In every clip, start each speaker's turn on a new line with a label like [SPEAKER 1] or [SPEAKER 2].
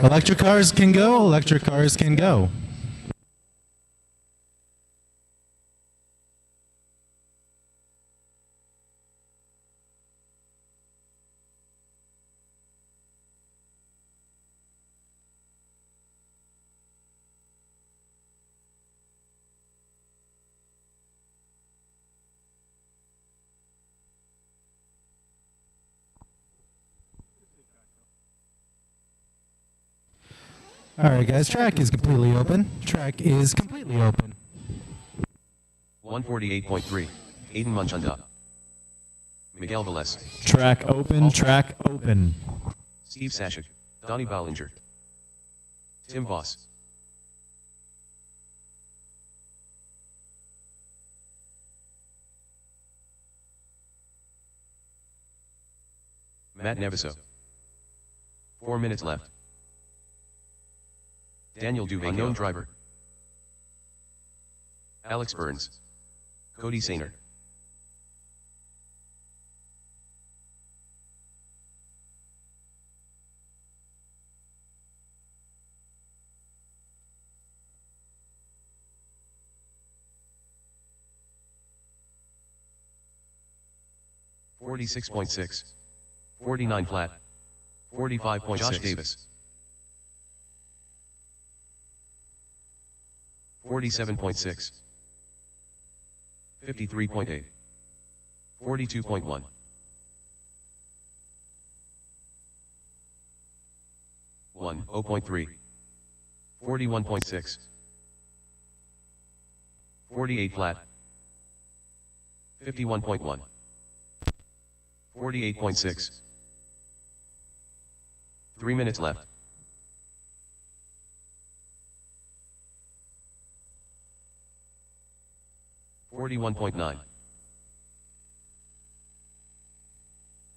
[SPEAKER 1] Electric cars can go. Electric cars can go. All right, guys, track is completely open. Track is completely open.
[SPEAKER 2] 148.3, Aiden Munchunda. Miguel Velez.
[SPEAKER 3] Track open, track open.
[SPEAKER 2] Steve Sashik, Donnie Ballinger. Tim Voss. Matt Neviso. 4 minutes left. Daniel Duvay, unknown driver. Alex Burns. Cody Sainer. .6, 49 flat, 45.6. Josh Davis. 47.6, 53.8, 42.1, 0.3, 41.6, 48 flat, 51.1, 48.6, 3 minutes left. 41.9,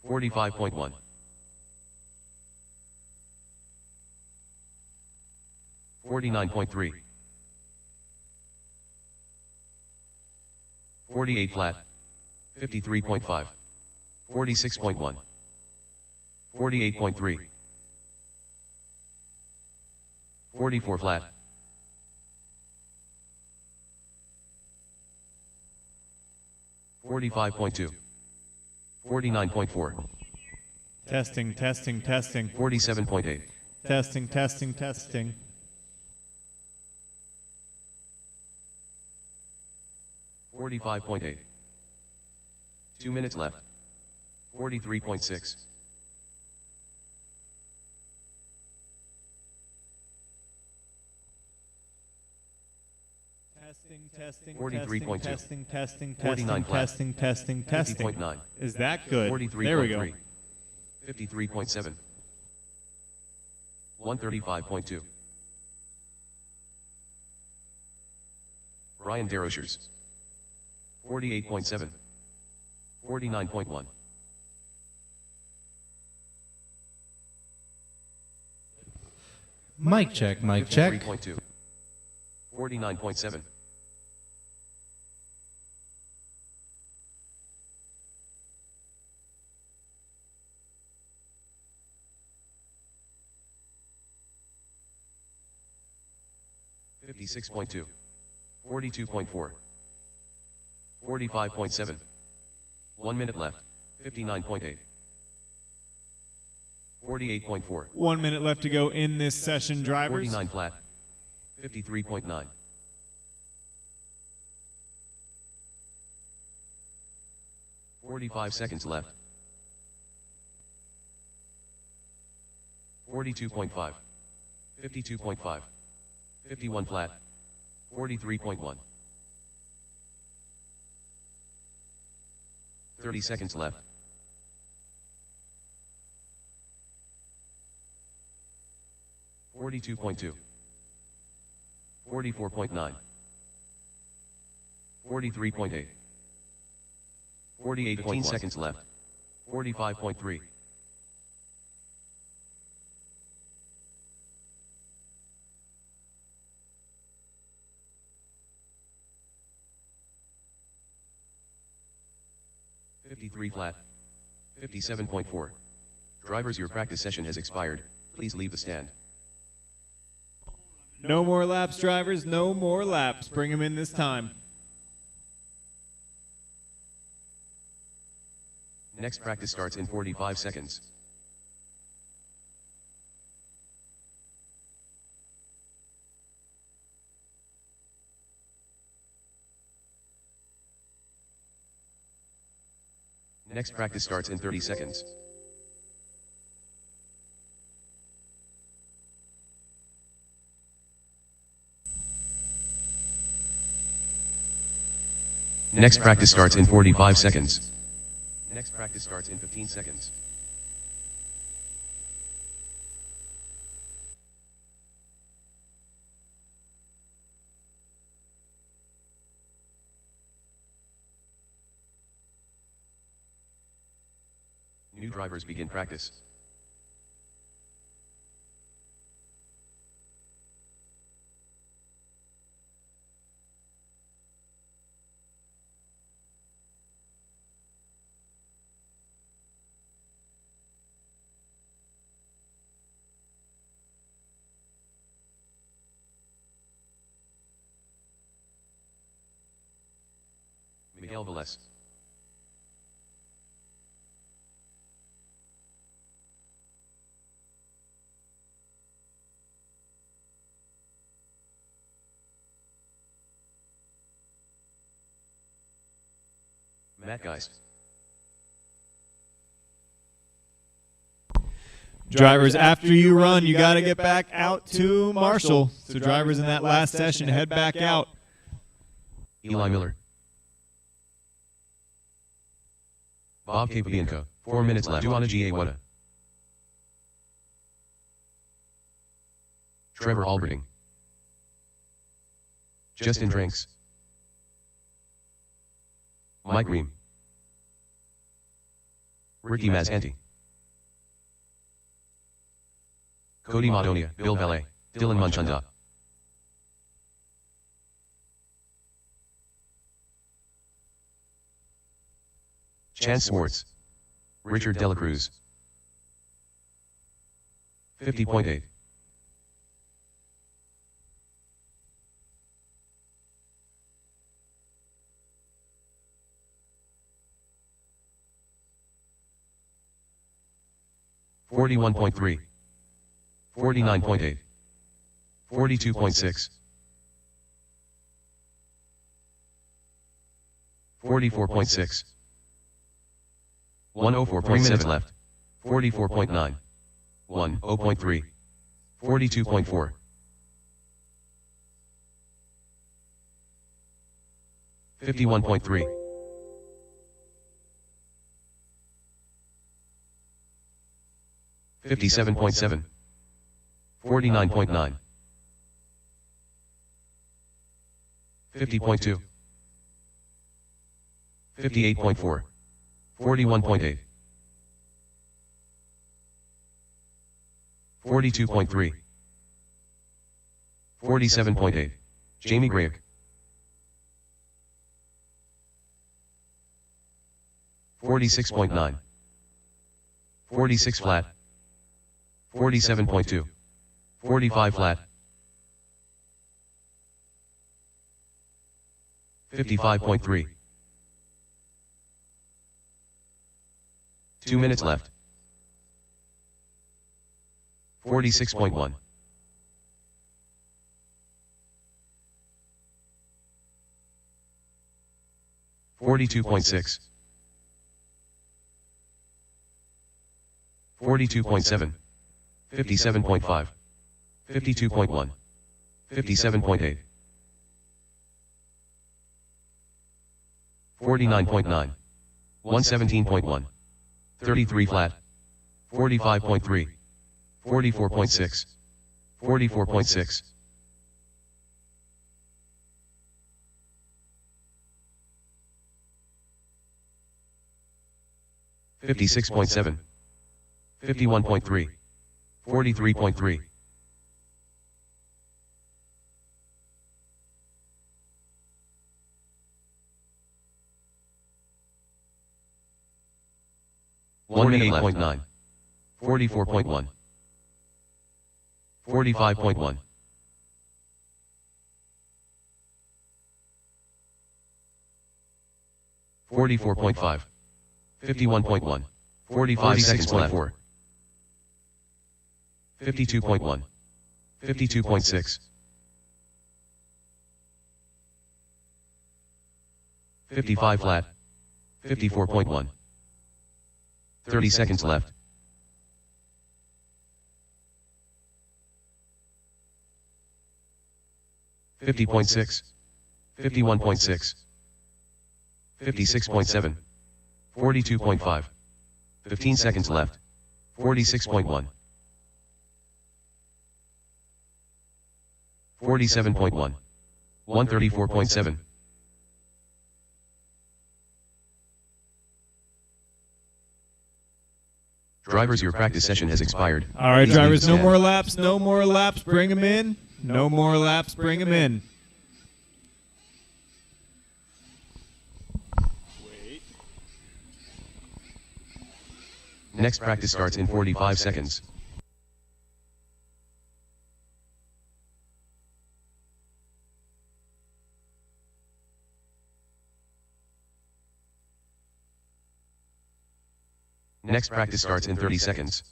[SPEAKER 2] 45.1, 49.3, 48 flat, 53.5, 46.1, 48.3, 44 flat, 45.2, 49.4,
[SPEAKER 3] Testing, testing, testing.
[SPEAKER 2] 47.8,
[SPEAKER 3] Testing, testing, testing.
[SPEAKER 2] 45.8, 2 minutes left, 43.6, 43.2,
[SPEAKER 3] testing, testing,
[SPEAKER 2] 49 flat,
[SPEAKER 3] testing, testing, testing.
[SPEAKER 2] 50.9,
[SPEAKER 3] Is that good?
[SPEAKER 2] 43.3,
[SPEAKER 3] There we go.
[SPEAKER 2] 53.7, 135.2. Ryan Derochers. 48.7, 49.1.
[SPEAKER 1] Mic check, mic check.
[SPEAKER 2] 3.2, 49.7. 56.2, 42.4, 45.7, 1 minute left, 59.8, 48.4,
[SPEAKER 3] 1 minute left to go in this session, drivers.
[SPEAKER 2] 49 flat, 53.9, 45 seconds left, 42.5, 52.5, 51 flat, 43.1, 30 seconds left, 42.2, 44.9, 43.8, 48.1 15 seconds left, 45.3, 53 flat, 57.4. Drivers, your practice session has expired, please leave the stand.
[SPEAKER 3] No more laps, drivers. No more laps. Bring them in this time.
[SPEAKER 2] Next practice starts in 45 seconds. Next practice starts in 30 seconds. Next practice starts in 45 seconds. Next practice starts in 15 seconds. New drivers begin practice. Miguel Velez. Matt Geist.
[SPEAKER 3] Drivers, after you run, you got to get back out to Marshall. So drivers in that last session, head back out.
[SPEAKER 2] Eli Miller. Bob Capabianco. 4 minutes left. Duana Giawada. Trevor Alberding. Justin Drinks. Mike Ream. Ricky Mazanti. Cody Madonia, Bill Valet, Dylan Manchanda. Chance Swartz. Richard Delacruz. 50.8. $41.3. 49.8. 42.6. 44.6. 104.7 minutes left. 44.9. 10.3. 42.4. 51.3. 57.7. 49.9. 50.2. 58.4. 41.8. 42.3. 47.8. Jamie Grayek. 46.9. 46 flat. 47.2. 45 flat. 55.3. 2 minutes left. 46.1. 42.6. 42.7. 57.5. 52.1. 57.8. 49.9. 117.1. 33 flat. 45.3. 44.6. 44.6. 56.7. 51.3. 43.3. 1:08.9. 44.1. 45.1. 44.5. 51.1. 45 seconds left. 52.1. 52.6. 55 flat. 54.1. 30 seconds left. 50.6. 51.6. 56.7. 42.5. 15 seconds left. 46.1. 47.1. 134.7. Drivers, your practice session has expired.
[SPEAKER 3] All right,
[SPEAKER 2] Please
[SPEAKER 3] drivers,
[SPEAKER 2] leave
[SPEAKER 3] no
[SPEAKER 2] the
[SPEAKER 3] more
[SPEAKER 2] stand.
[SPEAKER 3] laps, no more laps, bring them in. No more laps, bring them in.
[SPEAKER 2] Next practice starts in 45 seconds. Next practice starts in 30 seconds.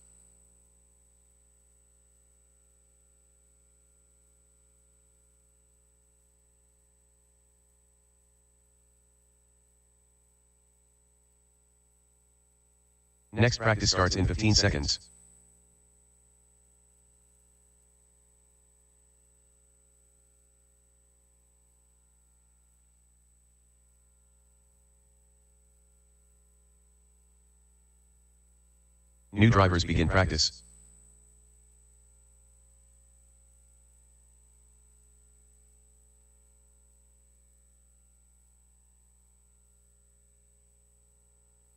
[SPEAKER 2] Next practice starts in 15 seconds. New drivers begin practice.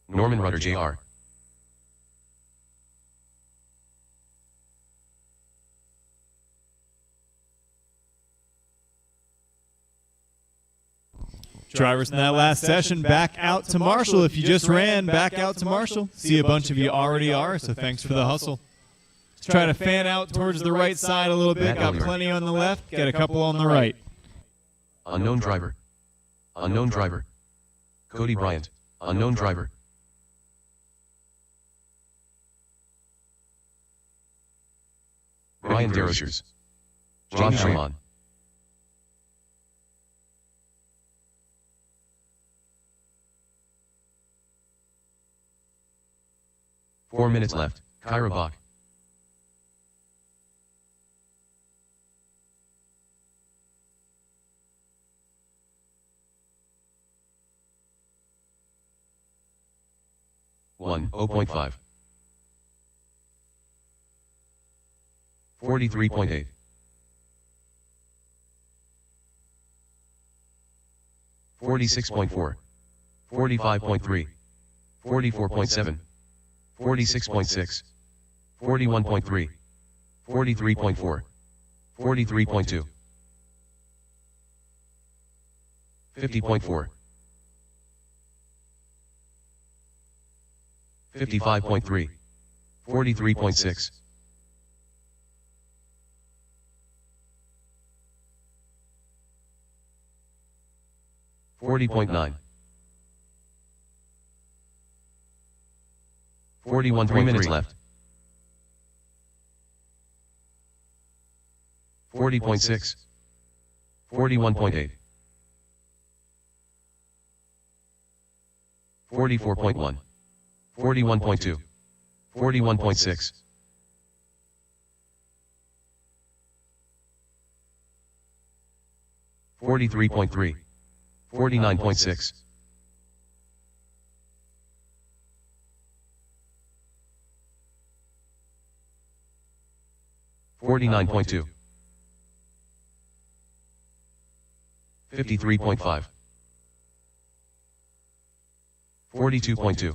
[SPEAKER 2] Norman Rudder Jr.
[SPEAKER 3] Drivers in that last session, back out to Marshall. If you just ran, back out to Marshall. See, a bunch of you already are, so thanks for the hustle. Let's try to fan out towards the right side a little bit. Got plenty on the left, got a couple on the right.
[SPEAKER 2] Unknown driver. Unknown driver. Cody Bryant. Unknown driver. Brian Derosiers. James Sherman. Four minutes left. Kyra Bach. One 0.5. 43.8. 46.4. 45.3. 44.7. 46.6. 41.3. 43.4. 43.2. 50.4. 55.3. 43.6. 40.9. 41. 3 minutes left. 40.6. 41.8. 44.1. 41.2. 41.6. 43.3. 49.6. 49.2. 53.5. 42.2.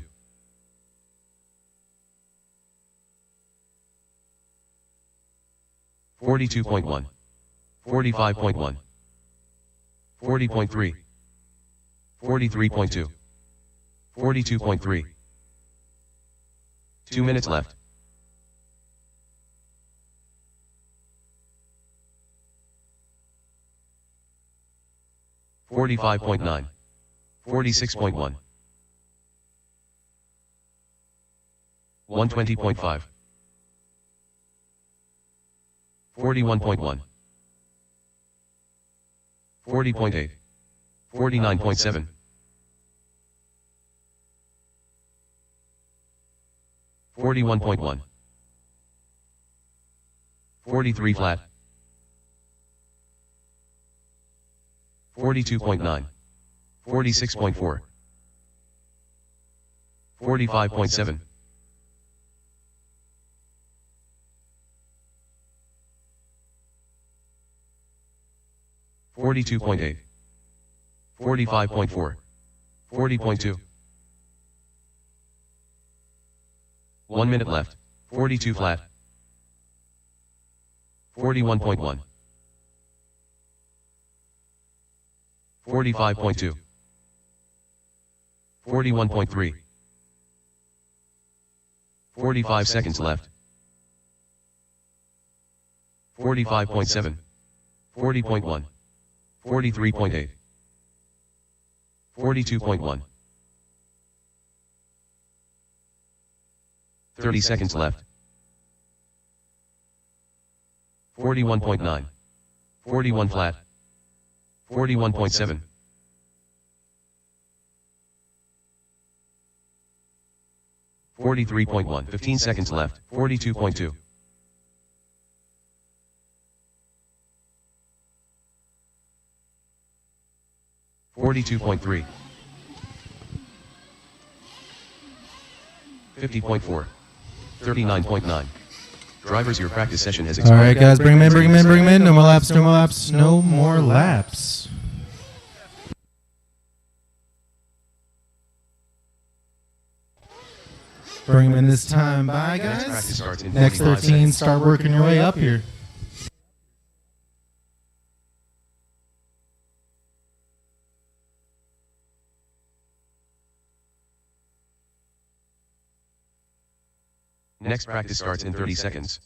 [SPEAKER 2] 42.1. 45.1. 40.3. 43.2. 42.3. 2 minutes left. 45.9. 46.1. 120.5. 41.1. 40.8. 49.7. 41.1. 43 flat. 42.9. 46.4. 45.7. 42.8. 45.4. 40.2. 1 minute left. 42 flat. 41.1. 45.2. 41.3. 45 seconds left. 45.7. 40.1. 43.8. 42.1. 30 seconds left. 41.9. 41 flat. 41.7. 43.1. 15 seconds left. 42.2. 42.3. 50.4. 39.9. Drivers, your practice session has
[SPEAKER 1] All
[SPEAKER 2] expired.
[SPEAKER 1] right, guys, bring him in, bring him in, bring him in. No more laps, no more laps, no more laps. Bring him in this time. Bye,
[SPEAKER 2] Next practice
[SPEAKER 1] guys.
[SPEAKER 2] starts in
[SPEAKER 1] Next
[SPEAKER 2] 45
[SPEAKER 1] 13,
[SPEAKER 2] seconds.
[SPEAKER 1] start working your way up here.
[SPEAKER 2] Next practice starts in 30 seconds.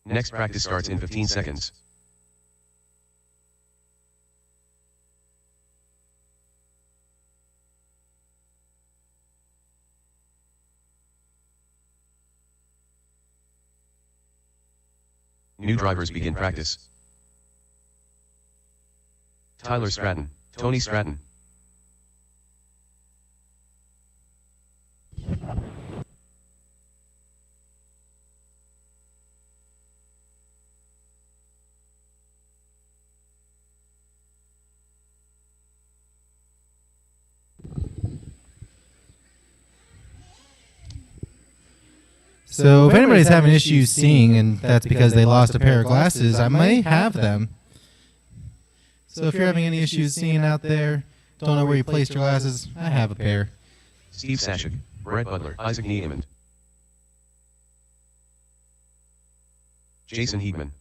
[SPEAKER 2] Next practice starts in 15 seconds. New drivers begin practice. Tyler Stratton, Tony Stratton.
[SPEAKER 1] So if anybody's having issues seeing, and that's because they lost a pair of glasses, I may have them. So if you're having any issues seeing out there, don't know where you placed your glasses, I have a pair.
[SPEAKER 2] Steve Sashik, Brett Butler, Isaac Niemann. Jason Heegman.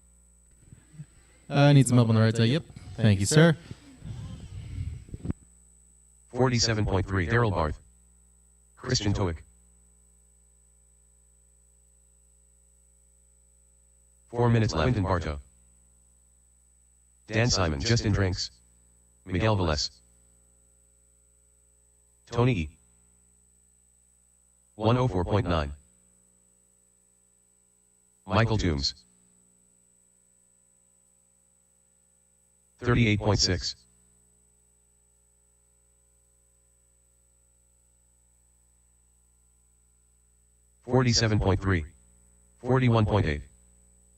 [SPEAKER 1] I need some help on the right side. Yep. Thank you, sir.
[SPEAKER 2] 47.3 Daryl Barth. Christian Toick. 4 minutes left. Quinton Bartow. Dan Simon, Justin Drinks. Miguel Velez. Tony E. 104.9. Michael Toombs. 38.6. 47.3. 41.8.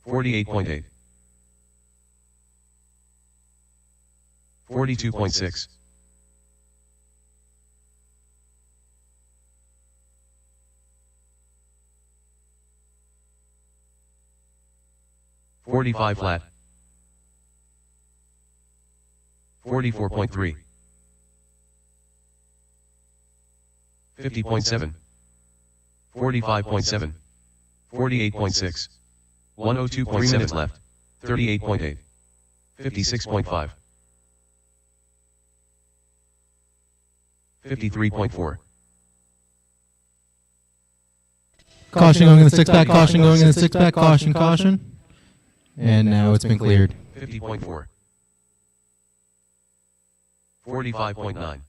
[SPEAKER 2] 48.8. 42.6. 45 flat. 44.3. 50.7. 45.7. 48.6. 102.7 minutes left. 38.8. 56.5. 53.4.
[SPEAKER 1] Caution going in the six-pack, caution going in the six-pack, caution, caution. And now it's been cleared.
[SPEAKER 2] 50.4. 45.9.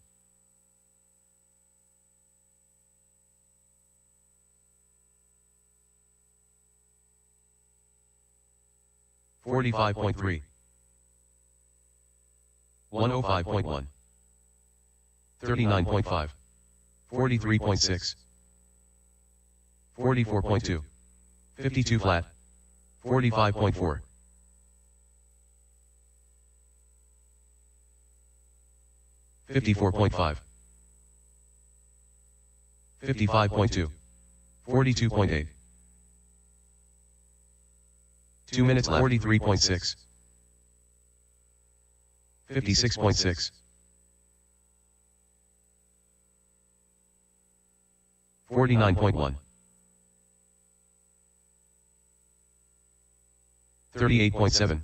[SPEAKER 2] 45.3. 105.1. 39.5. 43.6. 44.2. 52 flat. 45.4. 54.5. 55.2. 42.8. 2 minutes left. 43.6. 56.6. 49.1. 38.7.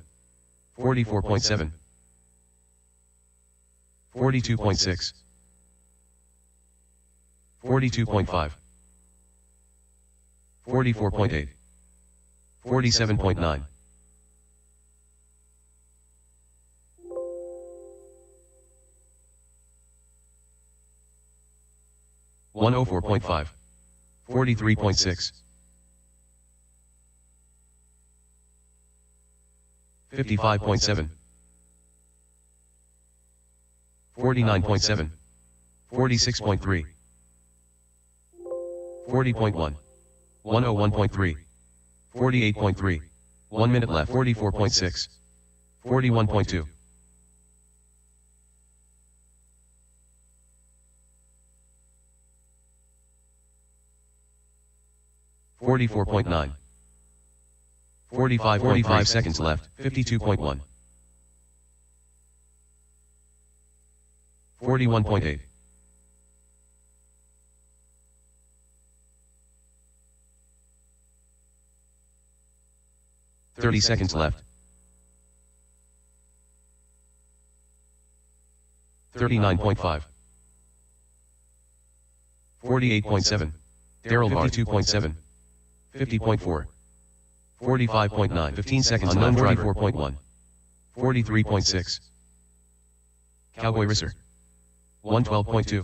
[SPEAKER 2] 44.7. 42.6. 42.5. 44.8. 47.9. 104.5. 43.6. 55.7. 49.7. 46.3. 40.1. 101.3. 48.3. 1 minute left. 44.6. 41.2. 44.9. 45 seconds left. 52.1. 41.8. 30 seconds left. 39.5. 48.7. Daryl 52.7. 50.4. 45.9. 15 seconds left. 44.1. 43.6. Cowboy Risser. 112.2.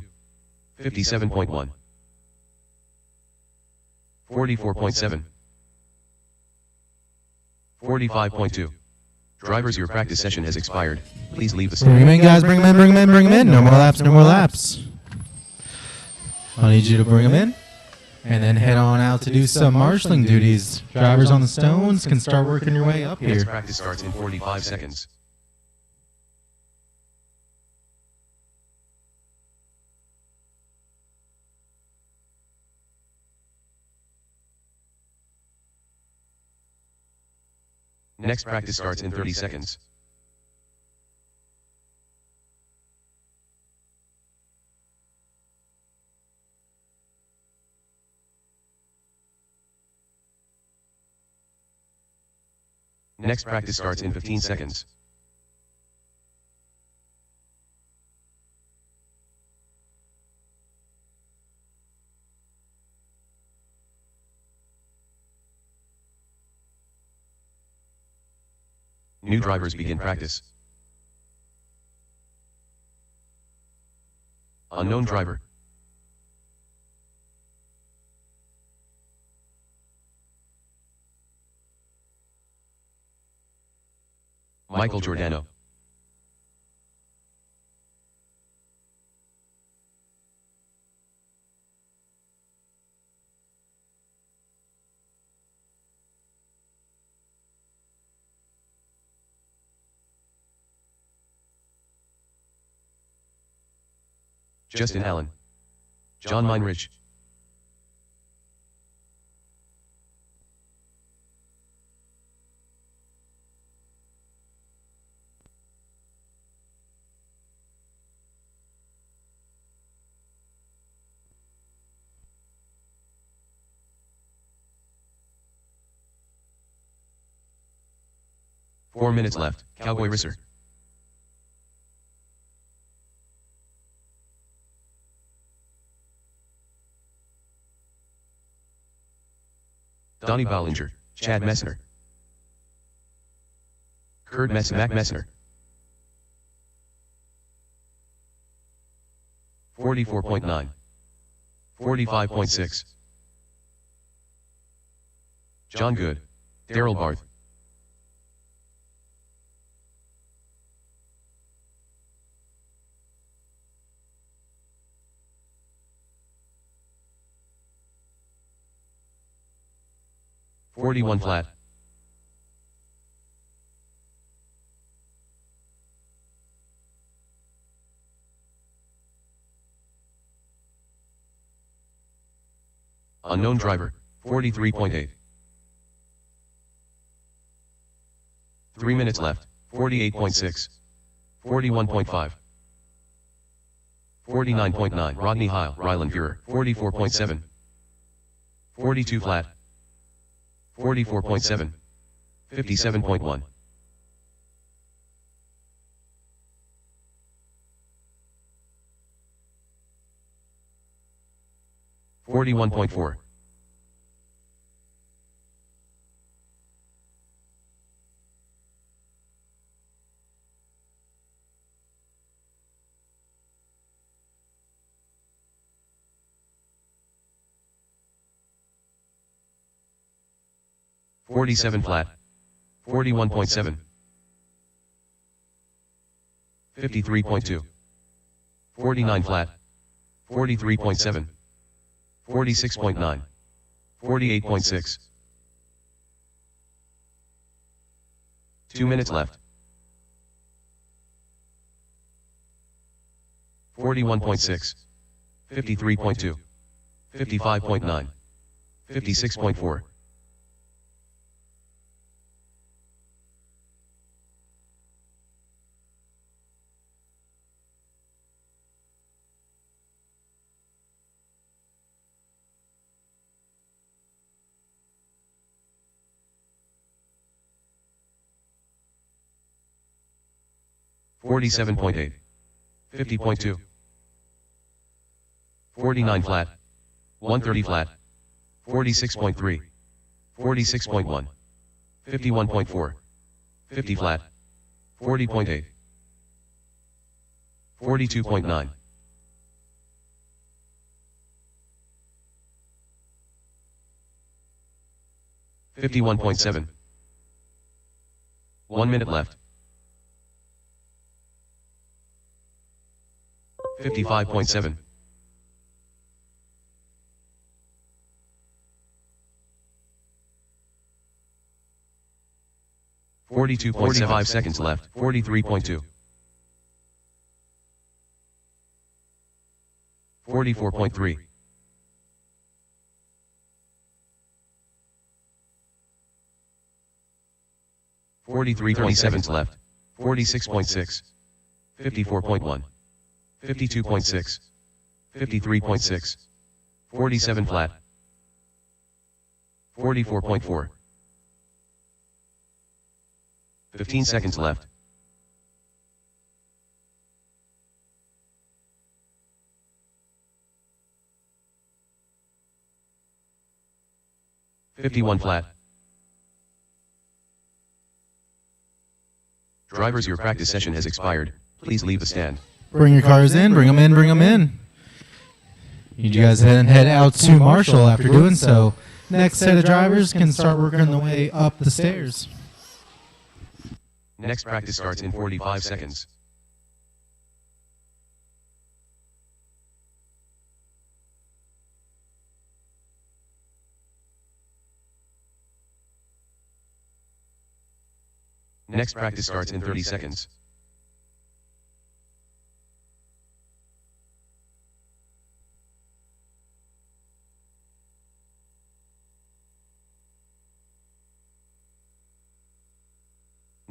[SPEAKER 2] 57.1. 44.7. 45.2. Drivers, your practice session has expired. Please leave the
[SPEAKER 1] Bring
[SPEAKER 2] stand.
[SPEAKER 1] him in, guys. Bring him in, bring him in, bring him in. No more laps, no more laps. I need you to bring him in. And then head on out to do some marshalling duties. Drivers on the stones can start working your way up
[SPEAKER 2] Next
[SPEAKER 1] here.
[SPEAKER 2] practice starts in 45 seconds. Next practice starts in 30 seconds. Next practice starts in 15 seconds. New drivers begin practice. Unknown driver. Michael Giordano. Justin Allen. John Meinrich. Four minutes left. Cowboy Risser. Donnie Bollinger, Chad Messner, Kurt Messner, Mac Messner. 44.9. 45.6. John Good, Daryl Barth. 41 flat. Unknown driver, 43.8. 3 minutes left, 48.6. 41.5. 49.9. Rodney Heil, Ryland Fuhrer, 44.7. 42 flat. 44.7. 57.1. 41.4. 47 flat. 41.7. 53.2. 49 flat. 43.7. 46.9. 48.6. 2 minutes left. 41.6. 53.2. 55.9. 56.4. 47.8. 50.2. 49 flat. 130 flat. 46.3. 46.1. 51.4. 50 flat. 40.8. 42.9. 51.7. 1 minute left. 55.7. 42.5 seconds left. 43.2. 44.3. 43 seconds left. 46.6. 54.1. 52.6. 53.6. 47 flat. 44.4. 15 seconds left. 51 flat. Drivers, your practice session has expired. Please leave the stand.
[SPEAKER 1] Bring your cars in, bring them in, bring them in. You guys head out to Marshall after doing so. Next set of drivers can start working their way up the stairs.
[SPEAKER 2] Next practice starts in 45 seconds. Next practice starts in 30 seconds.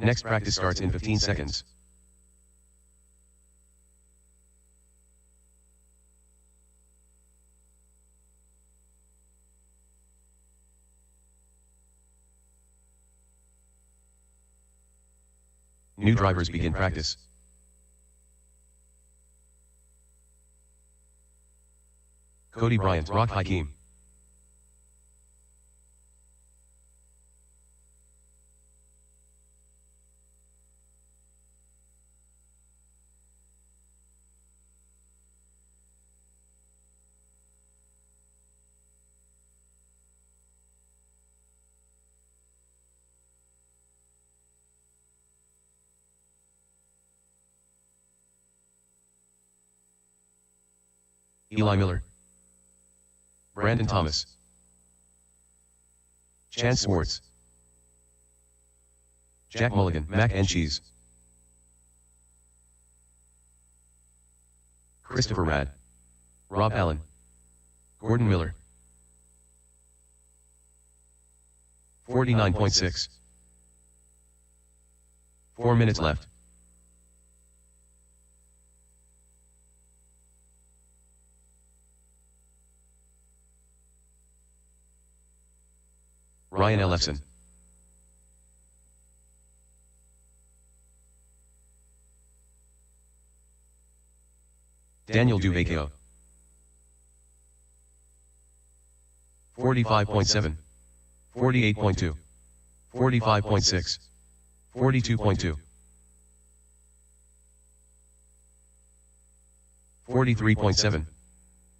[SPEAKER 2] Next practice starts in 15 seconds. New drivers begin practice. Cody Bryant, Rock Hakeem. Eli Miller, Brandon Thomas, Chance Swartz, Jack Mulligan, Mac and Cheese, Christopher Rad, Rob Allen, Gordon Miller. 49.6. 4 minutes left. Ryan Ellefson, Daniel Duvecchio, 45.7, 48.2, 45.6, 42.2, 43.7,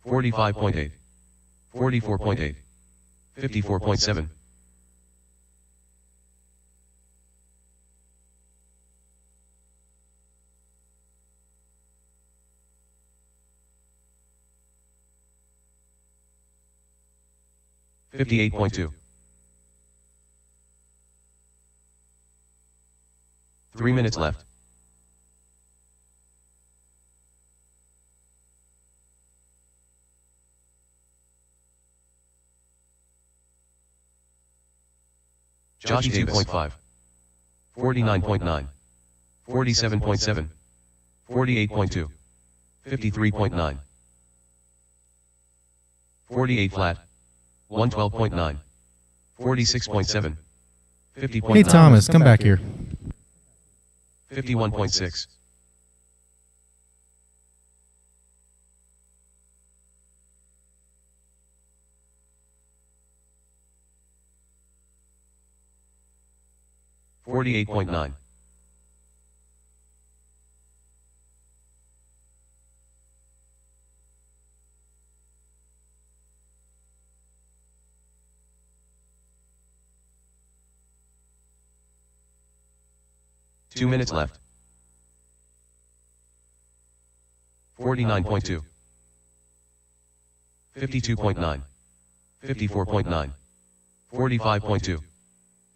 [SPEAKER 2] 45.8, 44.8, 54.7. 58.2. 3 minutes left. Josh 2.5. 49.9. 47.7. 48.2. 53.9. 48 flat. 112.9. 46.7. 50.9.
[SPEAKER 1] Hey, Thomas, come back here.
[SPEAKER 2] 51.6. 48.9. 2 minutes left. 49.2. 52.9. 54.9. 45.2.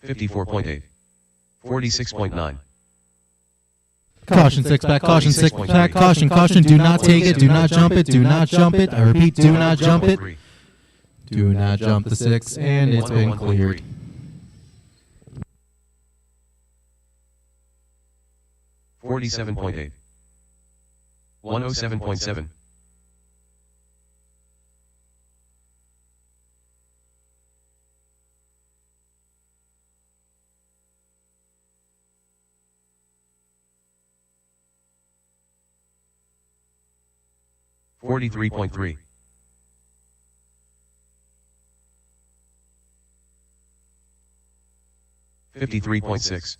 [SPEAKER 2] 54.8. 46.9.
[SPEAKER 1] Caution, six back, caution, six back, caution, caution. Do not take it, do not jump it, do not jump it. I repeat, do not jump it. Do not jump the six, and it's been cleared.
[SPEAKER 2] 47.8. 107.7. 43.3. 53.6.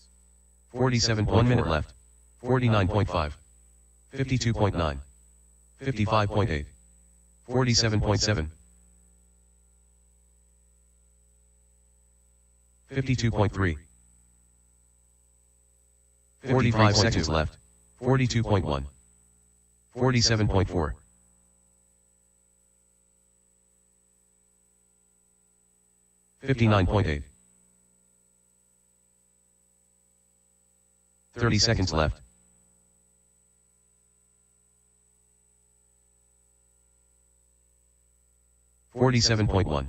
[SPEAKER 2] 47. 1 minute left. 49.5. 52.9. 55.8. 47.7. 52.3. 45 seconds left. 42.1. 47.4. 59.8. 30 seconds left. 47.1.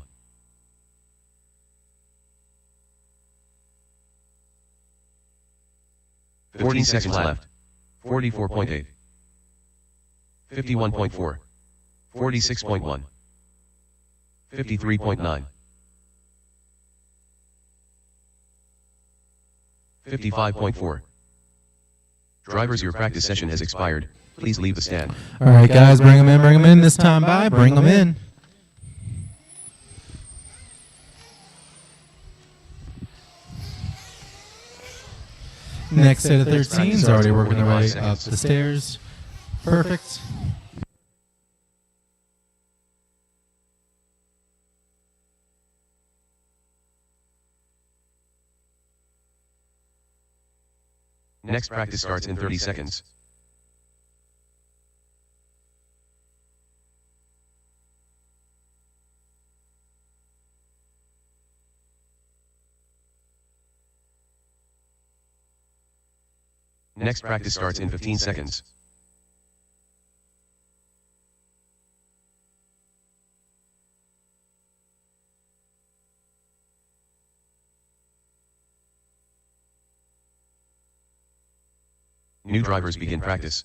[SPEAKER 2] 14 seconds left. 44.8. 51.4. 46.1. 53.9. 55.4. Drivers, your practice session has expired. Please leave the stand.
[SPEAKER 1] All right, guys, bring them in this time by. Bring them in. Next set of 13s already working their way up the stairs. Perfect.
[SPEAKER 2] Next practice starts in 30 seconds. Next practice starts in 15 seconds. New drivers begin practice.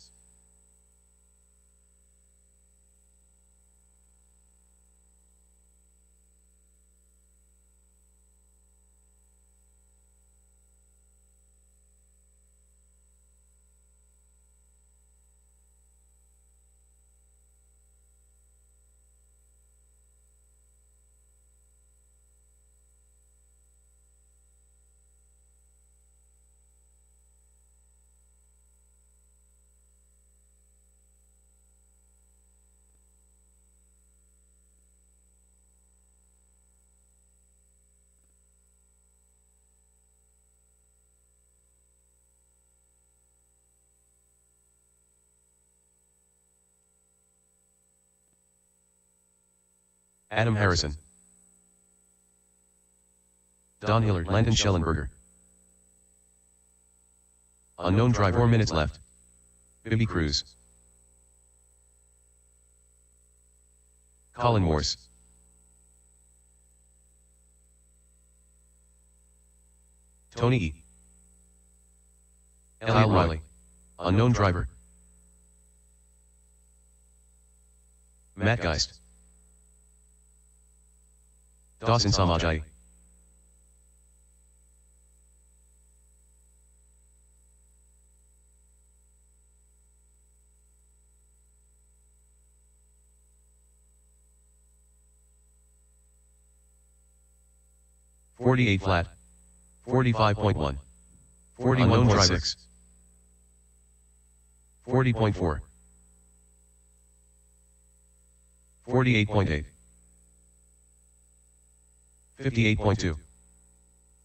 [SPEAKER 2] Adam Harrison, Don Hillard, Landon Schellenberger. Unknown driver, 4 minutes left. Bibby Cruz, Colin Morse, Tony E. Elliot Riley, unknown driver. Matt Geist, Dawson Samajai, .48 flat, 45.1, 41.6, 40.4, 48.8, 58.2,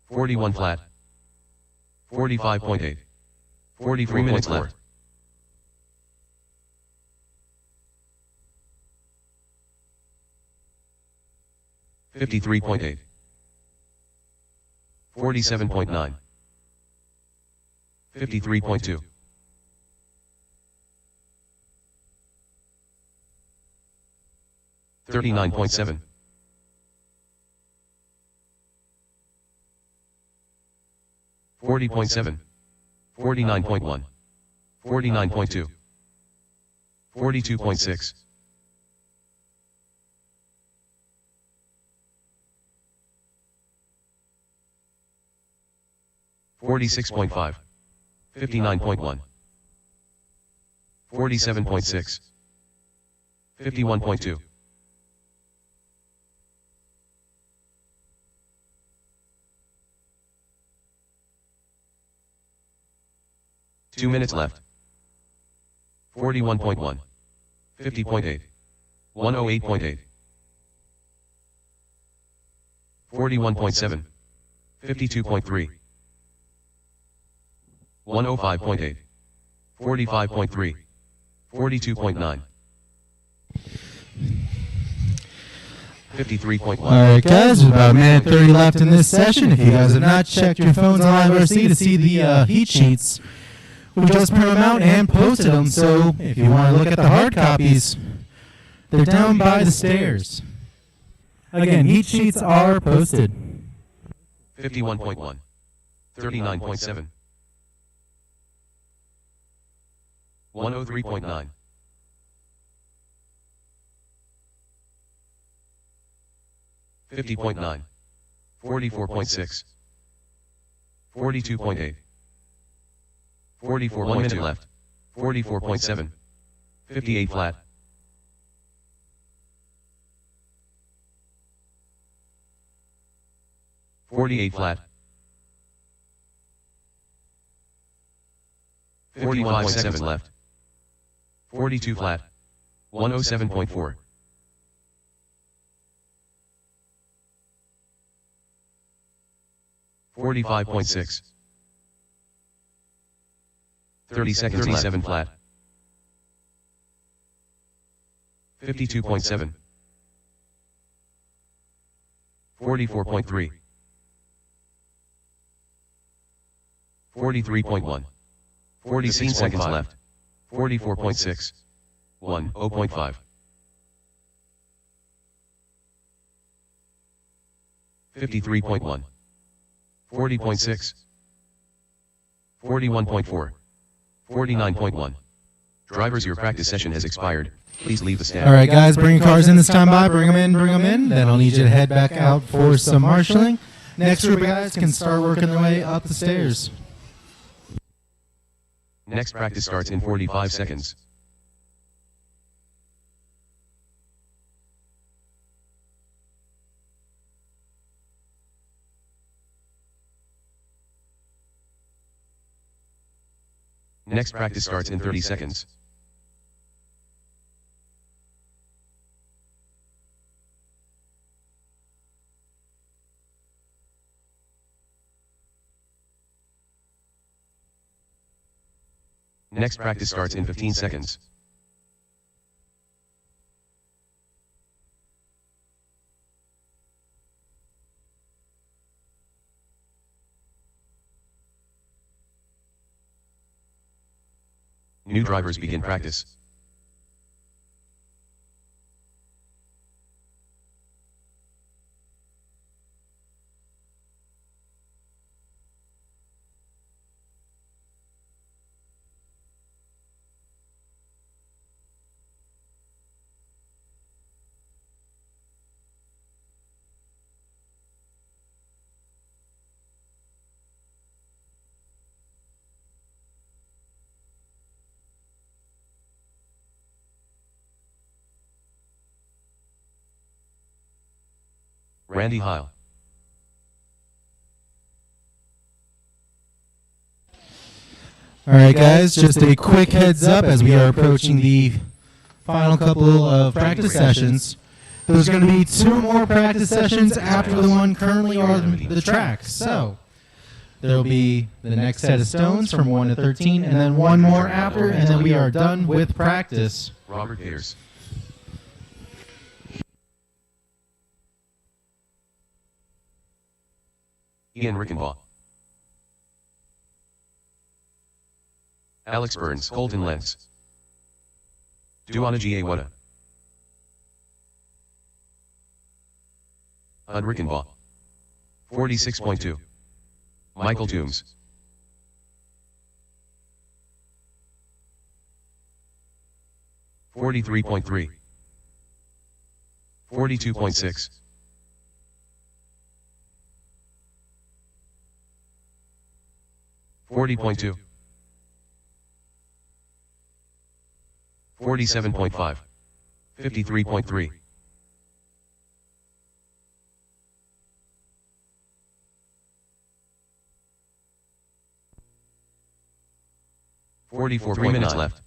[SPEAKER 2] 41 flat, 45.8, 43 minutes left. .8, 47.9, 53.2, 39.7, 40.7, 49.1, 49.2, 42.6, 46.5, 59.1, 47.6, 51.2, 2 minutes left. 41.1, 50.8, 108.8, 41.7, 52.3, 105.8, 45.3, 42.9, 53.1.
[SPEAKER 1] All right, guys, there's about a minute 30 left in this session. If you guys have not checked your phones on LCRC to see the heat sheets, we just printed them out and posted them. So if you want to look at the hard copies, they're down by the stairs. Again, heat sheets are posted.
[SPEAKER 2] 51.1, 39.7, 103.9, 50.9, 44.6, 42.8, 44, 1 minute left, 44.7, 58 flat, 48 flat, 45.7 left, 42 flat, 107.4, 45.6, 30 seconds, 37 flat, 52.7, 44.3, 43.1, 46 seconds left. 44.6. 1, 0.5. 53.1. 40.6. 41.4. 49.1. Drivers, your practice session has expired. Please leave the stand.
[SPEAKER 1] All right, guys, bring your cars in this time by. Bring them in, bring them in. Then I'll need you to head back out for some marshaling. Next group of guys can start working their way up the stairs.
[SPEAKER 2] Next practice starts in 45 seconds. Next practice starts in 30 seconds. Next practice starts in 15 seconds. New drivers begin practice. Randy Heil.
[SPEAKER 1] All right, guys, just a quick heads up as we are approaching the final couple of practice sessions. There's going to be 2 more practice sessions after the one currently on the track. So there will be the next set of stones from 1 to 13, and then 1 more after, and then we are done with practice.
[SPEAKER 2] Robert Pierce. Ian Rickenbaugh. Alex Burns, Colton Lentz. Duana Giawada. Hud Rickenbaugh. 46.2. Michael Toombs. 43.3. 42.6. 40.2. 47.5. 53.3. 44. 3 minutes left.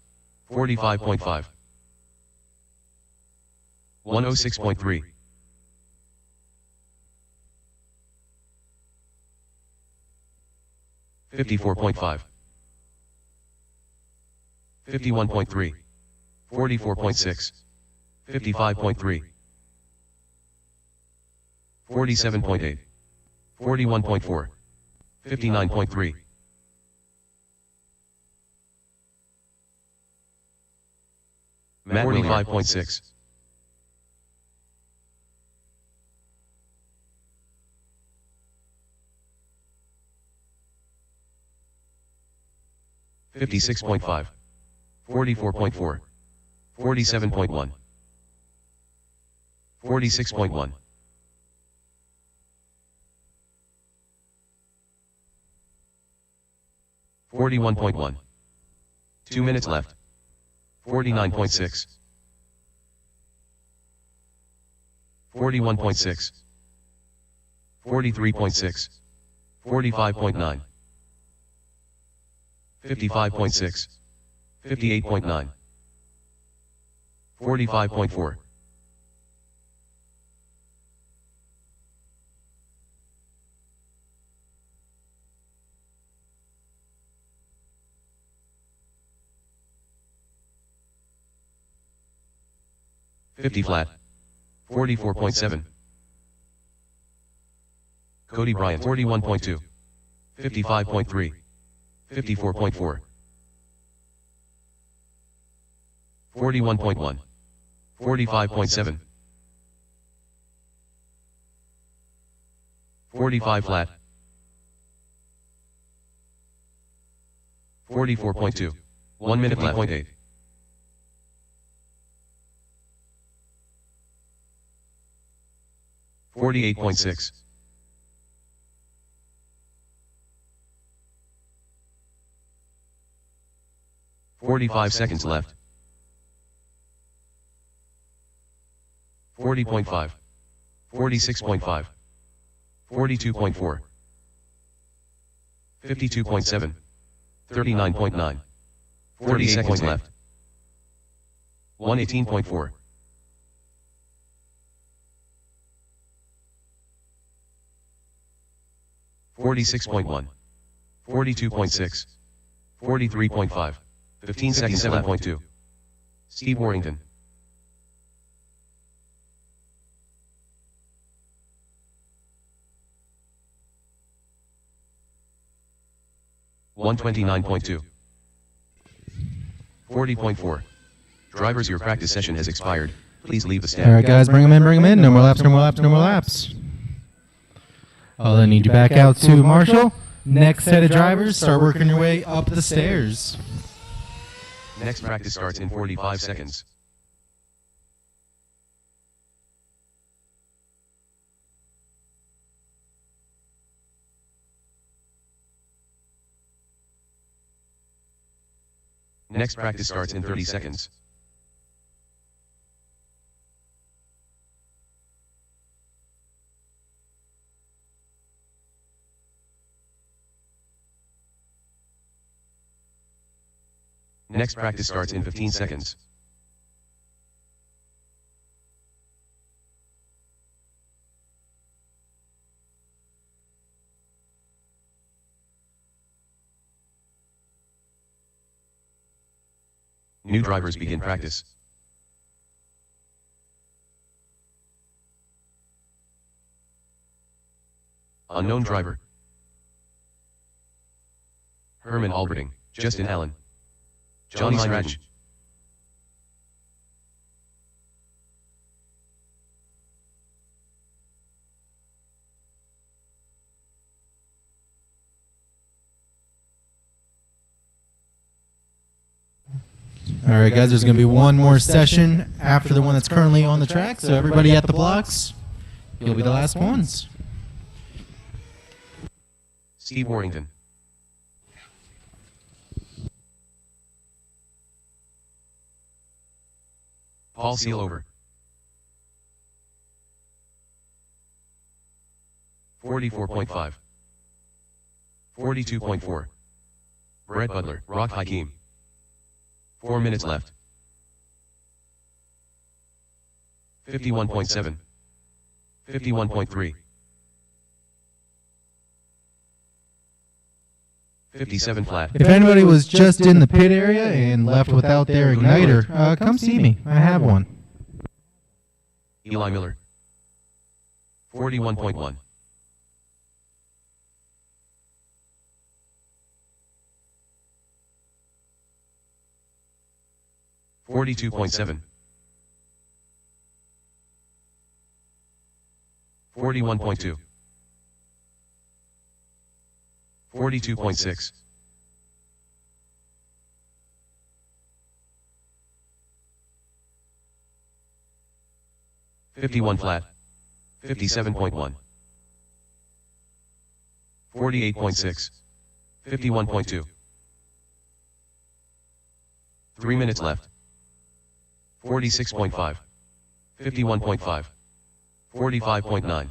[SPEAKER 2] 45.5. 106.3. 54.5. 51.3. 44.6. 55.3. 47.8. 41.4. 59.3. Matt 45.6. 56.5. 44.4. 47.1. 46.1. 41.1. 2 minutes left. 49.6. 41.6. 43.6. 45.9. 55.6. 58.9. 45.4. 50 flat. 44.7. Cody Bryant 41.2. 55.3. 54.4. 41.1. 45.7. 45 flat. 44.2. 1 minute left. 0.8. 48.6. 45 seconds left. 40.5. 46.5. 42.4. 52.7. 39.9. 30 seconds left. 118.4. 46.1. 42.6. 43.5. 15 seconds left. 7.2. Steve Warrington. $129.2. 40.4. Drivers, your practice session has expired. Please leave the stand.
[SPEAKER 1] All right, guys, bring them in, bring them in. No more laps, no more laps, no more laps. I'll then need you back out to Marshall. Next set of drivers, start working your way up the stairs.
[SPEAKER 2] Next practice starts in 45 seconds. Next practice starts in 30 seconds. Next practice starts in 15 seconds. New drivers begin practice. Unknown driver. Herman Alberding, Justin Allen, Johnny Stratton.
[SPEAKER 1] All right, guys, there's going to be one more session after the one that's currently on the track, so everybody at the blocks, you'll be the last ones.
[SPEAKER 2] Steve Warrington. Paul Sealover. 44.5. 42.4. Brett Butler, Rock Hakeem. 4 minutes left. 51.7. 51.3. 57 flat.
[SPEAKER 1] If anybody was just in the pit area and left without their igniter, come see me. I have one.
[SPEAKER 2] Eli Miller. 41.1. 42.7. 41.2. 42.6. 51 flat. 57.1. 48.6. 51.2. 3 minutes left. 46.5. 51.5. 45.9.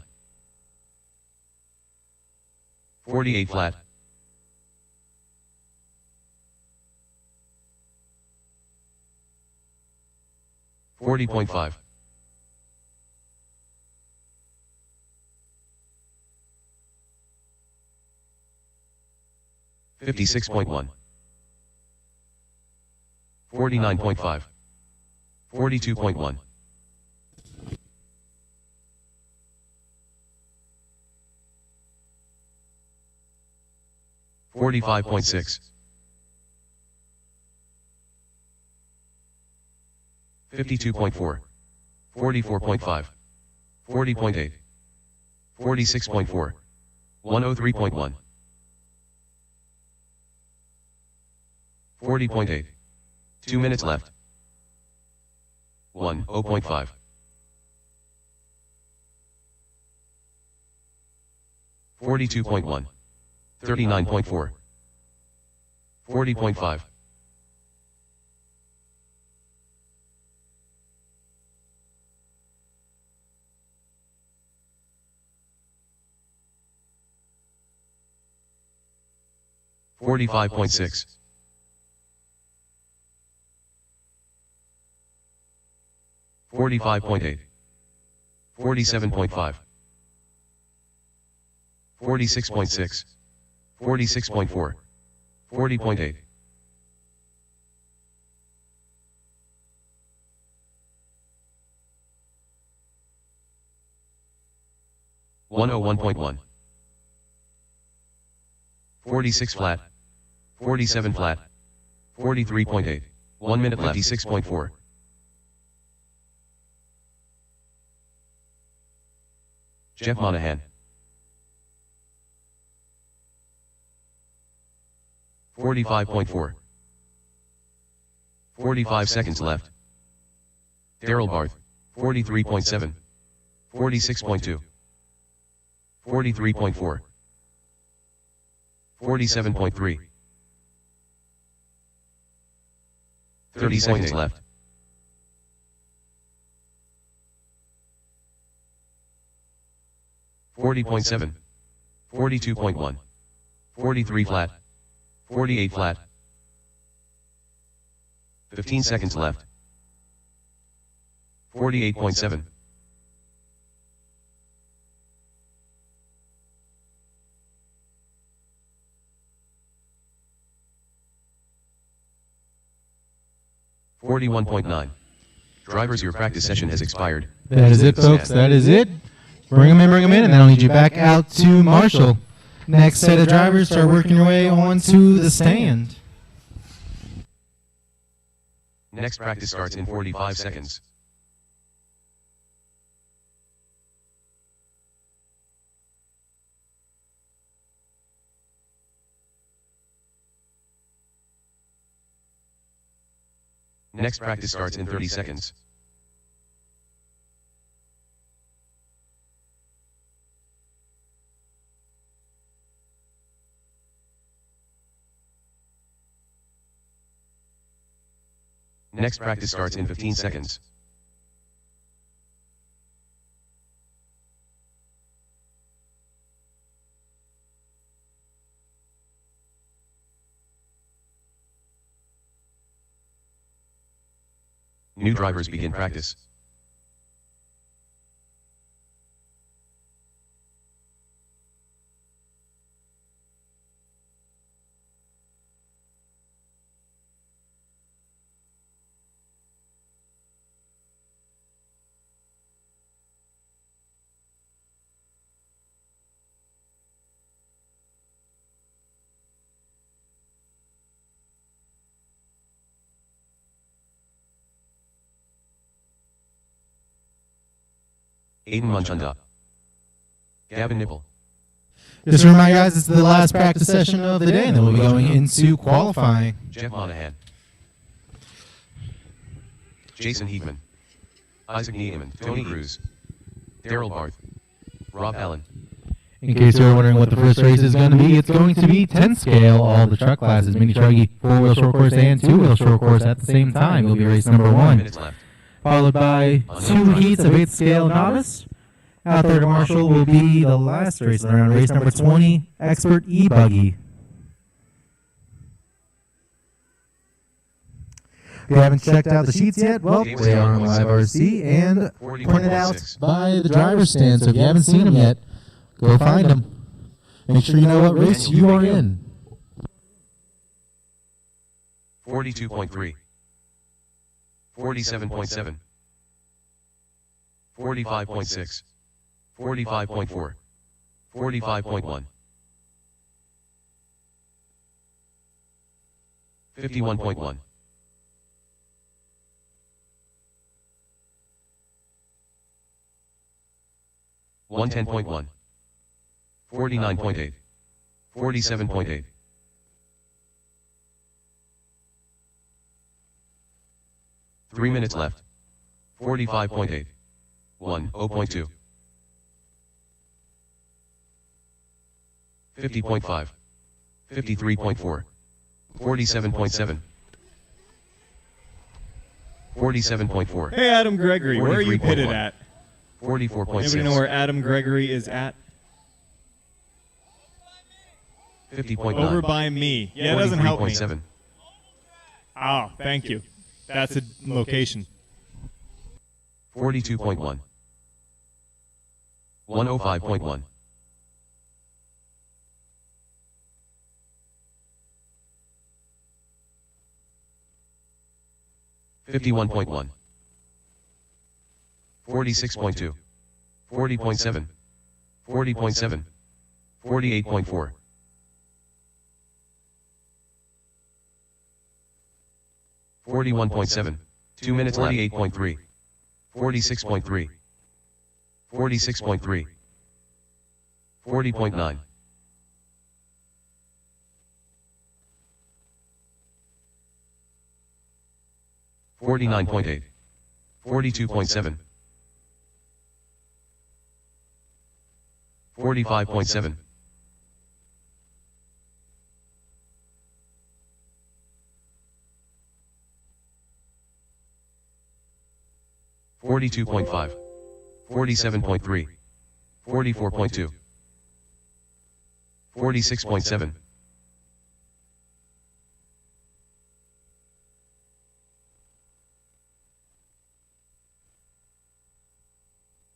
[SPEAKER 2] 48 flat. 40.5. 56.1. 49.5. 42.1. 45.6. 52.4, 44.5, 40.8, 46.4, 103.1, 40.8. 2 minutes left. 0.5. 42.1. 39.4. 40.5. 45.6. 45.8. 47.5. 46.6. 46.4. 40.8. 101.1. 46 flat. 47 flat. 43.8. 1 minute left. 56.4. Jeff Monahan. 45.4. 45 seconds left. Daryl Barth. 43.7. 46.2. 43.4. 47.3. 30 seconds left. $40.7. 42.1. 43 flat. 48 flat. 15 seconds left. 48.7. 41.9. Drivers, your practice session has expired.
[SPEAKER 1] That is it, folks. That is it. Bring them in, and then I'll need you back out to Marshall. Next set of drivers, start working your way onto the stand.
[SPEAKER 2] Next practice starts in 45 seconds. Next practice starts in 30 seconds. Next practice starts in 15 seconds. New drivers begin practice. Aiden Munchunda. Gavin Nipple.
[SPEAKER 1] Just to remind you guys, this is the last practice session of the day, and then we'll be going into qualifying.
[SPEAKER 2] Jeff Monahan. Jason Heegman. Isaac Niemann. Tony Cruz. Daryl Barth. Rob Allen.
[SPEAKER 1] In case you're wondering what the first race is going to be, it's going to be 10 scale, all the truck classes, mini truggy, 4-wheel short course, and 2-wheel short course at the same time. Will be race number 1.
[SPEAKER 2] Minutes left.
[SPEAKER 1] Followed by 2 heats of 8th scale novice. Out there to Marshall will be the last race around, race number 20, Expert E-Buggy. If you haven't checked out the sheets yet, well, they are on LCRC and printed out by the driver's stand. So if you haven't seen them yet, go find them. Make sure you know what race you are in.
[SPEAKER 2] 42.3. 47.7. 45.6. 45.4. 45.1. 51.1. 110.1. 49.8. 47.8. 3 minutes left. 45.8. 0.2. 50.5. 53.4. 47.7. 47.4.
[SPEAKER 3] Hey, Adam Gregory, where are you pitted
[SPEAKER 2] 43.1.
[SPEAKER 3] at?
[SPEAKER 2] 44.6.
[SPEAKER 3] Anybody know where Adam Gregory is at?
[SPEAKER 2] 50.9.
[SPEAKER 3] Over by me. Yeah, it doesn't help me.
[SPEAKER 2] 43.7.
[SPEAKER 3] Oh, thank you. That's a location.
[SPEAKER 2] 42.1. 105.1. 51.1. 46.2. 40.7. 40.7. 48.4. 41.7. 2 minutes left. 48.3. 46.3. 46.3. 40.9. 49.8. 42.7. 45.7. 42.5. 47.3. 44.2. 46.7.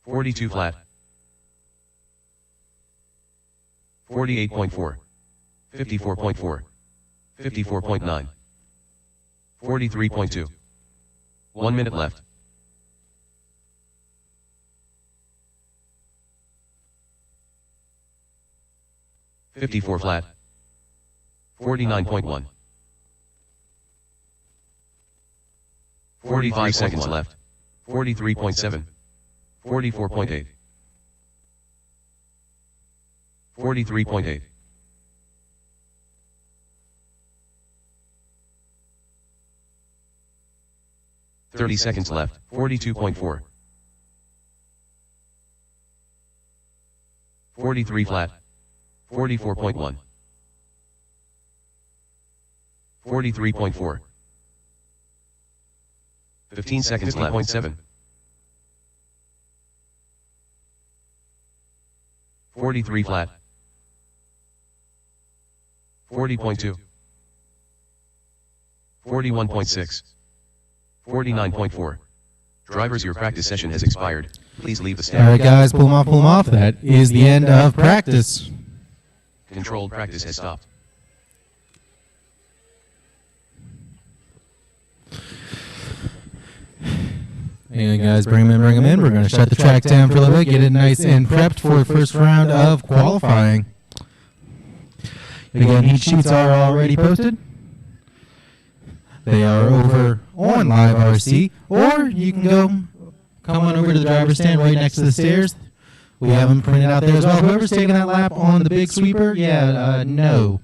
[SPEAKER 2] 42 flat. 48.4. 54.4. 54.9. 43.2. 1 minute left. 54 flat. 49.1. 45 seconds left. 43.7. 44.8. 43.8. 30 seconds left. 42.4. 43 flat. 44.1. 43.4. 15 seconds left. 50.7. 43 flat. 40.2. 41.6. 49.4. Drivers, your practice session has expired. Please leave the
[SPEAKER 1] All
[SPEAKER 2] stand.
[SPEAKER 1] right, guys, pull them off, pull them off. That is the end of practice.
[SPEAKER 2] Controlled practice has stopped.
[SPEAKER 1] And guys, bring them in, bring them in. We're going to shut the track down for a little bit, get it nice and prepped for the first round of qualifying. Again, heat sheets are already posted. They are over on Live RC, or you can come on over to the driver's stand right next to the stairs. We have them printed out there as well. Whoever's taking that lap on the big sweeper, no.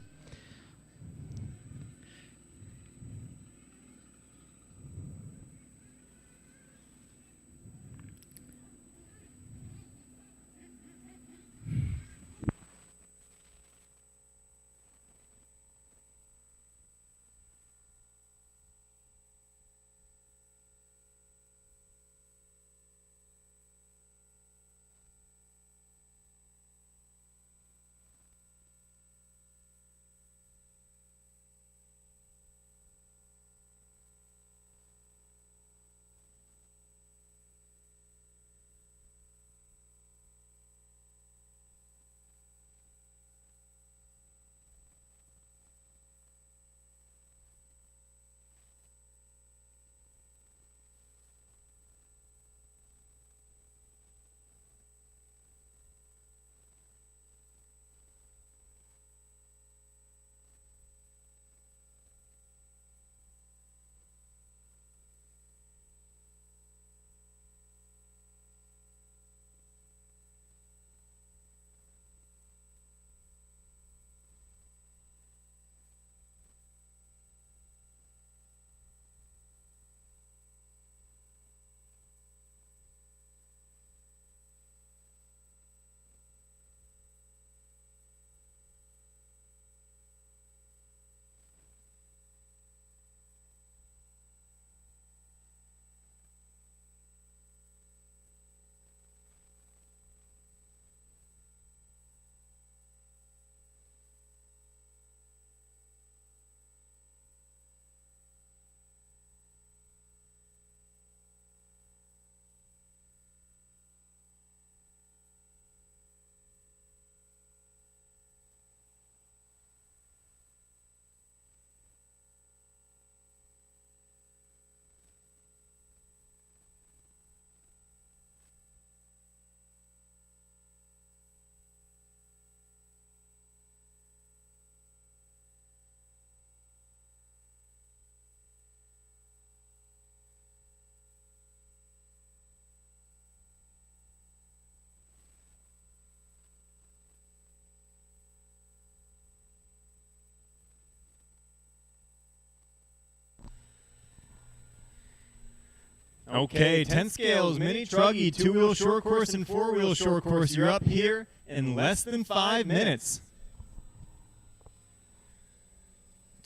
[SPEAKER 3] Okay, 10 scales, mini truggy, 2-wheel short course, and 4-wheel short course. You're up here in less than 5 minutes.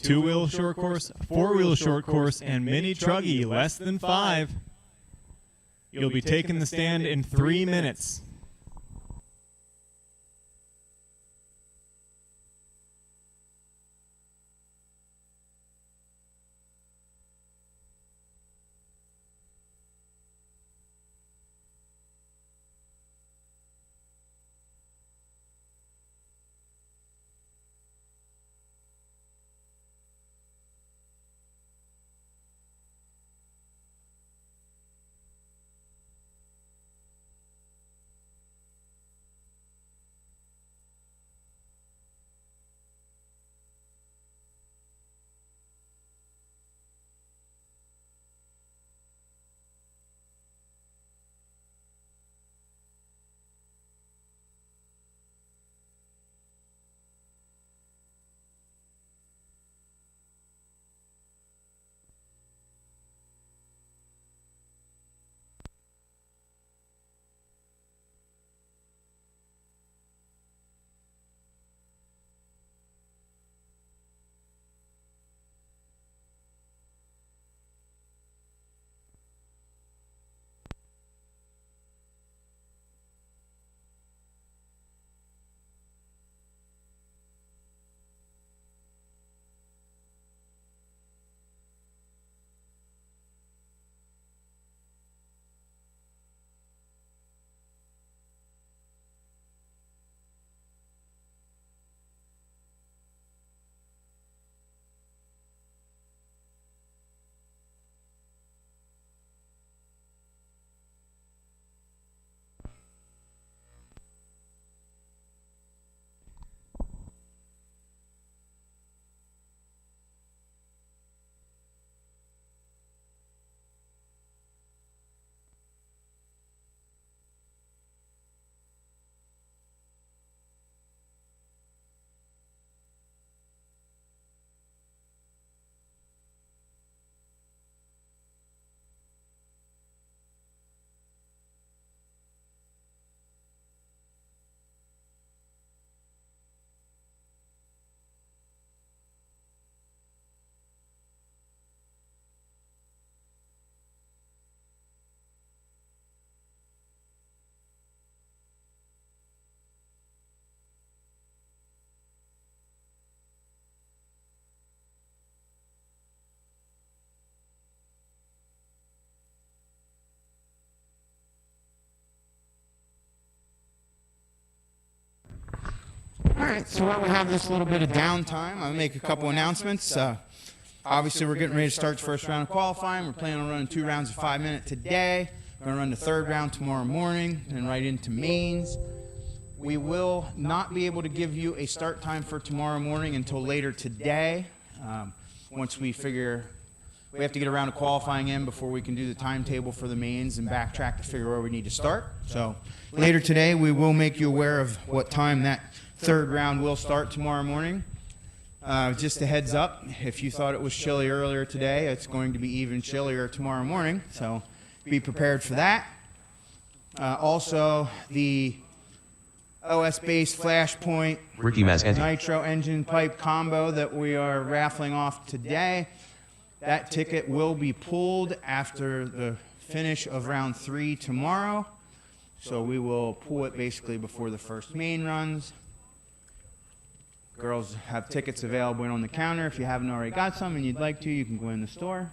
[SPEAKER 3] 2-wheel short course, 4-wheel short course, and mini truggy, less than 5. You'll be taking the stand in 3 minutes.
[SPEAKER 4] All right, so while we have this little bit of downtime, I'll make a couple announcements. Obviously, we're getting ready to start the first round of qualifying. We're planning on running 2 rounds of 5 minutes today. We're going to run the third round tomorrow morning and right into mains. We will not be able to give you a start time for tomorrow morning until later today. Once we figure we have to get a round of qualifying in before we can do the timetable for the mains and backtrack to figure where we need to start. So later today, we will make you aware of what time that third round will start tomorrow morning. Just a heads up, if you thought it was chilly earlier today, it's going to be even chillier tomorrow morning, so be prepared for that. Also, the OS-based Flashpoint Nitro engine pipe combo that we are raffling off today, that ticket will be pulled after the finish of round 3 tomorrow. So we will pull it basically before the first main runs. Girls have tickets available on the counter. If you haven't already got some and you'd like to, you can go in the store.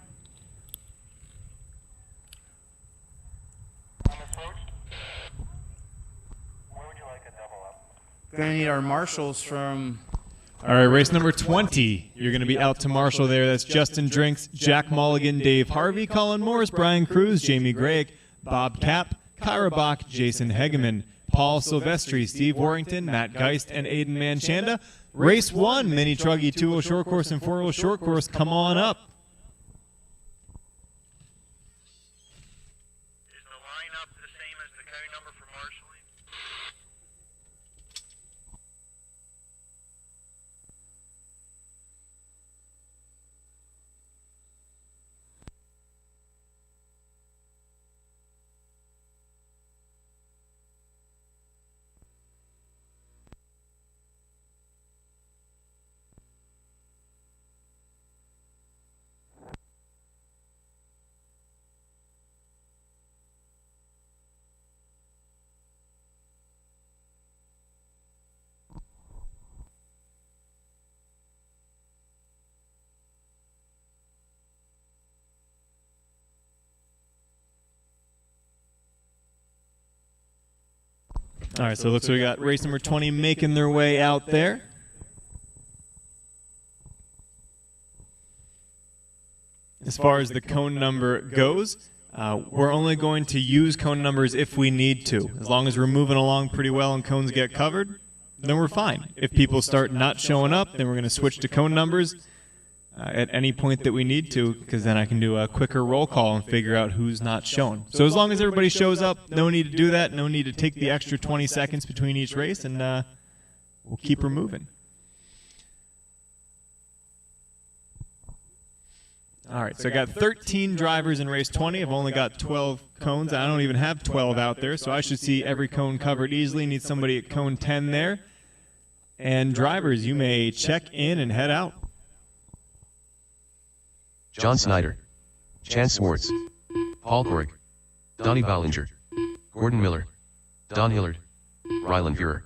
[SPEAKER 4] Going to need our marshals from...
[SPEAKER 3] All right, race number 20. You're going to be out to marshal there. That's Justin Drinks, Jack Mulligan, Dave Harvey, Colin Morris, Brian Cruz, Jamie Gregg, Bob Kapp, Kyra Bach, Jason Hegeman, Paul Silvestri, Steve Warrington, Matt Geist, and Aiden Manchanda. Race 1, mini truggy, 2-wheel short course and 4-wheel short course. Come on up.
[SPEAKER 5] Is the lineup the same as the code number for marshalling?
[SPEAKER 3] All right, so it looks like we got race number 20 making their way out there. As far as the cone number goes, we're only going to use cone numbers if we need to. As long as we're moving along pretty well and cones get covered, then we're fine. If people start not showing up, then we're going to switch to cone numbers at any point that we need to, because then I can do a quicker roll call and figure out who's not showing. So as long as everybody shows up, no need to do that. No need to take the extra 20 seconds between each race, and we'll keep her moving. All right, so I got 13 drivers in race 20. I've only got 12 cones. I don't even have 12 out there, so I should see every cone covered easily. Need somebody at cone 10 there. And drivers, you may check in and head out.
[SPEAKER 2] John Snyder, Chance Swartz, Paul Corrick, Donnie Ballinger, Gordon Miller, Don Hillard, Rylan Fuhrer,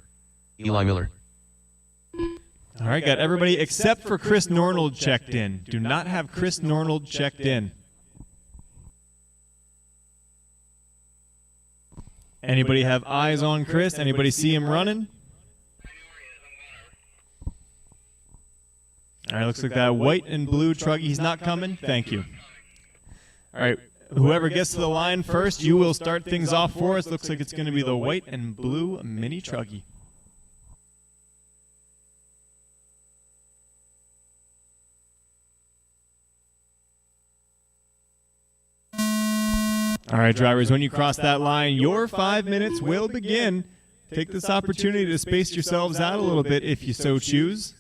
[SPEAKER 2] Eli Miller.
[SPEAKER 3] All right, got everybody except for Chris Nornold checked in. Do not have Chris Nornold checked in. Anybody have eyes on Chris? Anybody see him running? All right, looks like that white and blue truggy. He's not coming? Thank you. All right, whoever gets to the line first, you will start things off for us. Looks like it's going to be the white and blue mini truggy. All right, drivers, when you cross that line, your 5 minutes will begin. Take this opportunity to space yourselves out a little bit if you so choose.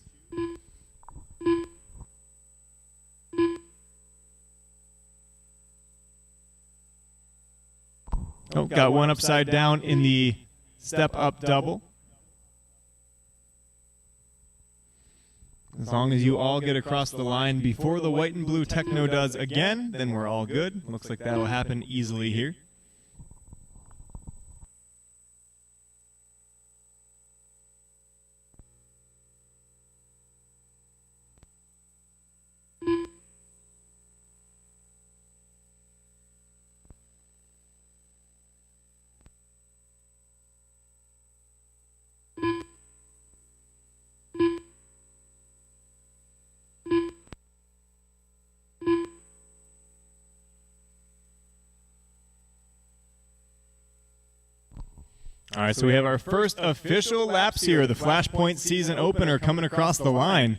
[SPEAKER 3] Oh, got one upside down in the step-up double. As long as you all get across the line before the white and blue techno does again, then we're all good. Looks like that'll happen easily here. All right, so we have our first official laps here, the Flashpoint season opener coming across the line.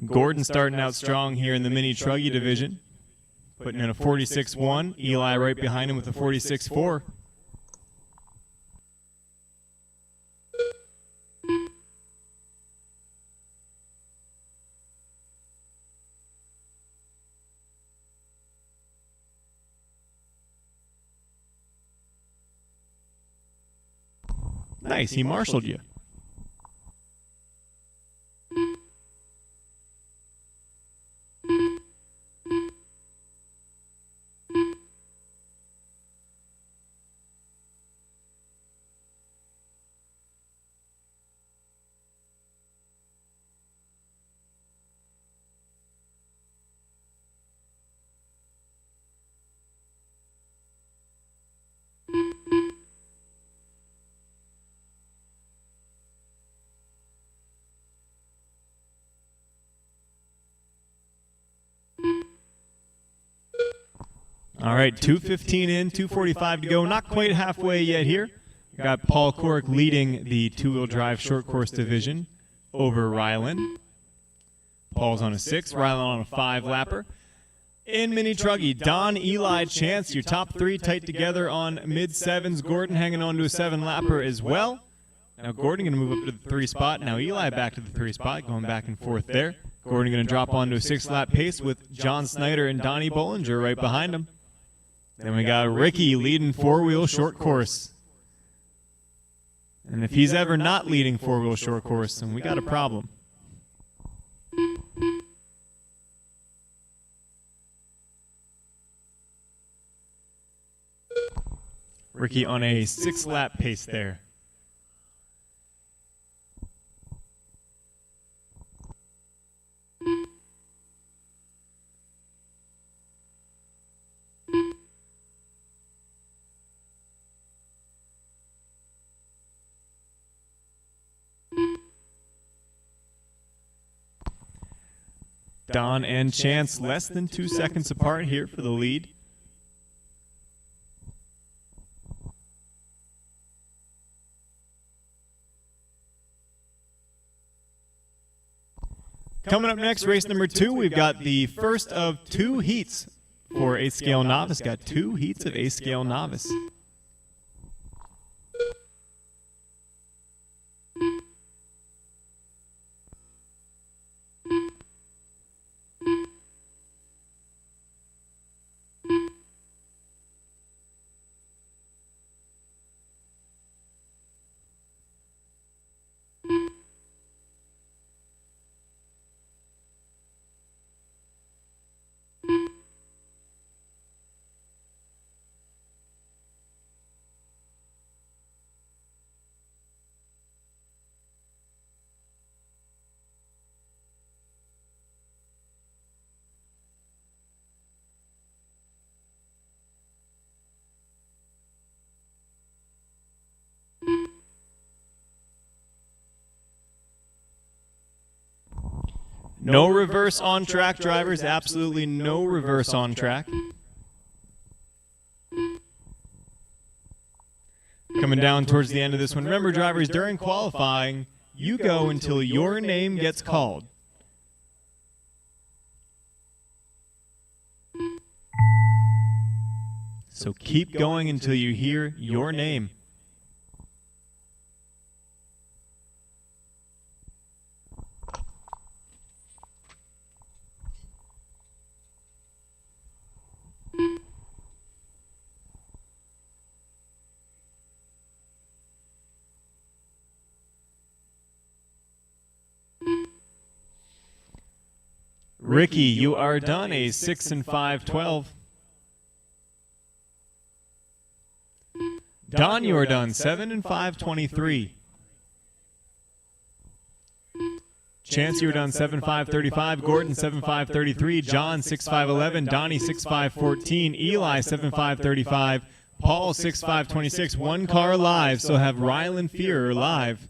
[SPEAKER 3] Gordon starting out strong here in the mini truggy division, putting in a 46.1. Eli right behind him with a 46.4. Nice, he marshaled you. All right, 2:15 in, 2:45 to go. Not quite halfway yet here. We got Paul Corrick leading the two-wheel drive short course division over Rylan. Paul's on a 6, Rylan on a 5-lapper. In mini truggy, Don, Eli, Chance, your top three tight together on mid-7s. Gordon hanging on to a 7-lapper as well. Now Gordon going to move up to the 3 spot. Now Eli back to the 3 spot, going back and forth there. Gordon going to drop onto a 6-lap pace with John Snyder and Donnie Bollinger right behind him. Then we got Ricky leading 4-wheel short course. And if he's ever not leading 4-wheel short course, then we got a problem. Ricky on a 6-lap pace there. Don and Chance less than 2 seconds apart here for the lead. Coming up next, race number 2, we've got the first of 2 heats for 8th Scale Novice. Got 2 heats of 8th Scale Novice. No reverse on track, drivers. Absolutely no reverse on track. Coming down towards the end of this one. Remember, drivers, during qualifying, you go until your name gets called. So keep going until you hear your name. Ricky, you are done a 6 and 5-12. Don, you are done 7 and 5-23. Chance, you are done 7-5-35. Gordon 7-5-33. John 6-5-11. Donnie 6-5-14. Eli 7-5-35. Paul 6-5-26. One car live, so have Rylan Fearer live.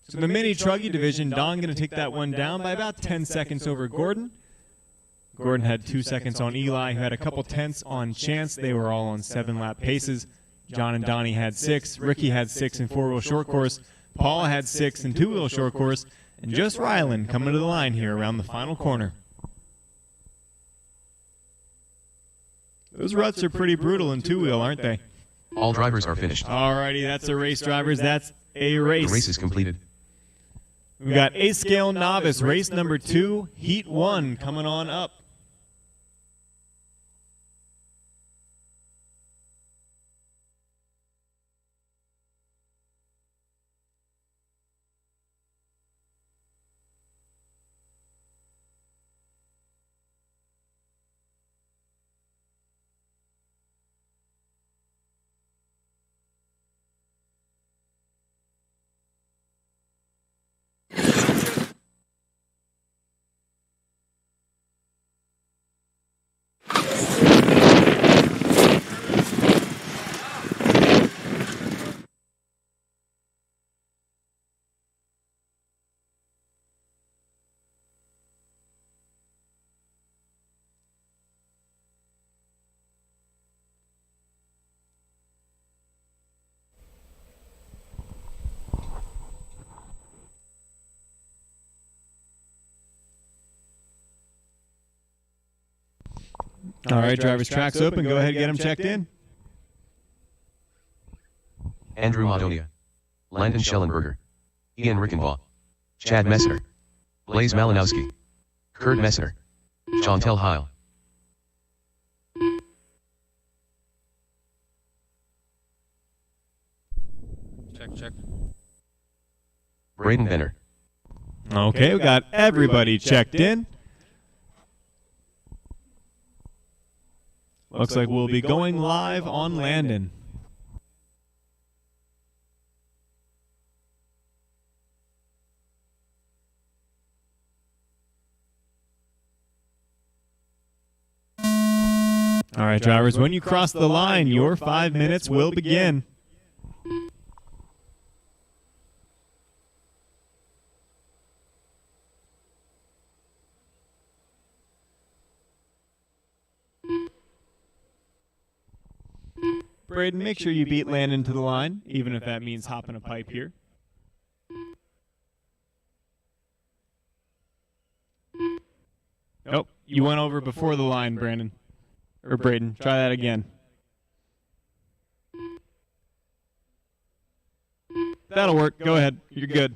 [SPEAKER 3] So the mini truggy division, Don going to take that one down by about 10 seconds over Gordon. Gordon had 2 seconds on Eli, who had a couple tenths on Chance. They were all on 7-lap paces. John and Donnie had 6. Ricky had 6 in 4-wheel short course. Paul had 6 in 2-wheel short course. And just Rylan coming to the line here around the final corner. Those ruts are pretty brutal in 2-wheel, aren't they?
[SPEAKER 2] All drivers are finished.
[SPEAKER 3] Alrighty, that's a race, drivers. That's a race.
[SPEAKER 2] The race is completed.
[SPEAKER 3] We've got 8th Scale Novice, race number 2, Heat 1 coming on up. All right, drivers, track's open. Go ahead and get them checked in.
[SPEAKER 2] Andrew Madonia. Landon Schellenberger. Ian Rickenbaugh. Chad Messner. Blaze Malinowski. Kurt Messner. Chantel Heil.
[SPEAKER 6] Check.
[SPEAKER 2] Braden Benner.
[SPEAKER 3] Okay, we got everybody checked in. Looks like we'll be going live on Landon. All right, drivers, when you cross the line, your 5 minutes will begin. Braden, make sure you beat Landon to the line, even if that means hopping a pipe here. Nope, you went over before the line, Brandon. Or Braden, try that again. That'll work. Go ahead. You're good.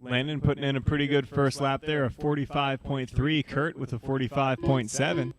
[SPEAKER 3] Landon putting in a pretty good first lap there, a 45.3. Kurt with a 45.7.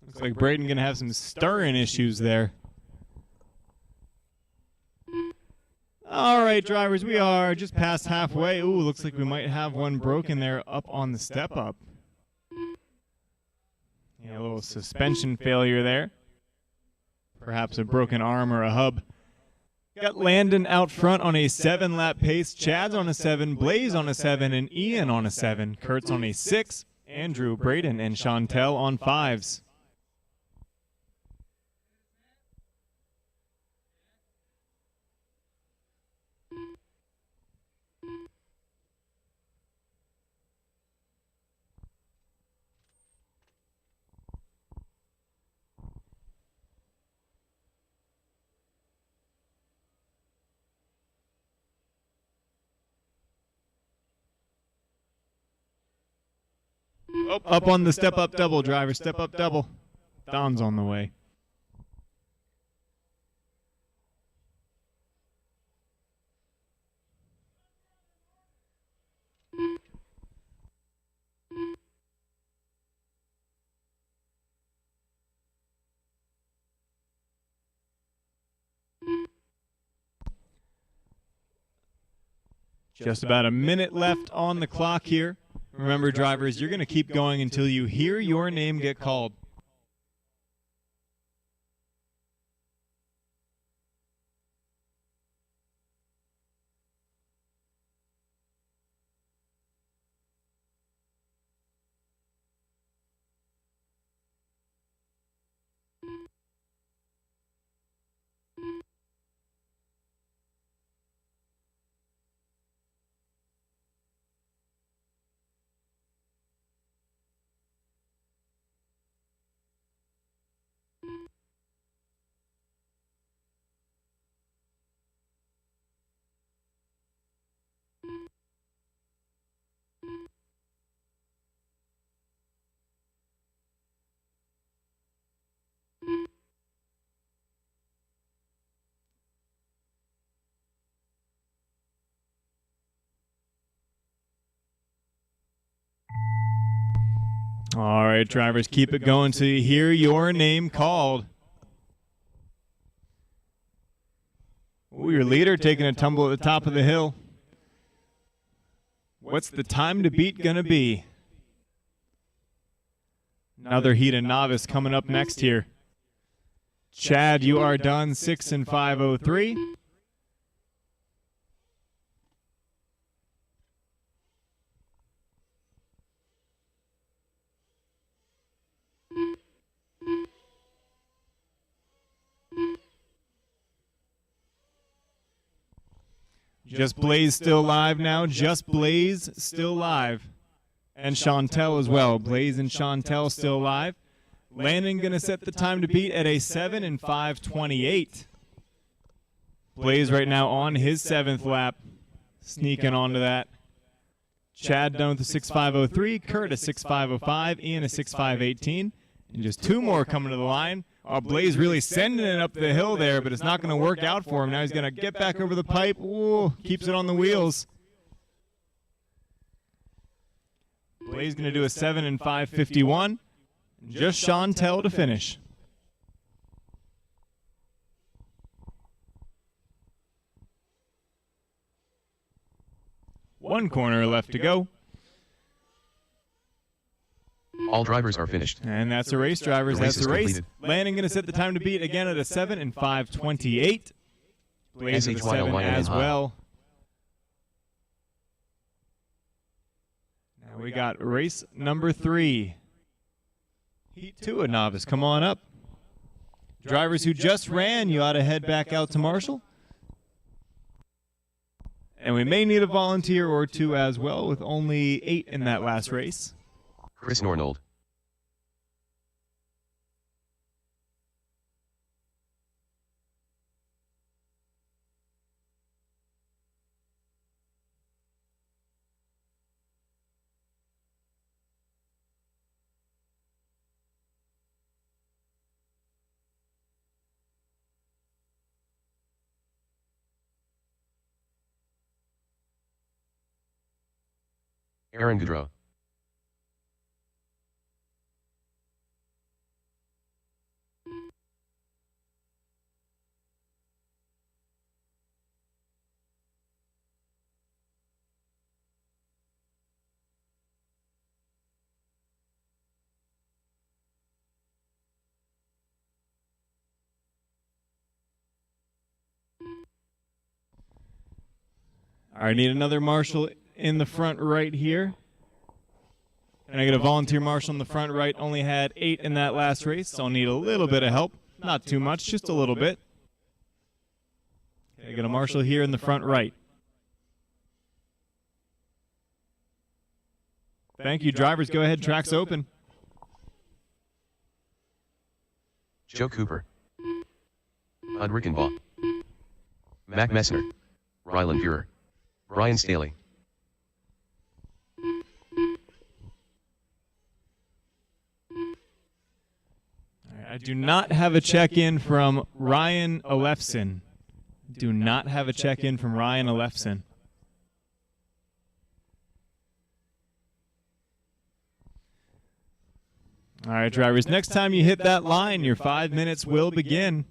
[SPEAKER 3] Looks like Braden going to have some stirring issues there. All right, drivers, we are just past halfway. Ooh, looks like we might have one broken there up on the step-up. Yeah, a little suspension failure there. Perhaps a broken arm or a hub. Got Landon out front on a 7-lap pace. Chad's on a 7, Blaze on a 7, and Ian on a 7. Kurt's on a 6. Andrew, Braden, and Chantel on 5s. Oh, up on the step-up double, driver. Step-up double. Don's on the way. Just about a minute left on the clock here. Remember, drivers, you're going to keep going until you hear your name get called. All right, drivers, keep it going till you hear your name called. Ooh, your leader taking a tumble at the top of the hill. What's the time to beat going to be? Another heat of novice coming up next here. Chad, you are done 6 and 503. Just Blaze still live now. Just Blaze still live. And Chantel as well. Blaze and Chantel still live. Landon going to set the time to beat at a 7 and 5:28. Blaze right now on his 7th lap. Sneaking onto that. Chad done with a 6.503. Kurt a 6.505. Ian a 6.518. And just 2 more coming to the line. Oh, Blaze really sending it up the hill there, but it's not going to work out for him. Now he's going to get back over the pipe. Ooh, keeps it on the wheels. Blaze going to do a 7 and 5:51. Just Chantel to finish. One corner left to go.
[SPEAKER 2] All drivers are finished.
[SPEAKER 3] And that's the race, drivers.
[SPEAKER 2] The race
[SPEAKER 3] That's the
[SPEAKER 2] is
[SPEAKER 3] race.
[SPEAKER 2] completed.
[SPEAKER 3] Landon going to set the time to beat again at a 7 and 5:28. Blaze with a 7 as well. Now we got race number 3. Heat 2 of novice. Come on up. Drivers who just ran, you ought to head back out to Marshall. And we may need a volunteer or 2 as well, with only 8 in that last race.
[SPEAKER 2] Chris Nornold. Aaron Goudreau.
[SPEAKER 3] All right, need another marshal in the front right here. And I get a volunteer marshal in the front right. Only had 8 in that last race, so I'll need a little bit of help. Not too much, just a little bit. Okay, I get a marshal here in the front right. Thank you, drivers. Go ahead, track's open.
[SPEAKER 2] Joe Cooper. Bud Rickenbaugh. Mac Messner. Rylan Fuhrer. Brian Staley.
[SPEAKER 3] I do not have a check-in from Ryan Alefson. Do not have a check-in from Ryan Alefson. All right, drivers, next time you hit that line, your 5 minutes will begin.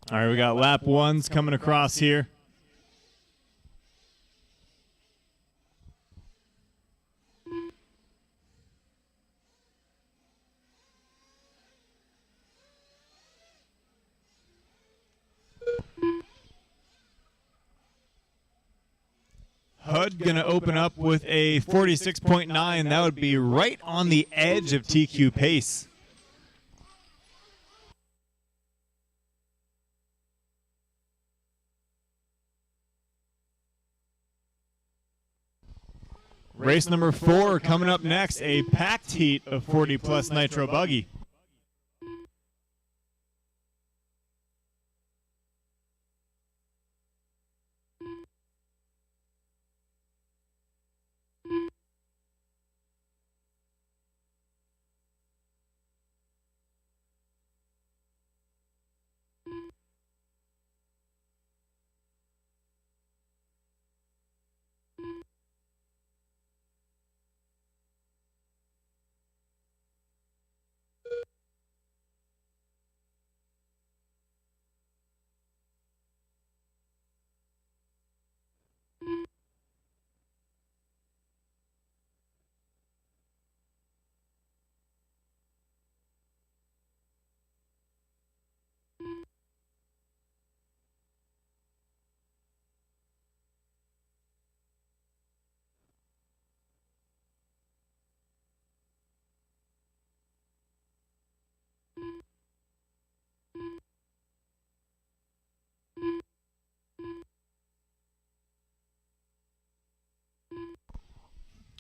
[SPEAKER 3] All right, we got lap 1s coming across here. HUD going to open up with a 46.9. That would be right on the edge of TQ pace. Race number 4 coming up next, a packed heat of 40-plus Nitro Buggy.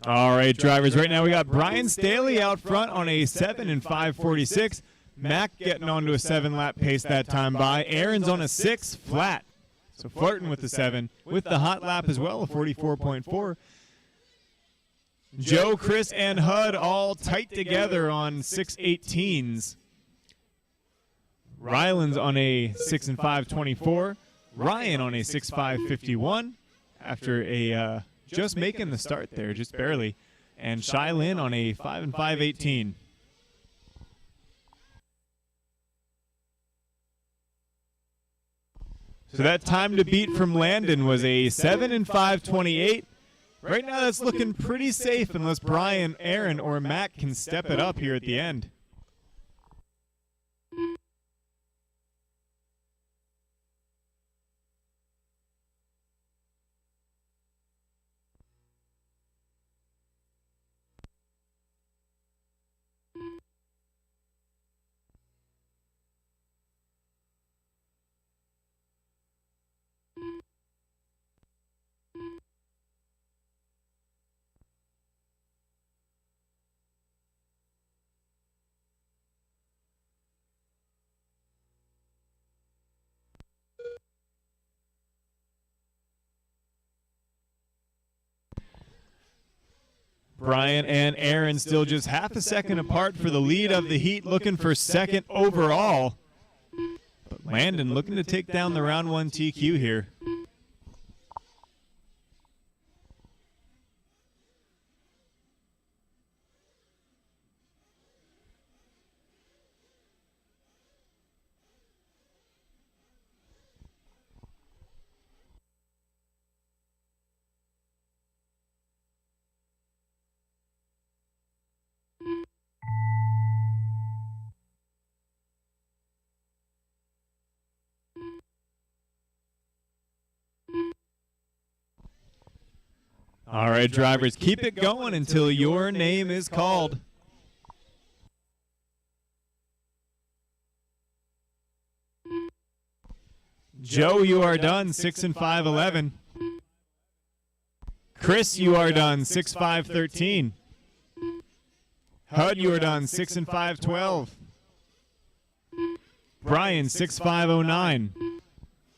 [SPEAKER 3] All right, drivers, right now we got Brian Staley out front on a 7 and 5:46. Mac getting onto a 7-lap pace that time by. Aaron's on a 6 flat, so flirting with the 7, with the hot lap as well, a 44.4. Joe, Chris, and HUD all tight together on 6:18s. Ryland's on a 6 and 5:24. Ryan on a 6:5:51 after a just making the start there, just barely. And Shylin on a 5 and 5:18. So that time to beat from Landon was a 7 and 5:28. Right now that's looking pretty safe unless Brian, Aaron, or Matt can step it up here at the end. Brian and Aaron still just half a second apart for the lead of the heat, looking for second overall. But Landon looking to take down the round 1 TQ here. All right, drivers, keep it going until your name is called. Joe, you are done, 6 and 5:11. Chris, you are done, 6-5-13. HUD, you are done, 6 and 5-12. Brian, 6-5-09.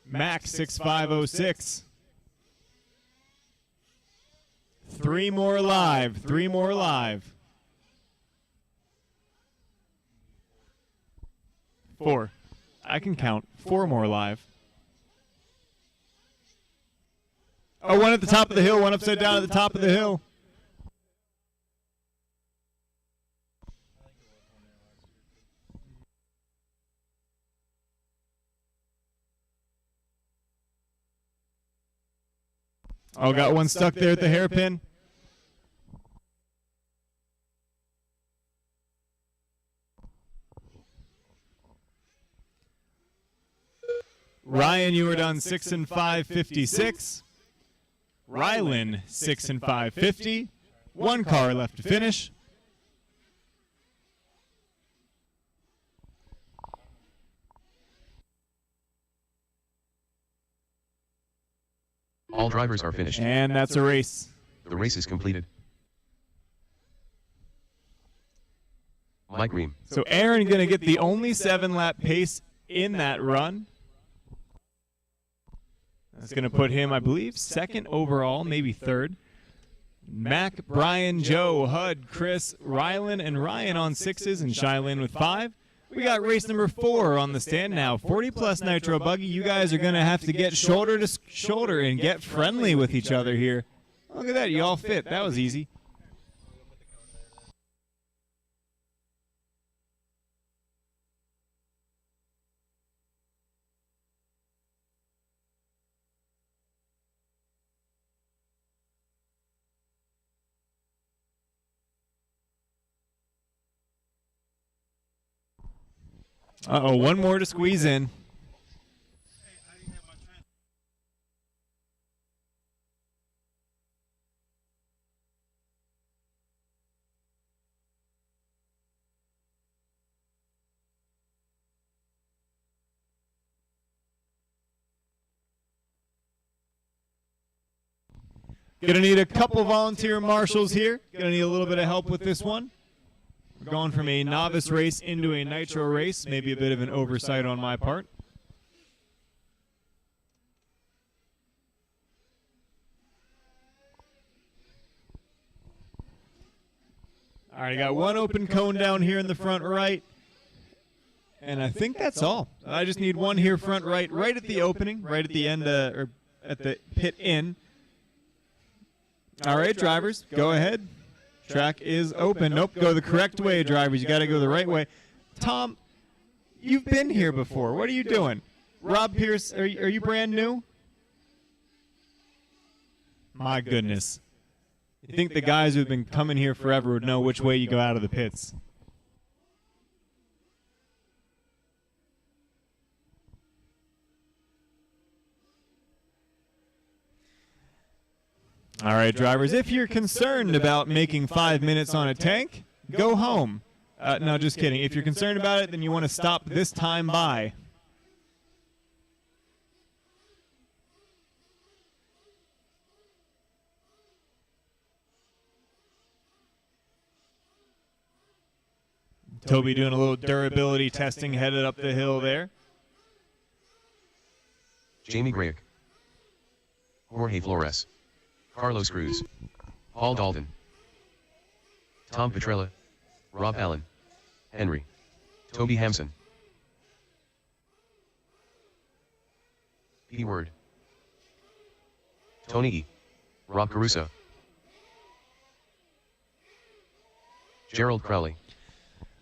[SPEAKER 3] Max, 6-5-06. 3 more live, 3 more live. 4. I can count 4 more live. Oh, one at the top of the hill, one upside down at the top of the hill. Oh, got one stuck there at the hairpin. Ryan, you were done 6 and 5:56. Rylan 6 and 550. One car left to finish.
[SPEAKER 2] All drivers are finished.
[SPEAKER 3] And that's a race.
[SPEAKER 2] The race is completed. Mike Ream.
[SPEAKER 3] So Aaron going to get the only 7-lap pace in that run. That's going to put him, I believe, second overall, maybe third. Mac, Brian, Joe, Hud, Chris, Rylan, and Ryan on 6s, and Shylin with 5. We got race number 4 on the stand now. 40-plus Nitro Buggy. You guys are going to have to get shoulder to shoulder and get friendly with each other here. Look at that. You all fit. That was easy. Uh-oh, one more to squeeze in. Gonna need a couple volunteer marshals here. Gonna need a little bit of help with this one. We're going from a novice race into a nitro race. Maybe a bit of an oversight on my part. All right, I got one open cone down here in the front right. And I think that's all. I just need one here front right, right at the opening, right at the end, or at the pit in. All right, drivers, go ahead. Track is open. Nope, go the correct way, drivers. You got to go the right way. Tom, you've been here before. What are you doing? Rob Pierce, are you brand new? My goodness. You think the guys who've been coming here forever would know which way you go out of the pits. All right, drivers, if you're concerned about making 5 minutes on a tank, go home. No, just kidding. If you're concerned about it, then you want to stop this time by. Toby doing a little durability testing headed up the hill there.
[SPEAKER 2] Jamie Grayek. Jorge Flores. Carlos Cruz. Paul Dalton. Tom Petrella. Rob Allen. Henry. Toby Hampson. P. Word. Tony E. Rob Caruso. Gerald Crowley.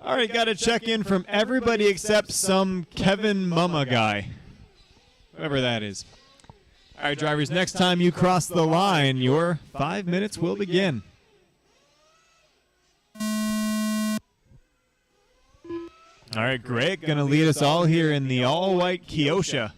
[SPEAKER 3] All right, got a check-in from everybody except some Kevin Mumma guy. Whoever that is. All right, drivers, next time you cross the line, your 5 minutes will begin. All right, Greg going to lead us all here in the all-white Kyosha.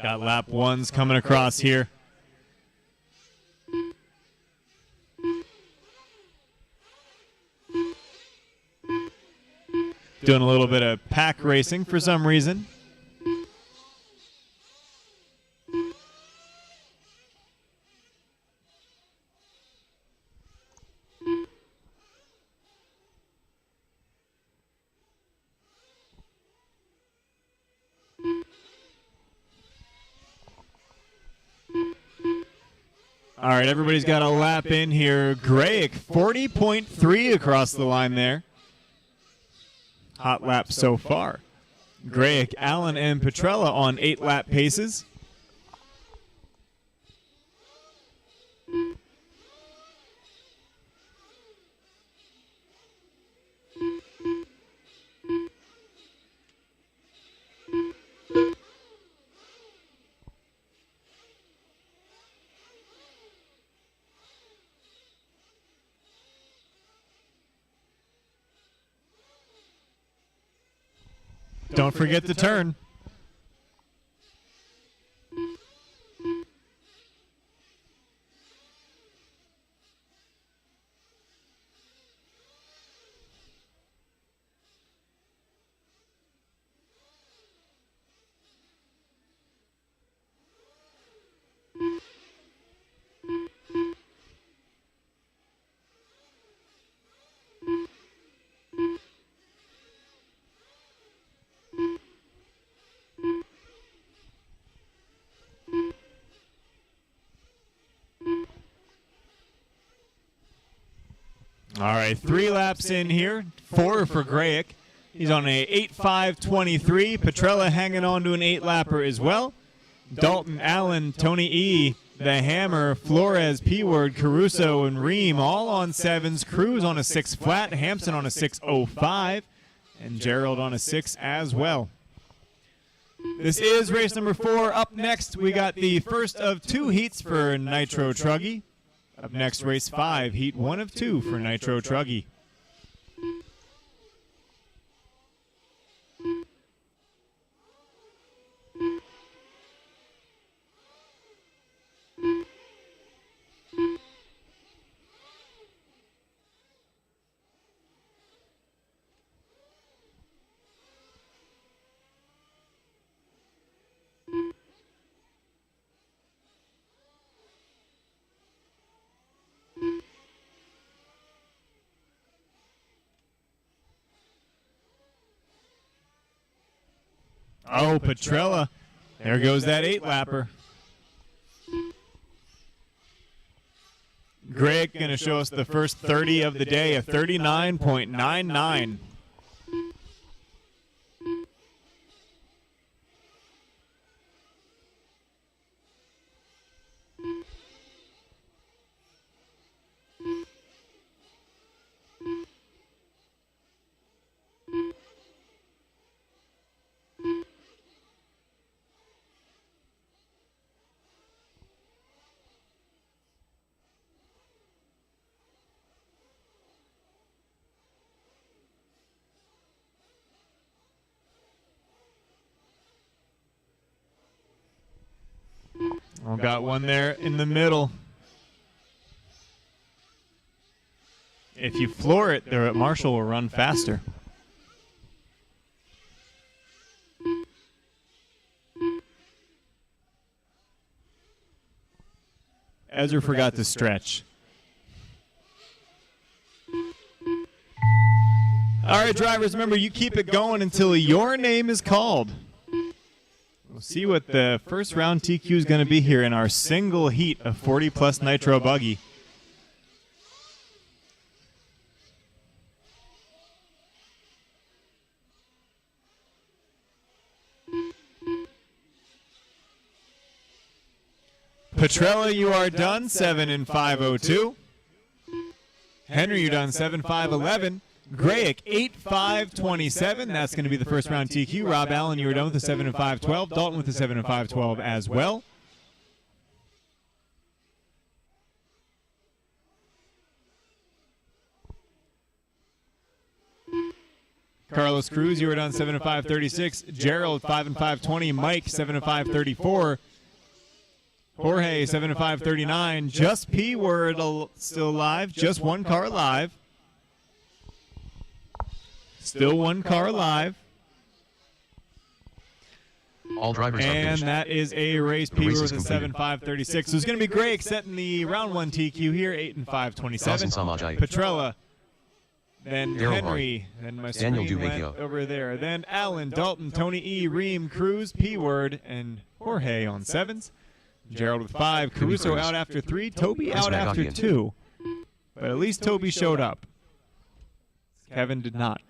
[SPEAKER 3] Got lap ones coming across here. Doing a little bit of pack racing for some reason. All right, everybody's got a lap in here. Grayek, 40.3 across the line there. Hot lap so far. Grayek, Allen, and Petrella on 8-lap paces. Don't forget to turn. All right, 3 laps in here, 4 for Grayek. He's on a 8.5.23. Petrella hanging on to an 8-lapper as well. Dalton, Allen, Tony E., the Hammer, Flores, P-Word, Caruso, and Ream all on 7s. Cruz on a 6 flat, Hampson on a 6.05, and Gerald on a 6 as well. This is race number 4. Up next, we got the first of 2 heats for Nitro Truggy. Up next, race 5, heat 1 of 2 for Nitro Truggy. Oh, Petrella. There goes that 8-lapper. Greg going to show us the first 30 of the day, a 39.99. Oh, got one there in the middle. If you floor it, there at Marshall will run faster. Ezra forgot to stretch. All right, drivers, remember, you keep it going until your name is called. We'll see what the first round TQ is going to be here in our single heat of 40-plus Nitro Buggy. Petrella, you are done, 7 and 502. Henry, you're done, 7.511. Grayek, 8.527. That's going to be the first round TQ. Rob Allen, you were done with the 7 and 512. Dalton with the 7 and 512 as well. Carlos Cruz, you were done 7 and 536. Gerald, 5 and 520. Mike, 7 and 534. Jorge, 7 and 539. Just P-Word still live. Just one car live. Still one car live.
[SPEAKER 2] All drivers are
[SPEAKER 3] And
[SPEAKER 2] finished.
[SPEAKER 3] that is a race
[SPEAKER 2] The
[SPEAKER 3] P-Word
[SPEAKER 2] race
[SPEAKER 3] with
[SPEAKER 2] is
[SPEAKER 3] a
[SPEAKER 2] completed.
[SPEAKER 3] 7.536. So it's going to be Greg setting the round 1 TQ here, 8 and 527.
[SPEAKER 2] Dawson Samajai.
[SPEAKER 3] Petrella. Then
[SPEAKER 2] Daryl
[SPEAKER 3] Henry. Then my
[SPEAKER 2] Daniel
[SPEAKER 3] screen went
[SPEAKER 2] Duvecchio.
[SPEAKER 3] over there. Then Allen, Dalton, Tony E, Ream, Cruz, P-Word, and Jorge on 7s. Gerald with 5. Caruso out after 3. Toby
[SPEAKER 2] Chris
[SPEAKER 3] out after
[SPEAKER 2] Magakian.
[SPEAKER 3] 2. But at least Toby showed up. Kevin did not.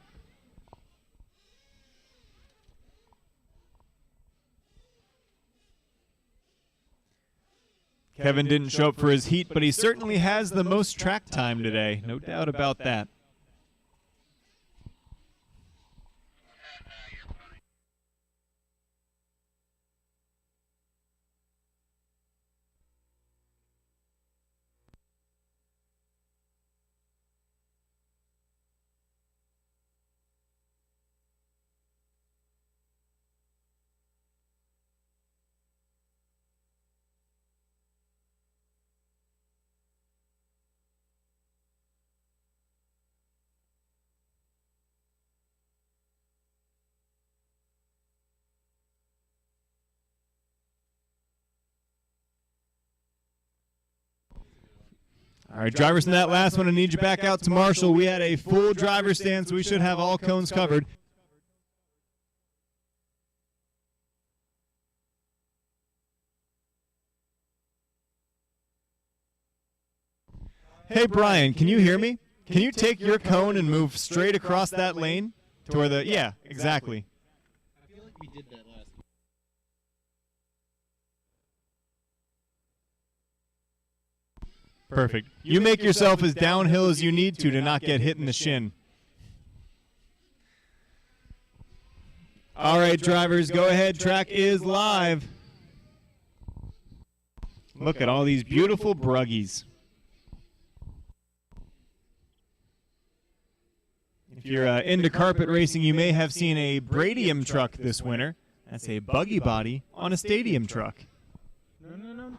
[SPEAKER 3] Kevin didn't show up for his heat, but he certainly has the most track time today. No doubt about that. All right, drivers in that last one, I need you back out to Marshall. We had a full driver stand, so we should have all cones covered. Hey, Brian, can you hear me? Can you take your cone and move straight across that lane to where the, yeah, exactly.
[SPEAKER 1] I feel like we did that last time.
[SPEAKER 3] Perfect. You make yourself as downhill as you need to not get hit in the shin. All right, drivers, go ahead. Track is live. Look at all these beautiful bruggies. If you're into carpet racing, you may have seen a Bradium truck this winter. That's a buggy body on a stadium truck.
[SPEAKER 1] No.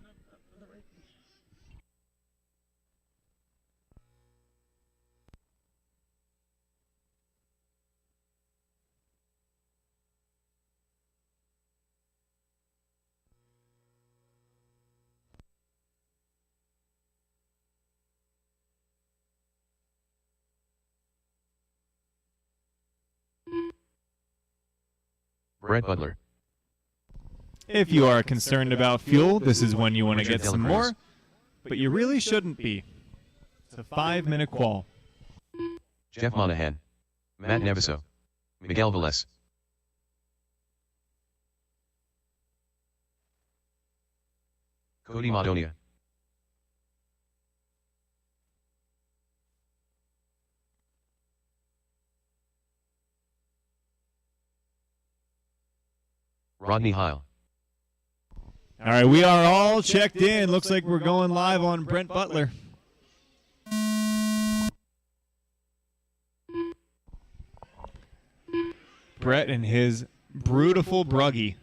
[SPEAKER 2] Brett Butler.
[SPEAKER 3] If you are concerned about fuel, this is when you want to
[SPEAKER 2] Richard
[SPEAKER 3] get some
[SPEAKER 2] Dela Cruz.
[SPEAKER 3] more, but you really shouldn't be. It's a 5-minute qual.
[SPEAKER 2] Jeff Monahan. Matt Neviso. Miguel Velez. Cody Madonia. Rodney Heil.
[SPEAKER 3] All right, we are all checked in. Looks like we're going live on Brent Butler. Brett and his brutal bruggy.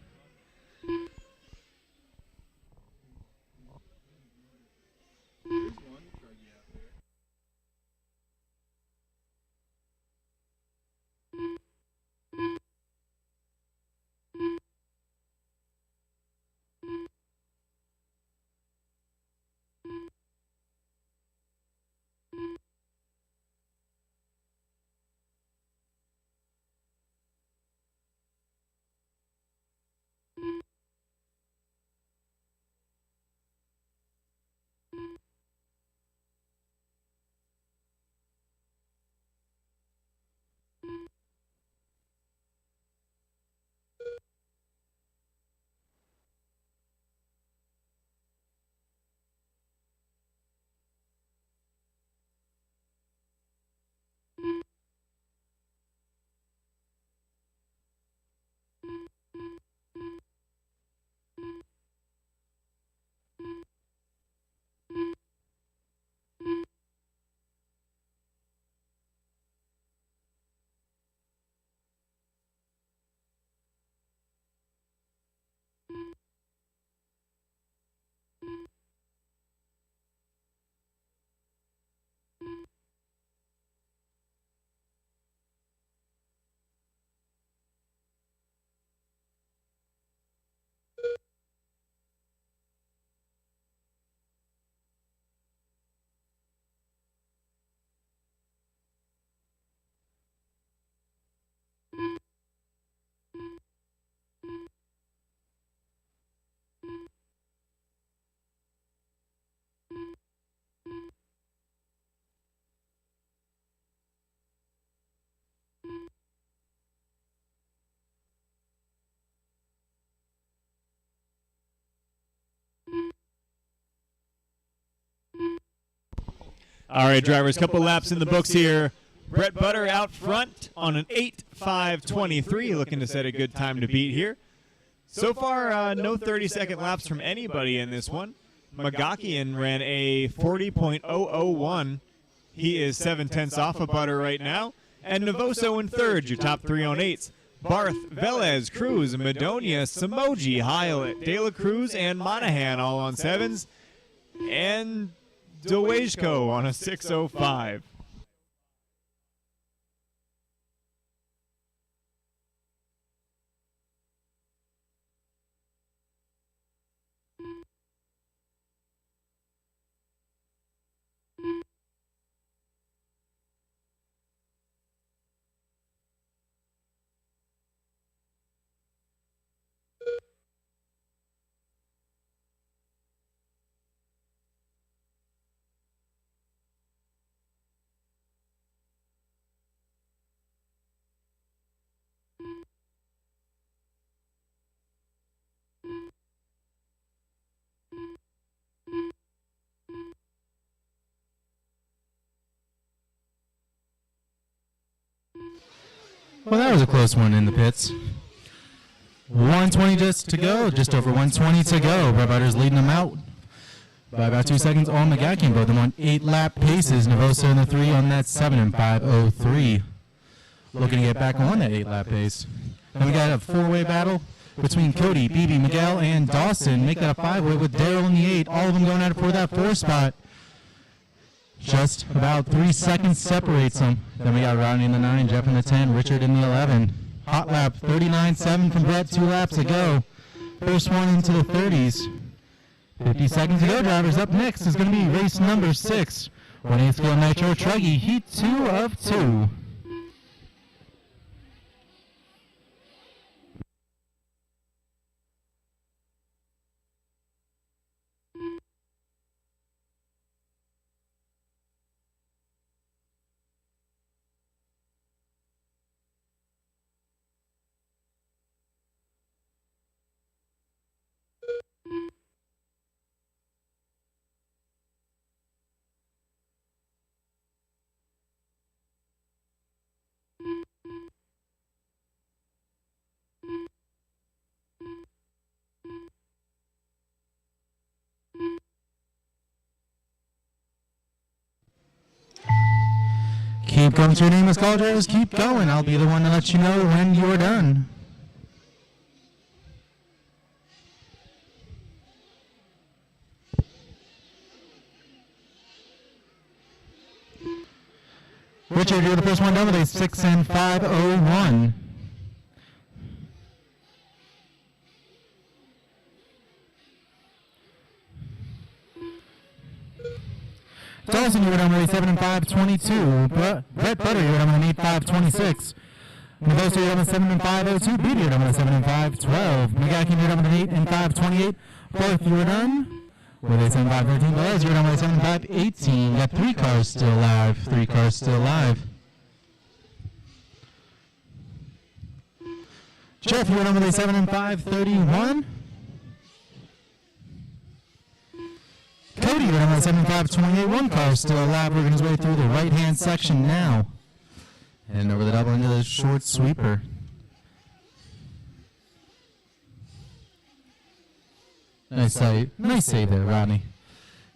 [SPEAKER 3] All right, drivers, couple laps in the books here. Brett Butter out front on an 8:5:23, looking to set a good time to beat here. So far, no 30-second laps from anybody in this one. Magakian ran a 40.001. He is 7/10 off of Butter right now. And Novoso in third, your top three on eights. Barth, Velez, Cruz, Madonia, Samoji, Hylett, De La Cruz, and Monahan all on sevens. And Dewejko on a 6:05.
[SPEAKER 1] Well, that was a close one in the pits. 120 just to go, just over 120 to go. Brett Butter's leading them out by about 2 seconds on Magakian. Both of them on 8-lap paces. Novoso in the 3 on that 7:5:03. Looking to get back on that 8-lap pace. Then we got a 4-way battle between Cody, BB, Miguel, and Dawson. Make that a 5-way with Daryl in the 8. All of them going at it for that 4 spot. Just about 3 seconds separates them. Then we got Rodney in the 9, Jeff in the 10, Richard in the 11. Hot lap 39.7 from Brett, 2 laps to go. First one into the 30s. 50 seconds to go, drivers. Up next is going to be race number 6. 1/8 scale Nitro Truggy, heat 2 of 2. Keep going to your name as call, drivers. Keep going. I'll be the one to let you know when you're done. Richard, you're the first one done with a 6:5:01. Dawson, you were done with a 7:5:22. Brett Butter, you were done with an 8:5:26. Novoso, you were done with 7:5:02. Beatty, you were done with a 7:5:12. Magakian, you were done with an 8:5:28. Barth, you were done with a 7:5:13. Velez, you were done with a 7:5:18. Got 3 cars still alive. 3 cars still alive. Jeff, you were done with a 7:5:31. Cody, you're on 7:5:28. 1 car still alive, working his way through the right-hand section now. And over the double into the short sweeper. Nice save there, Rodney.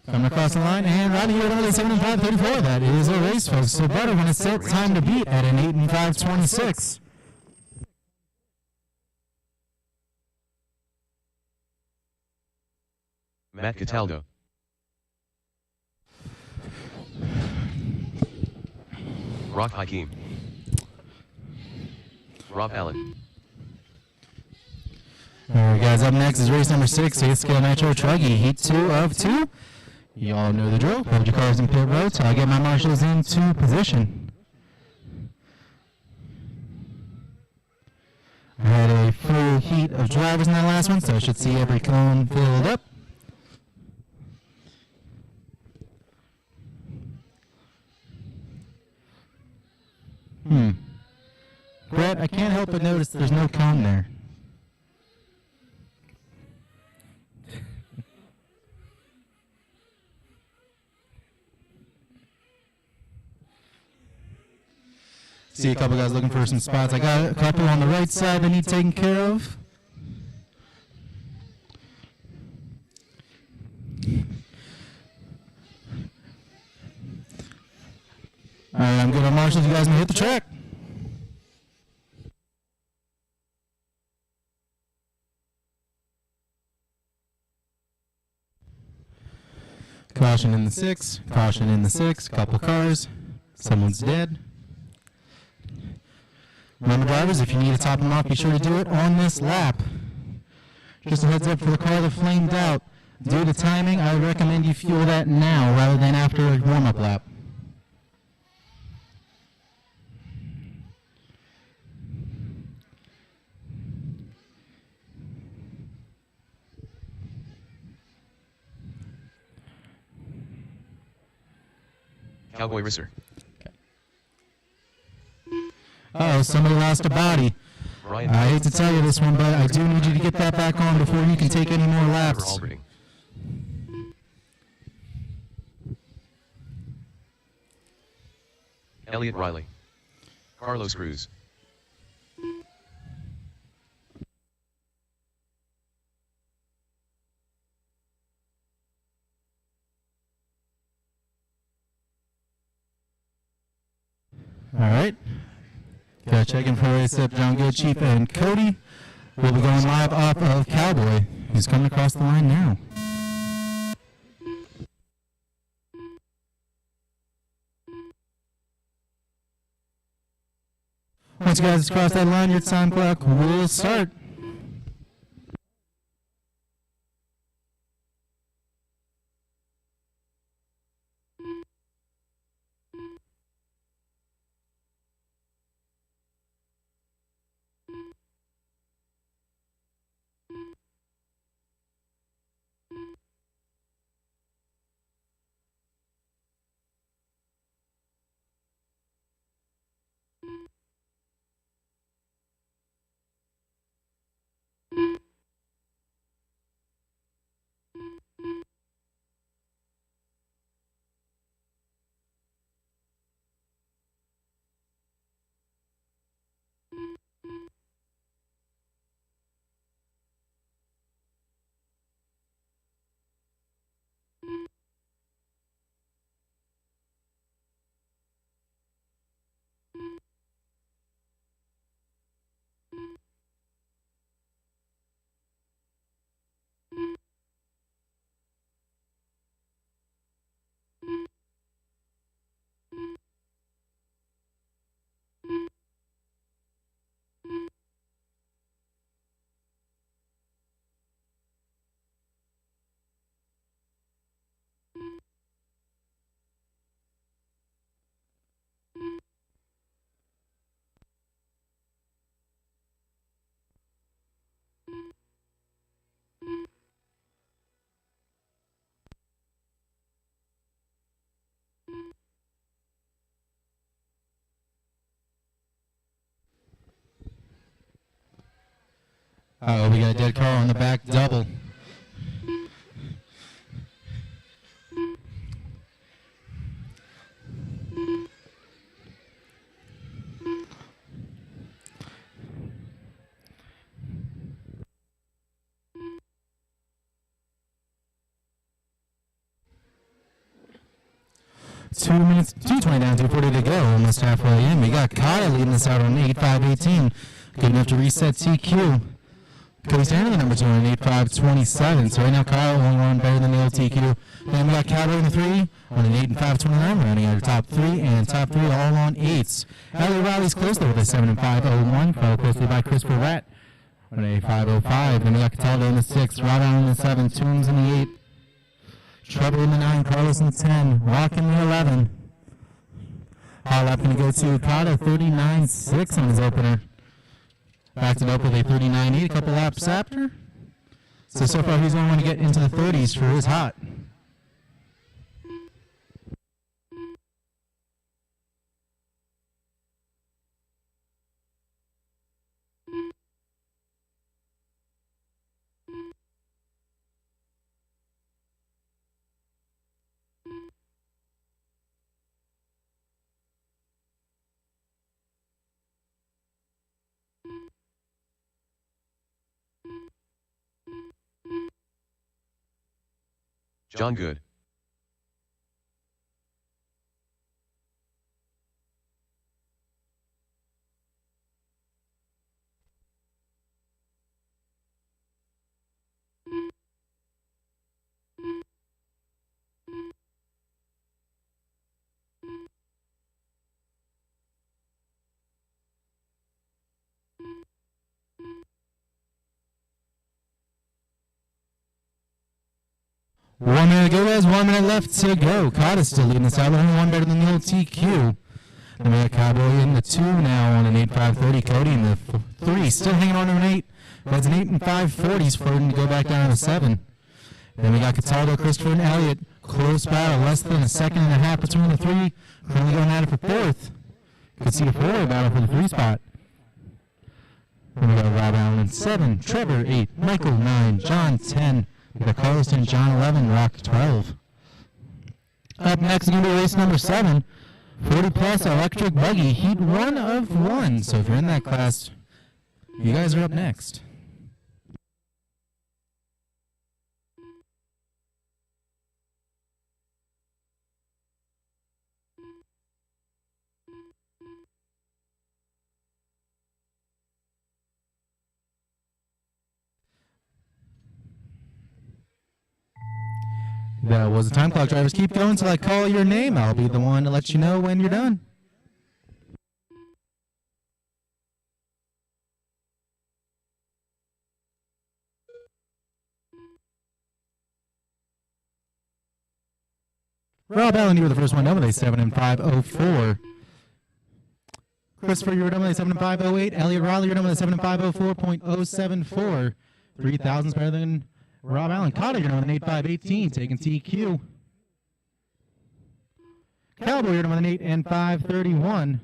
[SPEAKER 1] Coming across the line, and Rodney, you're on 7:5:34. That is a race, folks. So Butter going to set time to beat at an 8:5:26.
[SPEAKER 2] Matt Cataldo. Rock Hakeem. Rob Allen.
[SPEAKER 1] All right, guys, up next is race number 6, 8th scale Nitro Truggy, heat 2 of 2. You all know the drill. Hold your cars in pit row till I get my marshals into position. I had a full heat of drivers in that last one, so I should see every cone filled up. Brett, I can't help but notice there's no cone there. See a couple guys looking for some spots. I got a couple on the right side that need taken care of. All right, I'm good on marshals. You guys may hit the track. Caution in the 6, caution in the 6, couple cars, someone's dead. Remember drivers, if you need to top them off, be sure to do it on this lap. Just a heads up for the car that flamed out. Due to timing, I would recommend you fuel that now rather than after a warm-up lap.
[SPEAKER 2] Cowboy Racer.
[SPEAKER 1] Oh, somebody lost a body.
[SPEAKER 2] Ryan.
[SPEAKER 1] I hate to tell you this one, but I do need you to get that back on before you can take any more laps.
[SPEAKER 2] Alberding. Elliot Riley. Carlos Cruz.
[SPEAKER 1] All right. Got checking for race up John Good, Chief, and Cody. We'll be going live off of Cowboy. He's coming across the line now. Once you guys cross that line, your time clock will start. Uh-oh, we got a dead car on the back double. Two minutes, 2:20 down, 2:40 to go, almost halfway in. We got Kyle leading us out on 8.5.18. Good enough to reset TQ. Cody Stanley, number 2 on 8.5.27. So right now Kyle will run better than the LTQ. Then we got Cowboy in the 3 on an 8.5.29, running out of top 3, and top 3 all on 8s. Elliot Riley's close there with a 7.5.01, followed closely by Christopher Ratt on an 8.5.05. Then we got Cataldo in the 6, Rodon in the 7, Toombs in the 8. Trouble in the 9, Carlos in the 10, Rock in the 11. Hot lap going to go to Cotto, 39.6 on his opener. Backed it up with a 39.8 a couple laps after. So far he's going to want to get into the 30s for his hot.
[SPEAKER 2] John Good.
[SPEAKER 1] One minute to go, guys. 1 minute left to go. Cotta's still leading this out. Only one better than the old TQ. Then we got Cowboy in the 2 now on an 8.530. Cody in the 3, still hanging on to an 8. That's an 8 and 540s flirting to go back down to a 7. Then we got Cataldo, Christopher, and Elliott. Close battle, less than a second and a half between the 3. Currently going at it for 4th. Could see a 4-way battle for the 3 spot. Then we got Rob Allen 7, Trevor 8, Michael 9, John 10. We got Carlos and John 11, Rock 12. Up next is going to be race number 7, 40 plus electric buggy, heat 1 of 1. So if you're in that class, you guys are up next. That was the time clock. Drivers, keep going till I call your name. I'll be the one to let you know when you're done. Rob Allen, you were the first one done with a 7 and 504. Christopher, you were done with a 7 and 508. Elliot Riley, you were done with a 7 and 504.074. 3,000 is better than Rob Allen. Cotter, you're done with an 8.518, taking TQ. Cowboy, you're done with an 8 and 531.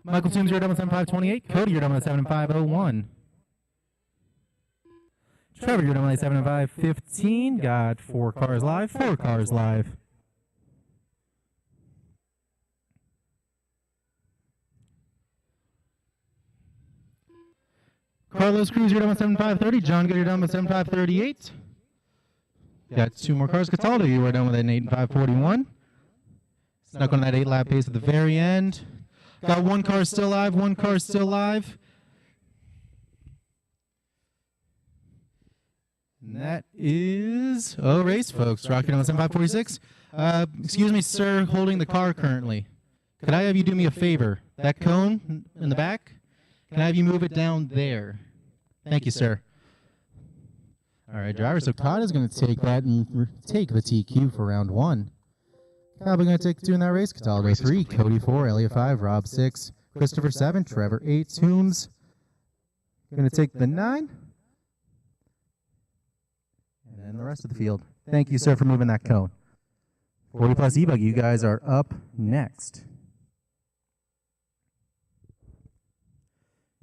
[SPEAKER 1] Michael Toombs, you're done with 7.528. Cody, you're done with a 7 and 501. Trevor, you're done with a 7 and 515. Got 4 cars live. 4 cars live. Carlos Cruz, you're done with 7.530. John Good, you're done with 7.538. Got 2 more cars. Cataldo, you were done with an 8 and 541. Snuck on that 8-lap pace at the very end. Got 1 car still live. 1 car still live. And that is race, folks. Rocky done with 7.546. Excuse me, sir, holding the car currently. Could I have you do me a favor? That cone in the back? Can I have you move it down there? Thank you, sir. All right, driver. So Todd is going to take that and take the TQ for round 1. Probably going to take 2 in that race. Cataldo 3, Cody 4, Elliot 5, Rob 6, Christopher 7, Trevor 8, Toombs. Going to take the 9. And then the rest of the field. Thank you, sir, for moving that cone. 40 plus E-Bug, you guys are up next.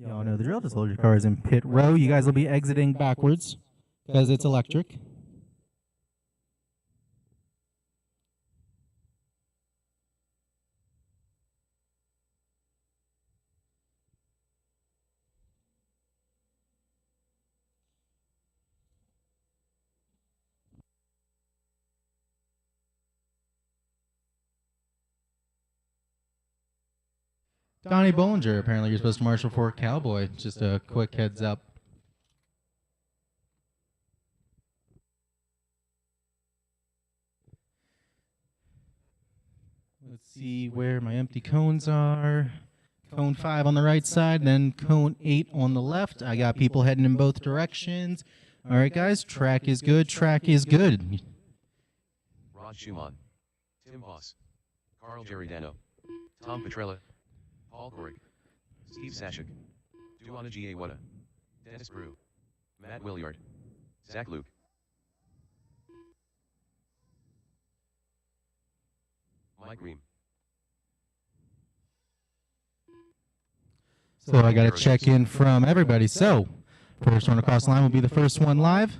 [SPEAKER 1] Y'all know the drill. Just hold your cars in pit row. You guys will be exiting backwards because it's electric. Donnie Bollinger, apparently you're supposed to marshal for Cowboy. Just a quick heads up. Let's see where my empty cones are. Cone 5 on the right side, then cone 8 on the left. I got people heading in both directions. All right, guys, track is good. Track is good.
[SPEAKER 2] Rod Schumann, Tim Voss, Carl Geridano, Tom Petrella, Paul Corrick, Steve Sashik, Duana Giawada, Dennis Brew, Matt Williard, Zach Luke. Mike Ream.
[SPEAKER 1] So I got to check in from everybody. So first one across the line will be the first one live.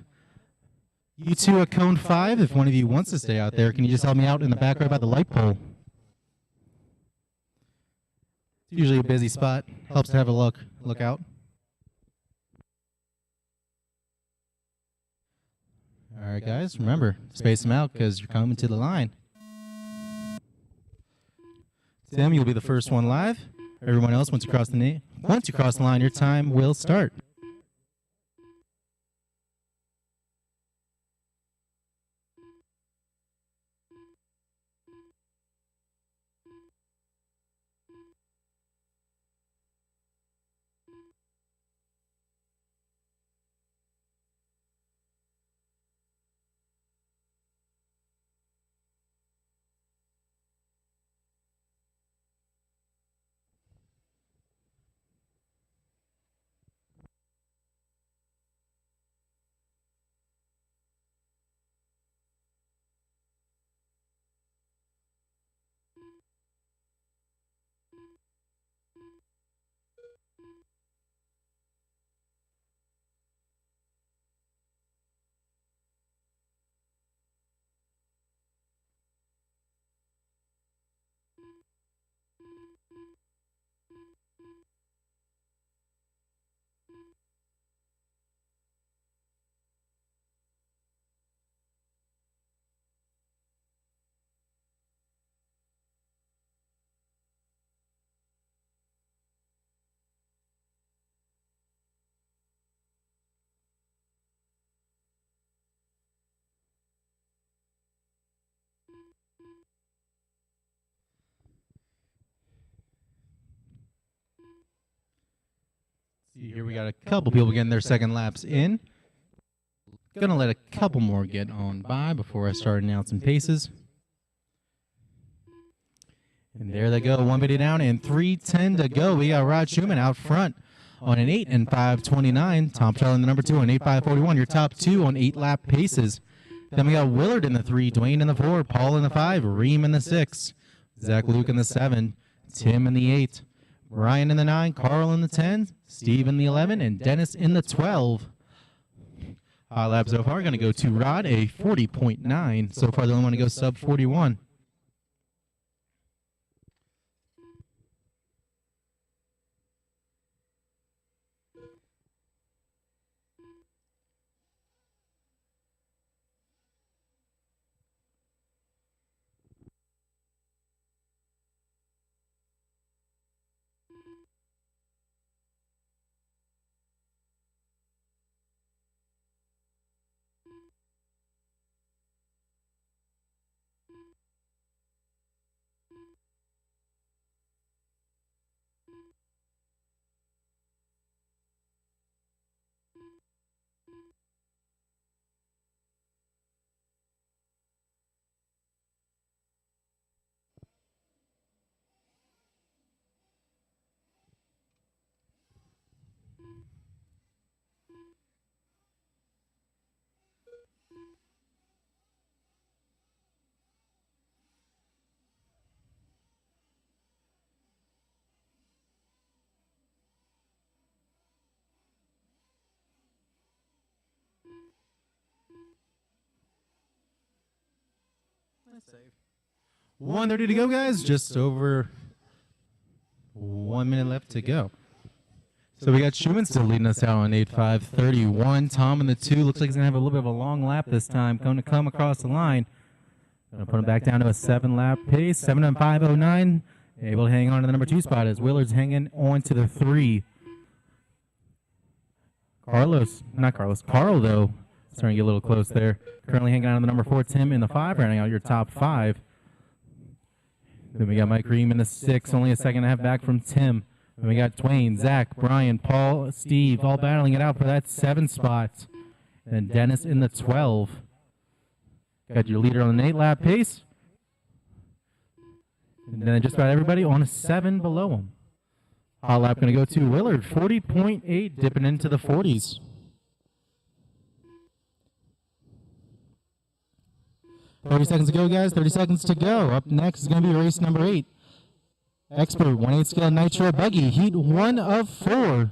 [SPEAKER 1] You two at cone 5, if one of you wants to stay out there, can you just help me out in the back right by the light pole? It's usually a busy spot. Helps to have a look out. All All right, guys, remember, space them out because you're coming to the line. Tim, you'll be the first one live. Everyone else, once you cross the line, your time will start. See, here we got a couple people getting their second laps in. Gonna let a couple more get on by before I start announcing paces. And there they go, 150 down and 3:10 to go. We got Rod Schumann out front on an 8 and 5:29. Tom Petrella in the number 2 on 8:5:41. Your top two on 8-lap paces. Then we got Willard in the 3, Dwayne in the 4, Paul in the 5, Reem in the 6, Zach Luke in the 7, Tim in the 8, Brian in the 9, Carl in the 10, Steve in the 11, and Dennis in the 12. Hot lap so far going to go to Rod, a 40.9. So far, the only one to go sub 41. Save. 1:30 to go, guys. Just over 1 minute left to go. So we got Schumann still leading us out on 8:5:31. Tom in the 2 looks like he's going to have a little bit of a long lap this time. Going to come across the line. Going to put him back down to a 7-lap pace. 7 and 5:09. Able to hang on to the number 2 spot as Willard's hanging on to the 3. Carl, though, starting to get a little close there. Currently hanging on to the number 4, Tim in the 5, rounding out your top 5. Then we got Mike Ream in the 6, only a second and a half back from Tim. Then we got Dwayne, Zach, Brian, Paul, Steve, all battling it out for that 7 spot. And Dennis in the 12. Got your leader on an 8-lap pace. And then just about everybody on a 7 below him. Hot lap going to go to Willard, 40.8, dipping into the 40s. 30 seconds to go, guys. 30 seconds to go. Up next is going to be race number 8. Expert 1/8 scale Nitro Buggy, heat 1 of 4.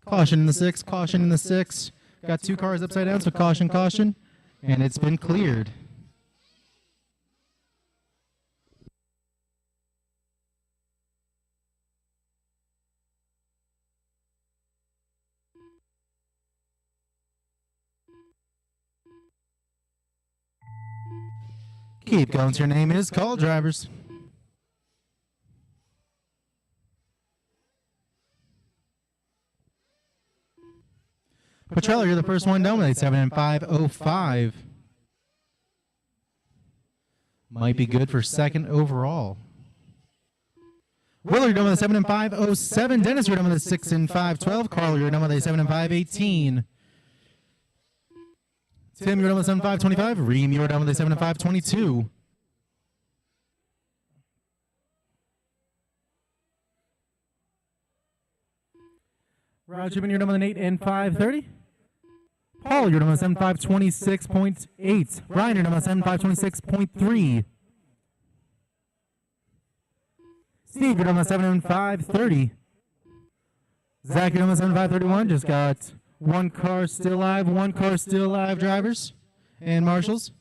[SPEAKER 1] Caution in the 6, caution in the 6. Got 2 cars upside down, so caution, caution. And it's been cleared. Keep going till your name is called, drivers. Petrella, you're the first one done with a 7.505. Might be good for second overall. Willer, you're done with a 7.507. Dennis, you're done with a 6.512. Carl, you're done with a 7.518. Tim, you're done with a 7.525. Reem, you're done with a 7.522. Roger, you're done with an 8.530. Paul, you're done with a 7.526.8. Brian, you're done with a 7.526.3. Steve, you're done with a 7.530. Zach, you're done with a 7.531. Just got one car still alive, drivers and marshals.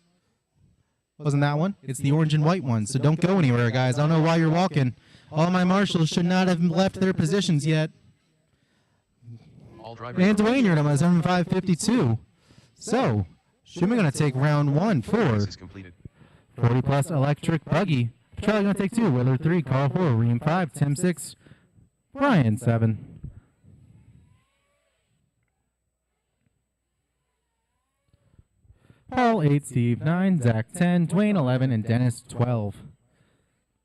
[SPEAKER 1] Wasn't that one? It's the orange and white one, so don't go anywhere, guys. I don't know why you're walking. All my marshals should not have left their positions yet. And Dwayne, you're done with a 7.552. So, Shimmy going to take round one for 40 plus electric buggy. Charlie going to take 2. Willer 3. Carl 4. Reem 5. Tim 6. Brian 7. Paul 8. Steve 9. Zach 10. Dwayne 11. And Dennis 12.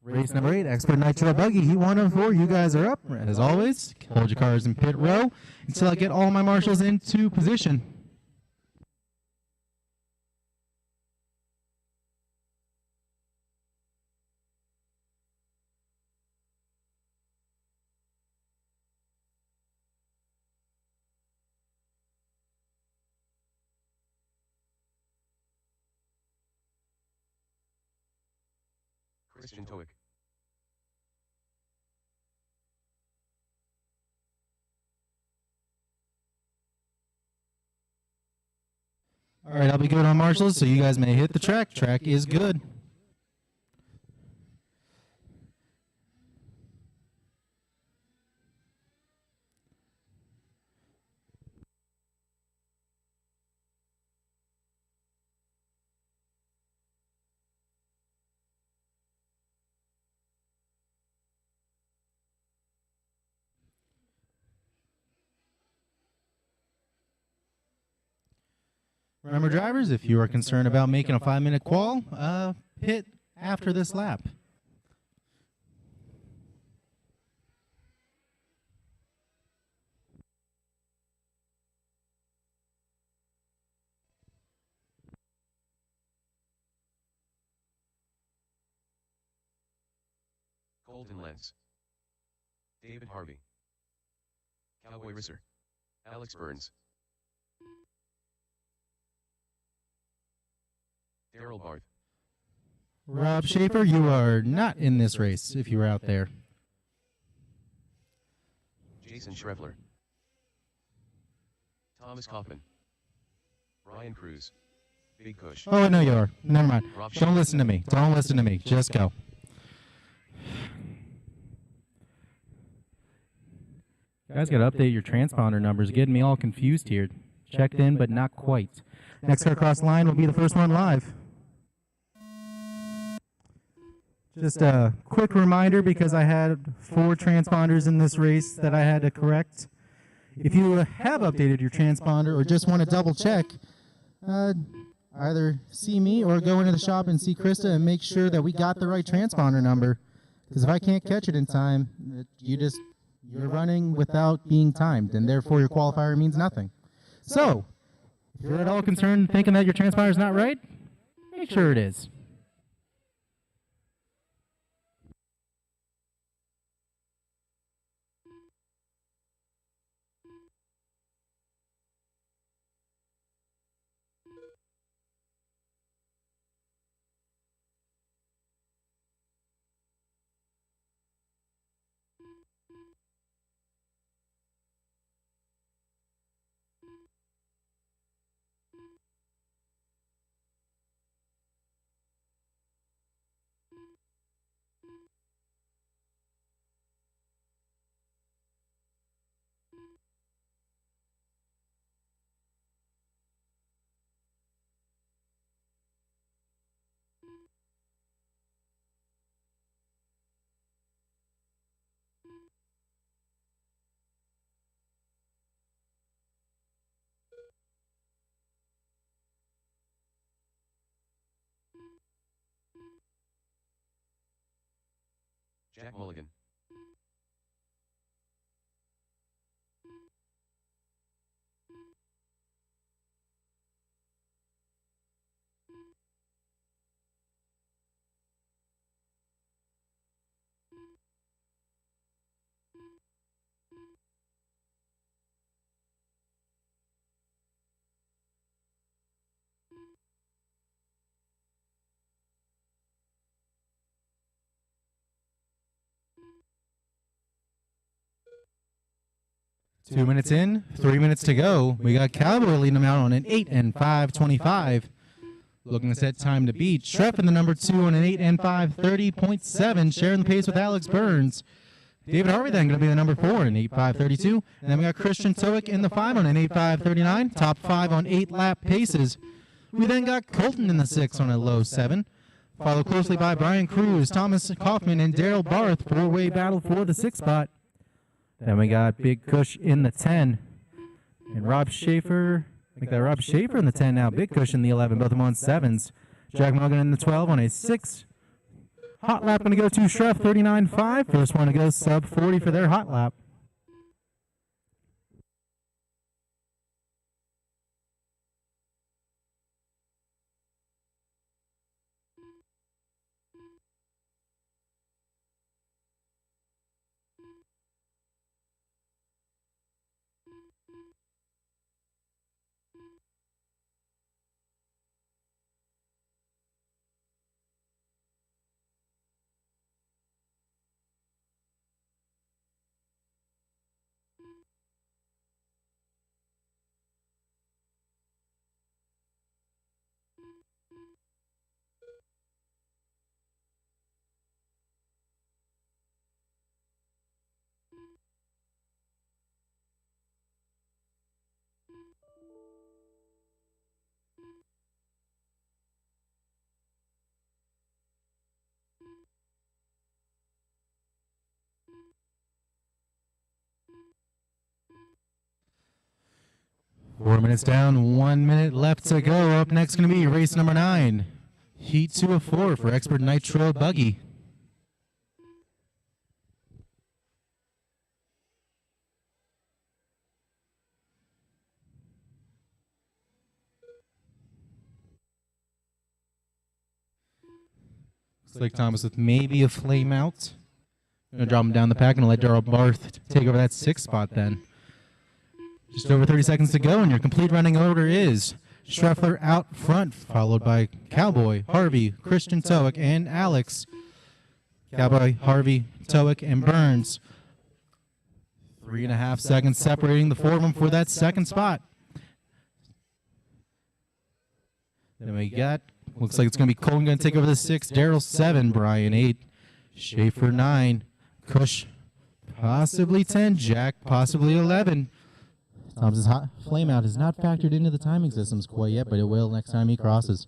[SPEAKER 1] Race number 8, Expert Nitro Buggy, Heat 1 of 4. You guys are up. As always, hold your cars in pit row until I get all my marshals into position.
[SPEAKER 2] Christian Toic.
[SPEAKER 1] All right, I'll be good on marshals, so you guys may hit the track. Track is good. Remember, drivers, if you are concerned about making a 5-minute qual, pit after this lap.
[SPEAKER 2] Colton Lentz. David Harvey. Cowboy Risser. Alex Burns. Daryl Barth.
[SPEAKER 1] Rob Schaefer, you are not in this race if you were out there.
[SPEAKER 2] Jason Shrevler. Thomas Kaufman. Ryan Cruz. Big Kush.
[SPEAKER 1] Oh, no, you are. Never mind.
[SPEAKER 2] Rob
[SPEAKER 1] Don't listen to me. Don't listen to me. Just go. You guys got to update your transponder numbers. Getting me all confused here. Checked in, but not quite. Next car across the line will be the first one live. Just a quick reminder, because I had 4 transponders in this race that I had to correct. If you have updated your transponder or just want to double check, either see me or go into the shop and see Krista and make sure that we got the right transponder number. Because if I can't catch it in time, you're running without being timed, and therefore your qualifier means nothing. So, if you're at all concerned thinking that your transponder is not right, make sure it is.
[SPEAKER 2] Jack Mulligan.
[SPEAKER 1] Two minutes in, 3 minutes to go. We got Cowboy leading them out on an 8 and 5:25. Looking to set time to beat. Schreff in the number 2 on an 8 and 5:30.7, sharing the pace with Alex Burns. David Harvey then going to be the number 4 in 8.532. And then we got Christian Towick in the 5 on an 8.539. Top 5 on 8-lap paces. We then got Colton in the 6 on a low 7. Followed closely by Brian Cruz, Thomas Kaufman, and Daryl Barth. 4-way battle for the 6th spot. Then we got Big Cush in the 10. And Rob Schaefer, I think that Rob Schaefer in the 10 now. Big Cush in the 11, both of them on 7s. Jack Mulligan in the 12 on a 6. Hot lap going to go to Schreff 39.5. First one to go sub 40 for their hot lap. Four minutes down, 1 minute left to go. Up next going to be race number 9. Heat 2 of 4 for Expert Nitro Buggy. Looks like Thomas with maybe a flame out. Going to drop him down the pack and let Daryl Barth take over that 6th spot then. Just over 30 seconds to go, and your complete running order is Schreffler out front, followed by Cowboy, Harvey, Christian Towick, and Alex. Cowboy, Harvey, Towick, and Burns. 3.5 seconds separating the 4 of them for that 2nd spot. Then we got, looks like it's going to be Colton going to take over the 6, Daryl 7, Brian 8, Schaefer 9, Cush possibly 10, Jack possibly 11. Thomas's hot flame out is not factored into the timing systems quite yet, but it will next time he crosses.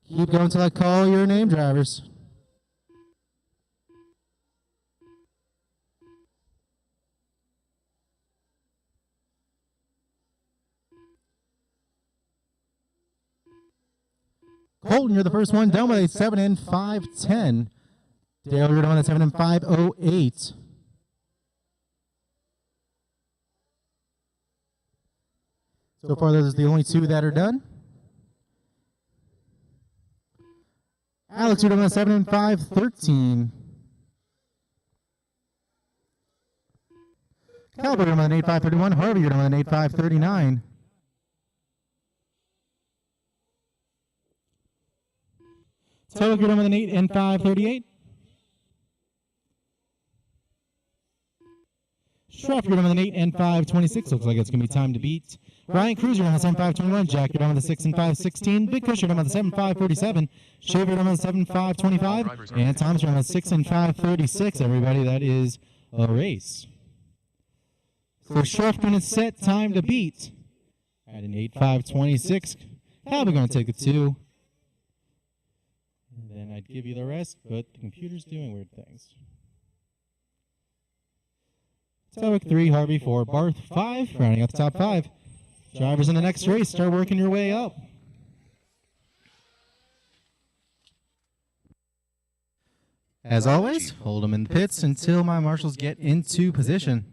[SPEAKER 1] Keep going until I call your name, drivers. Colton, you're the first one down with a 7 and 5:10. Dale, you're down at 7 and 5:08. So far, those are the only 2 that are done. Alex, you're down at 7 and 5:13. Caliber, you're on an 8.531. Harvey, you're on an 8.539. Total, you're on an 8 and 5:38. Schreff, you're on an 8 and 5:26. Looks like it's going to be time to beat. Ryan Cruz, you're on the 7.521. Jack, you're on the 6 and 5:16. Big Cush, you're on the 7.547. Shaver, you're on the 7.525. And Thomas, you're on the 6 and 5:36. Everybody, that is a race. So Schreff going to set time to beat at an 8.526. Probably going to take a 2. And then I'd give you the rest, but the computer's doing weird things. Towick 3, Harvey 4, Barth 5, rounding out the top 5. Drivers in the next race, start working your way up. As always, hold them in the pits until my marshals get into position.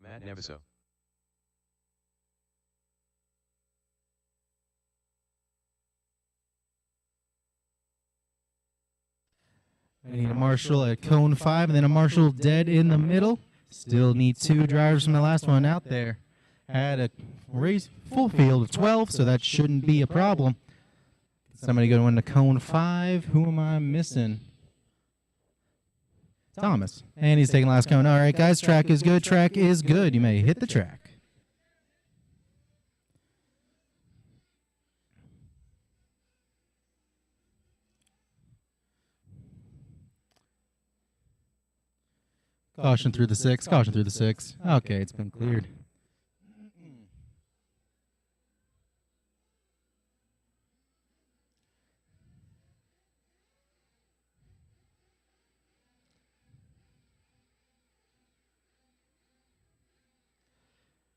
[SPEAKER 2] Matt Neviso.
[SPEAKER 1] I need a marshal at cone 5 and then a marshal dead in the middle. Still need 2 drivers from the last one out there. Had a race full field of 12, so that shouldn't be a problem. Somebody going into cone 5. Who am I missing? Thomas. And he's taking last cone. All right, guys, track is good. Track is good. You may hit the track. Caution through the 6. Caution through the 6. Okay, it's been cleared.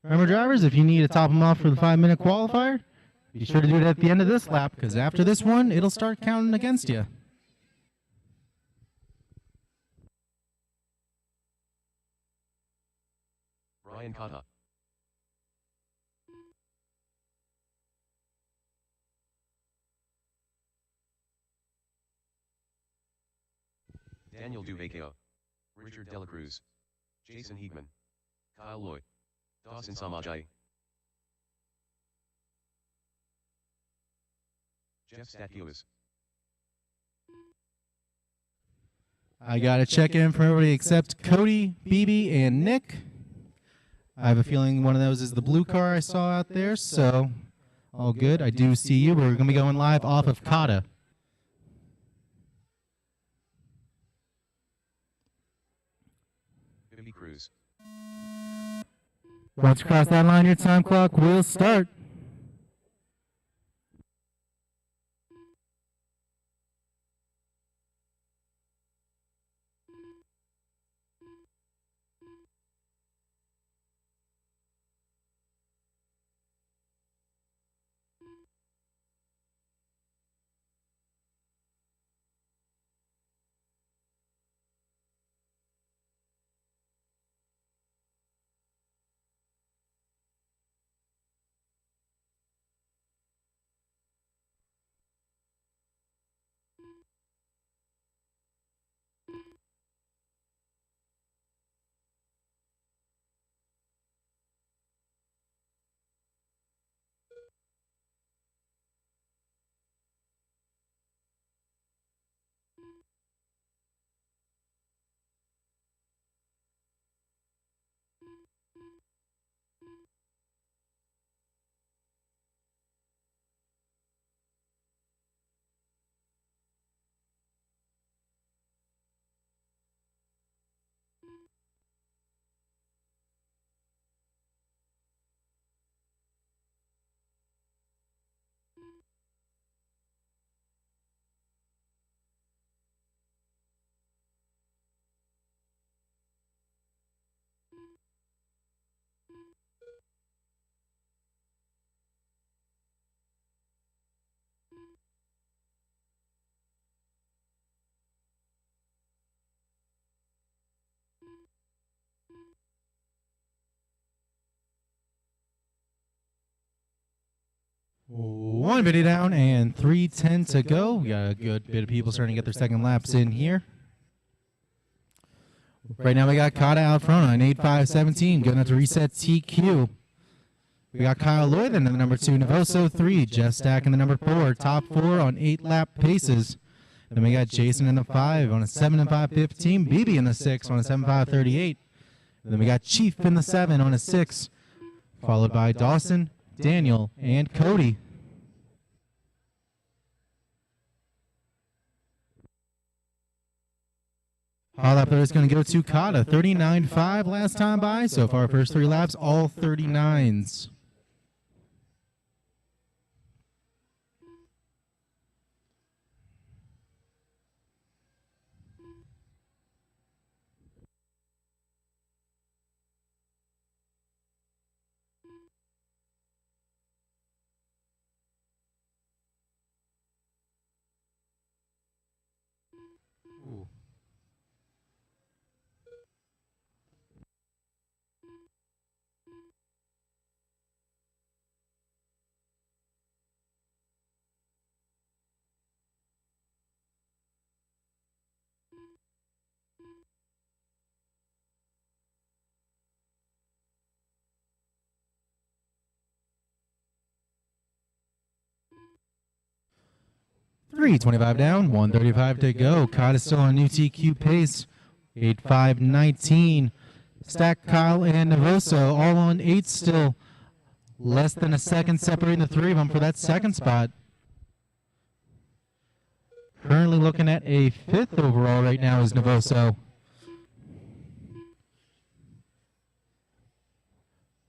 [SPEAKER 1] Remember, drivers, if you need to top them off for the 5-minute qualifier, be sure to do it at the end of this lap, because after this one, it'll start counting against you.
[SPEAKER 2] Brian Cotta. Daniel Duvekio. Richard Delacruz. Jason Heegman. Kyle Lloyd. Dawson Samajai. Jeff Statkiewicz.
[SPEAKER 1] I got to check in for everybody except Cody, BB, and Nick. I have a feeling one of those is the blue car I saw out there, so all good. I do see you. We're going to be going live off of Kata.
[SPEAKER 2] Bibi Cruz.
[SPEAKER 1] Once you cross that line, your time clock will start. One video down and 3:10 to go. We got a good bit of people starting to get their second laps in here. Right now we got Kata out front on 8.5.17, going up to reset TQ. We got Kyle Lloyd in the number 2, Navoso 3, Jeff Stack in the number 4, top 4 on 8-lap paces. Then we got Jason in the 5 on a 7.5.15, BB in the 6 on a 7.5.38. Then we got Chief in the 7 on a 6, followed by Dawson, Daniel, and Cody. Hot lap there is going to go to Kata, 39.5 last time by. So far, first 3 laps, all 39s. Ooh. .325 down, 135 to go. Kata still on a new TQ pace, 8.5.19. Stack, Kyle, and Navoso all on 8 still. Less than a second separating the 3 of them for that second spot. Currently looking at a 5th overall right now is Navoso.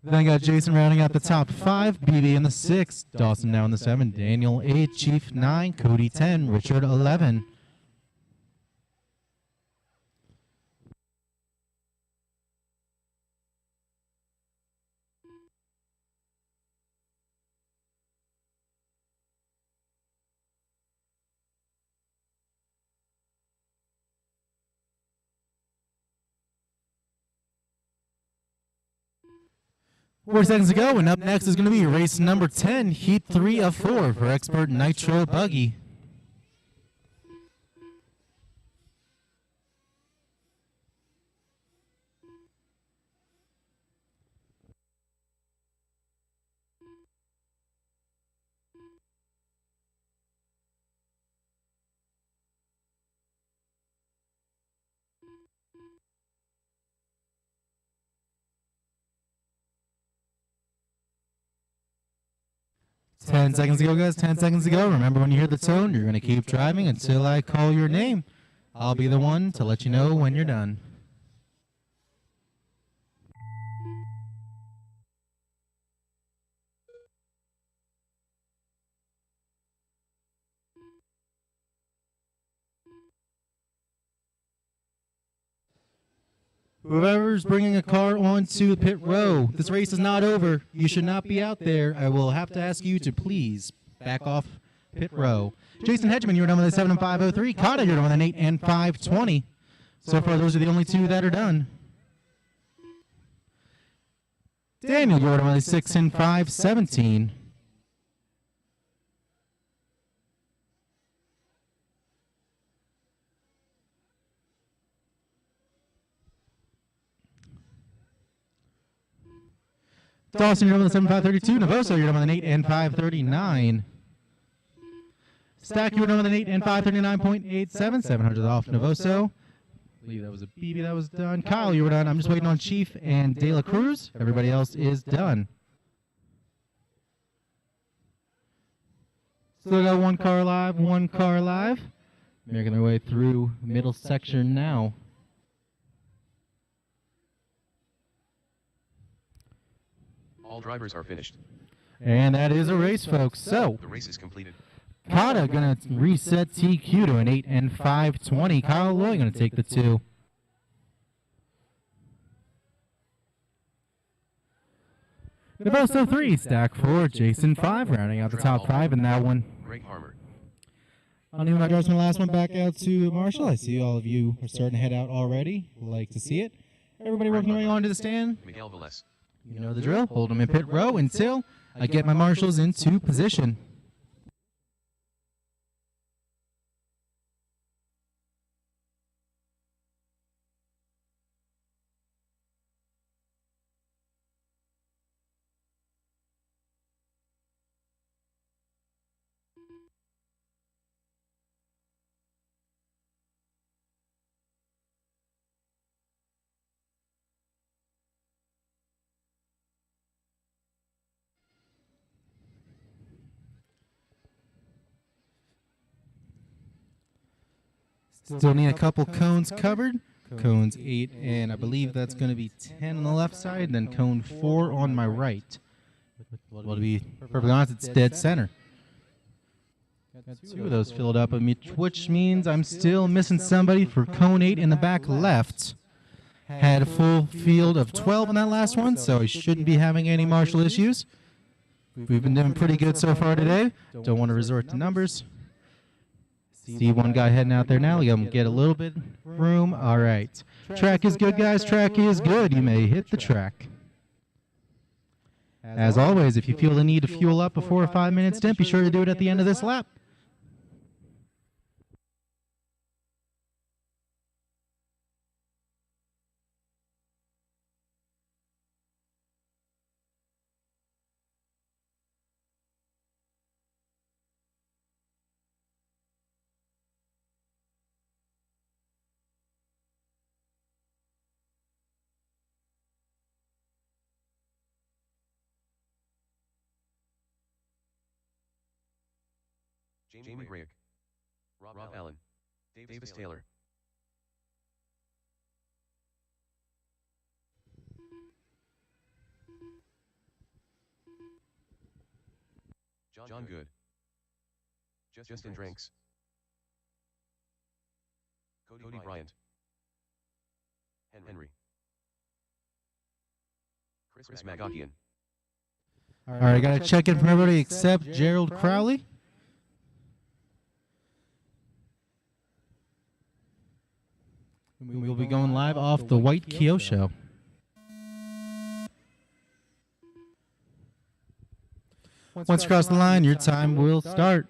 [SPEAKER 1] Then got Jason rounding out the top 5, BB in the 6, Dawson now in the 7, Daniel 8, Chief 9, Cody 10, Richard 11. Four seconds to go, and up next is going to be race number 10, heat 3 of 4 for Expert Nitro Buggy. Ten seconds to go, guys. 10 seconds to go. Remember, when you hear the tone, you're going to keep driving until I call your name. I'll be the one to let you know when you're done. Whoever's bringing a car onto pit row, this race is not over. You should not be out there. I will have to ask you to please back off pit row. Jason Hedgeman, you're done with a 7 and 503. Kata, you're done with an 8 and 520. So far, those are the only 2 that are done. Daniel, you're done with a 6 and 517. Dawson, you're done with a 7.532. Navoso, you're done with an 8 and 539. Stack, you were done with an 8 and 539.87. 700 off Navoso. I believe that was a BB that was done. Kyle, you were done. I'm just waiting on Chief and De La Cruz. Everybody else is done. Still got 1 car live, 1 car live. Making their way through the middle section now.
[SPEAKER 2] All drivers are finished.
[SPEAKER 1] And that is a race, folks. So,
[SPEAKER 2] The race is completed.
[SPEAKER 1] Kata going to reset TQ to an 8 and 520. Kyle Loy going to take the 2. Navoso 3, Stack 4, Jason 5, rounding out the top 5 in that one.
[SPEAKER 2] Greg Harmer.
[SPEAKER 1] I'll name my driver's my last one back out to Marshall. I see all of you are starting to head out already. Like to see it. Everybody working their way onto the stand.
[SPEAKER 2] Miguel Velez.
[SPEAKER 1] You know the drill. Hold them in pit row until I get my marshals into position. Still need a couple cones covered. cones 8, and I believe that's going to be 10 on the left side, and then cone 4 on my right. Well, to be perfectly honest, it's dead center. Got 2 of those filled up, which means I'm still missing somebody for cone 8 in the back left. Had a full field of 12 in that last one, so I shouldn't be having any marshal issues. We've been doing pretty good so far today. Don't want to resort to numbers. See one guy heading out there now. Get a little bit room. All right. Track is good, guys. Track is good. You may hit the track. As always, if you feel the need to fuel up before a 5-minute stint, be sure to do it at the end of this lap.
[SPEAKER 2] Jamie Grayek, Rob Allen, Davis Taylor. John Good. Justin Drinks. Cody Bryant. Henry. Chris Magakian.
[SPEAKER 1] All right, I got to check in from everybody except Gerald Crowley. We'll be going live off the White Kyo Show. Once across the line, your time will start.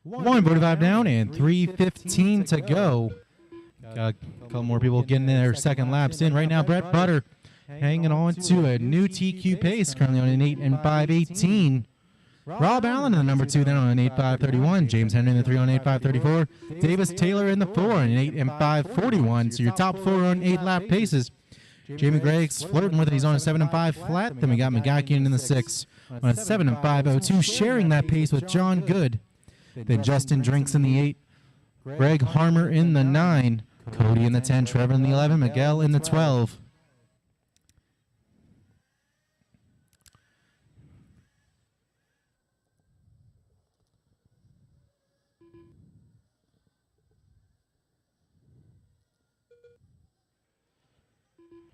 [SPEAKER 1] One 45 down and 3:15 to go. Got a couple more people getting their second laps in. Right now, Brett Butter hanging on to a new TQ pace, currently on an 8 and 5:18. Rob Allen in the number 2, then on an 8.531. James Henry in the 3 on 8.534. Davis Taylor in the 4 on an 8 and 5:41. So your top 4 on 8-lap paces. Jamie Greg's flirting with it. He's on a 7 and 5 flat. Then we got Magakian in the 6 on a 7 and 5:02, sharing that pace with John Good. Then Justin Drinks in the 8. Greg Harmer in the 9. Cody in the 10. Trevor in the 11. Miguel in the 12.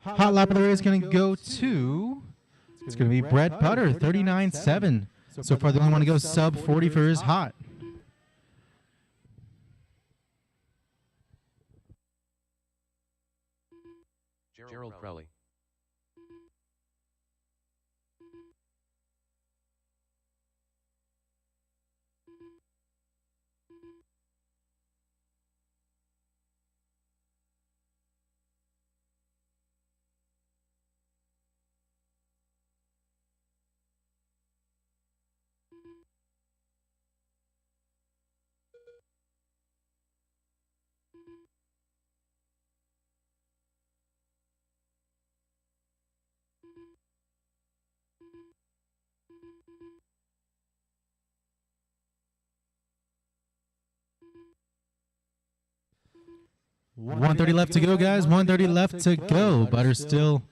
[SPEAKER 1] Hot lap of the race is going to go to, it's going to be Brett Butter, 39.7. So far, the only one to go sub 40 for his hot.
[SPEAKER 2] Gerald Crowley.
[SPEAKER 1] .130 left to go, guys. 130 left to go. Butter still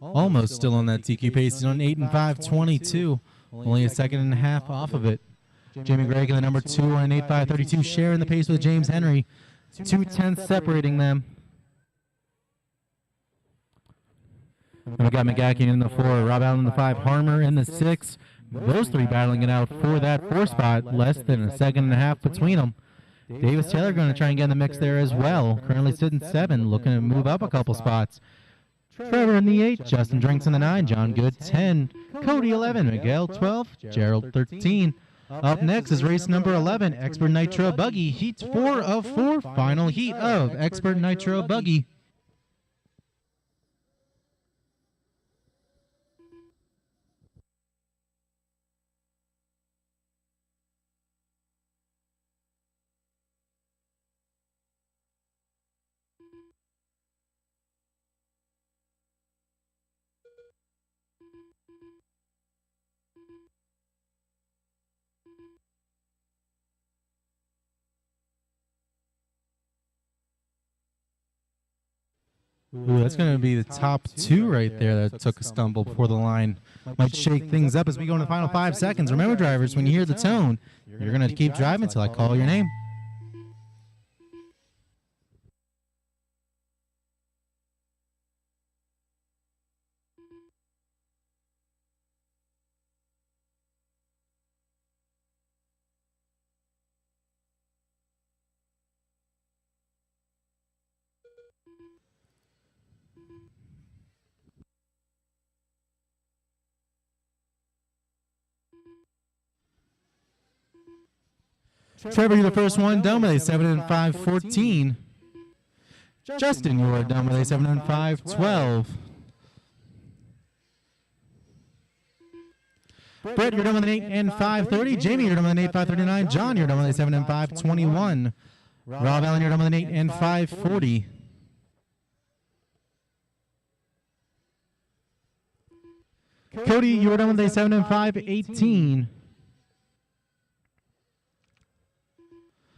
[SPEAKER 1] almost still on that TQ pace. He's on 8 and 5.22. Only a second and a half off of it. Jamie Gregg in the number 2 on an 8.5.32, sharing the pace with James Henry. 2/10 separating them. And we got McGackin in the 4, Rob Allen in the 5, Harmer in the 6. Those three battling it out for that 4 spot. Less than a second and a half between them. Davis Taylor going to try and get in the mix there as well. Currently sitting 7, looking to move up a couple spots. Trevor in the 8, Justin Drinks in the 9, John Good 10, Cody 11, Miguel 12, Gerald 13. Up next is race number 11, Expert Nitro Buggy, Heat 4 of 4, final heat of Expert Nitro Buggy. Ooh, that's going to be the top 2 right there that took a stumble before the line. Might shake things up as we go into the final 5 seconds. Remember, drivers, when you hear the tone, you're going to keep driving until I call your name. Trevor, you're the first one done with a 7 and 5.14. Justin, you are done with a 7 and 5.12. Brett, you're done with an 8 and 5.30. Jamie, you're done with an 8 5.39. John, you're done with a 7 and 5.21. Rob Allen, you're done with an 8 and 5.40. Cody, you are done with a 7 and 5.18.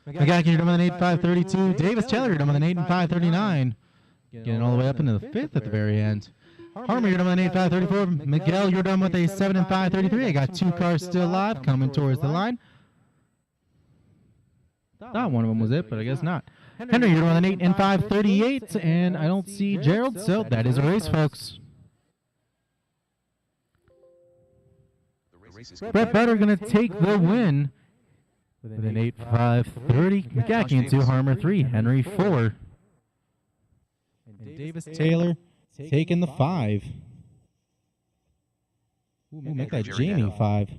[SPEAKER 1] McGackin, you're done with an 8.5.32. Davis Taylor, you're done with an 8 and 5.39. Getting all the way up into the 5th at the very end. Harmer, you're done with an 8.5.34. Miguel, you're done with a 7 and 5.33. I got 2 cars still live coming towards the line. Thought one of them was it, but I guess not. Henry, you're done with an 8 and 5.38. And I don't see Gerald, so that is a race, folks. Brett Butter going to take the win with an 8.5.30. McGackin 2, Harmer 3, Henry 4. And Davis Taylor taking the 5. Ooh, make that Jamie 5.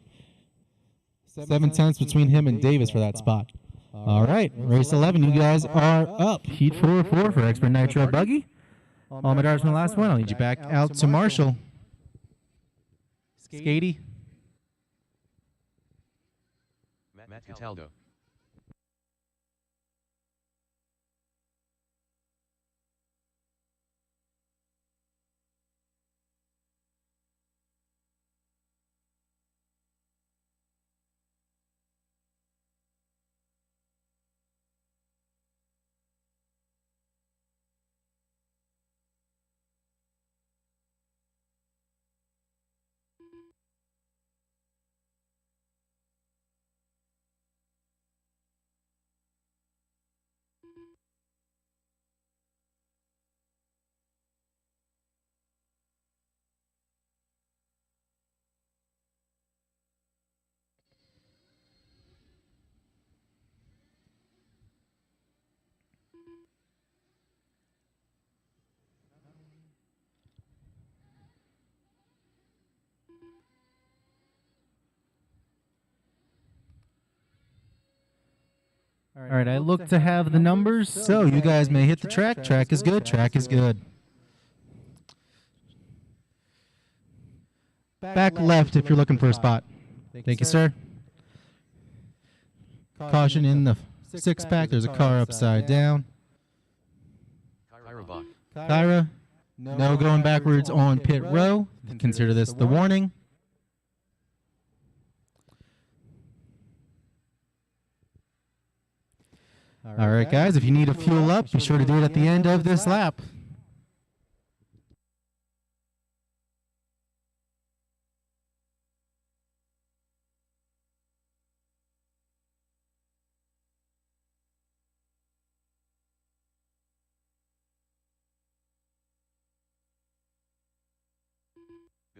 [SPEAKER 1] 7/10 between him and Davis for that spot. All right, race 11, you guys are up. Heat 4 of 4 for Expert Nitro Buggy. All my drivers from the last one. I'll need you back out to Marshall. Skatey.
[SPEAKER 2] Matt Cataldo.
[SPEAKER 1] All right, I look to have the numbers, so you guys may hit the track. Track is good. Track is good. Back left if you're looking for a spot. Thank you, sir. Caution in the 6-pack. There's a car upside down.
[SPEAKER 2] Kyra Bach.
[SPEAKER 1] Kyra, no going backwards on pit row. consider this the warning. All right, guys, if you need to fuel up, be sure to do it at the end of this lap.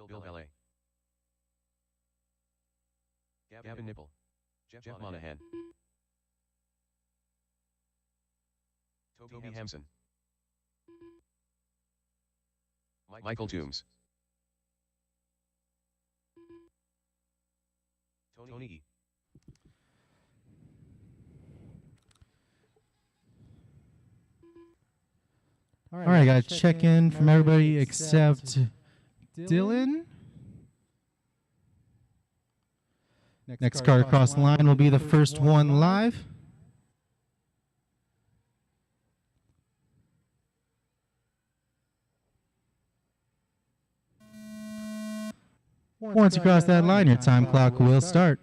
[SPEAKER 2] Bill LA. Gavin Nipple. Jeff Monahan. Toby Hampson. Michael Toombs. Tony E.
[SPEAKER 1] All right, I got to check in from everybody except Dylan. Next car across the line will be the first one live. Once you cross that line, your time clock will start.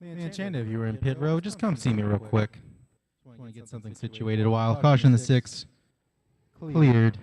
[SPEAKER 1] Man, Chanda, if you were in pit road, just come see me real quick. I want to get something situated a while. Caution the 6. Cleared.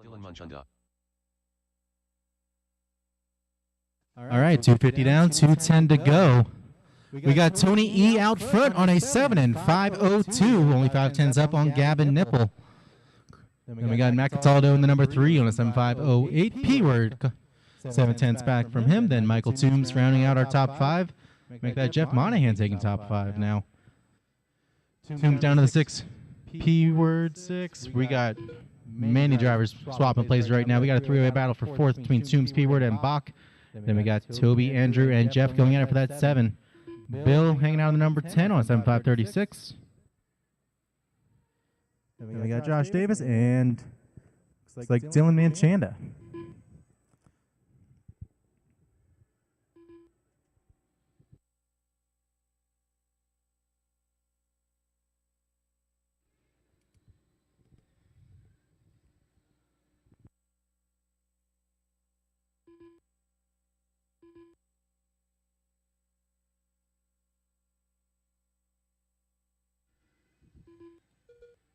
[SPEAKER 2] Dylan Munchunda.
[SPEAKER 1] All right, 250 down, 210 to go. We got Tony E out front on a 7 and 502. Only 510s up on Gavin Nipple. Then we got Matt Cataldo in the number 3 on a 7508. P-word. 710s back from him. Then Michael Toombs rounding out our top 5. Make that Jeff Monahan taking top 5 now. Toombs down to the 6. P-word 6. We got many drivers swapping places right now. We got a 3-way battle for 4th between Toombs, P-word, and Bach. Then we got Toby, Andrew, and Jeff going at it for that 7. Bill hanging out on the number 10 on 7536. Then we got Josh Davis and looks like Dylan Manchanda.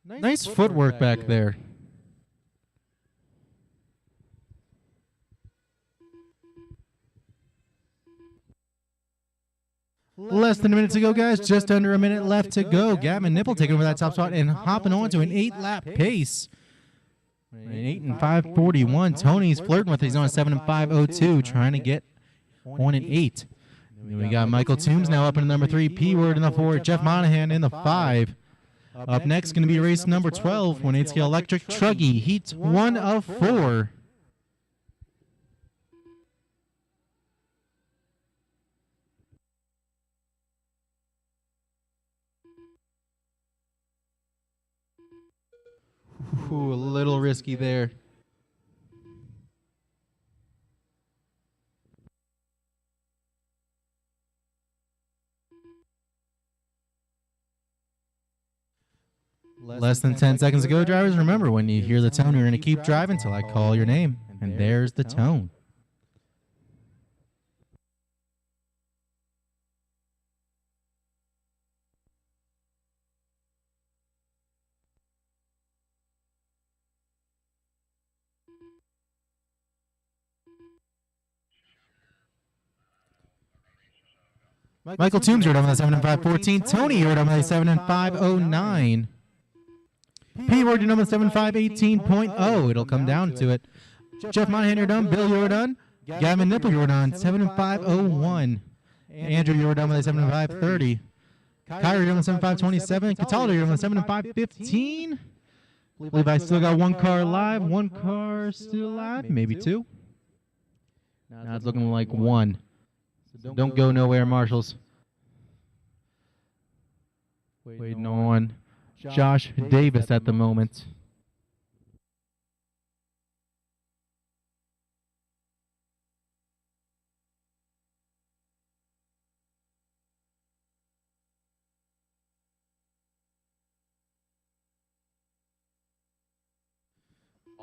[SPEAKER 1] Nice footwork back there. Less than a minute to go, guys. Just under a minute left to go. Gavin Nipple taking over that top spot and hopping on to an 8-lap pace. An 8 and 5:41. Tony's flirting with it. He's on a 7 and 5:02, trying to get on an 8. And we got Michael Toombs now up in number 3. P-Word in the 4. Jeff Monahan in the 5. Up next, going to be race number 12. 1/8 scale electric Truggy. Heat 1 of 4. Ooh, a little risky there. Less than 10 seconds to go, drivers. Remember, when you hear the tone, you're going to keep driving until I call your name. And there's the tone. Michael Toombs, you're on the 7 and 5:14. Tony, you're on the 7 and 5:09. P-Word, you're on the 7 and 5:18.0. It'll come down to it. Jeff Monahan, you're done. Bill, you're done. Gavin Nipple, you're done. 7 and 5:01. Andrew, you're done with a 7 and 5:30. Kyrie, you're on the 7 and 5:27. Cataldo, you're on the 7 and 5:15. I believe I still got one car live. One car still live. Maybe two. Now it's looking like one. So don't go nowhere, marshals. Waiting on Josh Davis at the moment.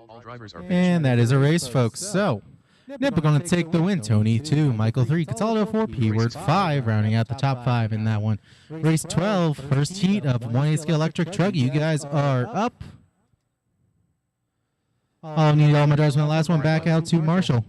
[SPEAKER 2] All drivers are
[SPEAKER 1] And that is a race, folks. So, Nipple going to take the win. Tony 2, Michael 3, Cataldo 4, P-Word 5, rounding out the top 5 in that one. Race 12, first heat of 1/8 scale electric Truggy. You guys are up. I'll need all my drivers from the last one back out to Marshall.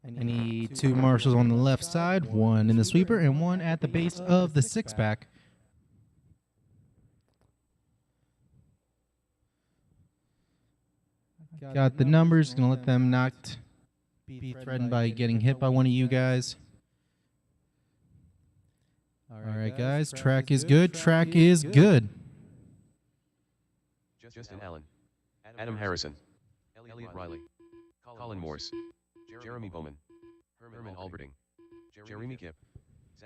[SPEAKER 1] I need 2 marshals on the left side, 1 in the sweeper, and 1 at the base of the 6-pack. Got the numbers, gonna let them not be threatened by getting hit by one of you guys. Alright guys, track is good, track is good.
[SPEAKER 2] Justin Allen, Adam Harrison, Elliot Riley, Colin Morse, Jeremy Bowman, Herman Alberding, Jeremy Kipp,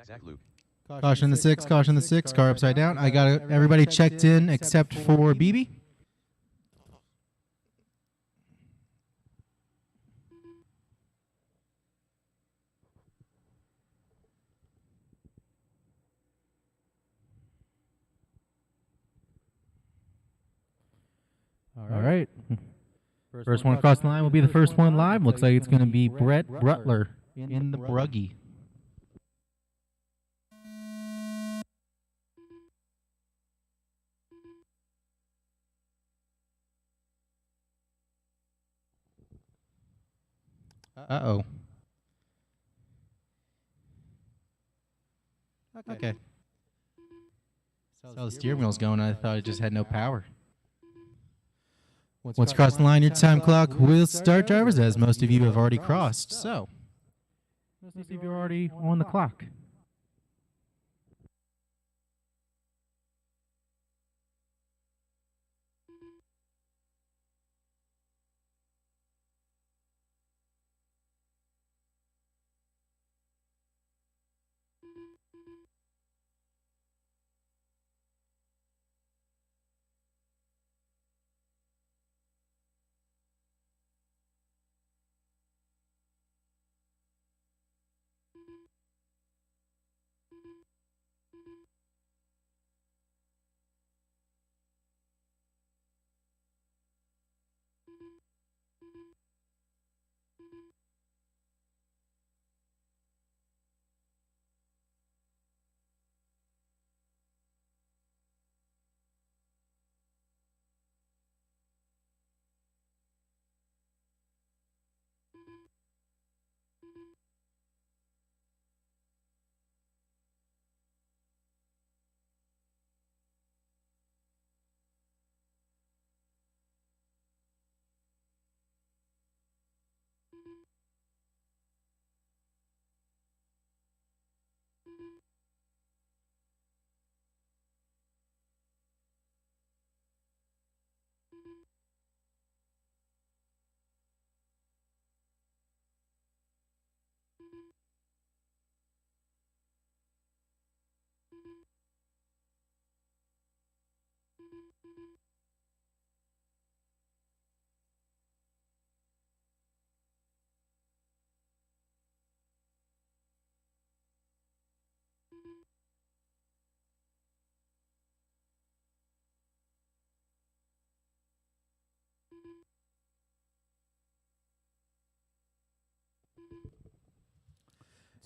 [SPEAKER 2] Zach Luke.
[SPEAKER 1] Caution the 6, caution the 6, car upside down. I got everybody checked in except for BB. All right. First one across the line will be the first one live. Looks like it's going to be Brett Brutler in the Bruggy. Uh-oh. Okay. Saw the steering wheels going, I thought it just had no power. Once crossed the line, your time clock will start, drivers, as most of you have already crossed. So, most of you are already on the clock.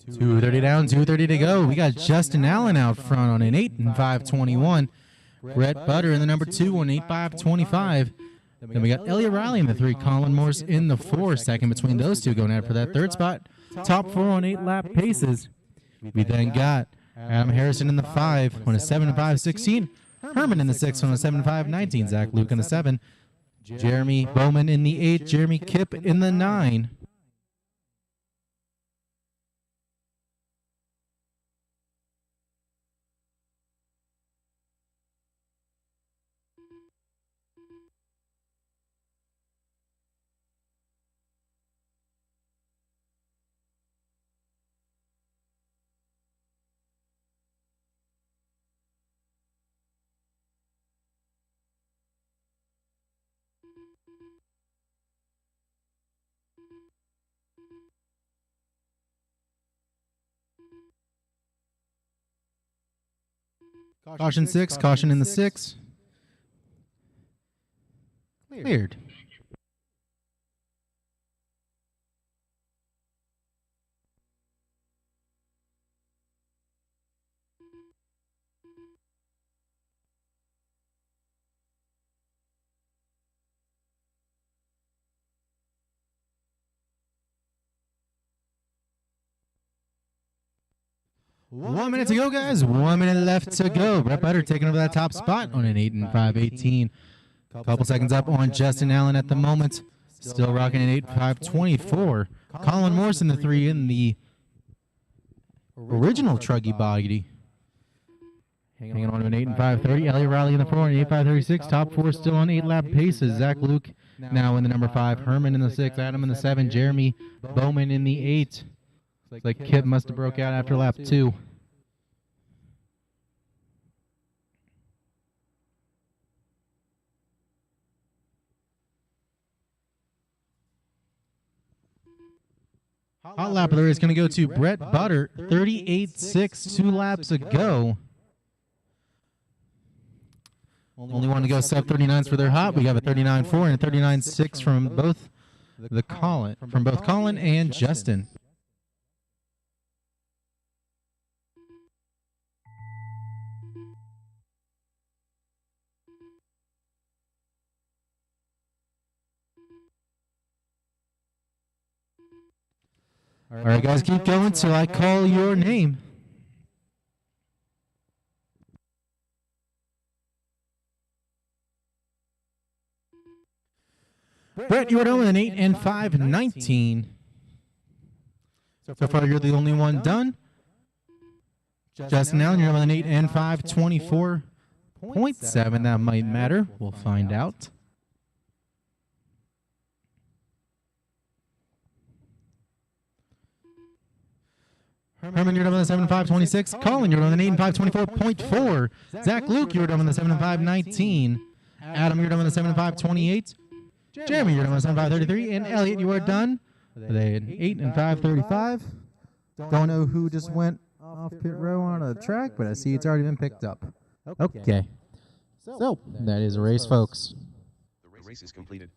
[SPEAKER 1] .230 down, 2:30 to go. We got Justin Allen out front on an 8 and 5:21. Brett Butter in the number 2 on 8.5:25. Then we got Elliot Riley in the 3, Colin Morse in the 4. Second between those two going at for that third spot. Top 4 on 8-lap paces. We then got Adam Harrison in the 5 on a 7 and 5:16. Herman in the 6 on a 7 and 5:19. Zach Luke in the 7. Jeremy Bowman in the 8. Jeremy Kipp in the 9. Caution 6, caution in the 6. Cleared. One minute to go, guys. 1 minute left to go. Brett Butter taking over that top spot on an 8 and 5:18. Couple seconds up on Justin Allen at the moment. Still rocking an 8 5:24. Colin Morse in the 3 in the original Truggy Boggy. Hanging on to an 8 and 5:30. Elliot Riley in the 4 and 8 5:36. Top 4 still on 8-lap paces. Zach Luke now in the number 5. Herman in the 6. Adam in the 7. Jeremy Bowman in the 8. Looks like Kip must have broke out after lap 2. Hot lap of the race going to go to Brett Butter, 38.6, 2 laps ago. Only one to go sub 39s for their hot. We have a 39.4 and a 39.6 from both Colin and Justin. All right, guys, keep going till I call your name. Brett, you are done with an 8 and 5, 19. So far, you're the only one done. Justin Allen, you're done with an 8 and 5, 24.7. That might matter. We'll find out. Herman, you're done with a 7-5, 26. Colin, you're done with an 8 and 5, 24.4. Zach Luke, you're done with a 7 and 5, 19. Adam, you're done with a 7 and 5, 28. Jeremy, you're done with a 7 and 5, 33. And Elliot, you are done with an 8 and 5, 35. Don't know who just went off pit row on a track, but I see it's already been picked up. Okay. So, that is a race, folks.
[SPEAKER 2] The race is completed.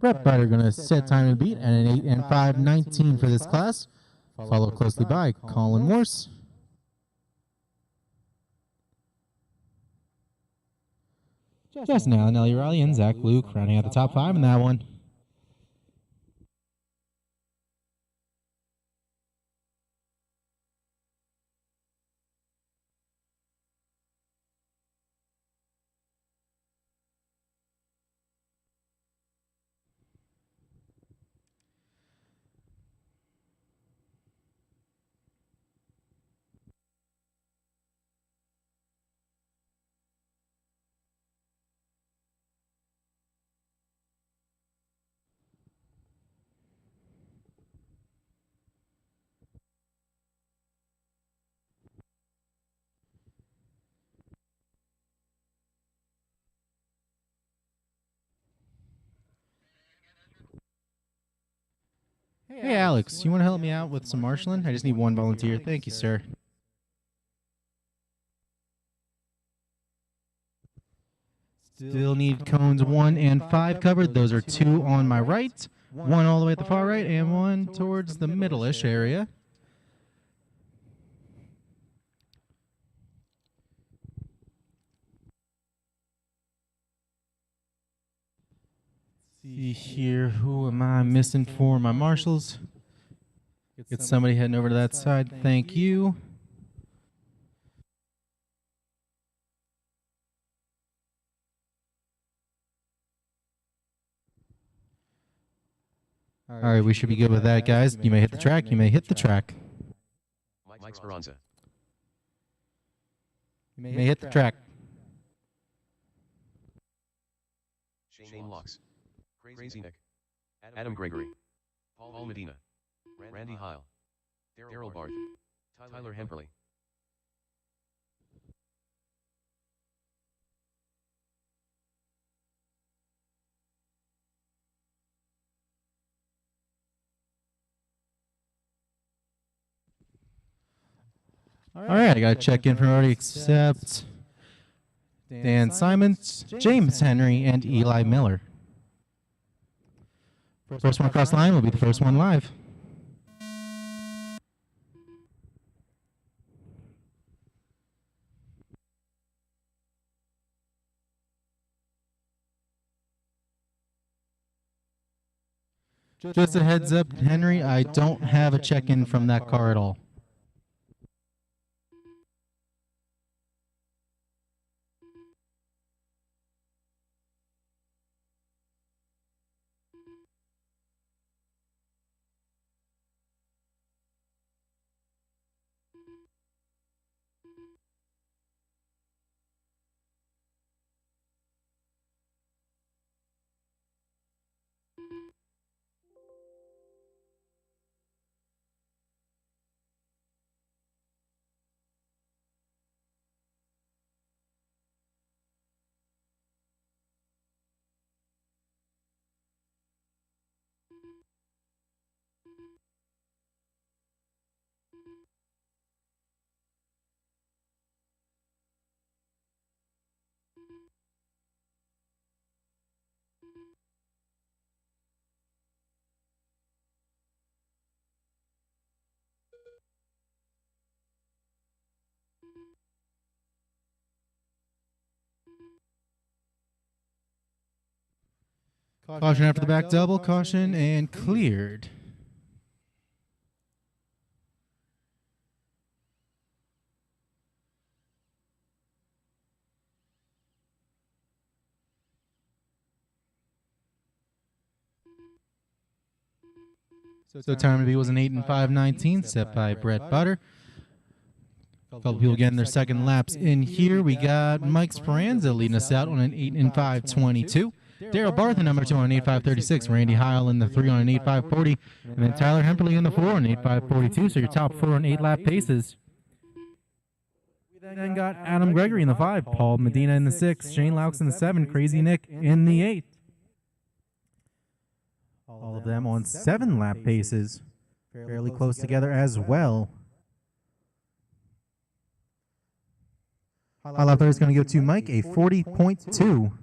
[SPEAKER 1] Brett Butter going to set time to beat at an 8 and 5, 19 for this class. Followed closely by Colin Morse. Justin Allen, Ellie Riley, and Zach Luke rounding out the top 5 in that one. Hey, Alex, you want to help me out with some marshalling? I just need one volunteer. Thank you, sir. Still need cones 1 and 5 covered. Those are 2 on my right, 1 all the way at the far right, and 1 towards the middle-ish area. See here, who am I missing for my marshals? Get somebody heading over to that side. Thank you. All right, we should be good with that, guys. You may hit the track. You may hit the track.
[SPEAKER 2] Mike Speranza.
[SPEAKER 1] You may hit the track.
[SPEAKER 2] Shane Locks. Crazy Nick. Adam Gregory. Paul Medina. Randy Heil. Daryl Barth. Tyler Hemperly.
[SPEAKER 1] All right, I got to check in from already except Dan Simons, James Henry, and Eli Miller. First one across the line will be the first one live. Just a heads up, Henry, I don't have a check-in from that car at all. Caution after the back double, caution, and cleared. So time to be was an 8 and 5:19, set by Brett Butter. A couple people getting their second laps in here. We got Mike Speranza leading us out on an 8 and 5:22. Daryl Barth in number 2 on an 8.536. Randy Heil in the 3 on an 8.540. And then Tyler Hemperly in the 4 on an 8.542. So your top 4 on 8-lap paces. We then got Adam Gregory in the 5. Paul Medina in the 6. Shane Laux in the 7. Crazy Nick in the 8. All of them on 7-lap paces. Fairly close together as well. High lap 30 is going to go to Mike, a 40.2.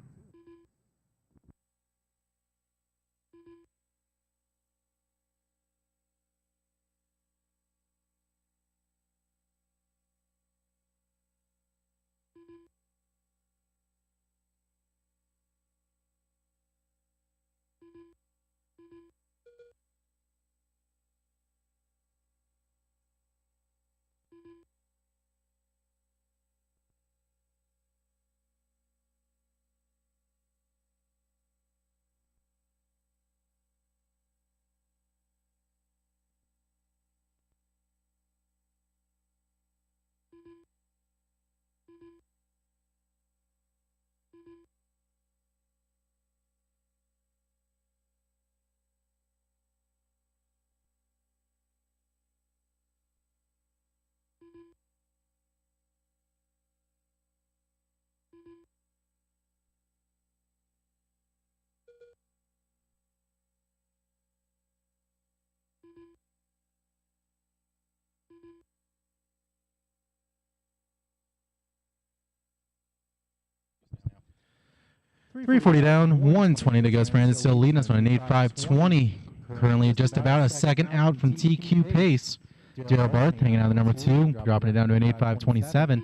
[SPEAKER 1] .340 down, 120 to go. Brandon still leading us on an 8.520. Currently just about a second out from TQ pace. Daryl Barth hanging out the number 2, dropping it down to an 8.527.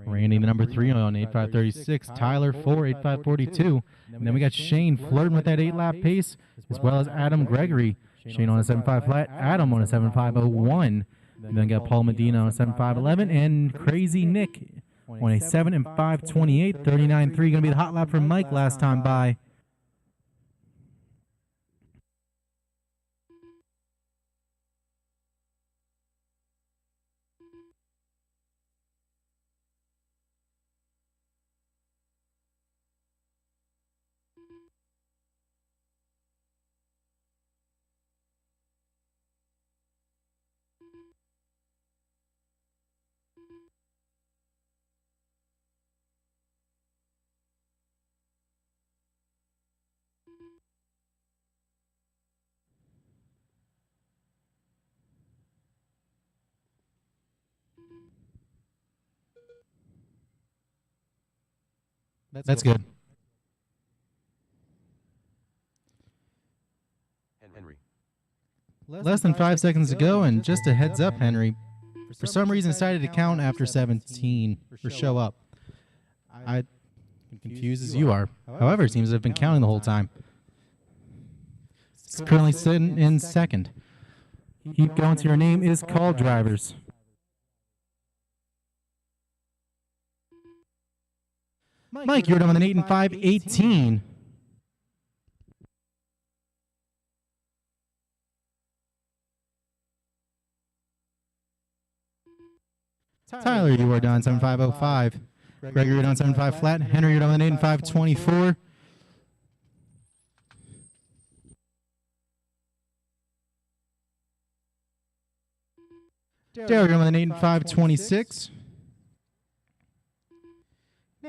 [SPEAKER 1] Randy the number 3 on 8.536. Tyler 4, 8.542. And then we got Shane flirting with that 8-lap pace, as well as Adam Gregory. Shane on a 7.5 flat, Adam on a 7.501. And then got Paul Medina on a 7.511, and Crazy Nick on a 7 and 5:28, 39.3. Going to be the hot lap for Mike last time by. That's good.
[SPEAKER 2] Henry.
[SPEAKER 1] Less than 5 seconds to go, and just a heads up, Henry, for some reason decided to count after 17 or show up. I'm confused as you are. However, it seems to have been counting the whole time. It's currently sitting in second. Keep going till your name is called, drivers. Mike, you're down on an 8 and 5:18. Tyler, you are down 7.505. Gregory, you're down 7.5 flat. Henry, you're down on 8 and 5:24. Daryl, you're down on 8 and 5:26.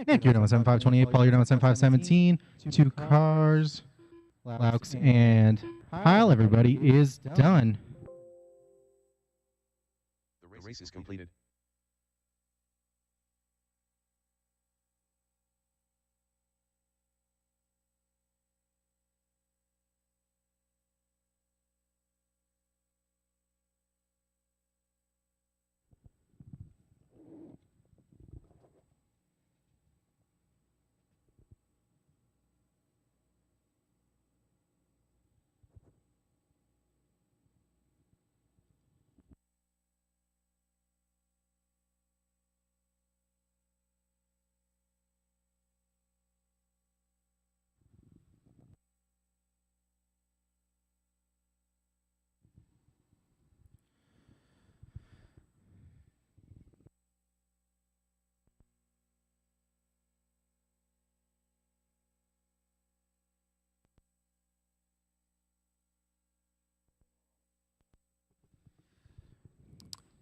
[SPEAKER 1] Nick, you're down with 7.528. Paul, you're down with 7.517. 2 cars. Laux and Heil, everybody is done.
[SPEAKER 2] The race is completed.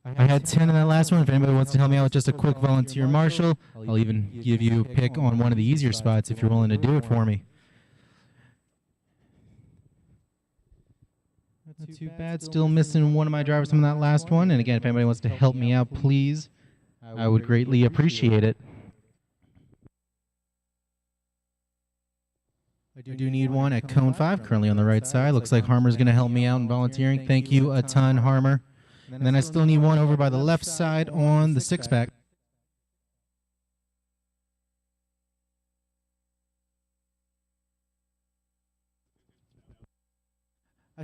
[SPEAKER 1] I had 10 in that last one. If anybody wants to help me out with just a quick volunteer marshal, I'll even give you a pick on one of the easier spots if you're willing to do it for me. Not too bad. Still missing one of my drivers from that last one. And again, if anybody wants to help me out, please, I would greatly appreciate it. I do need one at Cone 5, currently on the right side. Looks like Harmer's going to help me out in volunteering. Thank you a ton, Harmer. And then I still need one over by the left side on the 6-pack.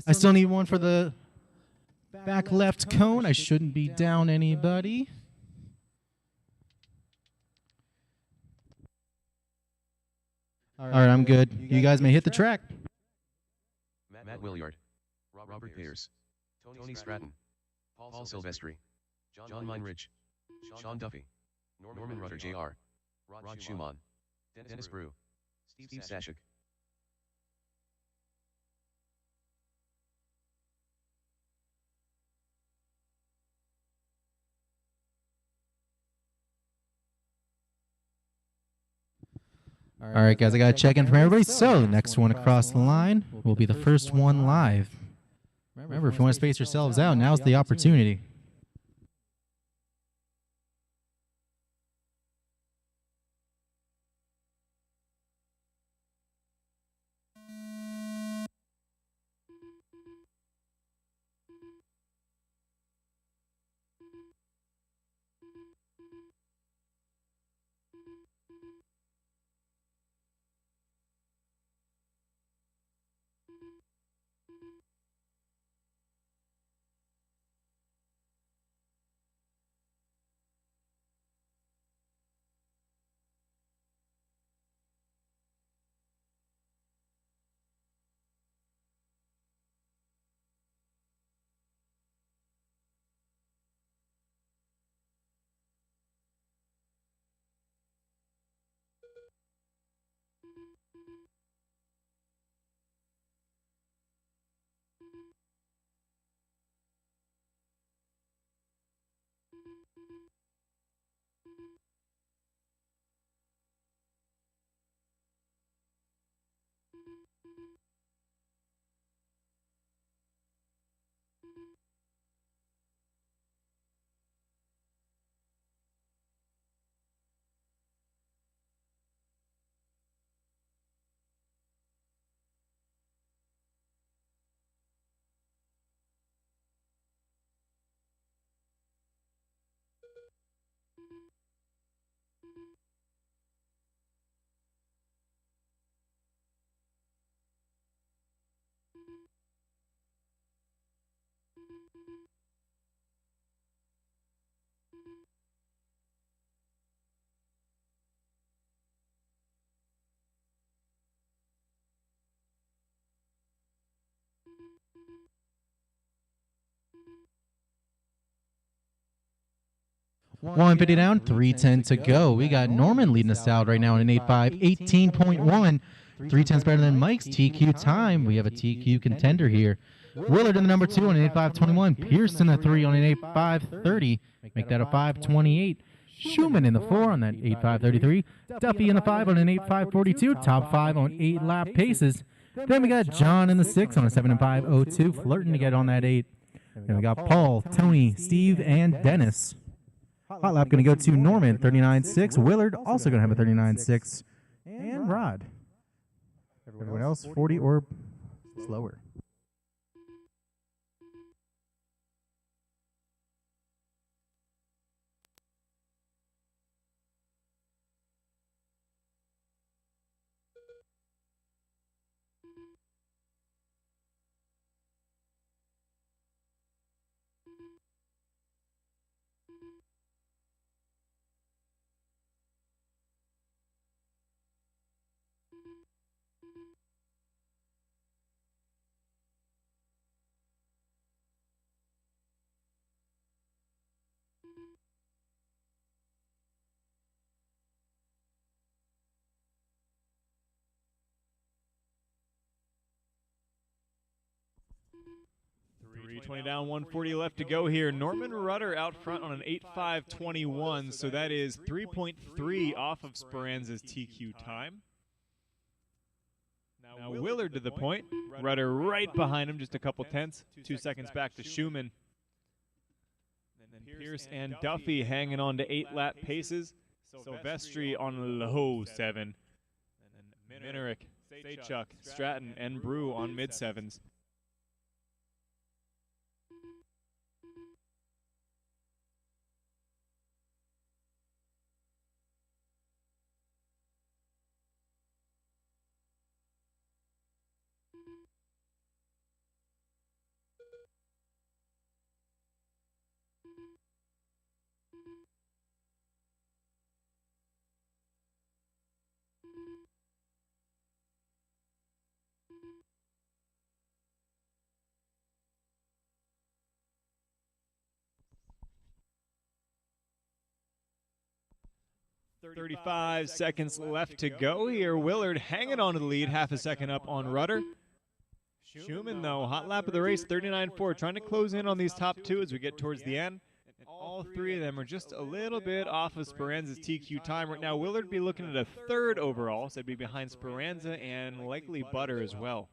[SPEAKER 1] I still need one for the back left cone. I shouldn't be down anybody. All right, I'm good. You guys may hit the track.
[SPEAKER 2] Matt Williard, Robert Pierce, Tony Stratton, Paul Silvestri, John Meinrich, Sean Duffy, Norman Rutter Jr., Rod Schumann, Dennis Brew, Steve Sashik.
[SPEAKER 1] All right, guys, I got to check in from everybody. So, next one across the line will be the first one live. Remember, if you want to space yourselves out, now's the opportunity. One 50 down, 310 to go. We got Norman leading us out right now in an 8.5, 18.1. 310's better than Mike's TQ time. We have a TQ contender here. Willard in the number 2 on an 8.5.21. Pearson the 3 on an 8.5.30. Make that a 5.28. Schumann in the 4 on that 8.5.33. Duffy in the 5 on an 8.5.42. Top 5 on 8 lap paces. Then we got John in the 6 on a 7.5.02. Flirting to get on that 8. Then we got Paul, Tony, Steve, and Dennis. Hot lap going to go to Norman, 39.6. Willard also going to have a 39.6. And Rod. Everyone else, 40 or slower.
[SPEAKER 3] 20 down, 140 left to go here. Norman Rudder out front on an 8.5.21, so that is 3.3 off of Speranza's TQ time. Now Willard to the point. Rudder right behind him, just a couple tenths. 2 seconds back to Schumann. And then Pierce and Duffy hanging on to 8-lap paces. Silvestri on a low 7. And then Minerick, Saychuk, Stratton, and Brew on mid-7s. .35 seconds left to go here. Willard hanging on to the lead, half a second up on Rudder. Schumann, though, hot lap of the race, 39.4, trying to close in on these top two as we get towards the end. And all three of them are just a little bit off of Speranza's TQ time right now. Willard be looking at a third overall, so it'd be behind Speranza and likely Butter as well.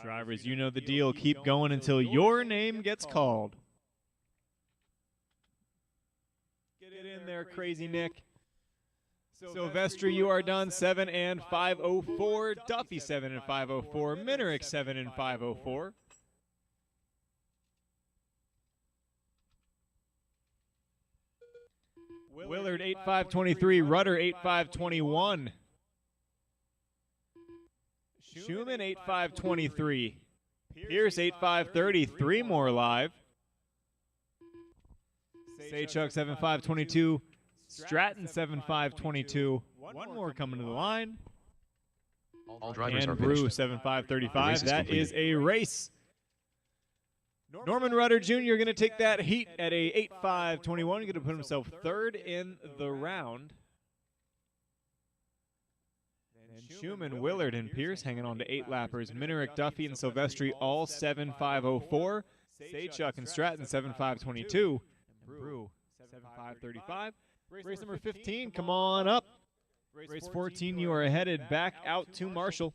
[SPEAKER 3] Drivers, you know the deal. Keep going until your name gets called. Get in there, Crazy Nick. Silvestri, you are done. 7 and 504. Duffy, 7 and 504. Minerick, 7 and 504. Willard, 8.523. Rudder, 8.521. Schumann, 8.523. Pierce, 8.530. 3 more live. Saychuk, 7.522. Stratton, 7.522. One more coming to the line.
[SPEAKER 2] All drivers
[SPEAKER 3] and
[SPEAKER 2] are
[SPEAKER 3] Brew,
[SPEAKER 2] finished.
[SPEAKER 3] 7.535. That
[SPEAKER 2] completed.
[SPEAKER 3] is a race. Norman Rudder Jr. going to take that heat at a 8.521. Going to put himself third in the round. And Schumann, Willard, and Pierce hanging on to 8 lappers. Minerick, Duffy, and Silvestri all 7.504. Saychuk and Stratton 7.522. And Brew 7.535. Race number 15, come on up. Race 14, you are headed back out to Marshall.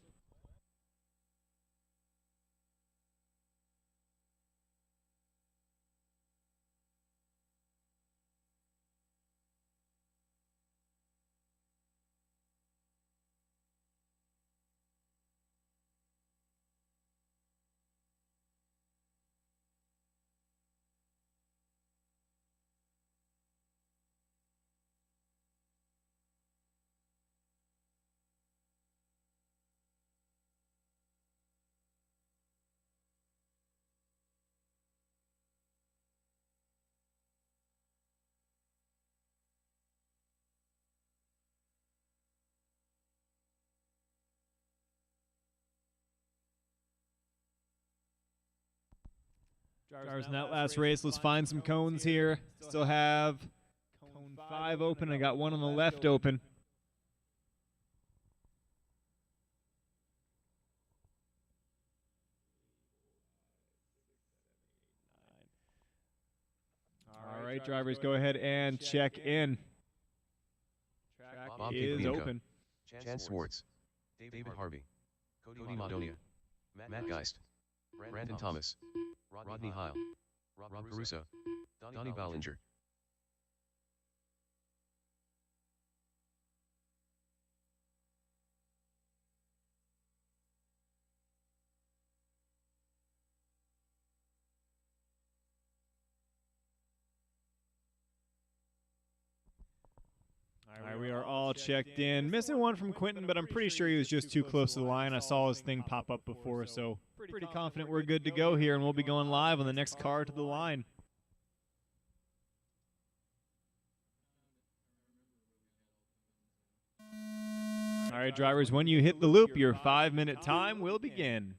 [SPEAKER 3] Drivers in that last race, let's find some cones here. Still have cone 5 open. I got one on the left open. All right, drivers, go ahead and check in. Track
[SPEAKER 2] Bob
[SPEAKER 3] is
[SPEAKER 2] Kiklinko,
[SPEAKER 3] open.
[SPEAKER 2] Chance Swartz, David Harvey, Cody Madonia, Matt Geist, Brandon Thomas, Rodney Heil, Rob Caruso, Donnie Ballinger.
[SPEAKER 3] All right, we are all checked in. Missing one from Quentin, but I'm pretty sure he was just too close to the line. I saw his thing pop up before, so pretty confident we're good to go here, and we'll be going live on the next car to the line. All right, drivers, when you hit the loop, your 5-minute time will begin.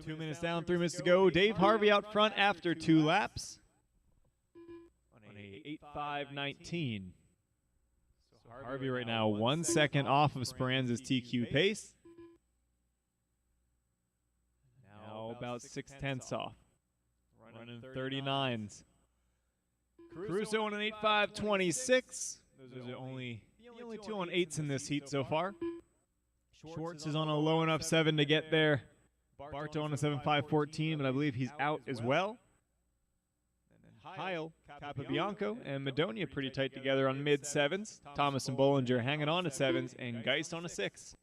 [SPEAKER 3] Two minutes down, 3 minutes to go. Dave Harvey out front after 2 laps on a 8.5.19. So Harvey right now 1 second off of Speranza's TQ pace. Now about 6/10 off. Running 39s. Caruso on an 8.5.26. Those are the only 2 on 8s in this heat so far. Schwartz is on a low enough 7 to get there. Barto on a 7.5.14, but I believe he's out as well. Heil, Capabianco, and Madonia pretty tight together on mid-7s. Thomas and Bollinger hanging on to 7s, and Geist on a 6.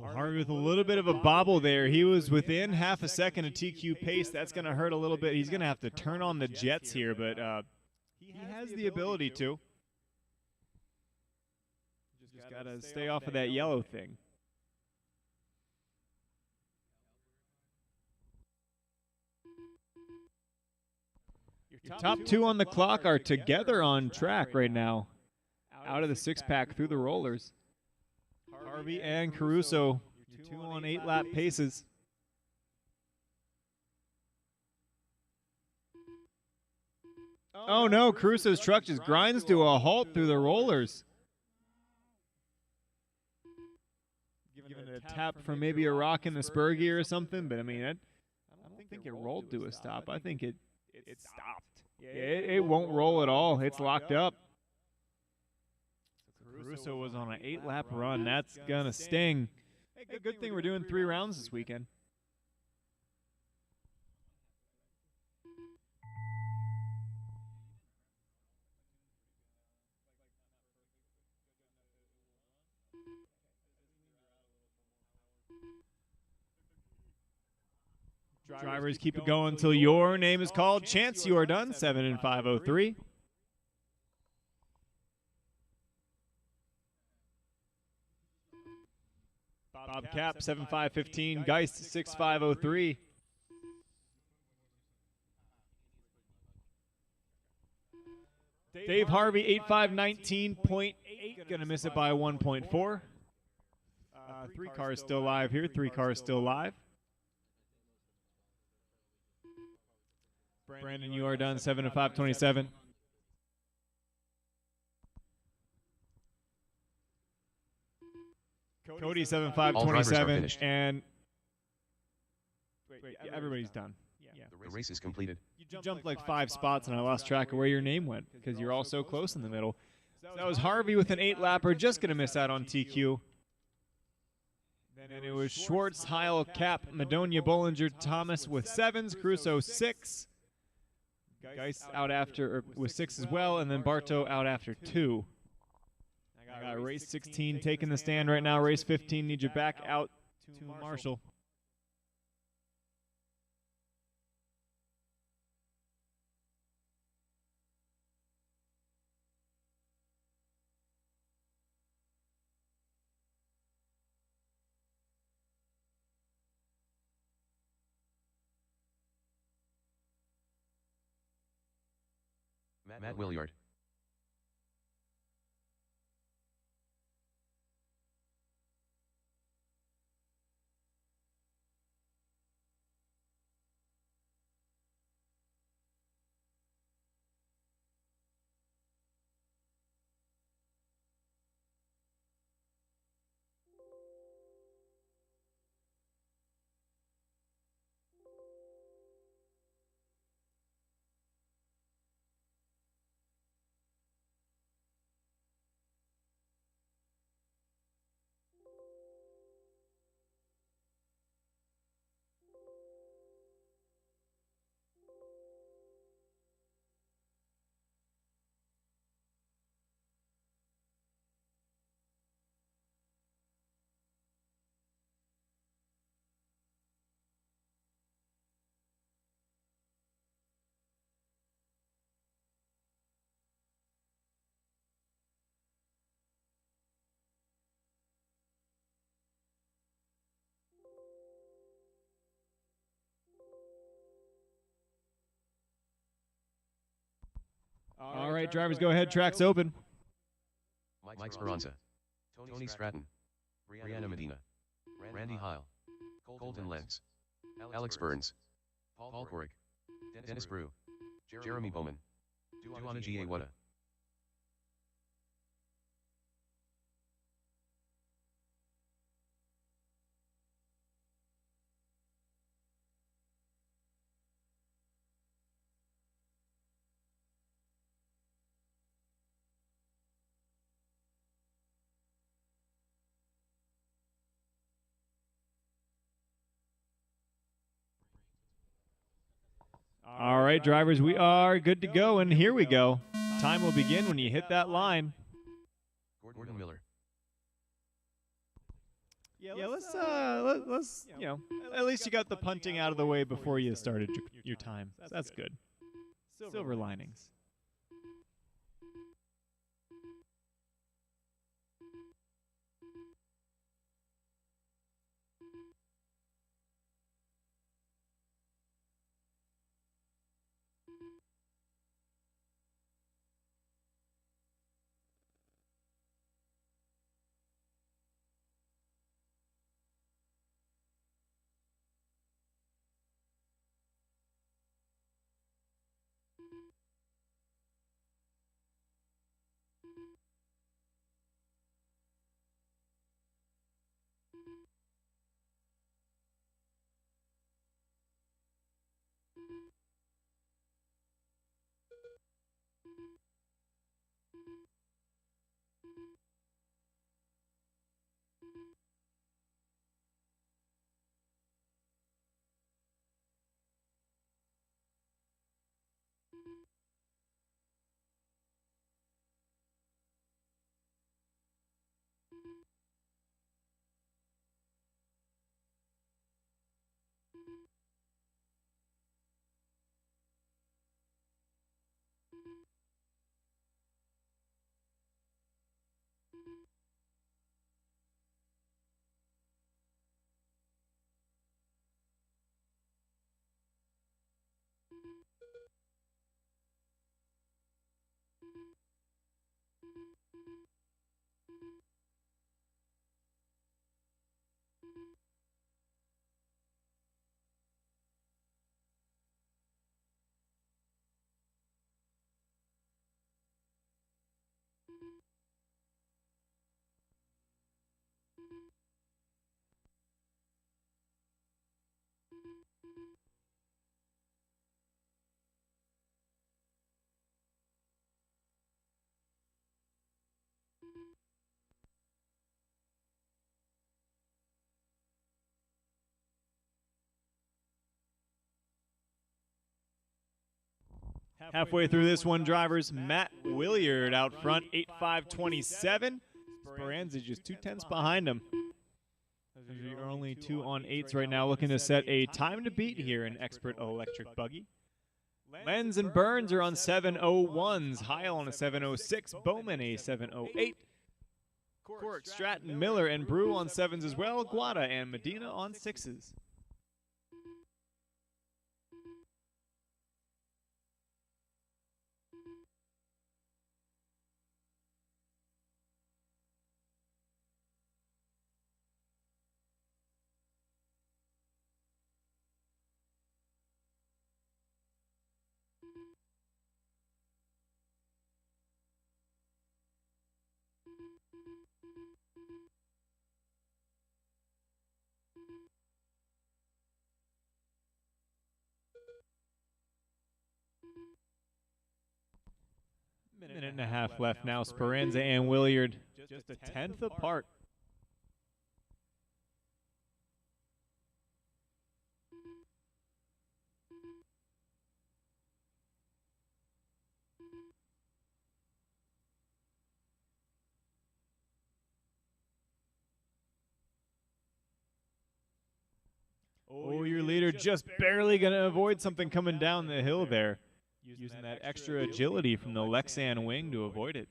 [SPEAKER 3] Harvey with a little bit of a bobble there. He was within half a second of TQ pace. That's going to hurt a little bit. He's going to have to turn on the jets here, but he has the ability to. Just got to stay off of that yellow thing. Your top 2 on the clock are together on track right now. Out of the 6-pack through the rollers. Harvey and Caruso, your 2 on 8-lap paces. Oh no, Caruso's truck just grinds to a halt through the rollers. Giving it a tap from maybe a rock in the spur gear or something, but I mean, I don't think it rolled to a stop. I think it stopped. It won't roll at all. It's locked up. Caruso was on an 8-lap run. That's going to sting. Hey, good thing we're doing 3 rounds this weekend. Drivers keep it going until your name is called. Chance, you are done. 7 and 503. Bob Cap, 7.515. Geist, 6.503. Dave Harvey, 8.519.8. Going to miss it by 1.4. 3 cars still live here. 3 cars still live. Brandon, you are done. 7 and 527. Cody
[SPEAKER 2] All drivers are
[SPEAKER 3] 7.5.27,
[SPEAKER 2] finished.
[SPEAKER 3] and wait, yeah, everybody's done. Yeah.
[SPEAKER 2] The race is completed.
[SPEAKER 3] You jumped like 5 spots, and I lost track of where your name went because you're all so close in the middle. So that was Harvey with an 8-lapper, just going to miss out on TQ. Then it was Schwartz, Heil, Cap, Madonia, Bollinger, Thomas with 7s, Crusoe 6. Geist out after with 6 as well, and then Bartow out after 2. I got race 16 taking the stand right now. Race 15 needs you back out to Marshall.
[SPEAKER 2] Matt Williard.
[SPEAKER 3] All right, drivers, go ahead. Track's open.
[SPEAKER 2] Mike Speranza. Tony Stratton. Brianna Medina. Randy Heil. Colton Lenz. Alex Burns. Paul Corrick. Dennis Brew. Jeremy Bowman. Duana Giawada.
[SPEAKER 3] All right, drivers, we are good to go, and here we go. Time will begin when you hit that line.
[SPEAKER 2] Gordon Miller.
[SPEAKER 3] Yeah, let's you know, at least you got the punting out of the way before you started your time. That's good. Silver linings. Halfway through this one, drivers Matt Williard out front, 8.5.27. Speranza just 2/10 behind him. You're only 2 on 8s right now, looking to set a time to beat here in Expert Electric Buggy. Lenz and Burns are on 7.01s, Heil on a 7.06, Bowman a 7.08. Cork, Stratton, Miller, and Brew on 7s as well, Guada and Medina on 6s. Minute and a half left now. Speranza and Williard just a 10th apart. Oh, your leader just barely going to avoid something coming down the hill there. Using that extra agility from the Lexan wing to avoid it.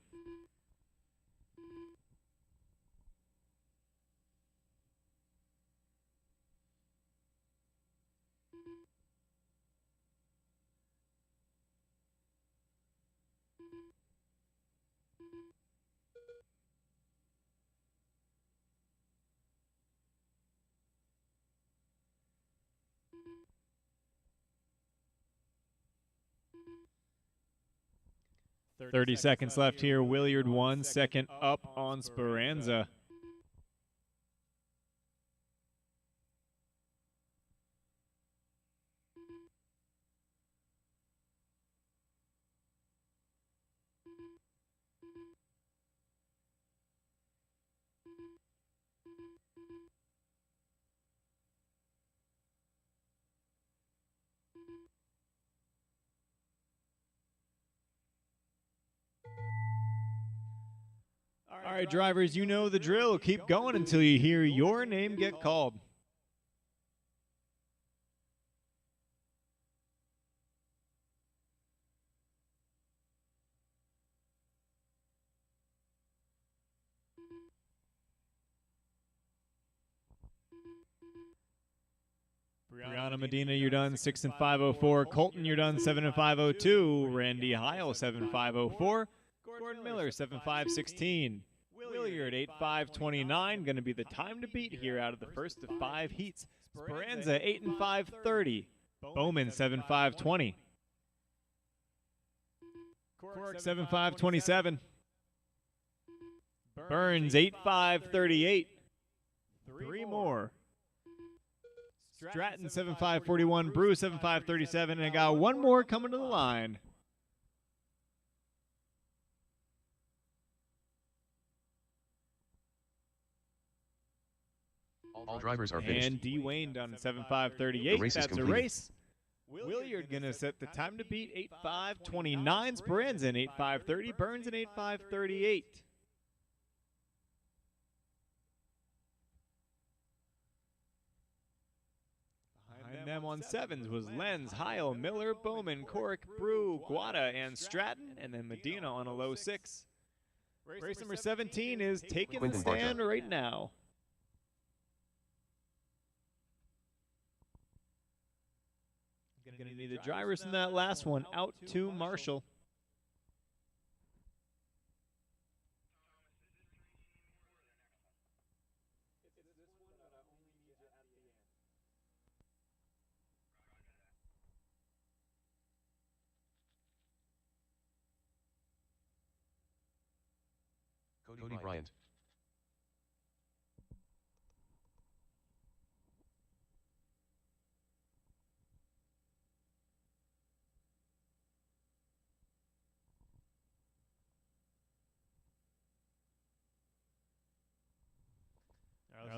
[SPEAKER 3] Thirty seconds left here. Williard 1 second up on Speranza. All right, drivers, you know the drill. Keep going until you hear your name get called. Brianna Medina, you're done 6 and 5.04. Colton, you're done 7 and 5.02. Randy Heil, 7.5.04. Gordon Miller, 7.5.16. Williard, 8.5.29. Going to be the time to beat here out of the first of 5 heats. Speranza, 8 and 5.30. Bowman, 7.5.20. Cork, 7.5.27. Burns, 8.5.38. 3 more. Stratton, 7.5.41. Brew, 7.5.37. And I got 1 more coming to the line.
[SPEAKER 2] All drivers are finished.
[SPEAKER 3] And D. Wayne done 7.5.38. That's a race. Williard going to set the time to beat 8.5.29. Speranza in 8.5.30. Burns in 8.5.38. Behind them on 7s was Lenz, Heil, Miller, Bowman, Cork, Brew, Guada, and Stratton, and then Medina on a low 6. Race number 17 is taking the stand right now. Going to need the drivers in that last one out to Marshall.
[SPEAKER 2] Cody Bryant.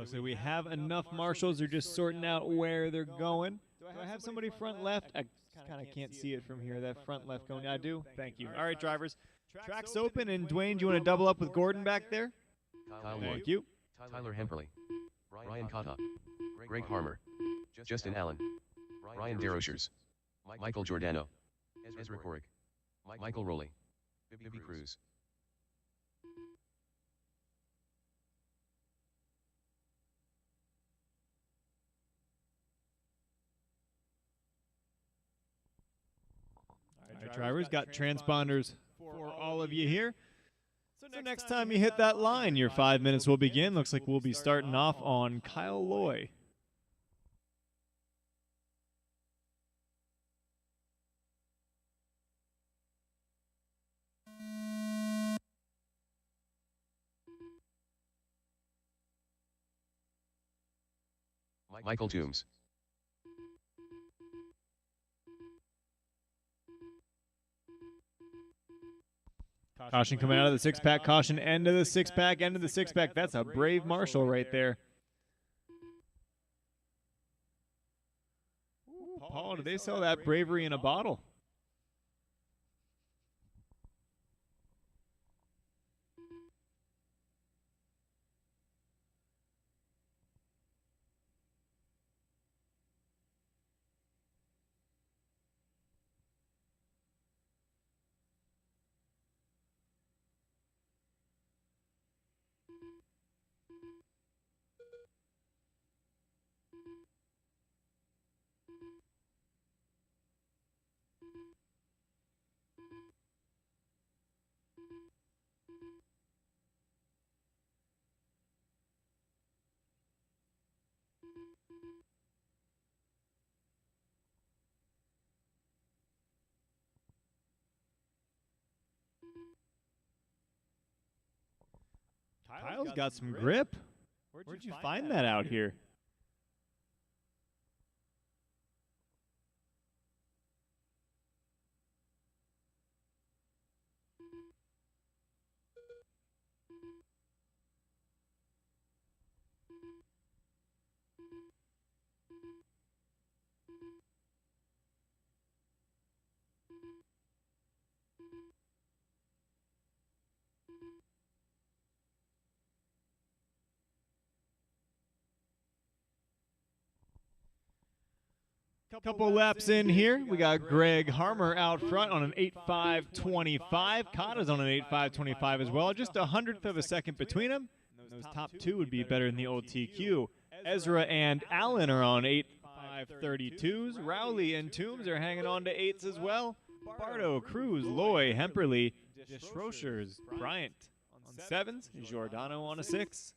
[SPEAKER 3] So we have enough marshals. They're just sorting out where they're going. Do I have somebody front left? I Kind of can't see it from here. That front left cone. I do. Thank you. All right, drivers. Track's open, and Dwayne, do you want to double up with Gordon back there?
[SPEAKER 2] Kyle
[SPEAKER 3] Thank
[SPEAKER 2] Lloyd,
[SPEAKER 3] you.
[SPEAKER 2] Tyler Hemperley, Brian Cotta, Greg Harmer, Justin Allen, Ryan DeRochers, Michael Giordano, Ezra Korig, Michael Rowley, Bibi Cruz.
[SPEAKER 3] All right, drivers, got transponders for all of you here. So next time you hit that line, your 5 minutes will begin. Looks like we'll be starting off on Kyle Loy.
[SPEAKER 2] Michael Toombs,
[SPEAKER 3] Caution coming out of the six-pack. Caution end of the six-pack, end of the six-pack. That's a brave marshal right there. Paul, do they sell that bravery in a bottle? Kyle's got some grip. Where'd you find that out here? Couple laps in here. We got Greg Harmer out front on an 8.5.25. Cotta's on an 8.5.25 as well. Just 100th of a second between them. Those top two would be better than the old TQ. Ezra and Allen are on 8.5.32s. Rowley and Toombs are hanging on to 8s as well. Bardo, Cruz, Loy, Hemperly, Schroeshers, Bryant on 7s. Giordano on a 6.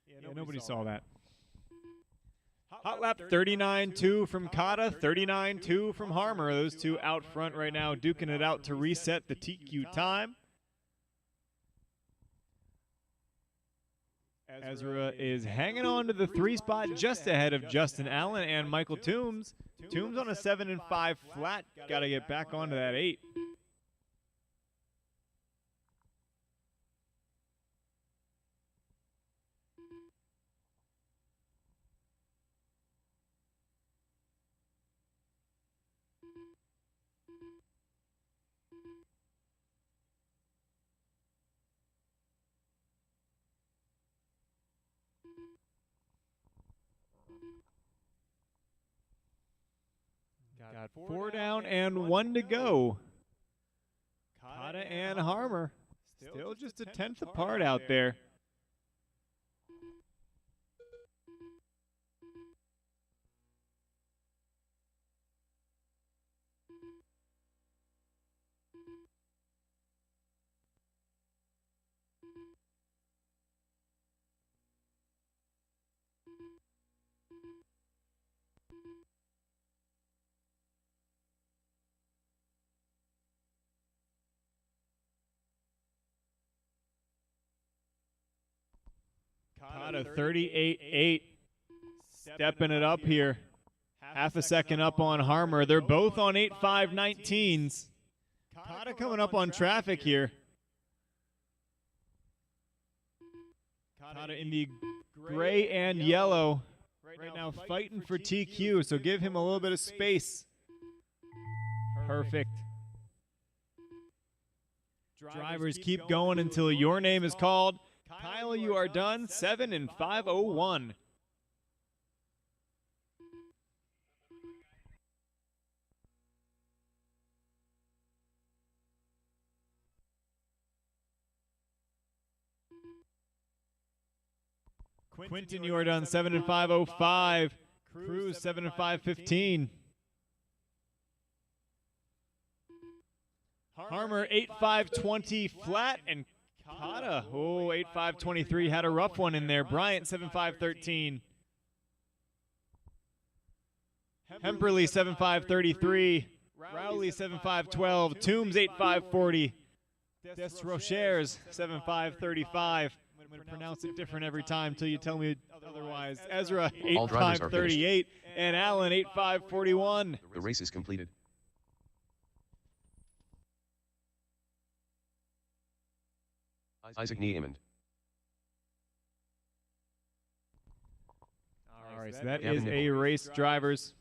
[SPEAKER 3] Yeah, nobody saw that. Hot lap 39.2 from Cotta, 39.2 from Harmer. Those two out front right now, duking it out to reset the TQ time. Ezra is hanging on to the 3 spot just ahead of Justin Allen and Michael Toombs. Toombs on a 7.5 flat. Got to get back onto that 8. Got 4 down and 1 to go. Cotta and Harmer still just a 10th apart out there. Caught a 38.8. Stepping it up here. Half a second up on Harmer. They're both on 8.5.19s. Kata coming up on traffic here. Kata in the gray and yellow. Right now fighting for TQ, so give him a little bit of space. Perfect. Drivers keep going until your name is called. Kyle, you are done. 7 and 5:01. Quinton, you are done. 7 and 5:05. Cruz 7 and 5:15. Harmer 8.5.20 flat, and Kata, 8.5.23, had a rough one in there. Bryant 7.5.13. Hemperly 7.5.33. Rowley 7.5.12. Toombs 8.5.40. Desrochers 7.5.35. I'm going to pronounce it different every time until you tell me otherwise. Ezra 8.5.38 and Allen 8.5.41.
[SPEAKER 2] The race is completed. Isaac Niemond.
[SPEAKER 3] All right, so that is a race, drivers.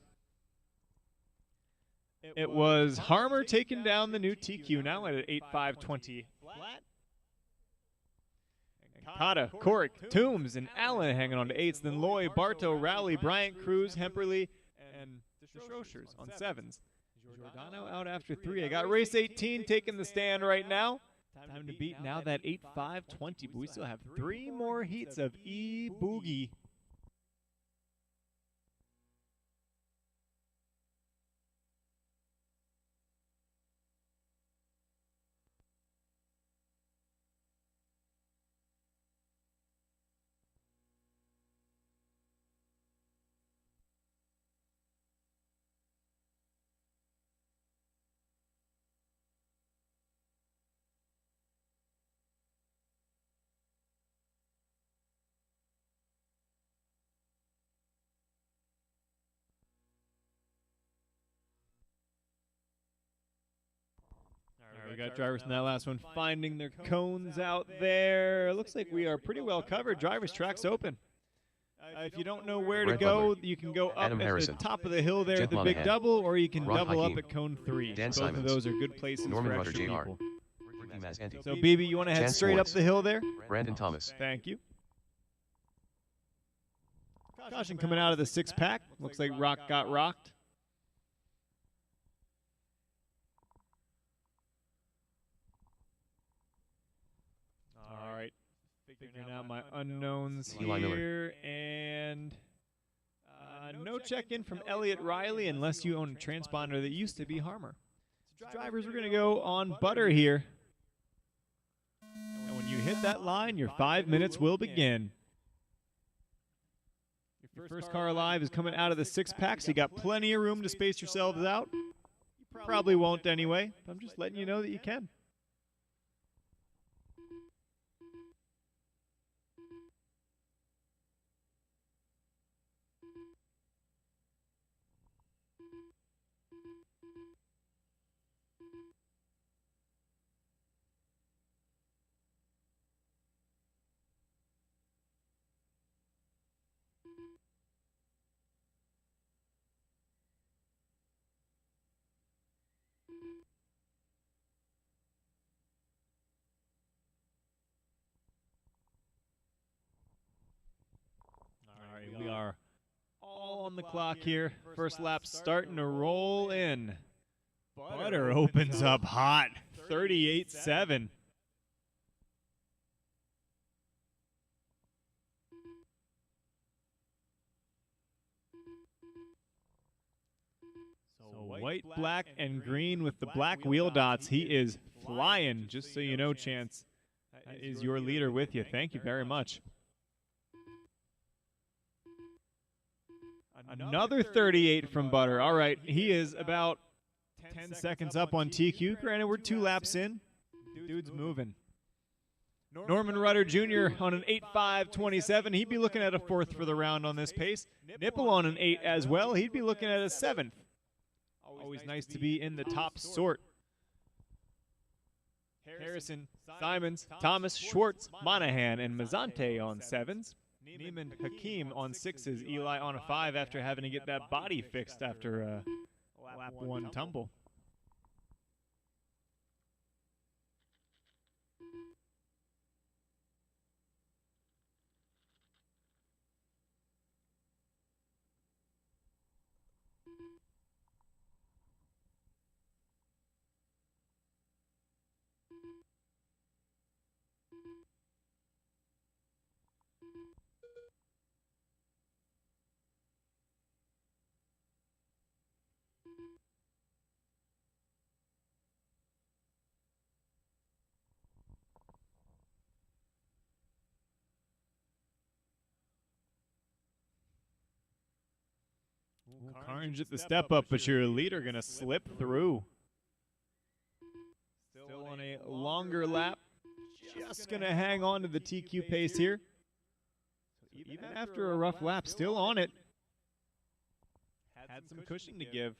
[SPEAKER 3] It was Harmer taking down the new TQ now at an 8.5.20 flat. Kata, Corrick, Toombs, and Allen hanging on to 8s. Then Loy, Bartow, Rowley, Bryant, Cruz, Hemperly, and Desrochers on 7s. Giordano out after 3. I got race 18 taking the stand right now. Time to beat now that 8.5.20, but we still have 3 more heats of E-Boogie. All right, we got drivers in that last one finding their cones out there. Looks like we are pretty well covered. Drivers track's open. If you don't know where to
[SPEAKER 2] Brett
[SPEAKER 3] go,
[SPEAKER 2] Butler,
[SPEAKER 3] you can go up
[SPEAKER 2] Adam
[SPEAKER 3] at
[SPEAKER 2] Harrison,
[SPEAKER 3] the top of the hill there
[SPEAKER 2] Jet
[SPEAKER 3] at the big
[SPEAKER 2] Monahan,
[SPEAKER 3] double, or you can
[SPEAKER 2] Ron
[SPEAKER 3] double
[SPEAKER 2] Hakeem,
[SPEAKER 3] up at cone 3.
[SPEAKER 2] Dan
[SPEAKER 3] Both
[SPEAKER 2] Simons,
[SPEAKER 3] of those are good places
[SPEAKER 2] Norman
[SPEAKER 3] for
[SPEAKER 2] Rudder
[SPEAKER 3] extra
[SPEAKER 2] Jr.,
[SPEAKER 3] people.
[SPEAKER 2] Ricky Mazanti,
[SPEAKER 3] So, BB, you want to head
[SPEAKER 2] Chance
[SPEAKER 3] straight up
[SPEAKER 2] Swartz,
[SPEAKER 3] the hill there?
[SPEAKER 2] Brandon Thomas.
[SPEAKER 3] Thank you. Caution coming out of the 6-pack. Looks like Rock got rocked. All right. Figuring out my unknowns
[SPEAKER 2] Eli Miller.
[SPEAKER 3] here. And no check-in from Elliott Riley unless you own a transponder that used to be Harmer. So drivers, we're going to go on butter here. And when you hit that line, your 5 minutes will begin. Your first car alive is coming out of the 6-pack, so you got plenty of room to space yourselves out. You probably won't anyway. I'm just letting you know that you can. All right, we are all on the clock here. First lap starting to roll in. Butter opens up hot, 38.7. So white, black, and green with the black wheel dots. He is flying, just so you know, Chance. That is your leader with you. Thank you very much. Another 38 from Butter. All right, he is about 10 seconds up on TQ. Granted, we're 2 laps in. Dude's moving. Norman Rudder Jr. on an 8.5.27. He'd be looking at a 4th for the round on this pace. Nipple on an 8 as well. He'd be looking at a 7th. Always nice to be in the top sort. Harrison, Simons, Thomas, Schwartz, Monahan, and Mazzante on 7s. Neiman Hakim on 6s. Eli on a 5 after having to get that body fixed after a lap 1 tumble. Carnage at the step up, but your leader going to slip through. Still on a longer lap. Just going to hang on to the TQ pace here. Even after a rough lap, still on it. Had some cushion to give.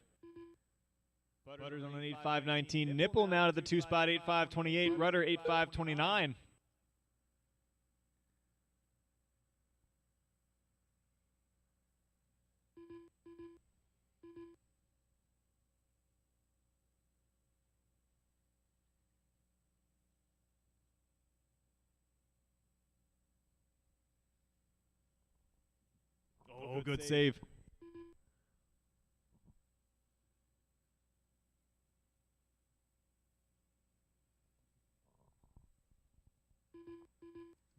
[SPEAKER 3] Butter's on an 8.5.19. Nipple now to the 2 spot, 8.5.28. Rudder, 8.5.29. Oh, good save.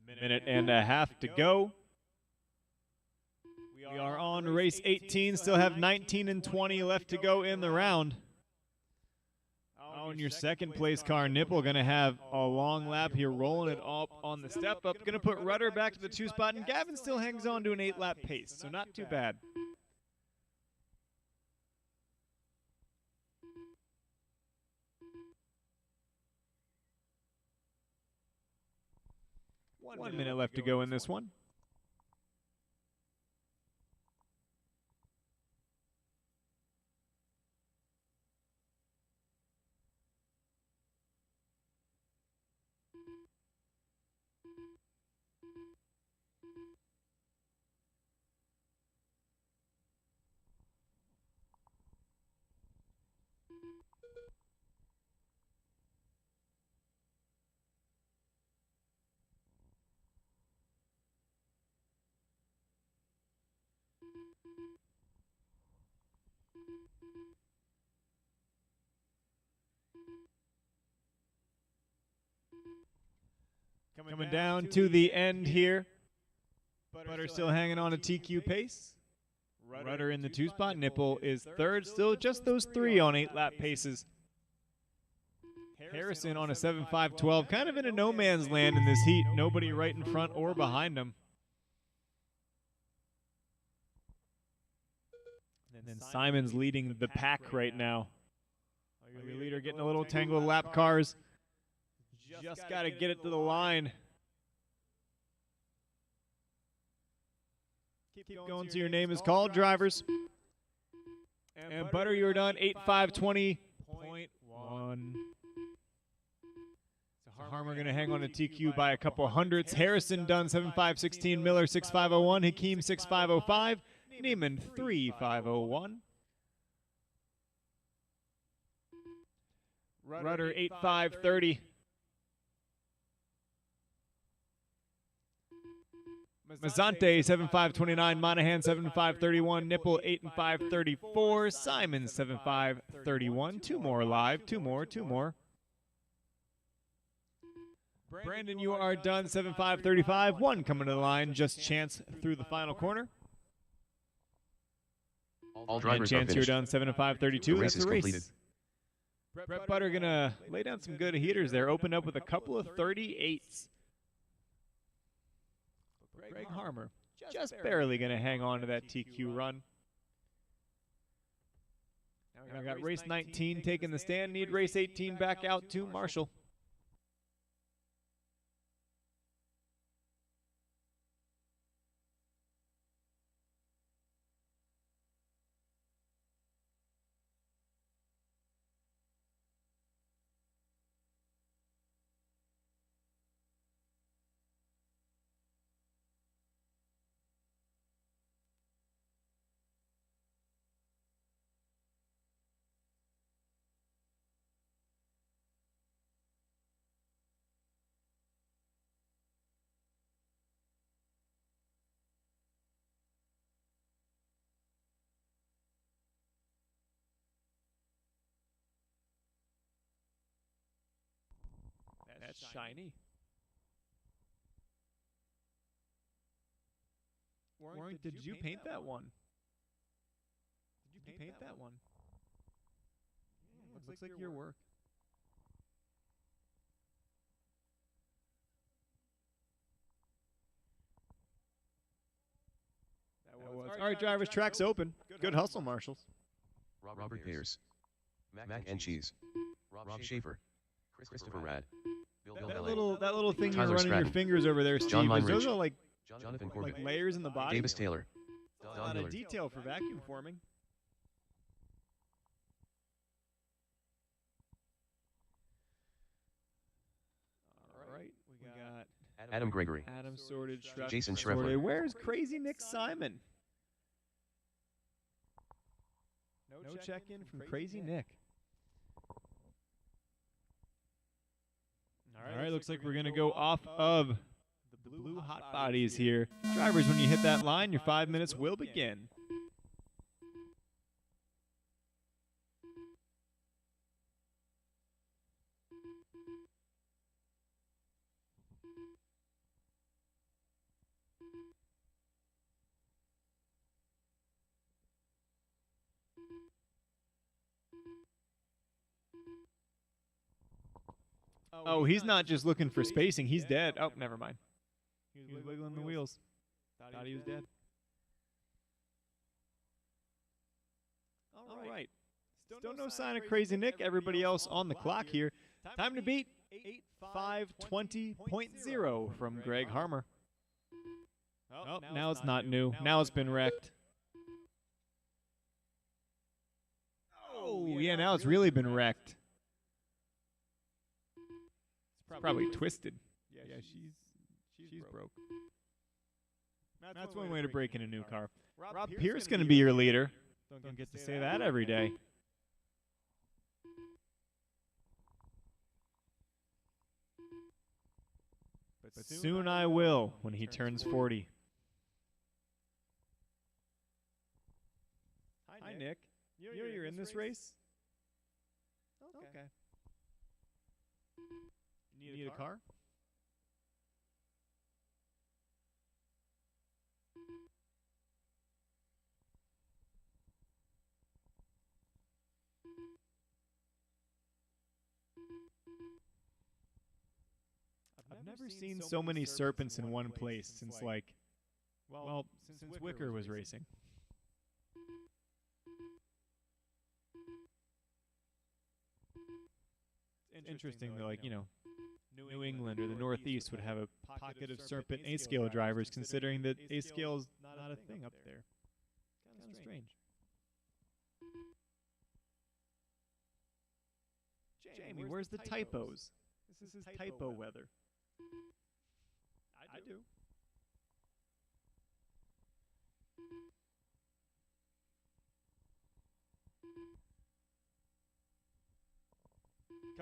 [SPEAKER 3] Minute and a half to go. We are on race 18, still have 19 and 20 left to go in the round. On your second place car, Nipple going to have a long lap here, rolling it up on the step up. Going to put Rudder back to the 2 spot, and Gavin still hangs on to an 8-lap pace, so not too bad. One minute left to go in this one. Coming down to the end here. Butter still hanging on a TQ pace. Rudder in the 2 spot. Nipple is 3rd. Still just those 3 on 8-lap paces. Harrison on a 7.5.12. Kind of in a no man's land in this heat. Nobody right in front or behind him. And then Simon's leading the pack right now. Your leader getting a little tangled lap cars. Just got to get it to the line. Keep going till your name is called, drivers. And Butter, you're done. 8.5.20.1. So Harmer going to hang on to TQ by a couple hundredths. Harrison done 7.5.16. Miller 6.5.01. Hakeem 6.5.05. Neiman 3.5.01. Rudder 8.5.30. Mazzante 7.5.29, Monahan 7.5.31, Nipple 8.5.34, Simon 7.5.31. 2 more live, 2 more. Brandon, you are done 7.5.35. 1 coming to the line, just Chance through the final corner.
[SPEAKER 2] All
[SPEAKER 3] And
[SPEAKER 2] drivers
[SPEAKER 3] Chance,
[SPEAKER 2] are
[SPEAKER 3] you're
[SPEAKER 2] finished.
[SPEAKER 3] done 7.5.32.
[SPEAKER 2] The race
[SPEAKER 3] That's
[SPEAKER 2] is
[SPEAKER 3] the race.
[SPEAKER 2] completed.
[SPEAKER 3] Brett Butter going to lay down some good heaters there. Opened up with a couple of 38s. Greg Harmer just barely going to hang on to that TQ run. I got race 19 taking the stand. Need race 18 back out to Marshall. That's shiny. Warren, did you paint that one? Did you paint that one? Looks like your work. All right, drivers, track's open. Good hustle, Marshals.
[SPEAKER 2] Robert Pierce. Mac and Cheese. Rob Schaefer. Christopher Rad. Bill
[SPEAKER 3] That
[SPEAKER 2] Belay.
[SPEAKER 3] little thing
[SPEAKER 2] Tyler
[SPEAKER 3] you're running your
[SPEAKER 2] Stratton.
[SPEAKER 3] fingers over there, Steve.
[SPEAKER 2] John
[SPEAKER 3] Those
[SPEAKER 2] Meinrich.
[SPEAKER 3] are like
[SPEAKER 2] Jonathan Corbett.
[SPEAKER 3] layers in the body.
[SPEAKER 2] Davis Taylor.
[SPEAKER 3] A lot
[SPEAKER 2] Don
[SPEAKER 3] of
[SPEAKER 2] Miller.
[SPEAKER 3] detail for vacuum forming. All right, we got
[SPEAKER 2] Adam Gregory.
[SPEAKER 3] Adam sorted, Shref
[SPEAKER 2] Jason
[SPEAKER 3] sorted.
[SPEAKER 2] Schreffler.
[SPEAKER 3] Where's Crazy Nick Simon? No check-in from Crazy Nick. All right, looks like we're going to go off of the blue hot bodies here. Drivers, when you hit that line, your 5 minutes will begin. Oh, he's not just looking for spacing. He's dead. Oh, never mind. He was wiggling the wheels. Thought he was dead. All right. Still no sign of Crazy Nick. Everybody else on the clock here. Time to beat 8520.0 from Greg Harmer. Oh, now it's not new. Now it's been wrecked. Oh, yeah, now it's really been wrecked. It's probably twisted. Yeah, she's broke. That's one way to break in a new car. Rob Pierce going to be your leader. Don't get to say that every day. But soon I will when he turns 40. Hi, Nick. You know you're in this race? Okay. You need a car? I've never seen so many serpents in one place since, like, well, since Wicker was racing. It's interesting, though, like, you know, New England or the Northeast would have a pocket of serpent A-scale drivers, considering that A-scale is not a thing up there. Kind of strange. Jamie, where's the typos? This is typo weather. I do.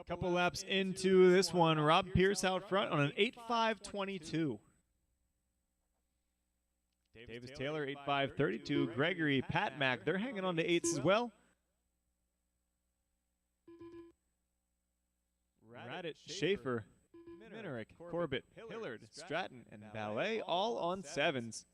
[SPEAKER 3] Couple laps into this one. Rob Pierce out front on an 8.522. Davis Taylor 8.532. Gregory, Pat Mack, they're hanging on to 8s as well. Radit, Schaefer, Minerick, Corbett, Hillard, Stratton, and Ballet all on 7s.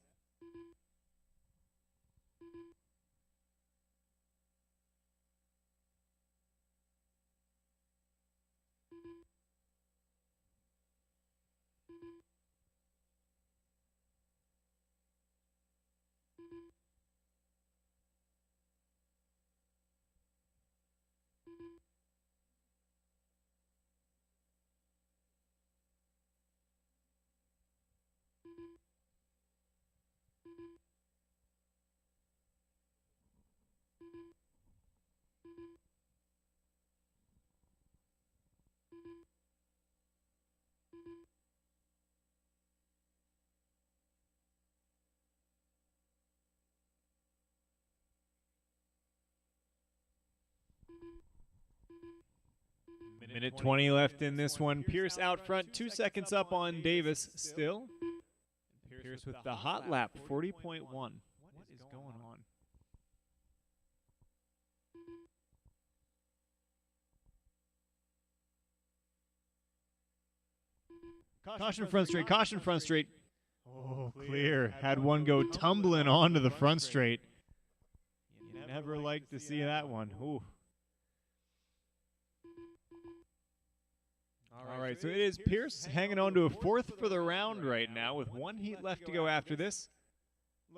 [SPEAKER 3] Minute 20 left in this one. Pierce out front, 2 seconds up on Davis still. Pierce with the hot lap, 40.1. What is going on? Caution front straight, caution front straight. Oh, clear. Had one go tumbling onto the front straight. You never like to see that one. Ooh. All right, so it is Pierce hanging on to a 4th for the round right now with 1 heat left to go after this.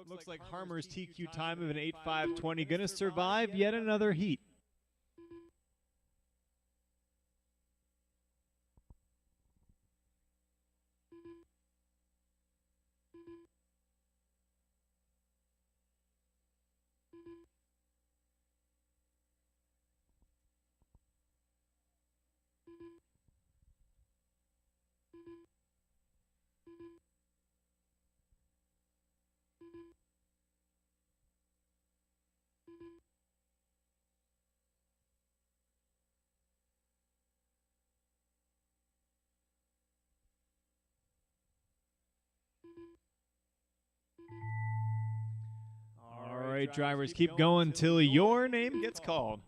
[SPEAKER 3] Looks like Harmer's TQ time of an 8.520 going to survive yet another heat. All right, drivers, keep going till your name gets called.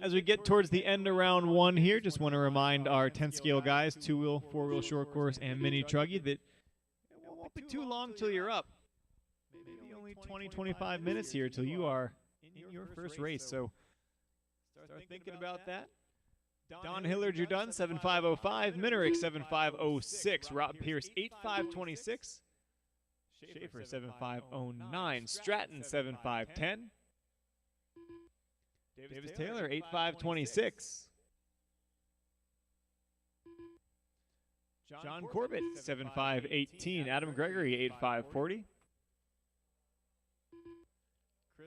[SPEAKER 3] As we get towards the end of round 1 here, just want to remind our 10-scale guys, 2-wheel, 4-wheel short course, and mini truggy that it won't be too long till you're up. Maybe only 20, 25 minutes here till you are in your first race. So start thinking about that. Don Hillard, you're done, 7.505. Minerick, 7.506. Rob Pierce, 8.526. Schaefer, 7.509. Stratton, 7.510. Davis Taylor, 8.526. John Corbett, 7.518. Adam Gregory, 8.540.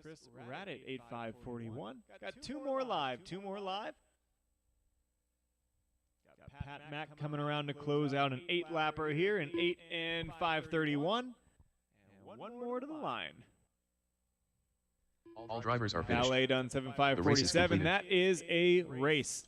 [SPEAKER 3] Chris Radditt, 8.541. Got two more live. Got Pat Mack coming around to close out an 8-lapper here, an 8 and 5.31. And one more to the line.
[SPEAKER 2] All drivers are finished.
[SPEAKER 3] Valet done,
[SPEAKER 2] The race is
[SPEAKER 3] 7.547.
[SPEAKER 2] completed.
[SPEAKER 3] That is a race.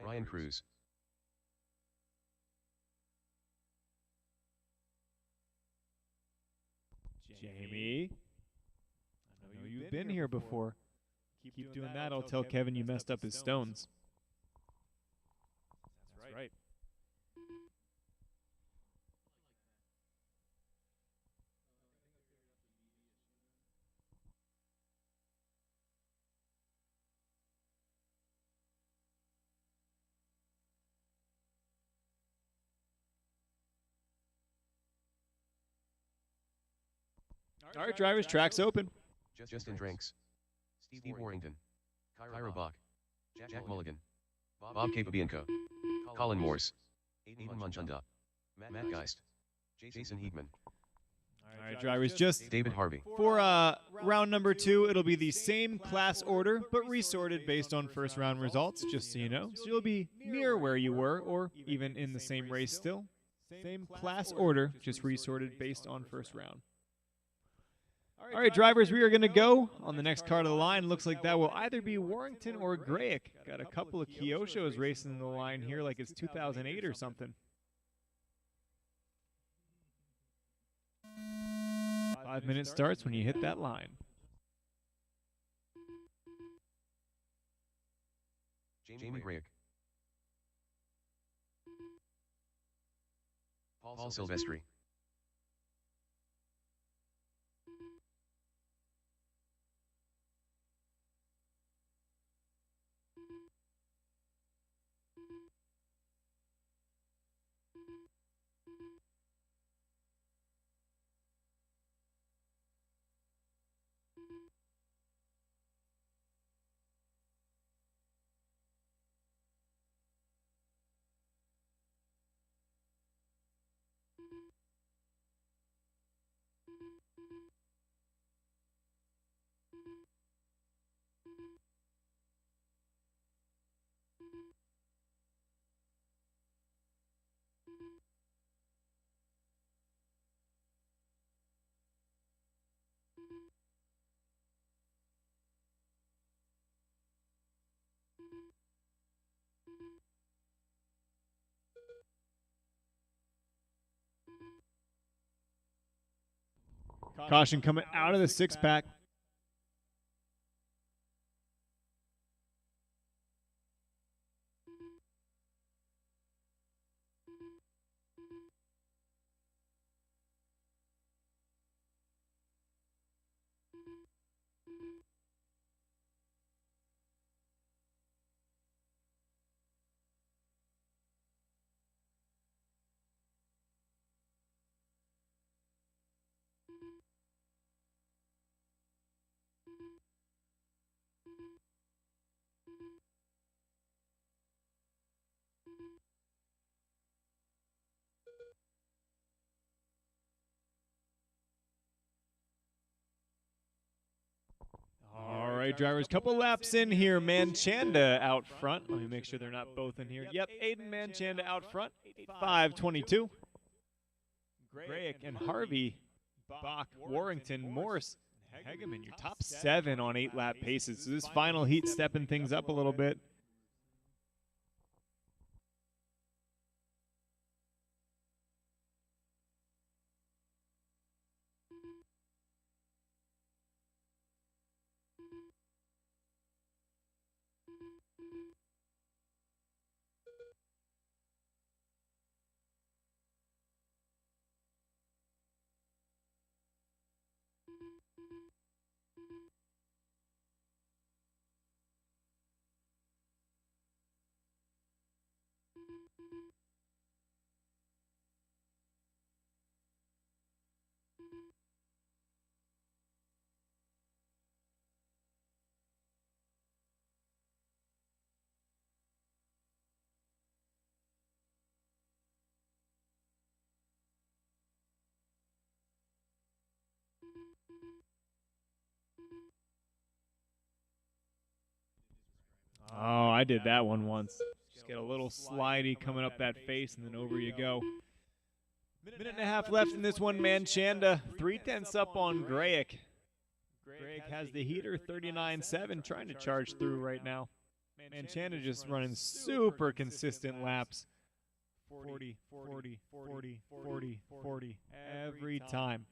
[SPEAKER 2] Ryan Cruz.
[SPEAKER 3] Jamie, I know you've been here before. Keep doing that. I'll tell Kevin you messed up his stones. That's right. All right, drivers, track's open.
[SPEAKER 2] Justin Drinks. Steve Warrington. Kyra Bach. Jack Mulligan. Bob Capabianco. Colin Morse. Aiden Munchunda. Matt Geist. Jason Heegman.
[SPEAKER 3] All right, drivers, just
[SPEAKER 2] David Harvey.
[SPEAKER 3] for round number 2, it'll be the same class order, but resorted based on first round results, just so you know. So you'll be near where you were, or even in the same race still. Same class order, just resorted based on first round. All right, drivers, we are going to go on the next card of the line. Looks like that will either be Warrington or Grayek. Got a couple of Kyoshos racing the line here like it's 2008 or something. 5 minutes starts when you hit that line.
[SPEAKER 2] Jamie Grayek. Paul Silvestri.
[SPEAKER 3] Caution coming out of the six-pack. All right, drivers, couple laps in here. Manchanda out front. Let me make sure they're not both in here. Yep, Aiden Manchanda out front, 5:22. Grayek and Harvey, Bach, Warrington, Morse, Hegeman, your top 7 on 8-lap paces. So this final heat stepping things up a little bit. Oh, I did that one once. Just get a little slidey coming up that face, and then over you go. Minute and a half left in this one, Manchanda. 3/10 up on Grayek. Grayek has the heater, 39.7, trying to charge through right now. Manchanda just running super consistent laps. 40, 40, 40, 40, 40, every time.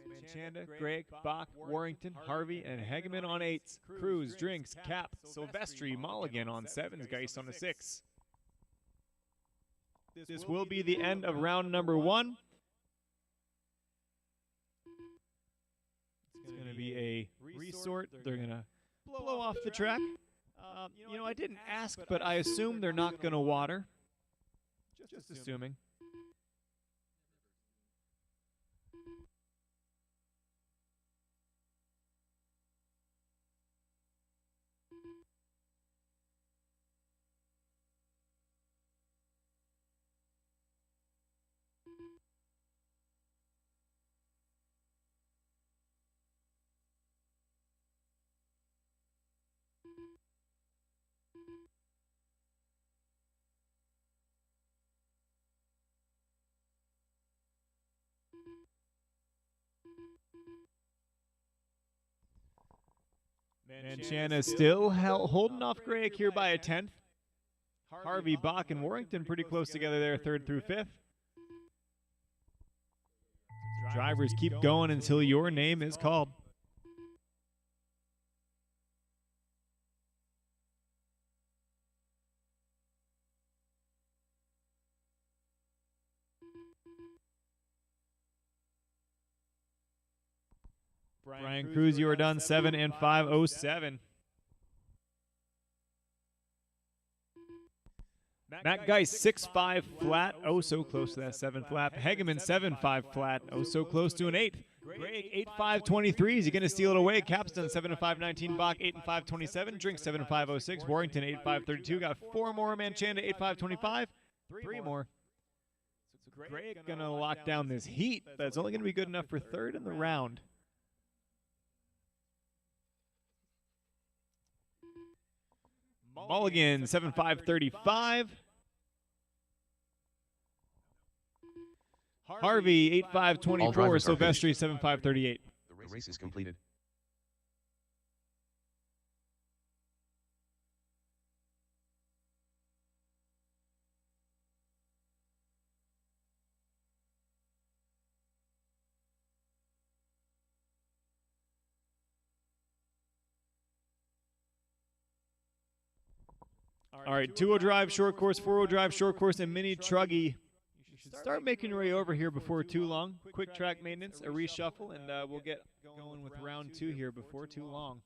[SPEAKER 3] Manchanda, Grayek, Bach, Warrington, Harvey, and Hegeman on 8s. Cruz, Drinks, Cap, Silvestri, Mulligan on 7s, Geist on the 6. This will be the end of round number 1. It's going to be a resort. They're going to blow off the track. You know, I didn't ask, but I assume they're not going to water. Just assuming. Manchanda still holding off Grayek here by a 10th. Harvey, Bach, and Warrington pretty close together there, 3rd through 5th. Drivers keep going until your name is called. Brian Cruz, you are done, 7 and 5:07. Matt Geist, 6.5 flat, oh so close to that 7 flat. Hegeman, 7.5 flat, oh so close to an 8. Grayek, 8.523. Is he going to steal it away? Capstan, 7 and 5.19. Bach, 8 and 5.27. Drink, 7 and 5.06. Warrington, 8.532. Got 4 more. Manchanda, 8.525. 3 more. So Grayek going to lock down this heat. That's only going to be good enough for 3rd in the round. Mulligan, 7.535. Harvey, 8.524. Silvestri, 7.538.
[SPEAKER 2] The race is completed.
[SPEAKER 3] All right, two-wheel drive, short course, four-wheel drive, short course, and mini truggy. You should start making your way over here before too long. Quick track maintenance, a reshuffle, and we'll get going with round 2 here before too long.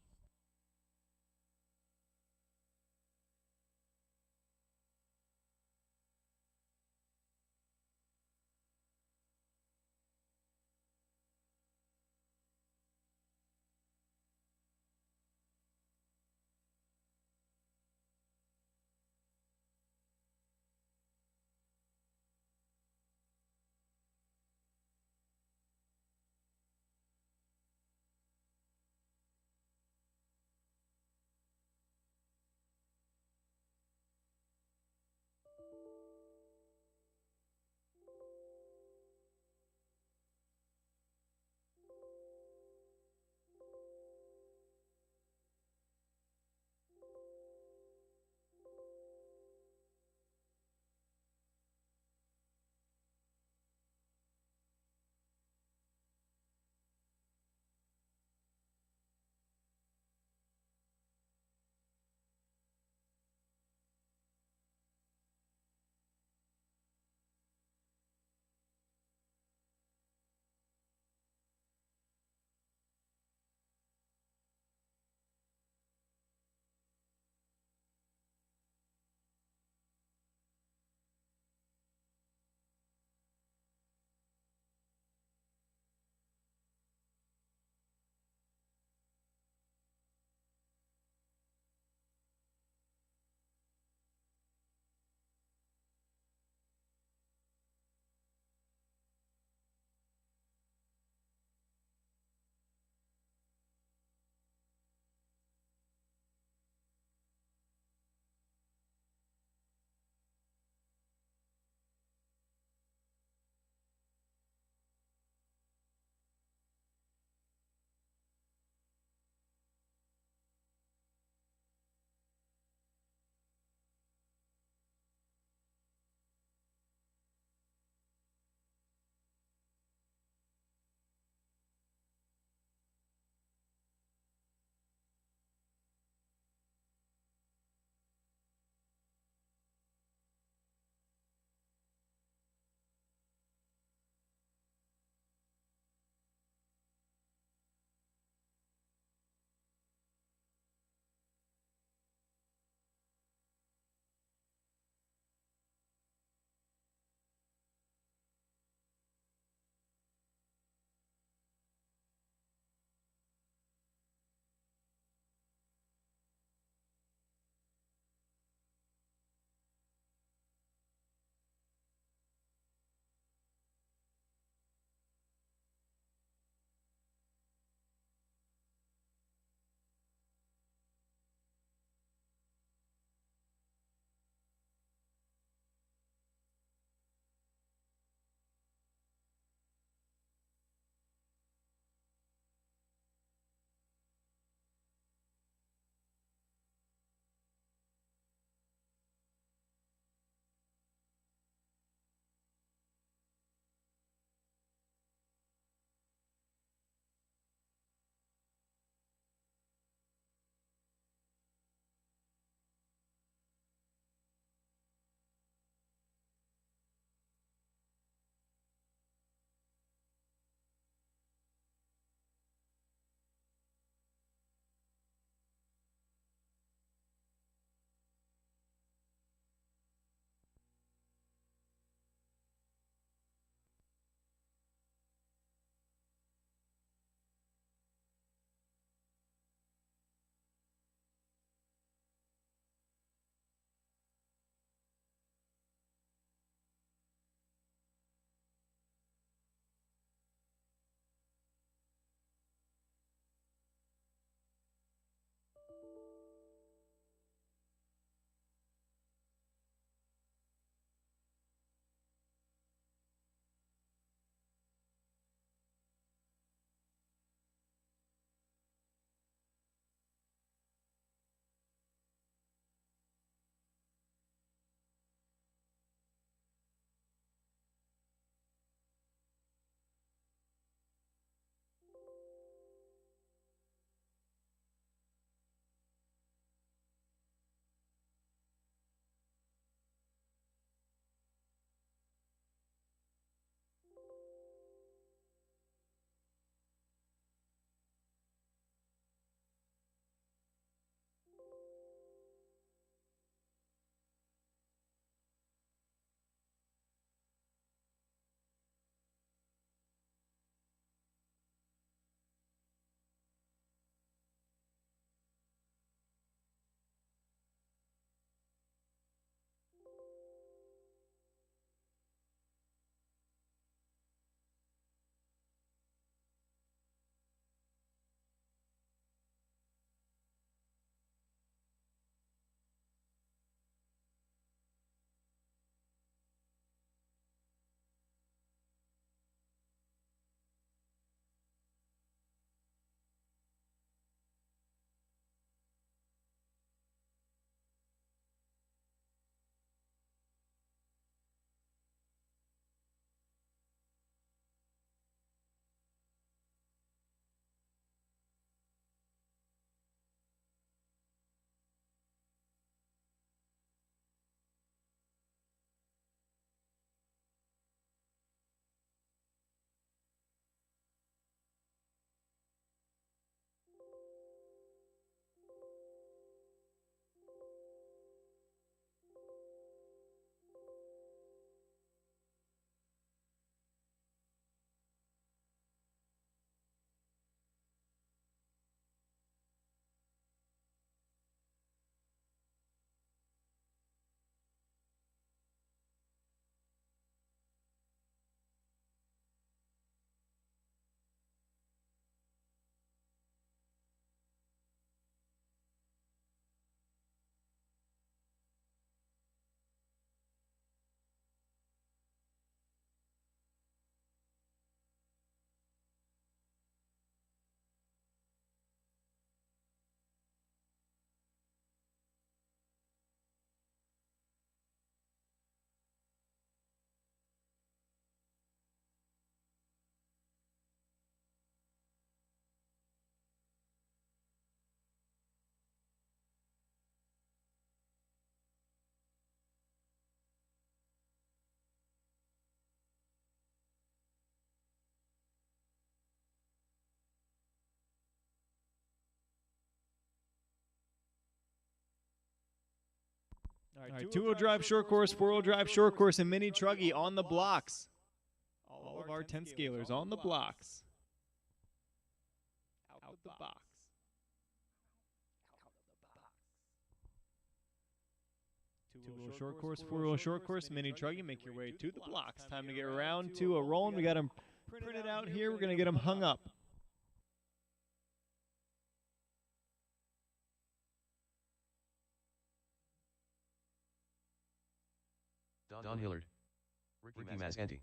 [SPEAKER 3] All right, two-wheel drive short course, four-wheel drive short course, and mini truggy on the blocks. All of our 10 scalers on the blocks. Out the box. Two-wheel short course, four-wheel short course, mini truggy. Make your way to the blocks. Time to get round two a rolling. We got them printed out here. We're going to get them hung up.
[SPEAKER 2] Don Hillard. Ricky Mazanti.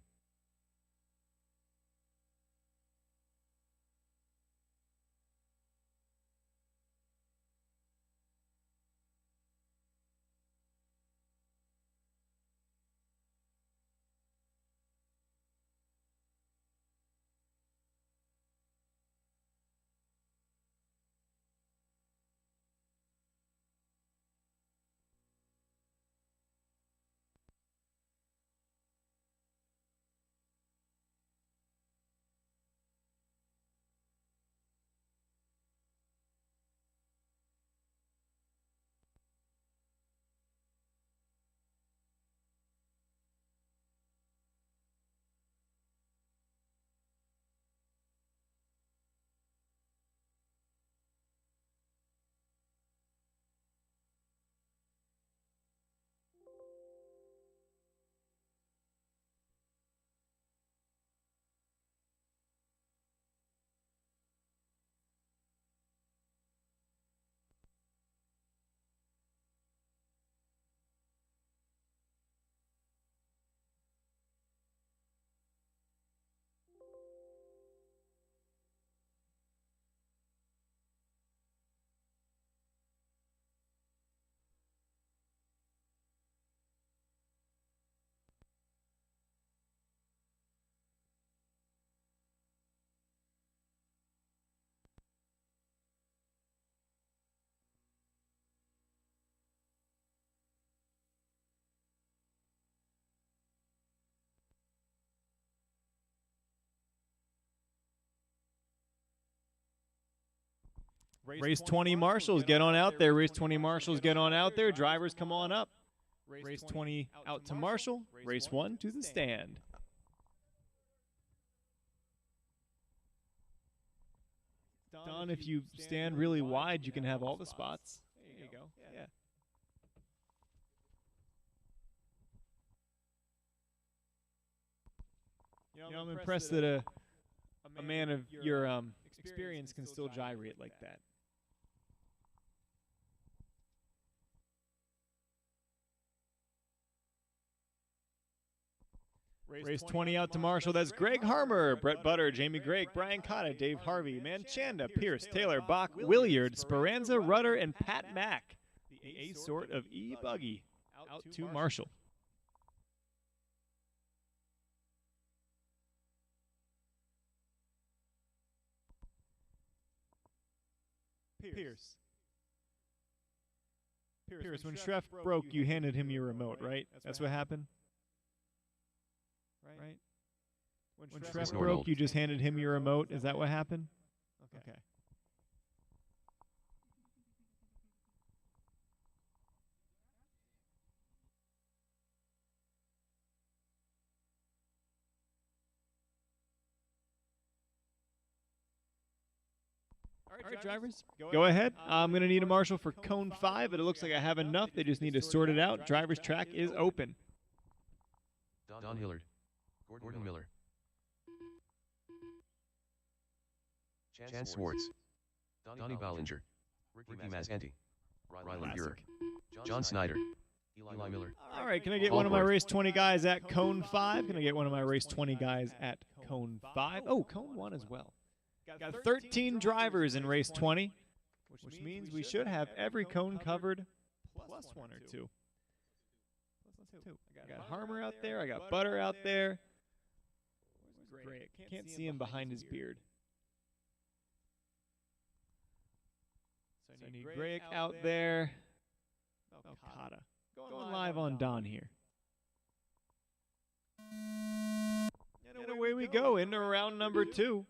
[SPEAKER 3] Race 20 marshals, get on out there. Race 20 marshals, get on out there. Drivers, come on up. Race 20 out to marshal. Race 1 to the stand. Don, if you stand really wide, you can have all the spots. There you go. Yeah. You know, I'm impressed that a man of your experience can still gyrate like that. Race 20 out to marshal. That's Greg Harmer, Brett Butter, Jamie Gregg, Brian Cotta, Dave Harvey, Manchanda, Pierce, Taylor, Bach, Williard, Speranza, Rudder, and Pat Mack. The A sort of E-Buggy out to marshal. Pierce, when Schreff broke, you handed him your remote, right? That's what happened? Right? When Schreff broke, you just handed him your remote. Is that what happened? Okay. All right, drivers, go ahead. I'm going to need a marshal for cone 5, but it looks like I have enough. They just need to sort it out. Driver's track is open.
[SPEAKER 2] Don Hillard. Gordon Miller. Chan Swartz. Donnie Ballinger. Ricky Mazanti. Ryland Burer. John Snyder. Eli Miller.
[SPEAKER 3] All right, can I get one of my race 20 guys at cone 5? Can I get one of my race 20 guys at cone 5? Oh, cone 1 as well. Got 13 drivers in race 20, which means we should have every cone covered plus 1 or 2. I got Harmer out there. I got Butter out there. Where's Greg? Can't see him behind his beard. So I need Greg out there. Cotta. Going live on Don here. And away we go into round number 2.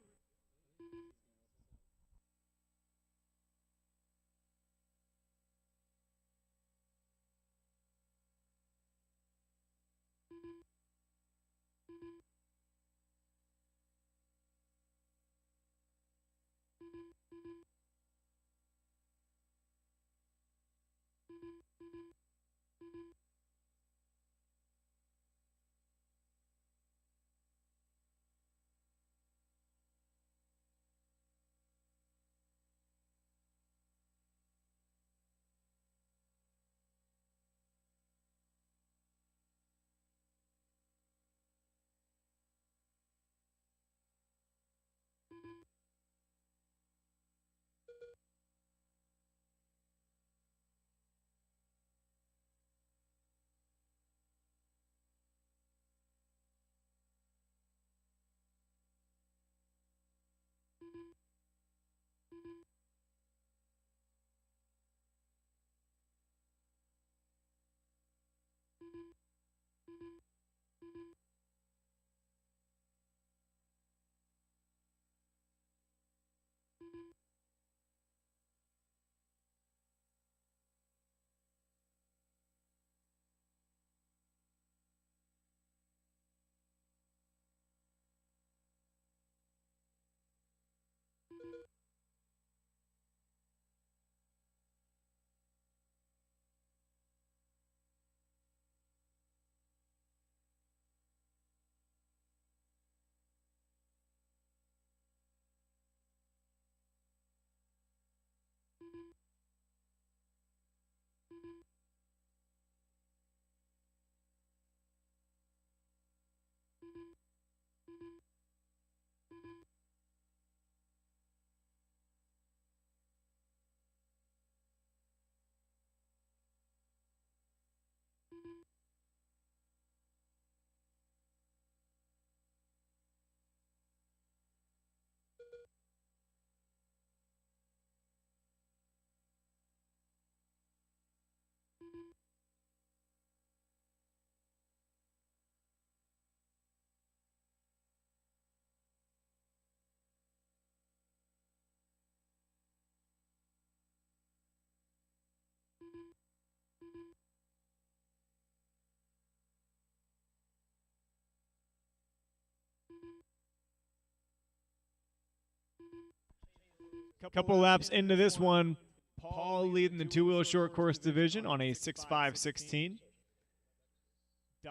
[SPEAKER 3] Couple laps into this one, Paul leading the two-wheel short course division on a 6.5.16.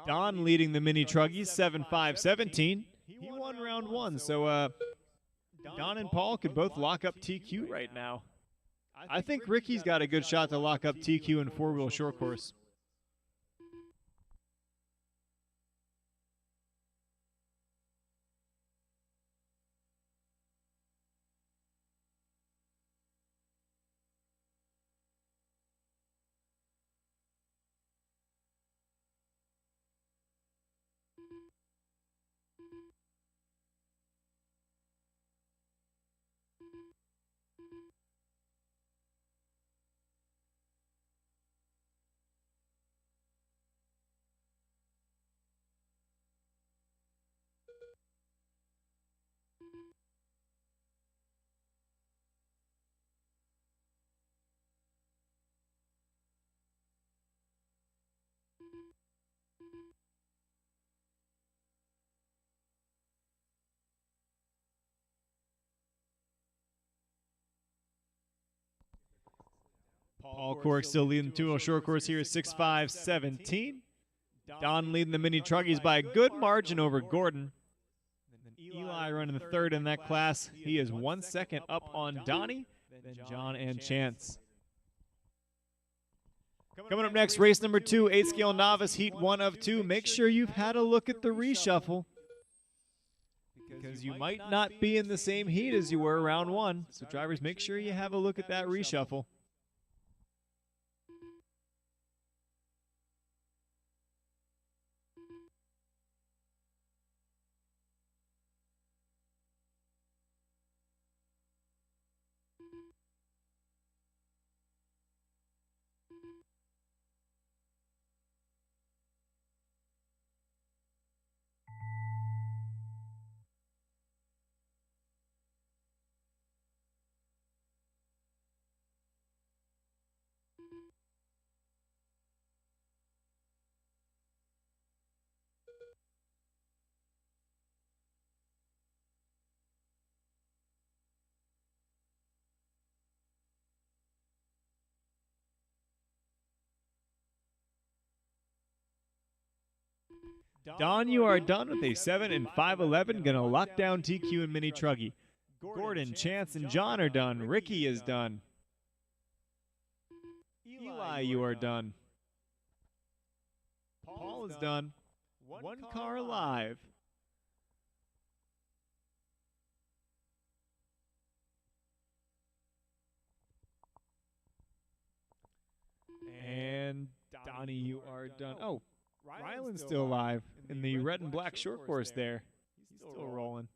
[SPEAKER 3] Don leading the mini truggies 7.5.17. He won round one, so Don and Paul could both lock up TQ right now. I think Ricky's got a good shot to lock up TQ in four-wheel short course. Paul Cork still leading the two-wheel short course here, 6.5.17. Don leading the mini truggies by a good margin over Gordon. Eli running the third in that class. He is 1 second up on Donnie, then John and Chance. Coming up next, race number 2, 8-scale novice, heat 1 of 2. Make sure you've had a look at the reshuffle, because you might not be in the same heat as you were round 1. So drivers, make sure you have a look at that reshuffle. Don, you are done with a 7 and 5.11. Going to lock down TQ and mini truggy. Gordon, Chance, and John are done. Ricky is done. Eli, you are done. Paul is done. One car live. And Donnie, you are done. Oh, Ryland's still alive in the red and black short course there. He's still rolling.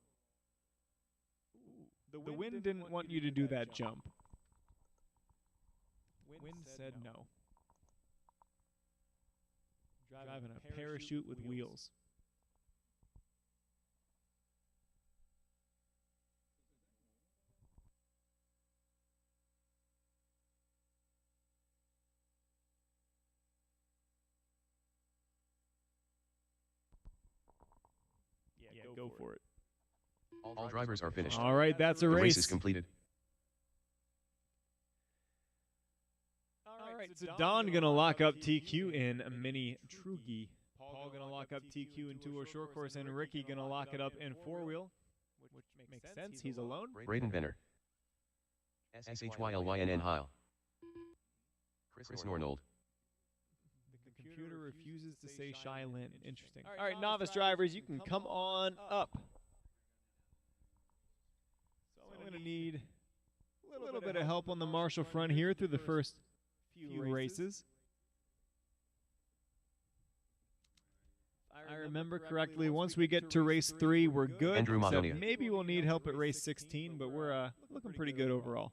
[SPEAKER 3] The wind didn't want you to do that jump. Wind said no. Driving a parachute with wheels. Yeah, go for it.
[SPEAKER 2] All drivers are finished.
[SPEAKER 3] All right, that's a
[SPEAKER 2] The
[SPEAKER 3] race.
[SPEAKER 2] race is completed.
[SPEAKER 3] All right, so Don going to lock up TQ in a mini Trugy. Paul going to lock up TQ in two-wheel short course, and Ricky going to lock it up in four-wheel, which makes sense. He's alone.
[SPEAKER 2] Braden Benner. SHYLYNN Heil. Chris Nornold.
[SPEAKER 3] The computer refuses to say Shylin. Interesting. All right, novice drivers, you can come on up. So I'm going to need a little bit of help on the Marshall front here through the first few races. I remember correctly, once we get to race 3, we're good.
[SPEAKER 2] Andrew Mahonia.
[SPEAKER 3] So maybe we'll need help at race 16, but we're looking pretty good overall.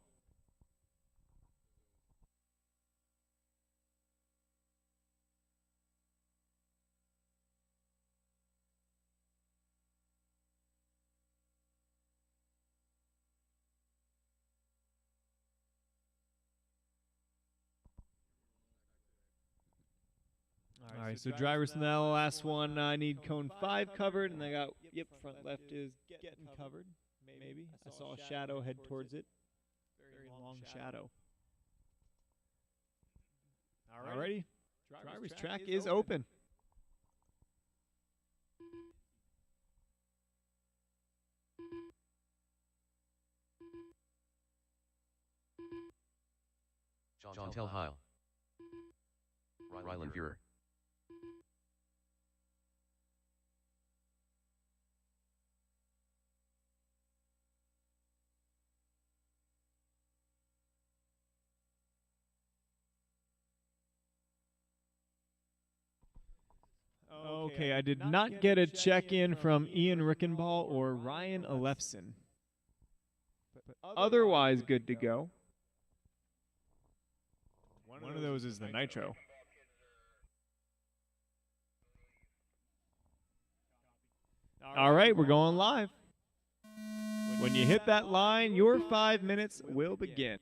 [SPEAKER 3] All right, so drivers from that last one, I need cone 5 covered, and I got, yep, front left is getting covered, maybe. I saw a shadow head towards it. Very long shadow. All righty, driver's track is open.
[SPEAKER 2] Jontel Heil. Rylan Fuhrer.
[SPEAKER 3] Okay, I did not get a check-in from Ian Rickenball or Ryan Alefson. But otherwise, good to go. One of those is the Nitro. All right, we're going live. When you hit that line, your 5 minutes will begin.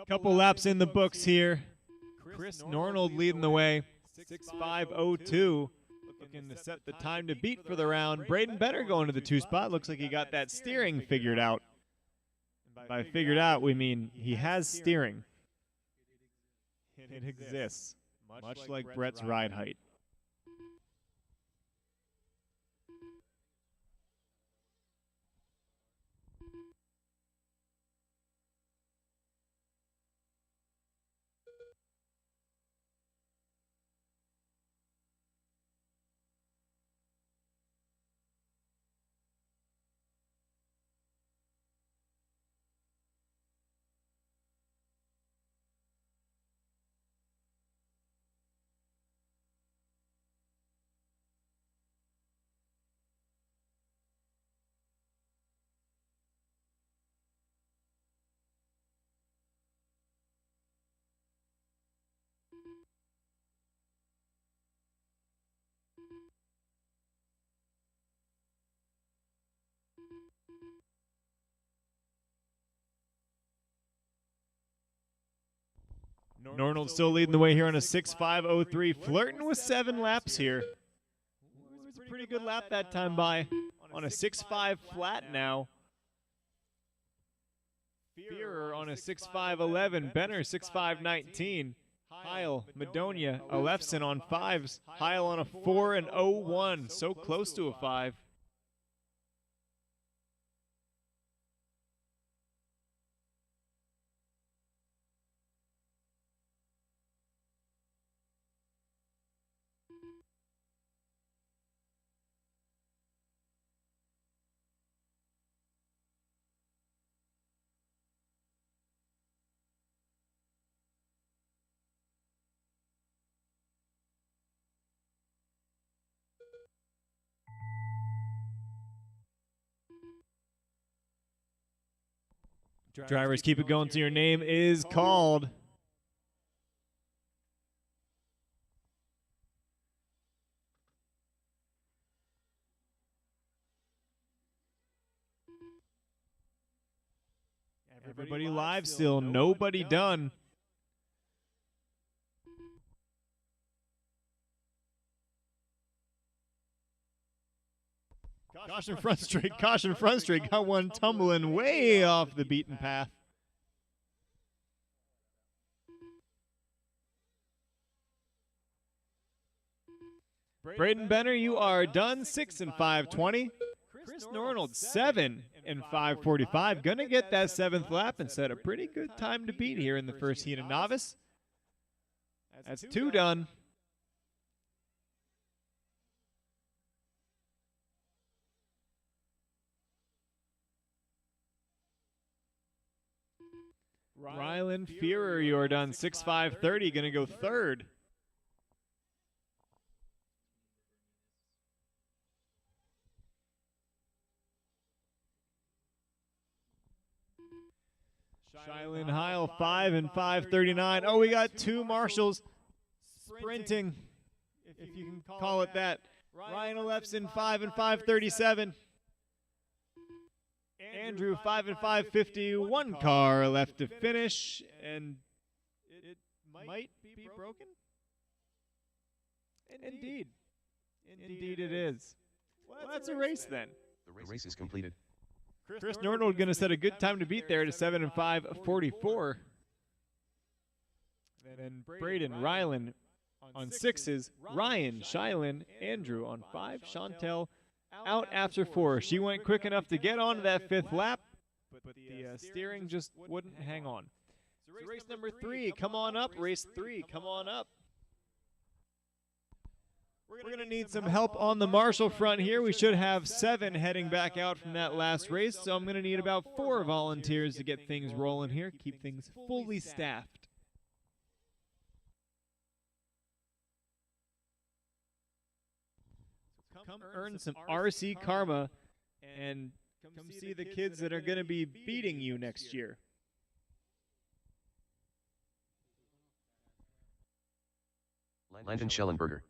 [SPEAKER 3] Couple laps in the books here. Chris Nornold leading the way, 6:5:02. Looking to set the time to beat for the round. Braden Benner going to the 2 spot. Looks like he got that steering figured out. And by figured out, we mean he has steering. It exists, much like Brett's ride height. Nornold still leading the way here on a 6:5:03, flirting with 7 laps here. It was a pretty good lap that time by on a 6:5 flat now. Fearer on a 6:5:11, Benner 6:5:19, Heil, Madonia, Alefson on 5s, Heil on a 4:01, so close to a 5. Drivers, keep it going till your name is called. Everybody live still, nobody done. Caution front straight, caution front straight. Got one tumbling way off the beaten path. Braden Benner, you are done, 6:5:20. Chris Nornold, 7:5:45. Gonna get that 7th lap and set a pretty good time to beat here in the first heat of novice. That's 2 done. Ryland Fearer, you are done, 6:5:30, going to go 3rd. Shylin Heil, 5:5:39. Oh, we got 2 marshals sprinting, if you can call it that. Ryan Alefson, 5:5:37. Andrew, 5:5:50. 1 car left to finish, and it might be broken. Indeed. Indeed it is. Well, that's a race then.
[SPEAKER 2] The race is completed.
[SPEAKER 3] Chris Nornold going to set a good time to beat there to 7:5:44. Then Braden, Rylan on 6s, Ryan, Shylin, Andrew on 5, Chantel out after 4. She went quick enough to get onto that 5th lap, but the steering just wouldn't hang on. So race number 3, come on up. Race 3, come on up. We're going to need some help on the Marshall front here. We should have 7 heading back out from that last race, so I'm going to need about 4 volunteers to get things rolling here, keep things fully staffed. Come earn some RC karma and come see the kids that are going to be beating you next year.
[SPEAKER 2] Landon Schellenberger.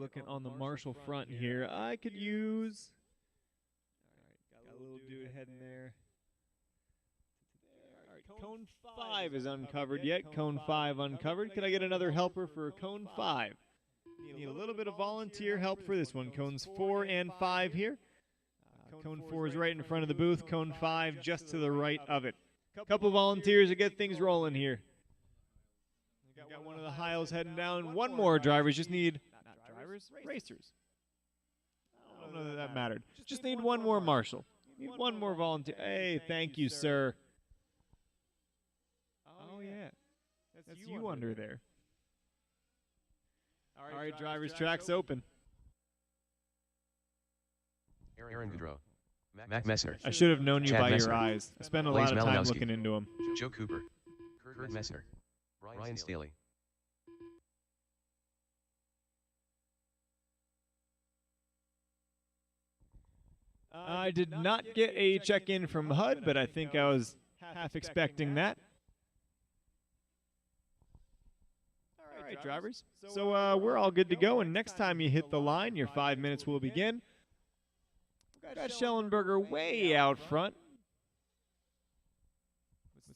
[SPEAKER 3] looking on the Marshall front here. I could use. All right, got a little dude heading there. All right, cone 5 is uncovered yet. Cone 5 uncovered. Could I get another helper for cone 5? Need a little bit of volunteer help for this one. Cones 4 and 5 here. Cone 4 is right in front of the booth. Cone 5 just to the right of it. Couple volunteers to get things rolling here. Got one of the Hiles heading down. One more drivers. Just need, not drivers, racers. I don't know that mattered. Just need one more marshal. Need one more volunteer. Hey, thank you, sir. Oh, yeah. That's you under there. All right, drivers, track's open.
[SPEAKER 2] Aaron Goodrow. Mac Messner.
[SPEAKER 3] I should have known you
[SPEAKER 2] Chad
[SPEAKER 3] by
[SPEAKER 2] Messer.
[SPEAKER 3] your eyes. I spent a
[SPEAKER 2] Blaze
[SPEAKER 3] lot of time
[SPEAKER 2] Malinowski.
[SPEAKER 3] looking into them.
[SPEAKER 2] Joe Cooper. Kurt Messner. Ryan Staley.
[SPEAKER 3] I did not get a check-in from HUD, but I think I was half expecting that. All right, drivers. So we're all good to go, and next time you hit the line, your 5 minutes will begin. We've got Schellenberger way out front.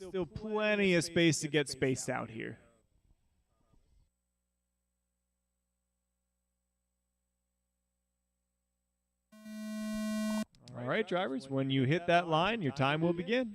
[SPEAKER 3] Still plenty of space to get spaced out here. All right, drivers, when you hit that line, your time will begin.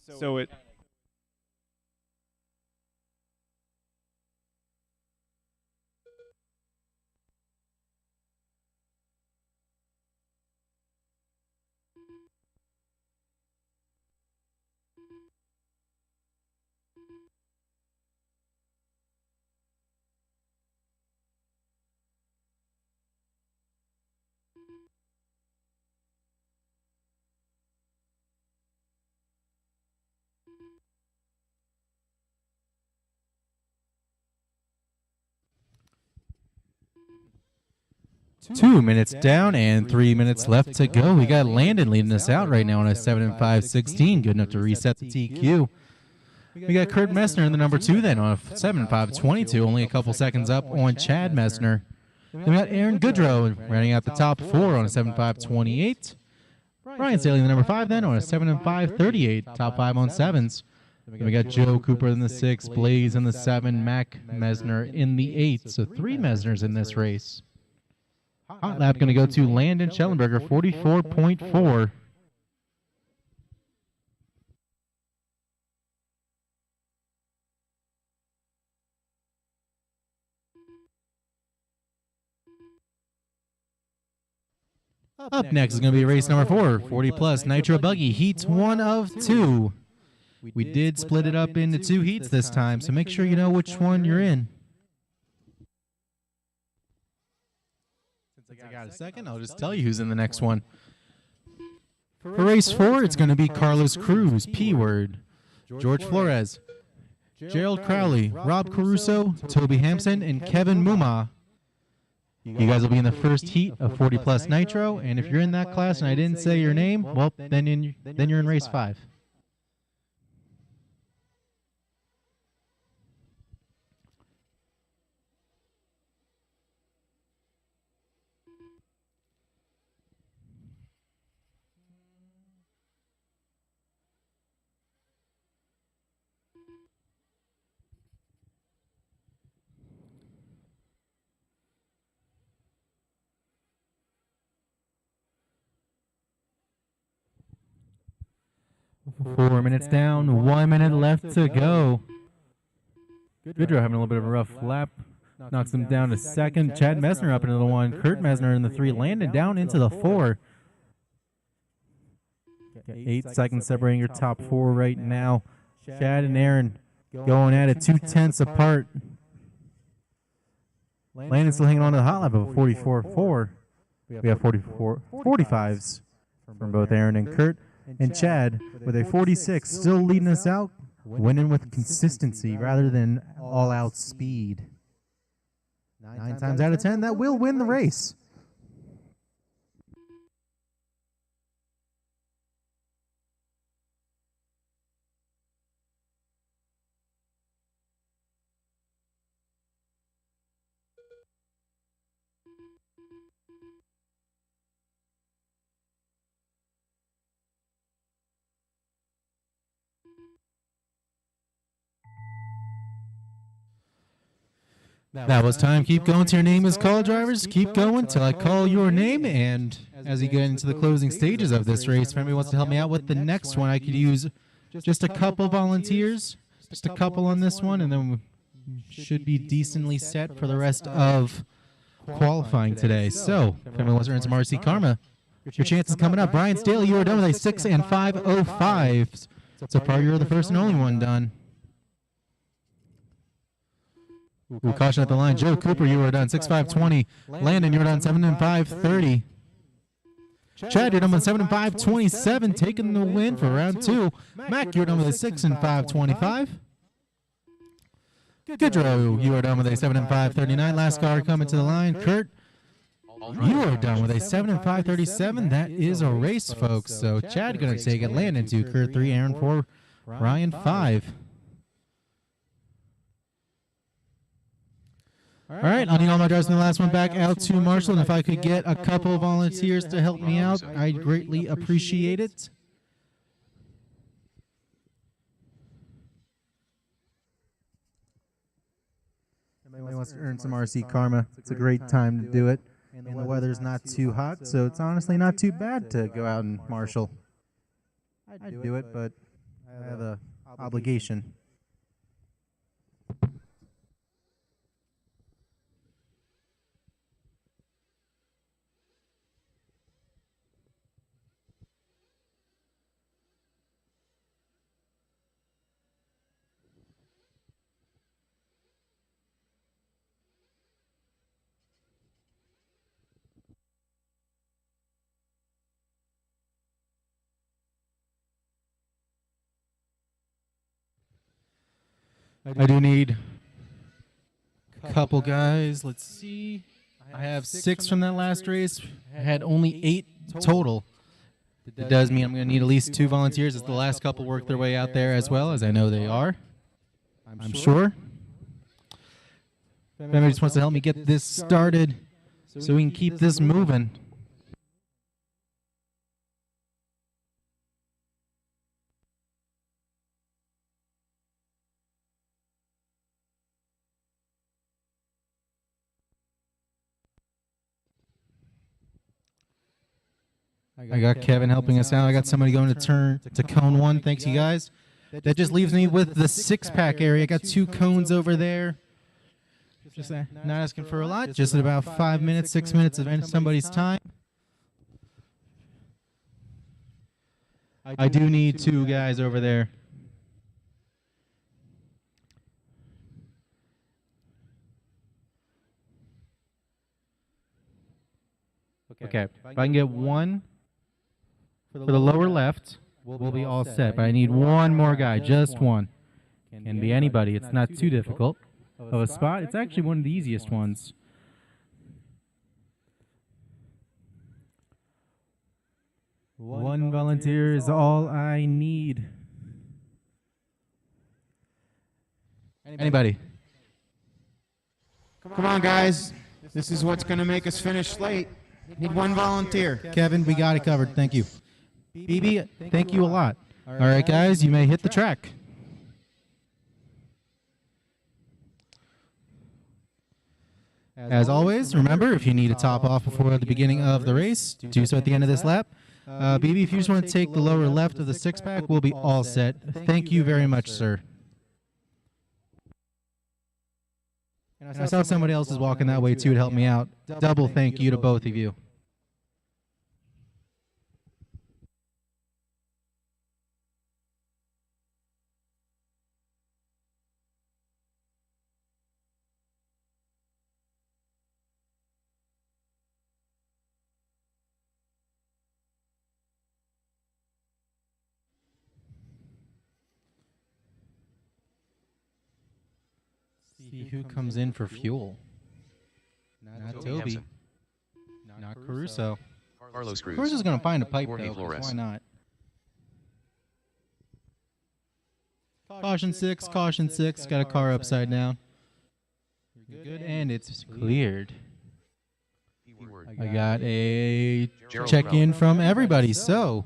[SPEAKER 3] So it.
[SPEAKER 1] Two minutes down and 3 minutes left to go. We got Landon leading us out right now on a 7.5.16, good enough to reset the TQ. We got Kurt Messner in the number 2 then on a 7.5.22, only a couple seconds up on Chad Messner. Then we got Aaron Goodrow running out the top 4 on a 7.5.28. Ryan Staley in the number 5 then on a 7.5.38, top 5 on 7s. Then we got Joe Cooper in the 6, Blaze in the 7, Mac Messner in the 8. So 3 Messners in this race. Hot lap going to go to Landon Schellenberger, 44.4. Up next is going to be race number 4, 40-plus Nitro Buggy, heats 1 of 2. We did split it up into 2 heats this time, so make sure you know which one you're in. Since I got a second, I'll just tell you who's in the next one. For race 4, it's going to be Carlos Cruz, P-Word, George Flores, Gerald Crowley, Rob Caruso, Toby Hampson, and Kevin Muma. You guys will be in the first heat of 40-plus Nitro, and if you're in that class and I didn't say your name, well, then you're in race 5. 4 minutes down, 1 minute left to go. Goodrow having a little bit of a rough lap. Knocks him down to second. Chad Messner up into the 1. Kurt Messner in the 3. Landon down into the 4. 8 seconds separating your top 4 right now. Chad and Aaron going at it 2/10 apart. Landon's still hanging on to the hot lap of a 44.4. We have 45s from both Aaron and Kurt. And Chad with a 46 still leading us out, winning with consistency rather than all-out speed. 9 times out of 10, that will win the race. That was time. Keep going till your name is called, drivers. Keep going till I call your name. And as we get into the closing stages of this race, if anybody wants to help me out with the next one, I could use just a couple volunteers, just a couple on this one, and then we should be decently set for the rest of qualifying today. So, if anyone wants to earn some RC Karma, your chance is coming up. Brian Staley, you are done with a 6 and 5:05. So far, you're the first and only one done. Ooh, caution at the line. Joe Cooper, you are done 6.520. Landon, you're done 7 and 5:30. Chad, you're done with 7 and 5:27, taking the win for round 2. Mac, you're done with a 6 and 5:25. Goodrow, you are done with a 7 and 5:39. Last car coming to the line. Kurt, you are done with a 7 and 5:37. That is a race, folks. So Chad going to take it. Landon 2, Kurt 3, Aaron 4, Ryan 5. All right, I'll need all my drivers from the last one back out to Marshall, and if I could get a couple of volunteers to help me out, I'd greatly appreciate it. Anybody wants to earn some RC Karma, it's a great time to do it, and the weather's not too hot, so it's honestly not too bad to go out and Marshall. I'd do it, but I have an obligation. I do need a couple guys. Let's see. I have 6 from that last race. I had only 8 total. It does mean I'm going to need at least 2 volunteers as the last couple work their way out there as well, as I know they are. I'm sure. If anybody just wants to help me get this started so we can keep this moving. I got Kevin helping us out. I got somebody going to cone 1. Thanks, you guys. That just leaves me with the 6-pack area. I got 2 cones over there. Just not asking for a lot. Just about 5 minutes, 6 minutes of somebody's time. I do need 2 guys over there. Okay, if I can get 1 for the lower left, we'll be all set. But I need 1 more guy, just 1. Can be anybody. It's not too difficult of a spot. It's actually one of the easiest ones. One volunteer is all I need. Anybody?
[SPEAKER 4] Come on, guys. This is what's going to make us finish late. Need one volunteer.
[SPEAKER 1] Kevin, we got it covered. Thank you. BB, thank you a lot. All right, guys, you may hit the track. As always, remember, if you need to top off before the beginning of the race, do so at the end of this lap. BB, if you just want to take the lower left of the six-pack, we'll be all set. Thank you very much, sir. And I saw somebody else is walking that way, too, to help me out. Double thank you to both of you. See who comes in for fuel. Not Toby.
[SPEAKER 2] Hampson.
[SPEAKER 1] Not Caruso.
[SPEAKER 2] Carlos Cruz.
[SPEAKER 1] Caruso's going to find a pipe,
[SPEAKER 2] Jorge
[SPEAKER 1] though, 'cause
[SPEAKER 2] Flores.
[SPEAKER 1] why not? Caution 6, caution 6. Got a car upside down. You're good, and it's cleared.
[SPEAKER 2] Keyword.
[SPEAKER 1] I got a
[SPEAKER 2] Gerald
[SPEAKER 1] check-in
[SPEAKER 2] Brown.
[SPEAKER 1] from everybody. So,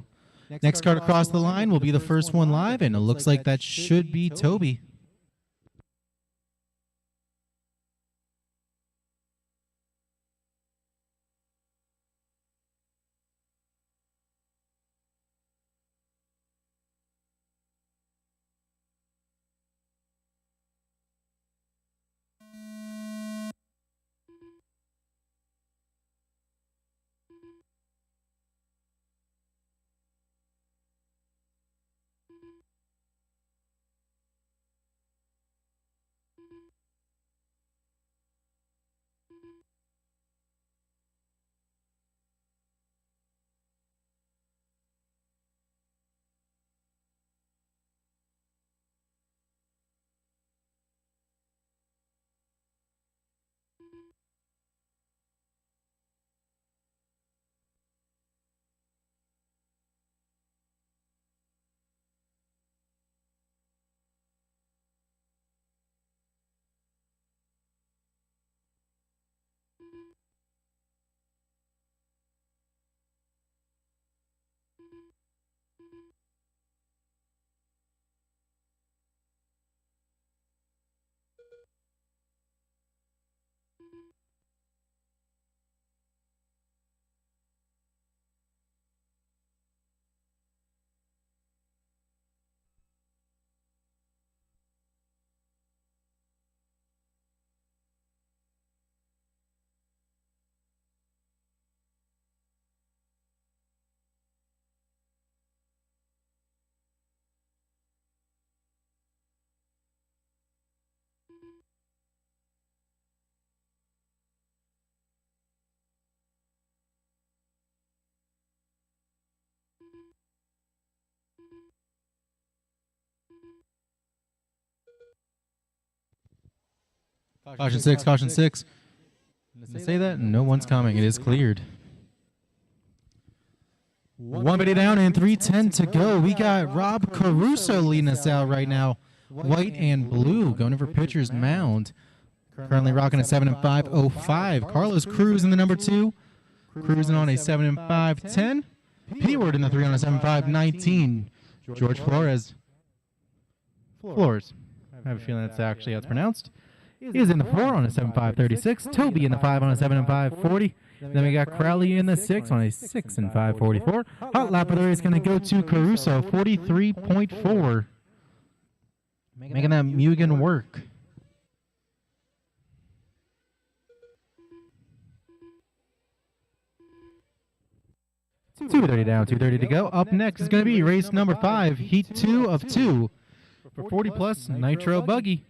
[SPEAKER 1] next car to cross the line will be the first one live, and it looks like that should be Toby. Caution 6, caution 6. Did I say that? No one's coming. It is cleared. 150 down and 3:10 to go. We got Rob Caruso leading us out right now. White and blue going over pitcher's mound. Currently rocking a 7.505. Carlos Cruz in the number 2. Cruising on a 7.510. P-word in the 3 on a 7.519. George Flores. Flores. I have a feeling that's actually how it's pronounced. He is in the 4 on a 7.536. Toby in the 5 on a 7.540. Then we got Crowley in the 6 on a 6.544. Hot lap of the race going to go to Caruso, 43.4. Making that Mugen work. $230 down, $230 to go. Up next is going to be race number 5, heat 2 of 2 for 40 plus Nitro Buggy.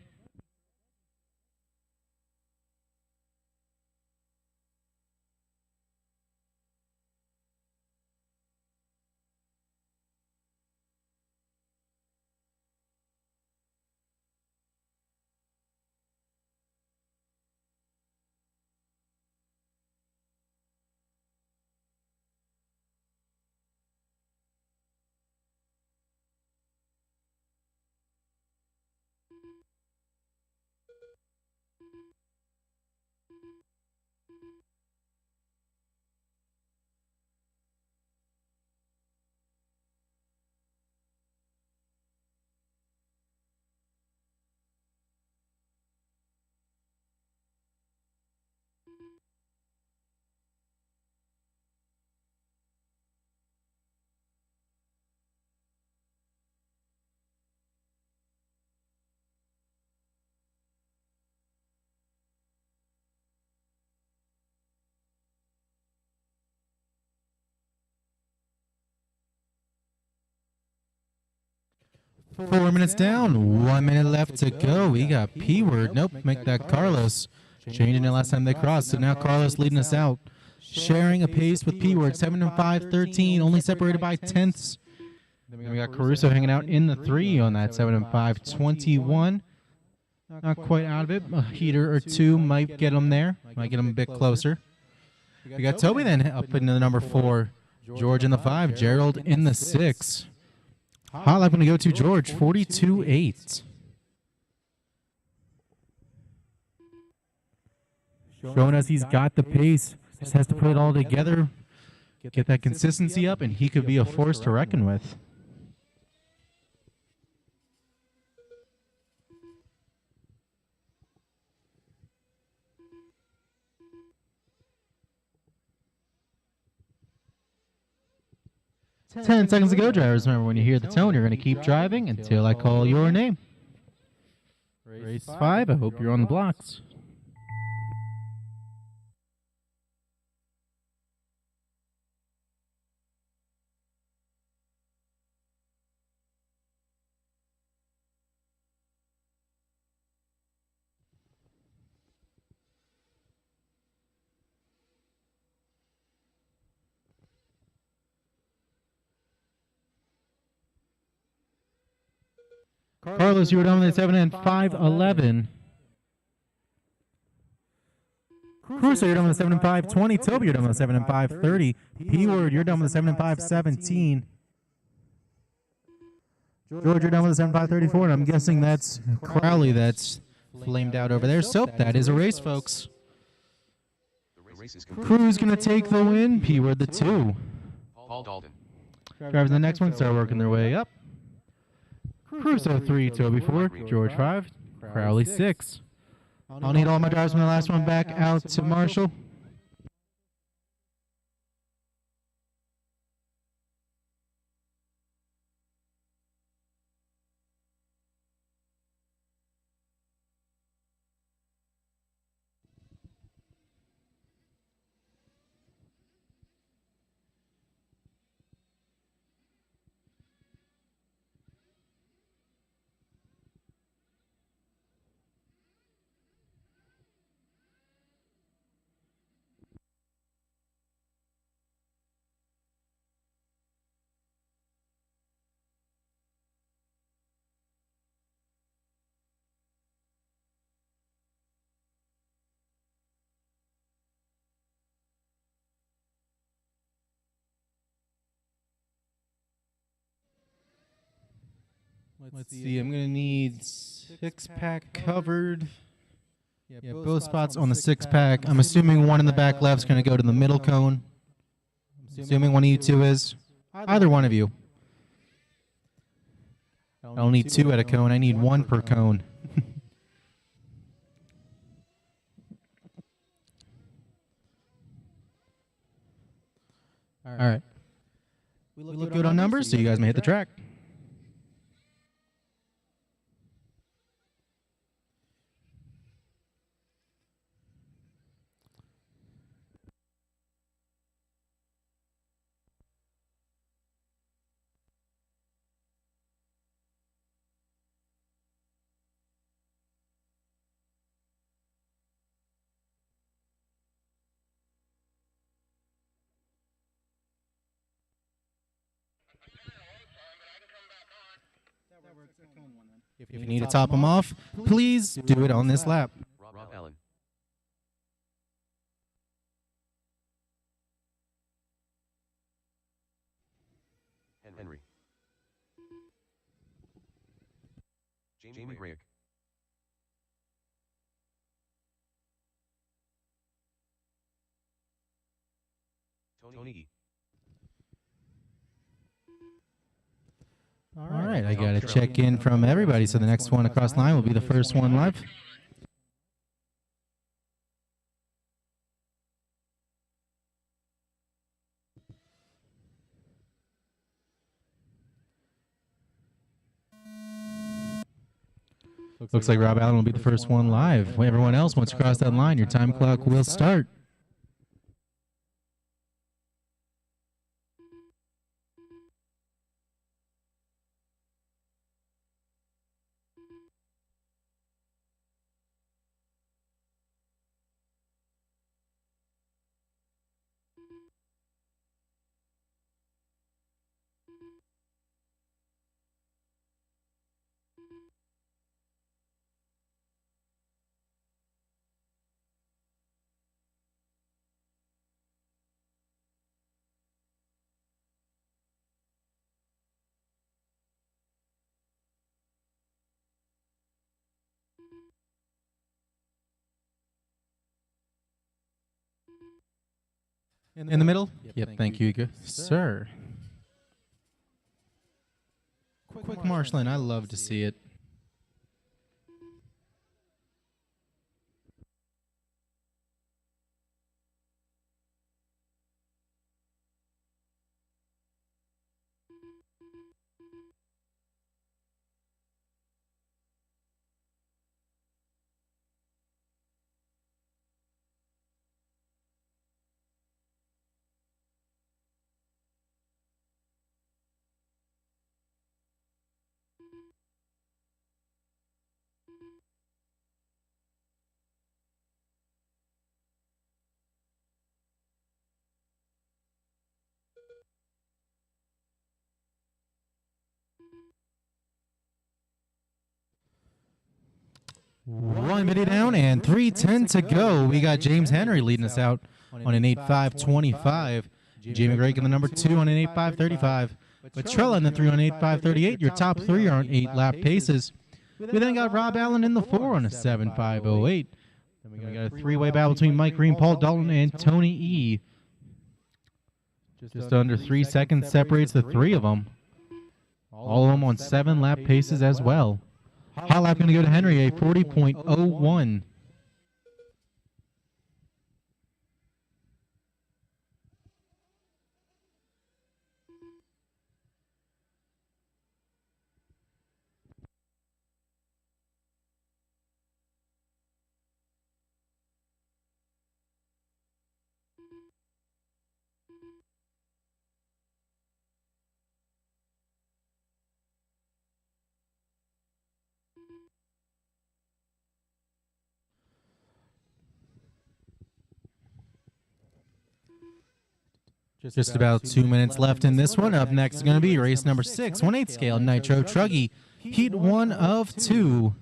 [SPEAKER 1] 4 minutes down, 1 minute left to go. We got P-word. Nope, make that Carlos. Changing it last time they crossed, so now Carlos leading us out. Sharing a pace with P-word, 7 and 5-13, only separated by tenths. Then we got Caruso hanging out in the 3 on that 7 and 5-21. Not quite out of it. A heater or two might get him there. Might get him a bit closer. We got Toby then up into the number 4. George in the 5. Gerald in the 6. Hot lap going to go to George, 42.8. Showing us he's got the pace. Just has to put it all together. Get that consistency up, and he could be a force to reckon with. Ten seconds to go, drivers. Remember, when you hear the tone, you're going to keep driving until I call your name. Race 5, I hope you're on the blocks. Carlos, you were done with 7 and 5-11. Crusoe, you're done with 7 and 5-20. Toby, you're done with 7 and 5-30. P-word, you're done with 7 and 5-17. George, you're done with 7 and 5-34. And I'm guessing that's Crowley that's flamed out over there. So that is a race, folks. Crew's going to take the win. P-word the 2.
[SPEAKER 2] Paul Dalton.
[SPEAKER 1] Drivers in the next one start working their way up. Crusoe 3, Toby 4, George 5, Crowley 6. I'll need all my drivers from the last one back out to Marshall. Let's see, I'm going to need 6-pack covered. Yeah, both spots on the 6-pack. I'm assuming one in the back left's going to go to the middle cone. I'm assuming one of you two is. Either one of you. I don't need 2 at a cone. I need 1 per cone. All right. We look good on numbers, so you guys may hit the track. If you need to top them off, please do it on this lap.
[SPEAKER 2] Rob Allen. Henry. Jamie Grayek. Tony E.
[SPEAKER 1] All right, I got to check in from everybody, so the next one across the line will be the first one live. Looks like Rob Allen will be the first one live. When everyone else wants to cross that line, your time clock will start. In the middle? Yep, thank you, sir. Quick marshalling, I love to see it. One minute down and 3:10 to go. We got James Henry leading us out on an 8.5.25. Jamie Drake in the number 2 on an 8.5.35. Petrella in the 3 on 8.5.38. Your top 3 are on 8-lap paces. We then got Rob Allen in the 4 on a 7.5.08. Then we got a 3-way battle between Mike Green, Paul Dalton, and Tony E. Just under 3 seconds separates the 3 of them. All of them on 7-lap paces as well. Hot lap going to go to Henry, a 40.01. Just about 2 minutes left in this one. Up next is going to be race number 6, 1/8 scale Nitro Truggy, heat 1 of 2.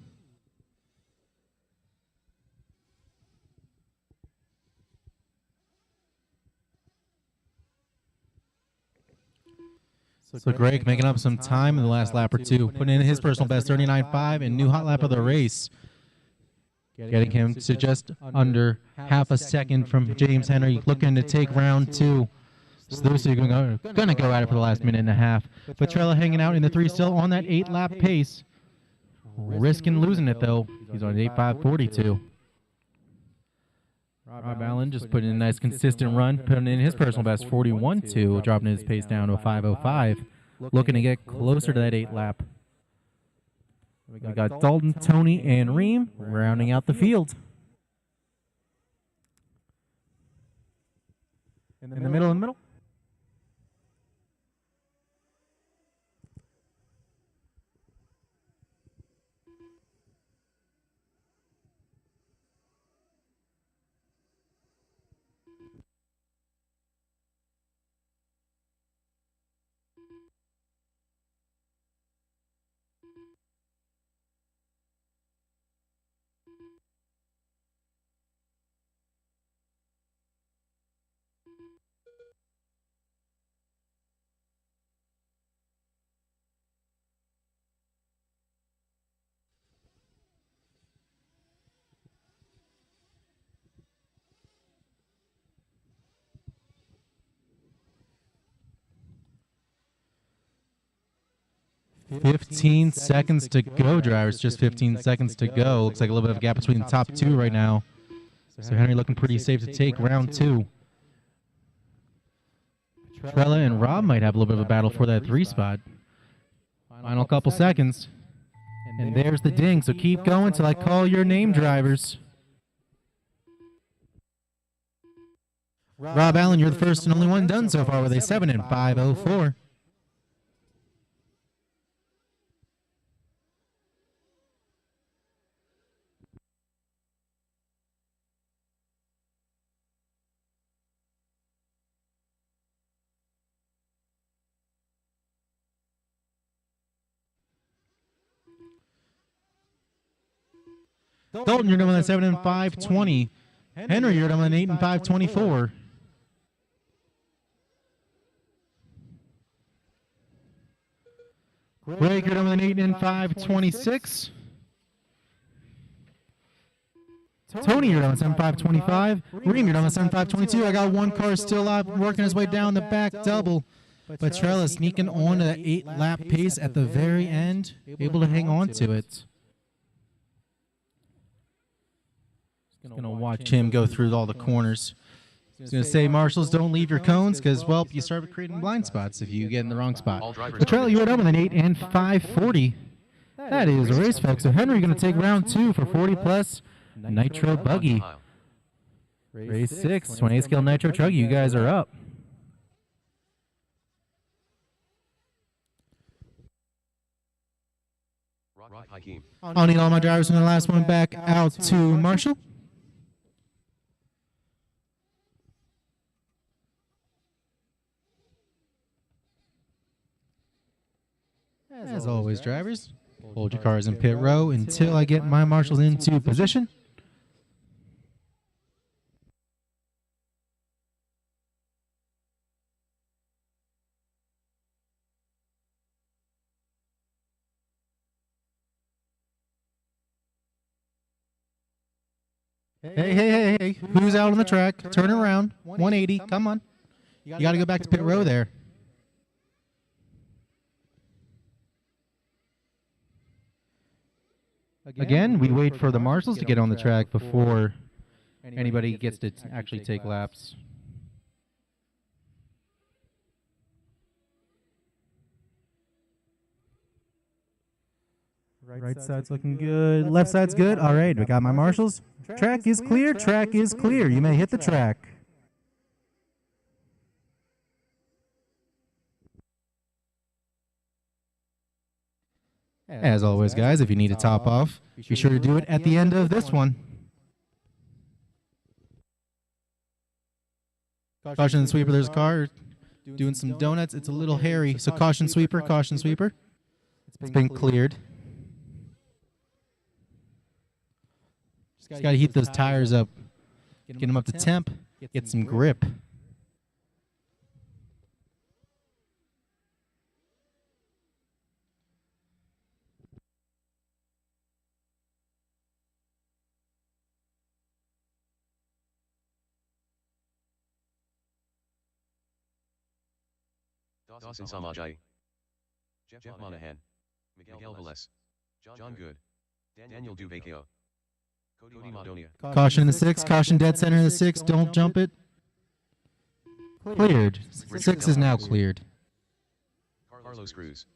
[SPEAKER 1] So Greg making up some time in the last lap or two, putting in his personal best 39.5 and new hot lap of the race, getting him to just under half a second from James Henry, looking to take round 2. So those two are going to go at it for the last minute and a half. Petrella hanging out in the 3 still on that 8-lap pace. Risking losing it, though. He's on 8.5.42. Rob Allen just putting in a nice consistent run, putting in his personal best 41.2, dropping his pace down to a 5.05. Looking to get closer to that 8-lap. We got Dalton, Tony, and Reem rounding out the field. In the middle. Fifteen seconds to go, drivers. Just 15 seconds to go. Looks like a little bit of a gap between the top 2 right now. So Henry looking pretty safe to take round 2. Trella and Rob might have a little bit of a battle for that 3 spot. Final couple seconds. And there's the ding, so keep going till I call your name, drivers. Rob Allen, you're the first and only one done so far with a 7 and 5.04. Dalton, you're done with a 7 and 5.20. Henry, you're done with an 8 and 5.24. Greg, you're done with an 8 and 5.26. Tony, you're on 7525. Reem, you're on 7522. I got one car still up, working his way down the back double. But Trella sneaking on to that 8-lap pace at the very end, able to hang on to it. Going to watch him go through all the corners. He's going to say, Marshals, don't leave your cones because, well, you start creating blind spots if you get in the wrong spot. But Trella, you are done with an 8 and 540. That is a race, folks. So Henry going to take round 2 for 40-plus Nitro Buggy. Race 6, 28 scale Nitro Truck. You guys are up. I'll need all my drivers from the last one back out to Marshall. As always, drivers, hold your cars in pit row until I get my marshals into position. Hey, who's out on the track? Turn around, 180, come on. You got to go back to pit row there. Again, we wait for the marshals to get on the track before anybody gets to actually take laps. Right side's looking good. Left side's good. All right, we got my marshals. Track is clear. Track is clear. You may hit the track. As always, guys, if you need to top off, be sure to do it at the end of this one. Caution sweeper, there's a car doing some donuts. It's a little hairy, so caution sweeper, caution sweeper. It's been cleared. Just got to heat those tires up, get them up to temp, get some grip.
[SPEAKER 2] Dawson Samajai, Jeff Monahan, Miguel Velez, John Good, Daniel Duvecchio, Cody Madonia.
[SPEAKER 1] Caution in the 6, caution dead center in the 6, don't jump it. Cleared. 6 is now cleared.
[SPEAKER 2] Carlos Cruz.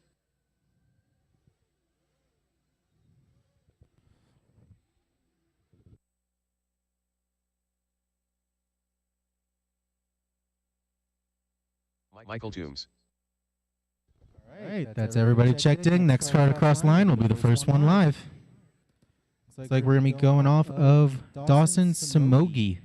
[SPEAKER 2] Michael Toombs.
[SPEAKER 1] All right, that's everybody checked in. Next car to cross line will be the first one live. Looks like we're going to be going off of Dawson Samogi.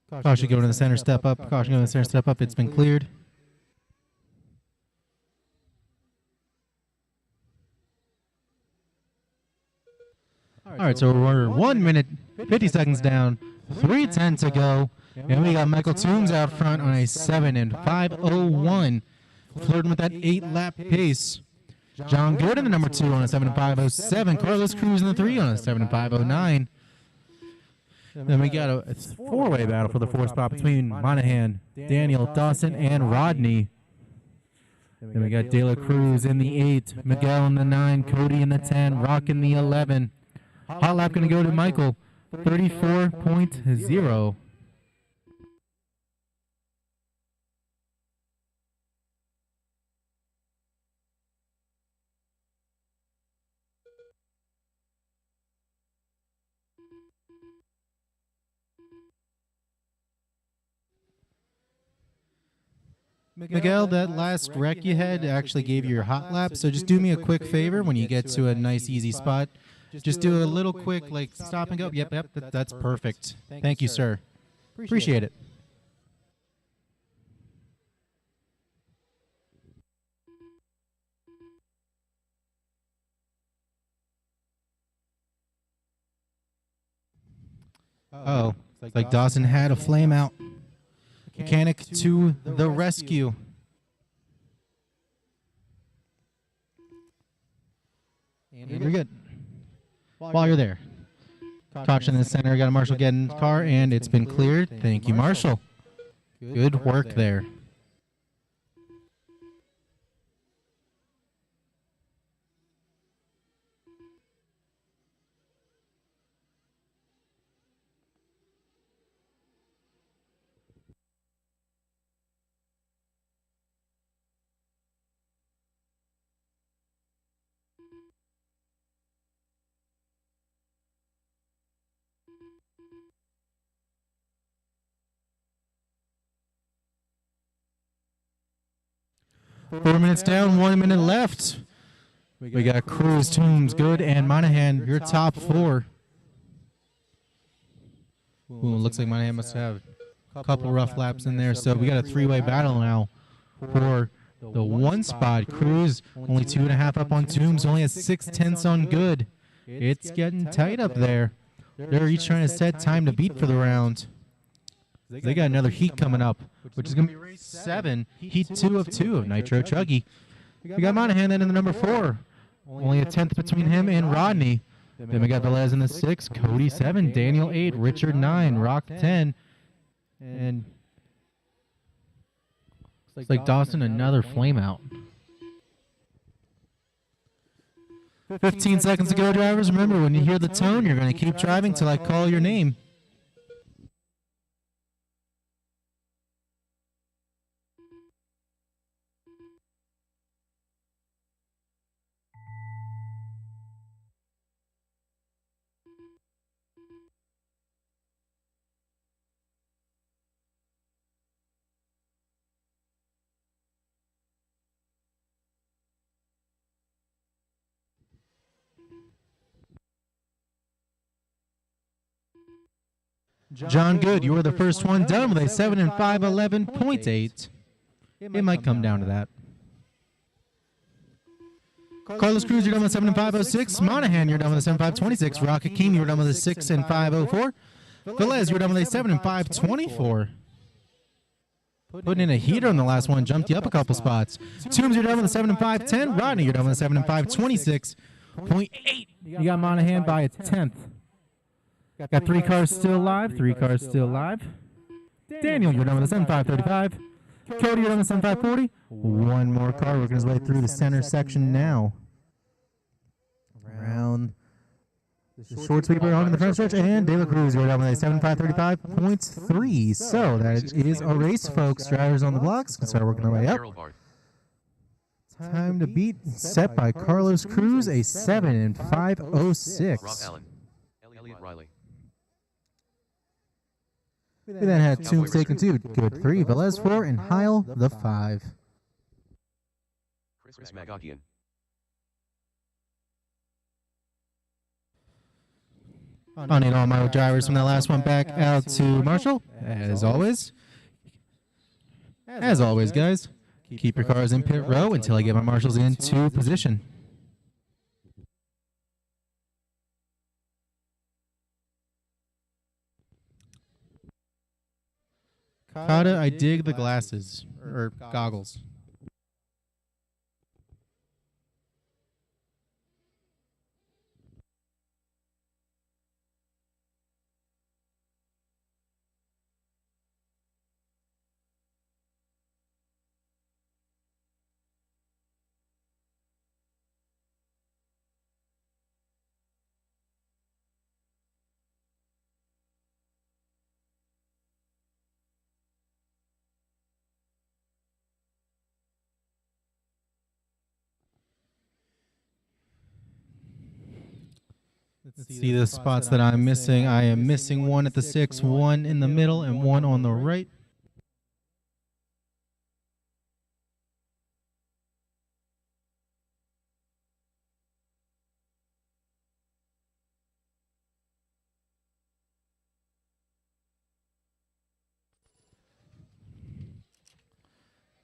[SPEAKER 1] Caution going to the center, step up. Caution going to the center, step up. It's been cleared. All right, so we're 1 minute, 50 seconds down, 3:10 to go. And we got Michael Toombs out front on a 7 and 5:01, flirting with that 8-lap pace. John Good in the number 2 on a 7 and 5:07. Carlos Cruz in the 3 on a 7 and 5:09. Then we got a 4-way battle for the 4th spot between Monahan, Daniel, Dawson, and Rodney. Then we got De La Cruz in the 8, Miguel in the 9, Cody in the 10, Rock in the 11. Hot lap going to go to Michael, 34.0. Miguel, that last wreck you had actually gave you your hot lap, so just do me a quick favor when you get to a nice, easy spot. Just do a little quick, like, stop and go. Yep, that's perfect. Thank you, sir. Appreciate it. Oh, it's like Dawson had a flame out. Mechanic to the rescue. And you're good. While you're there. Caution in the center. Got a Marshall get in the car, and it's been cleared. Thank you, Marshall. Good work there. Four minutes down, 1 minute left. We got Cruz, Toombs, Good, and Monahan, your top 4. Ooh, looks like Monahan must have a couple rough laps in there, so we got a 3-way battle now for the 1 spot. Cruz only 2.5 up on Toombs, only has 6/10 on Good. It's getting tight up there. They're each trying to set time to beat for the round. They got another heat coming up, which is going to be race 7, heat 2 of 2 of Nitro Chuggy. We got Monahan then in the number 4. Only a 10th between him and Rodney. Then we got Velez in the 6, Cody 7, Daniel 8, Richard 9, Rock 10. And it's like Dawson, another flame out. 15 seconds to go, drivers. Remember, when you hear the tone, you're going to keep driving till I call your name. John Good, you were the first one done with a 7 and 5:11.8. It might come down to that. Carlos Cruz, you're done with 7 and 5:06. Monahan, you're done with a 7 5:26. Rocket King, you're done with a 6 and 5:04. Velez, you're done with a 7 and 5:24. Putting in a heater on the last one, jumped you up a couple spots. Toombs, you're done with a 7 and 5:10. Rodney, you're done with a 7 and 5:26.8. You got Monahan by a 10th. Got 3 cars still alive. 3 cars still alive. Daniel, you're done with a 7.535. Cody, you're done with a 7.540. One more car working his way through the center section now. Around the short sweeper on in the front stretch. And De La Cruz, you're done with a 7.535.3. So that is a race, folks. Drivers on the blocks can start working their way up. Time to beat, set by Carlos Cruz, a 7 and 5:06.
[SPEAKER 2] Rob Allen. Elliot Riley.
[SPEAKER 1] We then had Toombs taking 2, Good 3, Velez 4, and Heil the 5.
[SPEAKER 2] Chris Magakian.
[SPEAKER 1] On in all my drivers from that last one back out to Marshall. As always, guys, keep your cars in pit row until I get my marshals into position. Kata, I dig the glasses, or goggles. Let's see the spots that I'm missing. I am missing one at the 6, one in the middle, and one on the right.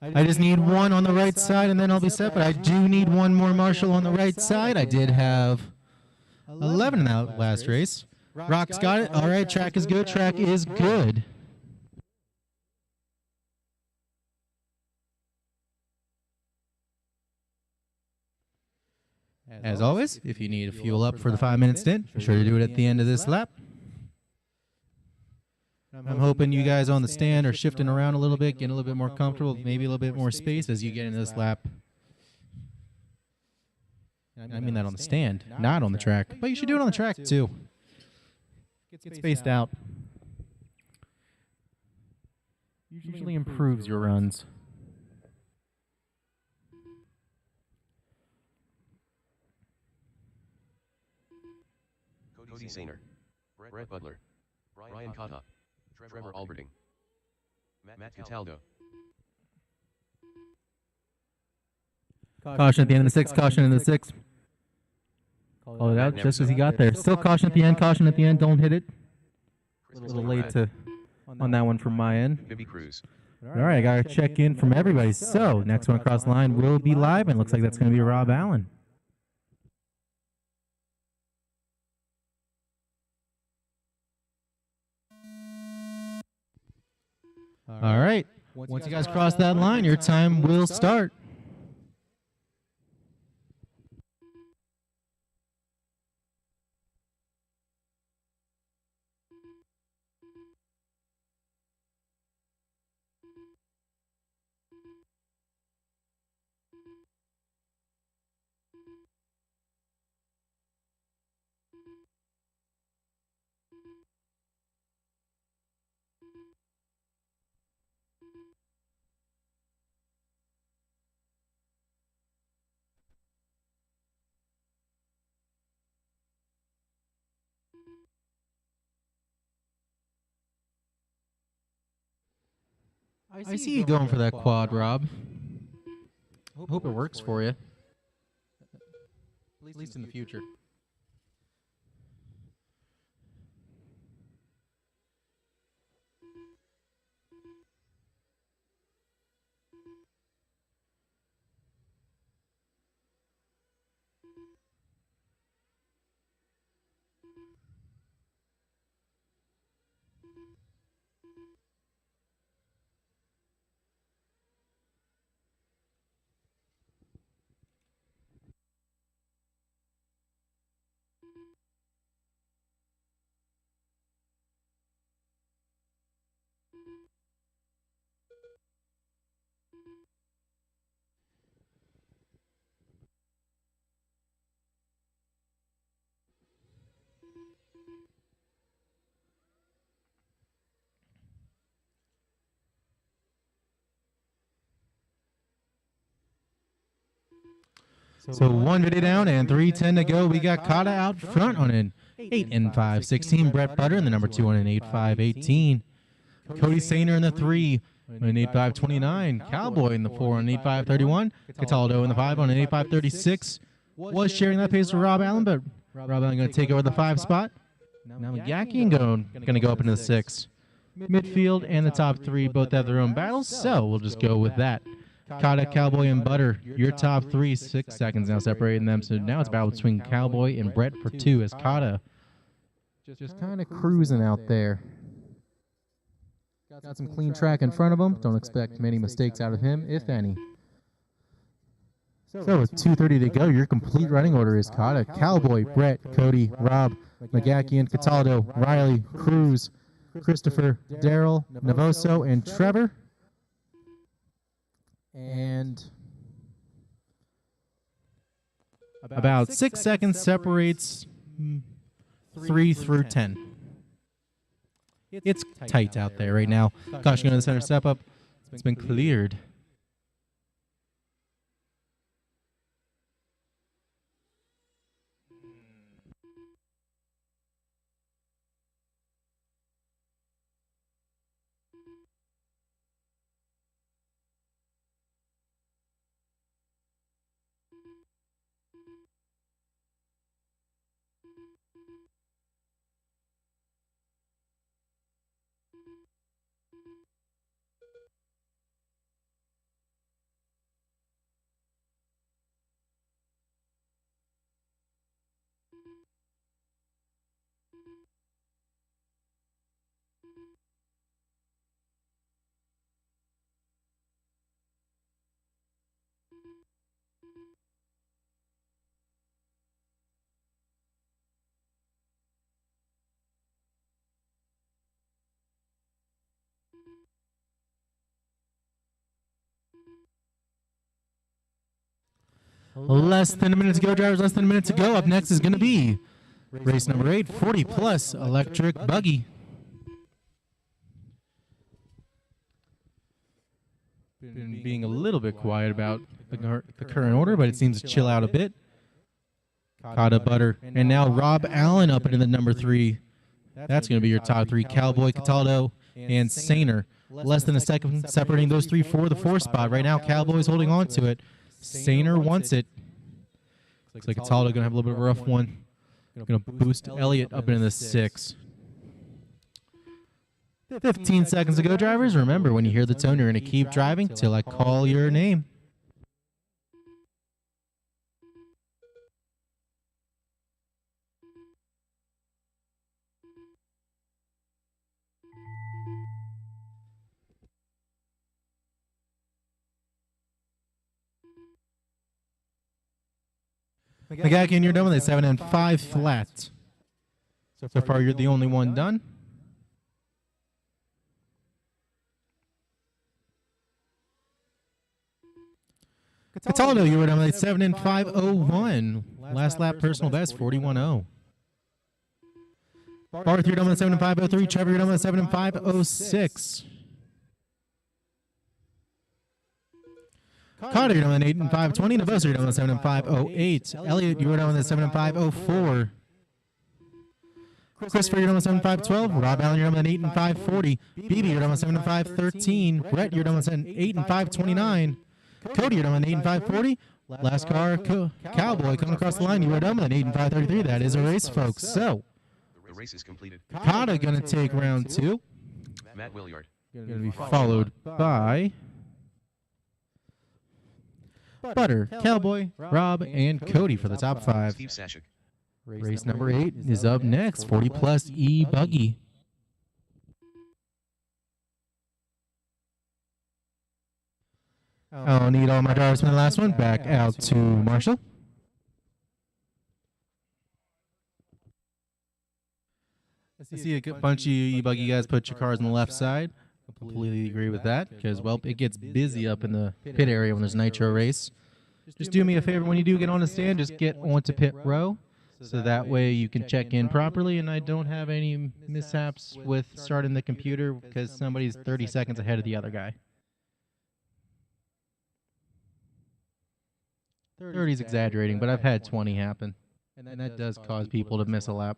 [SPEAKER 1] I just need one on the right side, and then I'll be set. But I do need one more marshal on the right side. I did have 11 in that last race. Rock's got it. All right, track is good. Track is good. As always, if you need to fuel up for the 5-minute stint, be sure to do it at the end of this lap. I'm hoping you guys on the stand are shifting around a little bit, getting a little bit more comfortable, maybe a little bit more space as you get into this lap. I mean that on the stand, not on the track. But you should do it on the track, too. Get spaced out. Usually improves your runs.
[SPEAKER 2] Cody Sainer, Brett Butler, Ryan Cotta, Trevor Alberding, Matt Cataldo.
[SPEAKER 1] Caution at the end of the 6, caution in the 6. Call it out just as he got there. Still caution at the end, caution at the end, don't hit it. A little late on that one from my end.
[SPEAKER 2] Bibby Cruz.
[SPEAKER 1] All right, I got to check in from everybody. So, next one across the line will be live, and it looks like that's going to be Rob Allen. All right, once you guys cross that line, your time will start. I see you going for that quad, Rob. Hope it works for you. At least in the future. So 1 video down and 3:10 to go. We got Kata out front on an 8 and 5:16. Brett Butter in the number 2 on an 8.5:18. Cody Sainer in the 3 on an 8.5:29. Cowboy in the 4 on an 8.5:31. Cataldo in the 5 on an 8.5:36. Was sharing that pace with Rob Allen, but Rob Allen going to take over the 5 spot. Now McGackian going to go up into the 6. Midfield and the top 3 both have their own battles, so we'll just go with that. Kata, Cowboy, and Butter, your top 3, 6 seconds now separating them. So now it's a battle between Cowboy and Brett for 2 as Kata just kind of cruising out there. Got some clean track in front of him. Don't expect many mistakes out of him, if any. So with 2:30 to go, your complete running order is Kata, Cowboy, Brett, Cody, Rob, McGackian, Cataldo, Riley, Cruz, Christopher, Daryl, Navoso, and Trevor. And about 6 seconds separates 3 through 10. It's tight out there right now. Caution on the center step up. It's been cleared. Less than a minute to go, drivers. Less than a minute to go. Up next is going to be race number 8, 40-plus electric buggy. Been being a little bit quiet about the current order, but it seems to chill out a bit. Kata, Butter, and now Rob Allen up into the number 3. That's going to be your top 3. Cowboy, Cataldo, and Sainer. Less than a second separating those 3 for the 4 spot. Right now, Cowboy's holding on to it. Sainer wants it. Looks like Cataldo going to have a little bit of a rough one. Going to boost Elliott up into the 6. 15 seconds to go, drivers. Remember, when you hear the tone, you're going to keep driving till I call your name. McGackian, you're done with it. 7 and 5 flat. So far, you're the only one done. Cataldo, you were done with it. 7 and 5:01. Last lap personal best, 41.0. Barth, you're done with 7 and 5:03. Trevor, you're done with 7 and 5:06. Carter, you're done with 8 and 5:20. Navosa, you're done with 7 and 5:08. Elliott, you were done with 7 and 5:04. Christopher, you're done with 7 and 5:12. Rob Allen, you're done with 8 and 5:40. BB, you're done with 7 and 5:13. Brett, you're done with 8 and 5:29. Cody, you're done with 8 and 5:40. Last car, Cowboy, coming across the line. You were done with 8 and 5:33. That is a race, folks. So,
[SPEAKER 2] The race is completed.
[SPEAKER 1] Kata going to take round 2.
[SPEAKER 2] Matt Williard.
[SPEAKER 1] Going to be followed by Butter, Cowboy, Rob, and Cody for the top 5.
[SPEAKER 2] Steve Sashik.
[SPEAKER 1] Race number 8 is up next, 40-plus E-Buggy. I'll need all my drivers from the last one back out to Marshall. I see a bunch of you E-Buggy guys put your cars on the left side. Completely agree with that because, well, it gets busy up in the pit area when there's a nitro race. Just do me a favor when you do get on the stand, just get onto pit row so that way you can check in properly and I don't have any mishaps with starting the computer because somebody's 30 seconds ahead of the other guy. 30 is exaggerating, but I've had 20 happen, and that does cause people to miss a lap.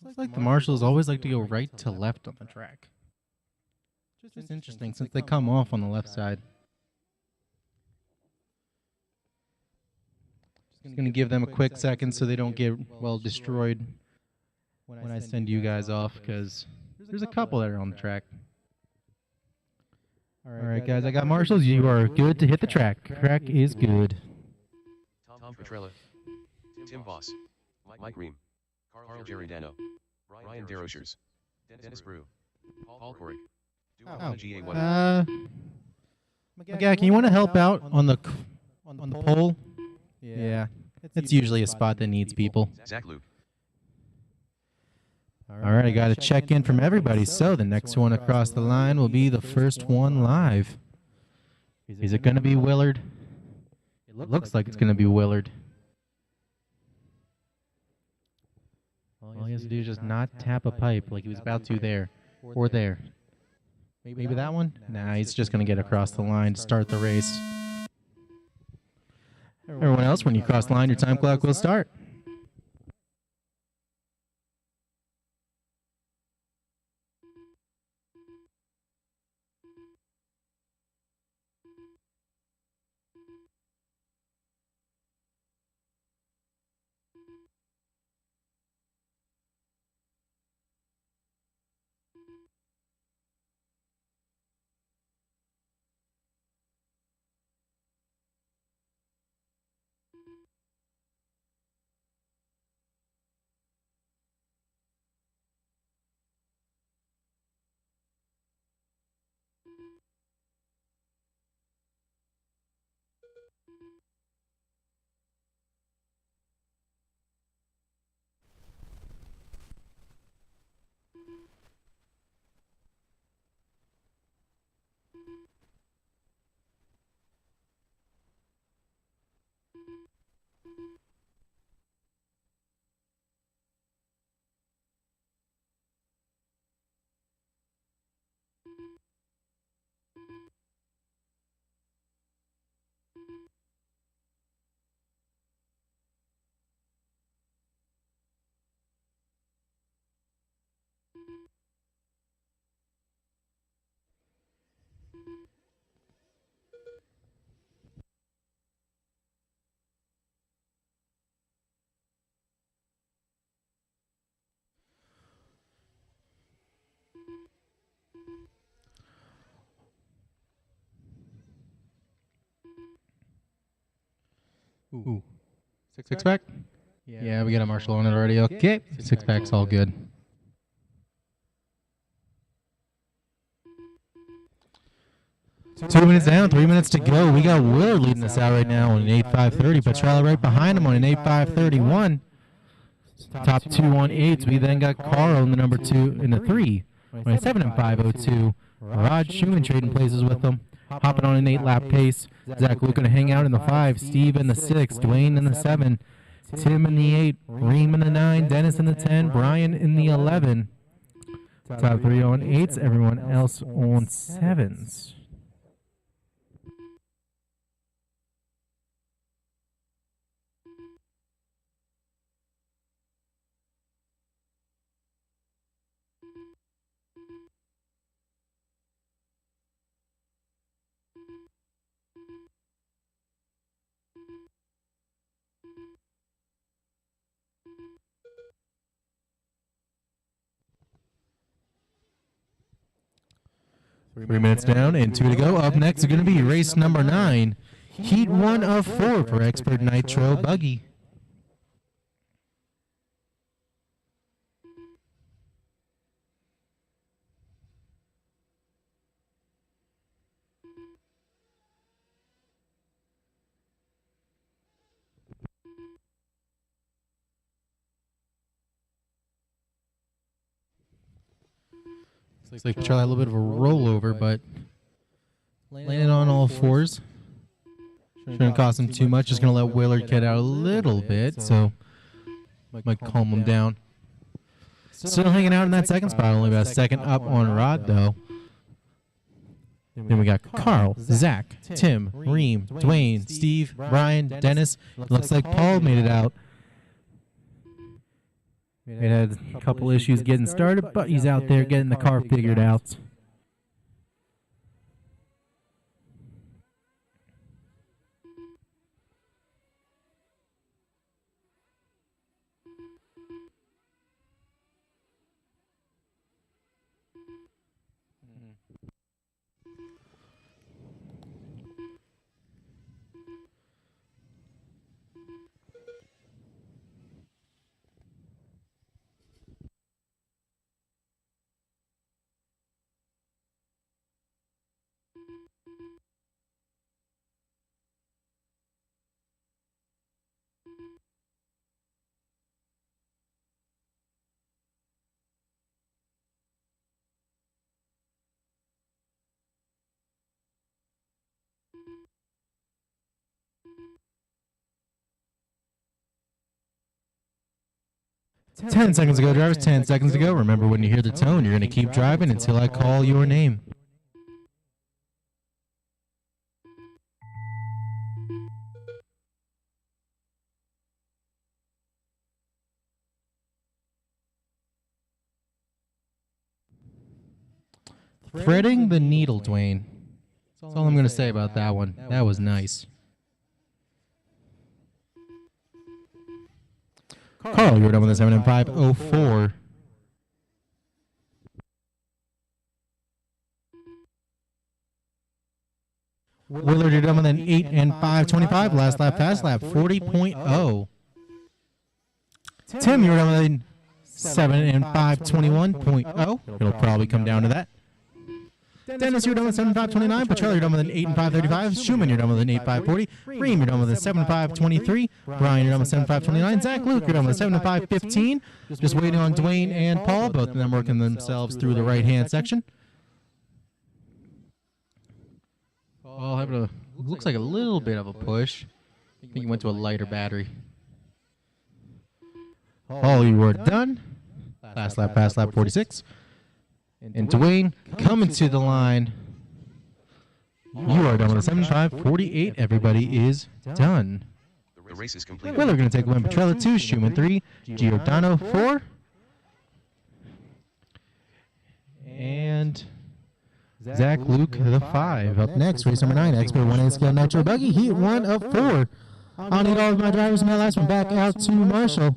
[SPEAKER 1] Looks like the marshals always like to go right to left on the track. Just interesting since they come off on the left side. Just going to give them a quick second so they don't get, well, destroyed when I send you guys off, because there's a couple that are on the track. All right, guys, I got marshals. You are good to hit the track. Track is good.
[SPEAKER 2] Tom Petrella, Tim Voss, Mike Ream, Carl Giordano, Ryan DeRochers, Dennis Brew, Paul Corrick, GA
[SPEAKER 1] Magak, you want to help out on the pole? Yeah, it's usually a spot that needs people.
[SPEAKER 2] Zach Luke.
[SPEAKER 1] All right, I got to check in from everybody. So the next one across the line will be the first one live. Is it going to be Willard? It looks like it's going to be Willard. All he has to do is just not tap a pipe like he was about to there or there. Maybe that one? Nah, he's just going to get across the line to start the race. Everyone else, when you cross the line, your time clock will start. Ooh. Six pack? Yeah, we got a marshal on it already. Okay, six pack's all good. Two minutes down, 3 minutes to go. We got Willard leading us out right now on an 8.530. Petrella right behind him on an 8.531. Top two on eights. We then got Carl in the number two in the three on a 7.502. Rod Schumann trading places with them. Hopping on an 8-lap pace. Zach Luke going to hang out in the 5. Steve in the 6. Dwayne in the 7. Tim in the 8. Reem in the 9. Dennis in the 10. Brian in the 11. Top three on 8s. Everyone else on 7s. Three minutes down and 2 to go. Up next is going to be race number 9. Heat 1 of 4 for Expert Nitro Buggy. Looks like Charlie had a little bit of a rollover, but landed on all fours. Shouldn't cost him too much. Just going to let Willard get out a little bit, so might calm him down. Still hanging out in that second spot, only about a second up on Rod, though. Then we got Carl, Zach, Tim, Reem, Dwayne, Steve, Brian, Dennis. Looks like Paul made it out. It had a couple issues getting started, but he's out there getting the car figured out. Ten seconds ago, drivers. 10 seconds ago. Remember, when you hear the tone, you're going to keep driving until I call your name. Threading the needle, Dwayne. That's all I'm going to say about that one. That was nice. Carl, you're done with the 7 and 504. Willard, you're done with an 8 and 525. Last lap, fast lap, 40.0. Tim, you're done with a 7 and 521.0. It'll probably come down to that. Dennis, you're done with 7.529. Petrella, you're done with an 8 and 535. Schumann, you're done with an 8 540. Ream, you're done with a 7 523. Brian, you're done with 7 529. Zach Luke, you're done with a 7 515. Just waiting on Dwayne and Paul, both of them working themselves through the right-hand section. Paul having a looks like a little bit of a push. I think he went to a lighter battery. Paul, you were done. Last lap, fast lap 46. And Dwayne coming to the line. You are done with a 7.548. Everybody is done.
[SPEAKER 2] The race is complete.
[SPEAKER 1] Well, we're going to take Wayne Petrella 2, Schumann 3, Giordano 4. And Zach Luke the 5. Up next, race number 9, Expert 1A Scale Nitro Buggy, Heat 1 of 4. I'll need all of my drivers in that last one back out to Marshall.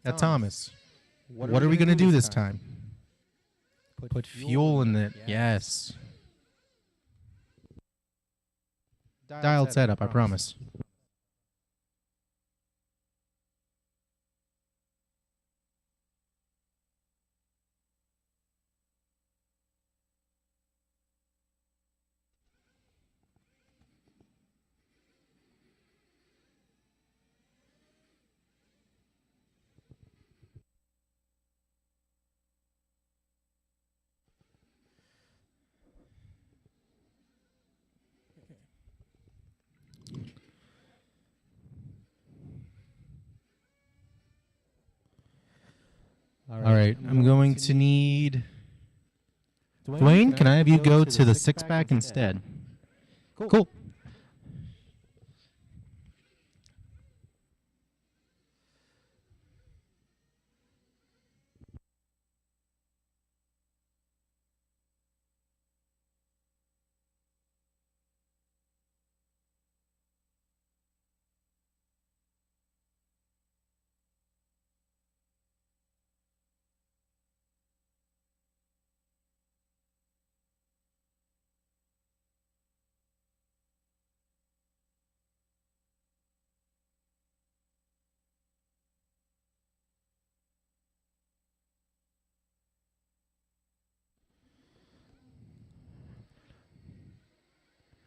[SPEAKER 1] That's Thomas. What are we going to do this time? Put fuel in it. Yes. Dialed setup, I promise. All right, I'm going to need... Dwayne, can I have you go to the 6-pack instead? Cool.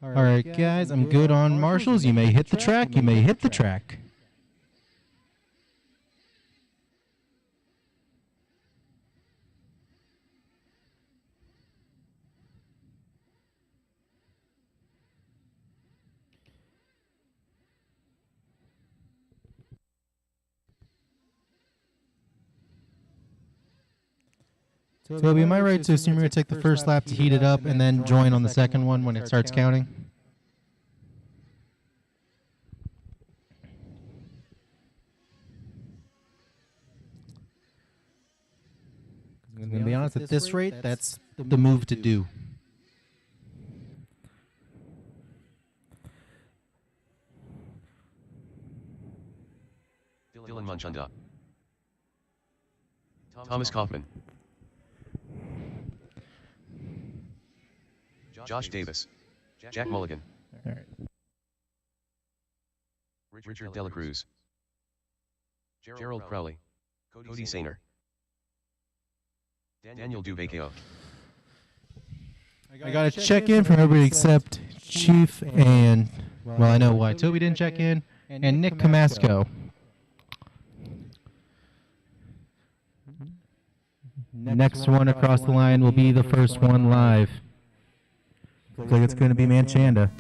[SPEAKER 1] All right, guys, I'm good on marshals. You may hit the track. You may hit the track. Toby, am I right to assume you're going to take the first lap to heat it up and then join on the second one when it starts counting? I'm going to be honest, at this rate, that's the move to do.
[SPEAKER 2] Dylan Munchunda. Thomas Kaufman. Josh Davis. Jack Mulligan.
[SPEAKER 1] All right.
[SPEAKER 2] Richard Dela Cruz. Gerald Crowley. Cody Sainer. Daniel Duvekio.
[SPEAKER 1] I got to check in from everybody except Chief and, well, I know why Toby didn't check in, and Nick Camasco. Next one across the line will be the first one live. Looks like it's going to be Manchanda.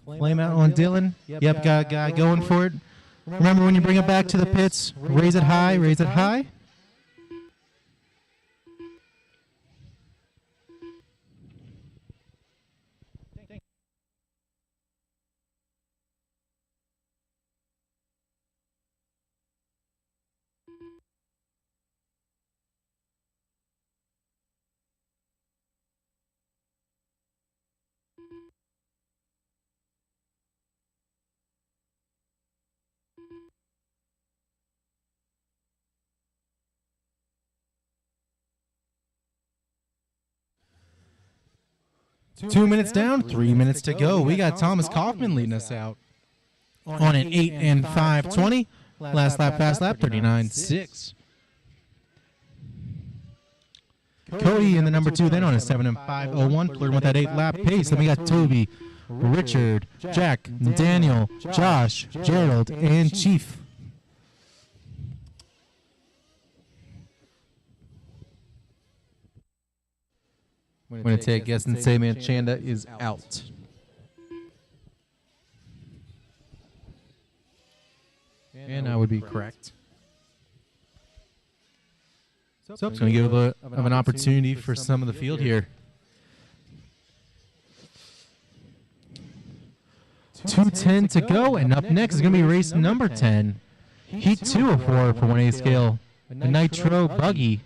[SPEAKER 1] Flame out on Dylan. Yep, got a guy going for it. Remember when you bring it back to the pits, raise it high, raise it high. Two minutes down, 3 minutes to go. We got Thomas Kaufman leading us out on an 8 and 5:20. Last lap, fast lap, 39.6. Cody in the number 2 then on a 7 and 5:01, flirting with that 8-lap pace. Then we got Toby, Richard, Jack, Daniel, Josh, Gerald, and Chief. I'm going to take a guess and say Manchanda is out. And I would be correct. So it's going to give a bit of an opportunity for some of the field here. 2:10 to go, and up next is going to be race number 10. Heat 2 of 4 for 1A scale. The Nitro Buggy,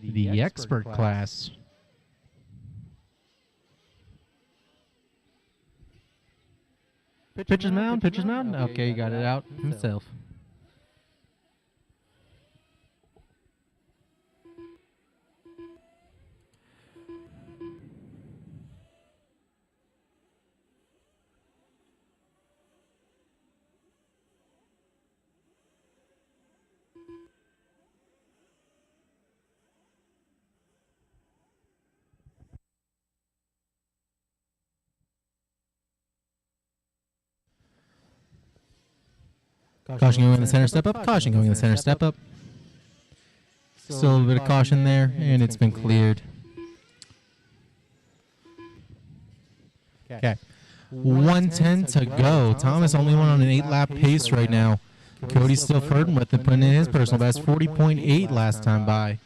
[SPEAKER 1] the expert class. Pitcher's mound, pitcher's mound. Okay, you got it out himself. Caution going in the center, step up. Caution going in the center, step up. Still a little bit of caution there, and it's been cleared. Okay. 1:10 to go. Thomas only one on an 8-lap pace right now. Cody's still flirting with it, putting in his personal best, 40.8 last time by.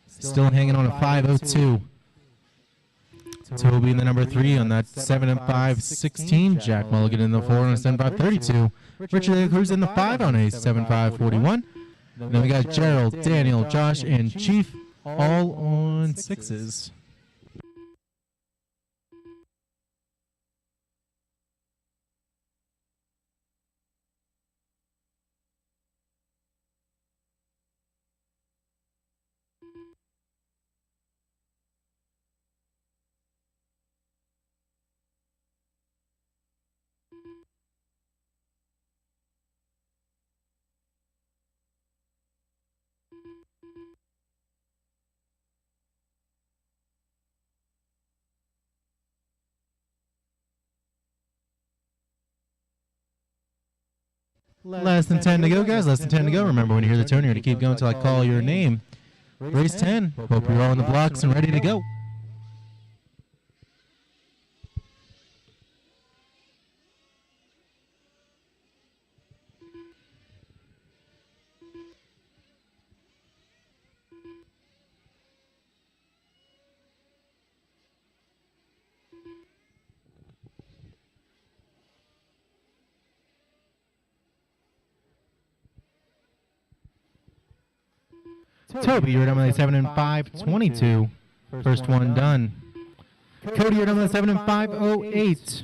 [SPEAKER 1] Still hanging on a 5:02. Toby in the number 3 on that 7 and 5 16. Jack Mulligan in the 4 on a 7 5 32. Richard Cruz in the 5 on a 7 5 41. And then we got Gerald, Daniel, Josh, and Chief all on 6s. Less than 10 to go, guys. Less than 10 to go. Remember, when you hear the tone, you're going to keep going until I call your name. Race 10. Hope you're all on the blocks and ready to go. Toby, you're number 7 and 5 22. First one done. Cody, you're number 7 and 5 08.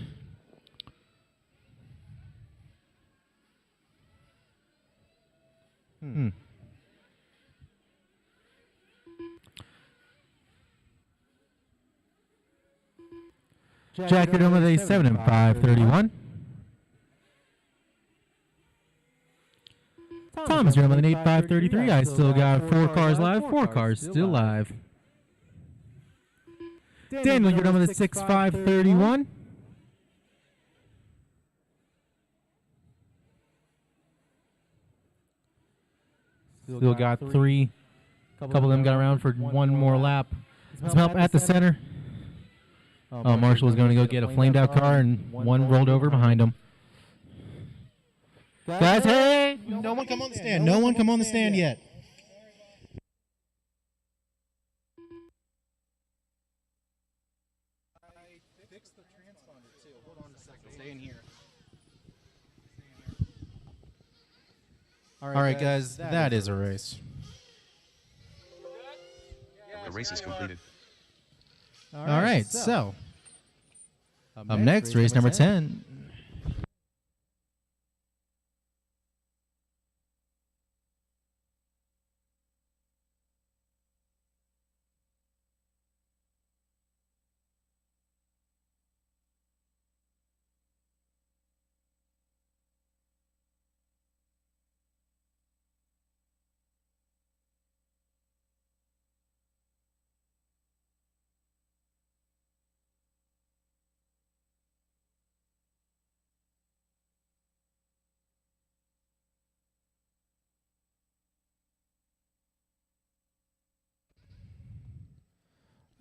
[SPEAKER 1] Jack, you're number 7 and 5 31. Thomas, you're number 8 5 33. I still got 4 cars live. 4 cars still live. Daniel, you're number 6 5 31. Still got 3. A couple of them got around for one more lap. Some help at the center. Marshall was going to go get a flamed out car, and one rolled over behind him. Guys, hey! No one come on the stand. No one come on the stand yet.
[SPEAKER 7] I fixed the transponder too. Hold on a second. Stay in here.
[SPEAKER 1] All right, guys, that is a race.
[SPEAKER 2] The race is completed.
[SPEAKER 1] All right, so up next, race number 10.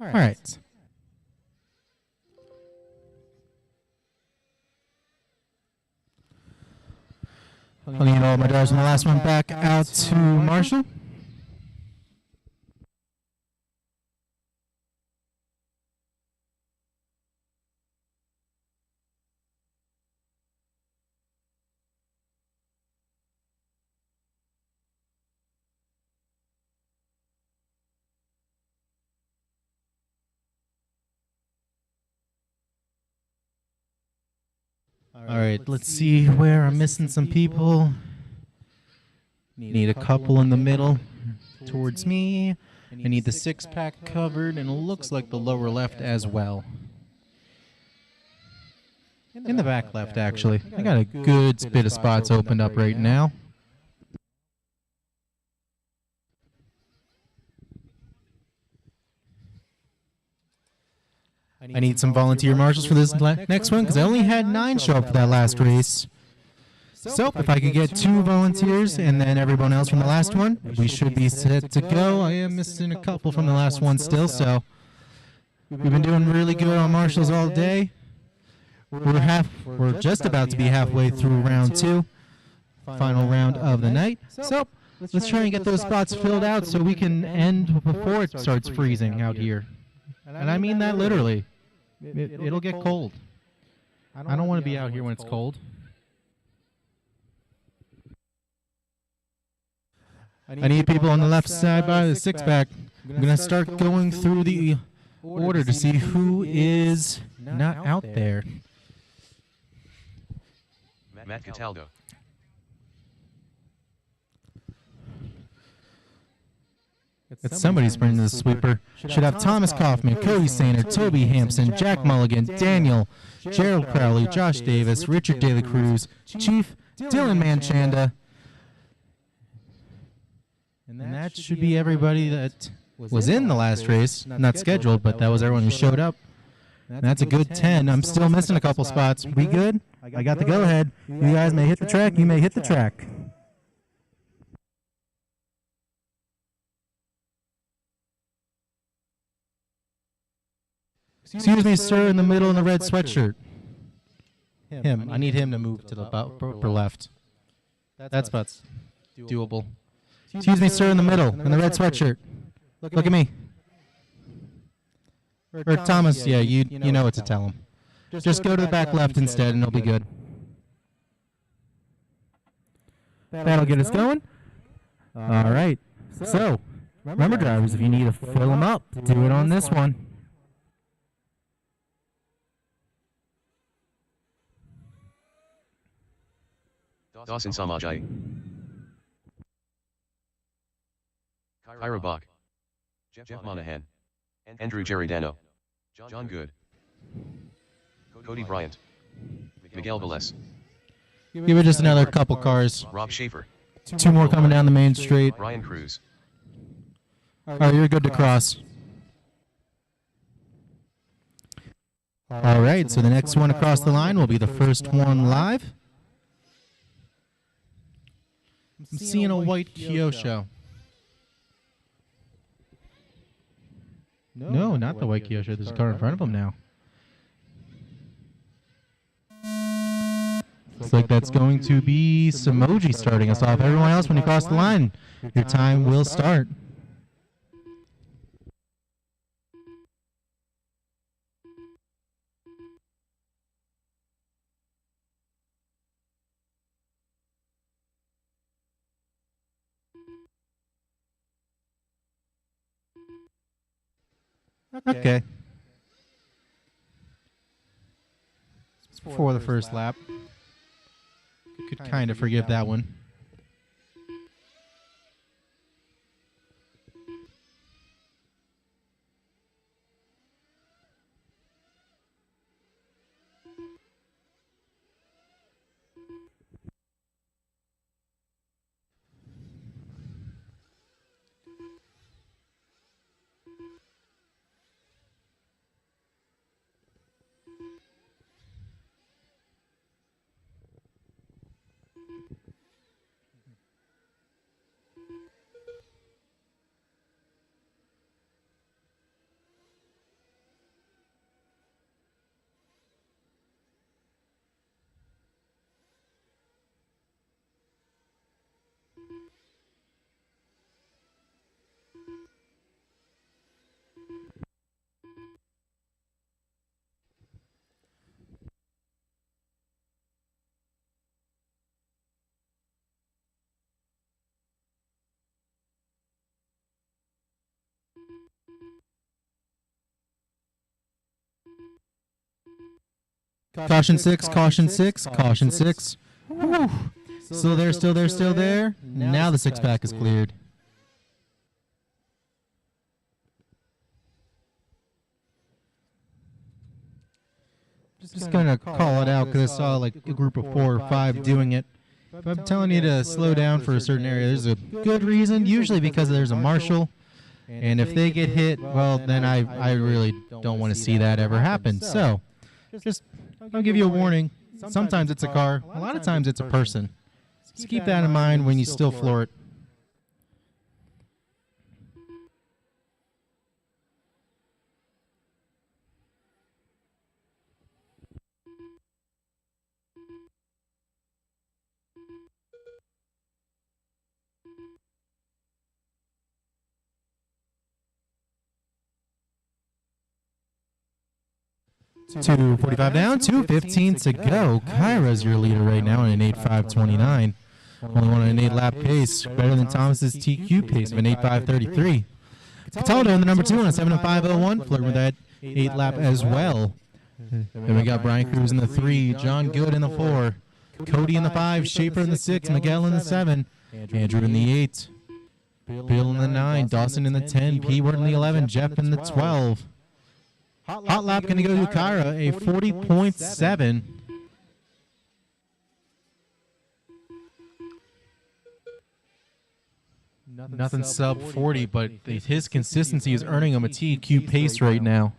[SPEAKER 1] All right. I'm going to get all my drivers from the last one back out to Marshall. All right, let's see where I'm missing some people. Need a couple in the middle towards me. I need the 6-pack covered, and it looks like the lower left as well. In the back left, actually. I got a good bit of spots opened up right now. I need some volunteer marshals for this next one because I only had 9 show up for that last race. So if I could get 2 volunteers and then everyone else from the last one, we should be set to go. I am missing a couple from the last one still, so we've been doing really good on marshals all day. We're just about to be halfway through round 2, final round of the night. So let's try and get those spots filled out so we can end before it starts freezing out here. And I mean that literally. It'll get cold. I don't want to be out here when it's cold. I need people on the left side by the six-pack. I'm going to start going through the order to see who is not out there.
[SPEAKER 2] Matt Cataldo.
[SPEAKER 1] It's somebody sprinting to the sweeper. Should have Thomas Kaufman, Cody Sainer, Toby Hampson, Jack Mulligan, Daniel, Gerald Crowley, Josh Davis, Richard De La Cruz, Chief, Dylan Manchanda. And that should be everybody that was in the last race. Not scheduled, but that was everyone who showed up. And that's a good 10. I'm still missing a couple spots. We good? I got the go-ahead. You guys may hit the track. You may hit the track. Excuse me, sir, in the middle in the red sweatshirt. Him. I need him to move to the upper left. That's about doable. Excuse me, sir, in the middle in the red sweatshirt. Look at me. Or Thomas, yeah, you know what to tell him. Just go to the back left instead and it'll be good. That'll get us going. All right. So, remember, drivers, if you need to fill them up, do it on this one.
[SPEAKER 2] Dawson Samajai. Kyra Bach. Jeff Monahan. Andrew Geridano. John Good. Cody Bryant. Miguel Velez.
[SPEAKER 1] Give it just another couple cars.
[SPEAKER 2] Rob Schaefer.
[SPEAKER 1] Two more coming down the main straight.
[SPEAKER 2] Ryan Cruz.
[SPEAKER 1] All right, you're good to cross. All right, so the next one across the line will be the first one live. I'm seeing a white Kyosho. No, not the white Kyosho. There's a car in front of him now. Looks like that's going to be Samoji starting us off. Everyone else, when you cross the line, your time will start. Okay. It's before the first lap. You could kind of forgive that one. Caution 6, caution 6, caution 6. Whew. Still there, still there, still there. Now the six-pack is cleared. Just gonna call it out because I saw like a group of 4 or 5 doing it. If I'm telling you to slow down for a certain area, there's a good reason, usually because there's a marshal. And if they get hit, well, then I really don't want to see that ever happen. So, just I'll give you a warning. Sometimes it's a car. A lot of times it's a person. Just keep that in mind when you still floor it. 2:45 down, 2:15 to go. Kyra's your leader right now in an 8:5:29. Only one an 8-lap pace, better than Thomas's TQ pace of an 8:5:33. Cataldo in the number 2 on a 7:5:01, flirting with that 8-lap as well. Then we got Brian Cruz in the 3, John Good in the 4, Cody in the 5, Schaefer in the 6, Miguel in the 7, Andrew in the 8, Bill in the 9, Dawson in the 10, P. Ward in the 11, Jeff in the 12. Hot lap going to go to Kyra, a 40.7. Nothing sub 40, but his consistency is earning him a TQ pace right now.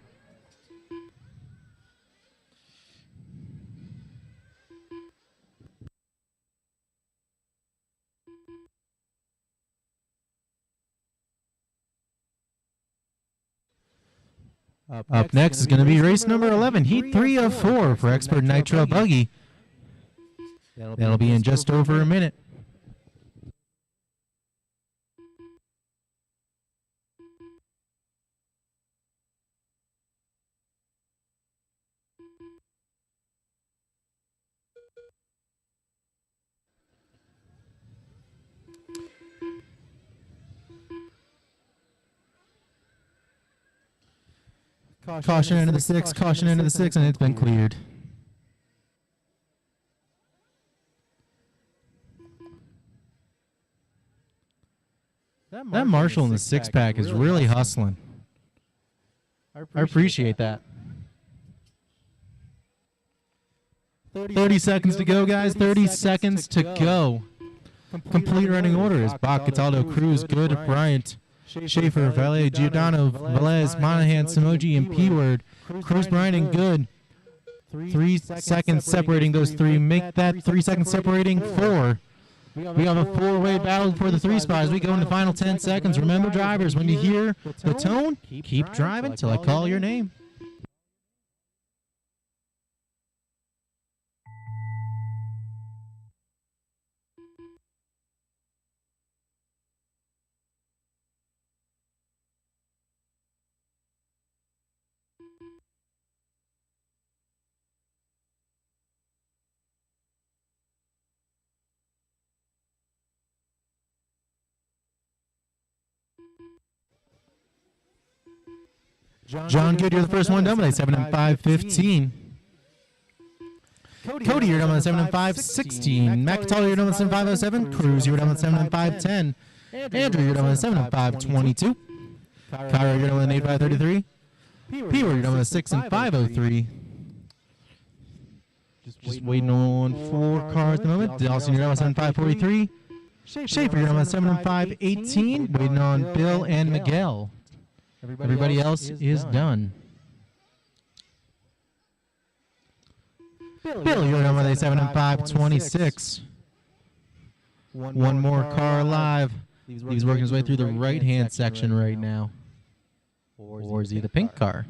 [SPEAKER 1] Up next is going to be race number 11, Heat 3 of 4 for Expert Nitro Buggy. That'll be in just over a minute. Caution into the 6, caution into the 6, and it's been cleared. That Marshall in the 6-pack is really hustling. I appreciate that. 30 seconds to go, guys. 30 seconds to go. Complete running order is Bach, Cataldo, Cruz, Good, Bryant, Schaefer, Valle, Giordano, Velez, Monahan, Samoji, and P-Word. Cruz, Bryant, and Good. 3 seconds separating those three. Make that 3 seconds separating 4. We have a 4-way battle for the 3 spots. We go in the final 10 seconds. Remember, drivers, when you hear the tone, keep driving till I call your name. John Good, you're the first one done with a 7 and 5:15. Cody, you're done with a 7 and 5:16. McIntyre, you're done with a 7 and 5:07. Cruz, you're done with a 7 and 5:10. Andrew, you're done with a 7 and 5:22. Kyra, you're done with an 8 5:33. P-Word, you're done with a 6 and 5:03. Just waiting on 4 cars at the moment. Dawson, you're done with 7 and 5:43. Schaefer, you're done with a 7 and 5:18. Waiting on Bill and Miguel. Everybody else is done. Bill, you're done with a 7 and 5:26. One more car live. He's working his way through the right-hand section right now. Or is he the pink car?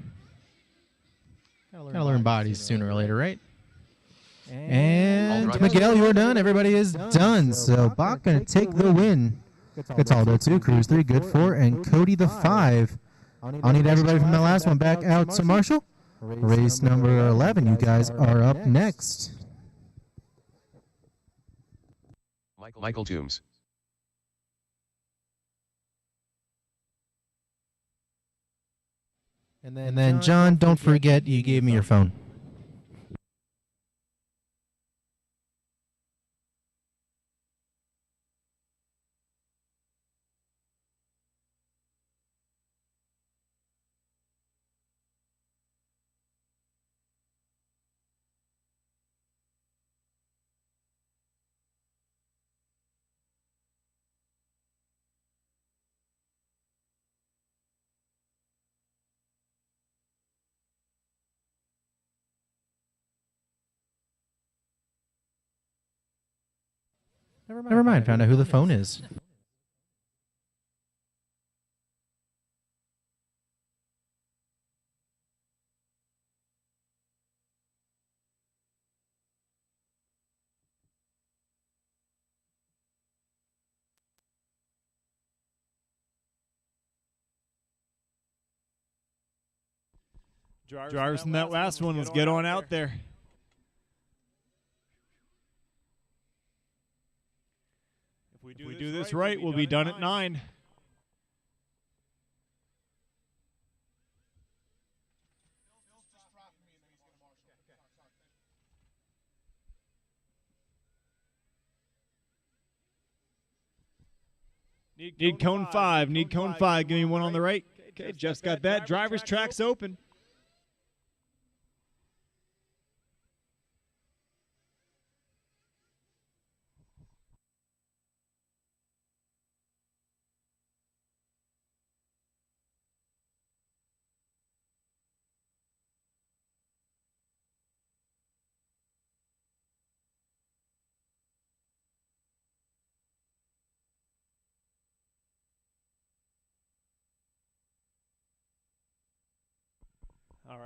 [SPEAKER 1] Gotta learn bodies sooner or later, right? And Miguel, you're done. Everybody is done. So Bach gonna take the win. Cataldo 2, Cruz 3, Good 4, and Cody the 5. I'll need everybody from the last one back out to Marshall. Race number 11, you guys are up next.
[SPEAKER 2] Michael Toombs.
[SPEAKER 1] And then, John, don't forget you gave me your phone. Never mind, found out who the phone is.
[SPEAKER 3] Drivers from that last one, let's get on out there. If we do this right, we'll be done at 9. Need cone 5. Need cone 5. Give me one on the right. Okay, Jeff's got that. Driver's track's open.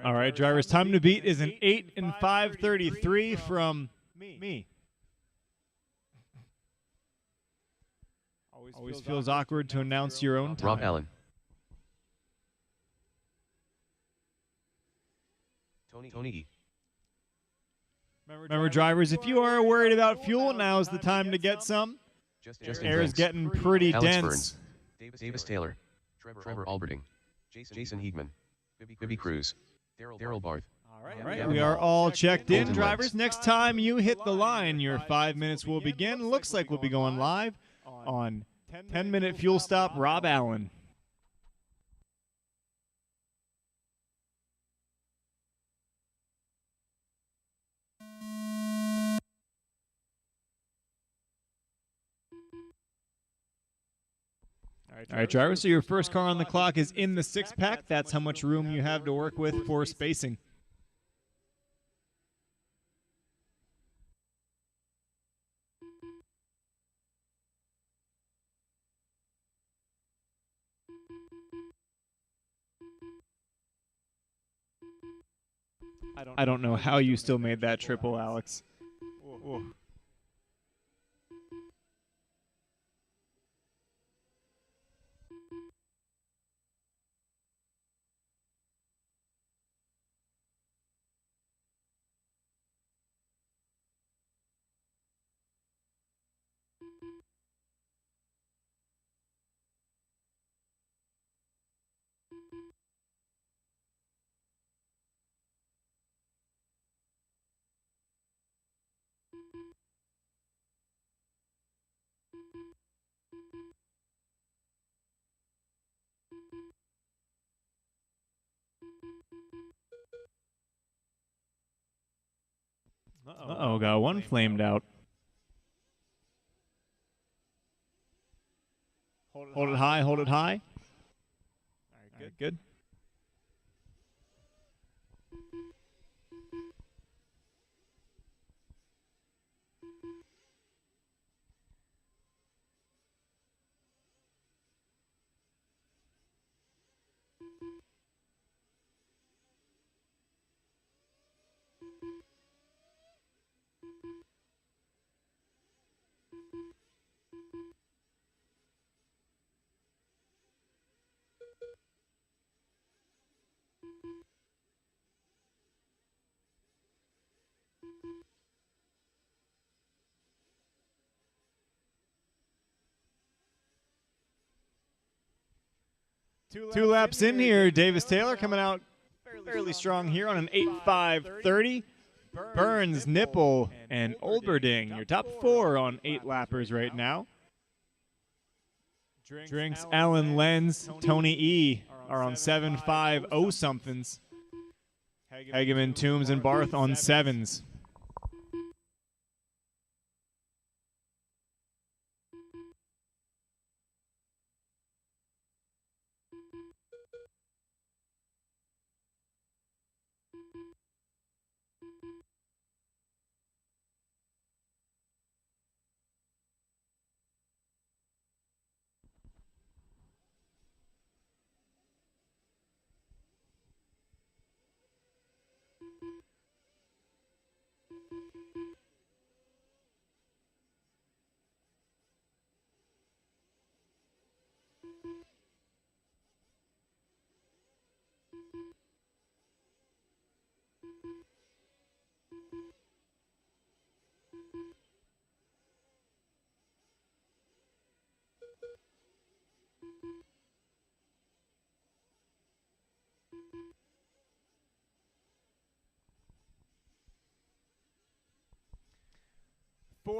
[SPEAKER 3] All right, drivers, time to beat is an 8 and 5:33 from me. Always feels awkward to announce your own time.
[SPEAKER 2] Rob Allen. Tony E.
[SPEAKER 3] Remember, drivers, if you are worried about fuel, now's the time to get some.
[SPEAKER 2] Justin
[SPEAKER 3] Air is
[SPEAKER 2] Franks.
[SPEAKER 3] getting pretty
[SPEAKER 2] Alex
[SPEAKER 3] dense.
[SPEAKER 2] Burns. Davis Taylor. Trevor Alberding. Jason Heegman. Bibby Cruz. Daryl Barth.
[SPEAKER 3] All right, we are all checked in,
[SPEAKER 2] Golden
[SPEAKER 3] drivers.
[SPEAKER 2] Legs.
[SPEAKER 3] Next time you hit the line, your 5 minutes will begin. Looks like we'll be going live on 10-minute fuel stop, Rob Allen. All right, drivers, so your first car on the clock is in the 6-pack. That's how much room you have to work with for spacing. I don't know how you still made that triple, Alex. Whoa. Uh-oh, got one flamed out. Hold it high, hold it high. All right, good. Two laps in here, Davis Taylor coming out fairly strong here on an 8.5.30. Burns, Nipple, and Olberding, your top 4 on 8 lappers right now. Drinks, Allen, Lenz, Tony E are on 7.5.0 somethings. Hageman, Toombs, and Barth on 7s.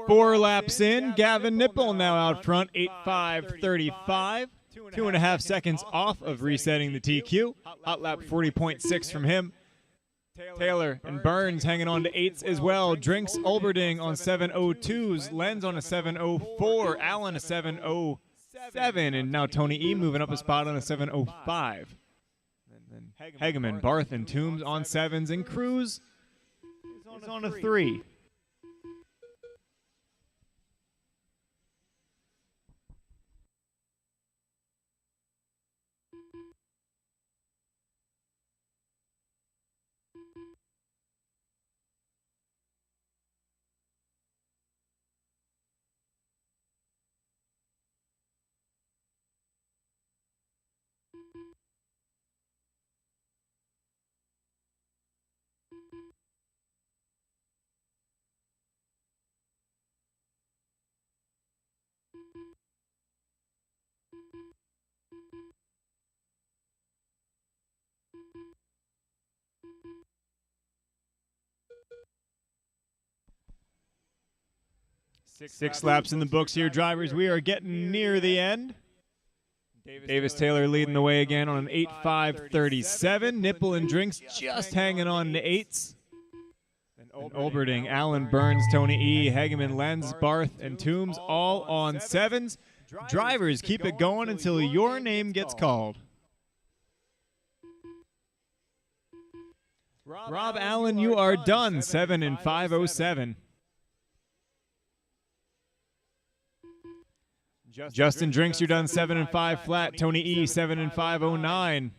[SPEAKER 3] Four laps in, Gavin Nipple now out front, 8.5.35. 2.5 seconds off of resetting the TQ. Hot lap 40.6 from him. Taylor and Burns hanging on to 8s as well. Drinks Olberding on 7.02s. Lenz on a 7.04. Allen a 7.07. And now Tony E moving up a spot on a 7.05. Hegeman, Barth, and Toombs on 7s. And Cruz is on a 3. Six laps in the books here, drivers. We are getting near the end. Davis Taylor leading the way again on an 8.5.37. Nipple and Drinks just hanging on to 8s. And Olberding, Allen, Burns, Tony E, Hegeman, Lenz, Barth, and Toombs all on 7s. Drivers, keep it going until your name gets called. Rob Allen, you are done, 7 and 5.07. Justin Drinks, you're done 7 and 5 flat. Tony E, 7 and 5.09.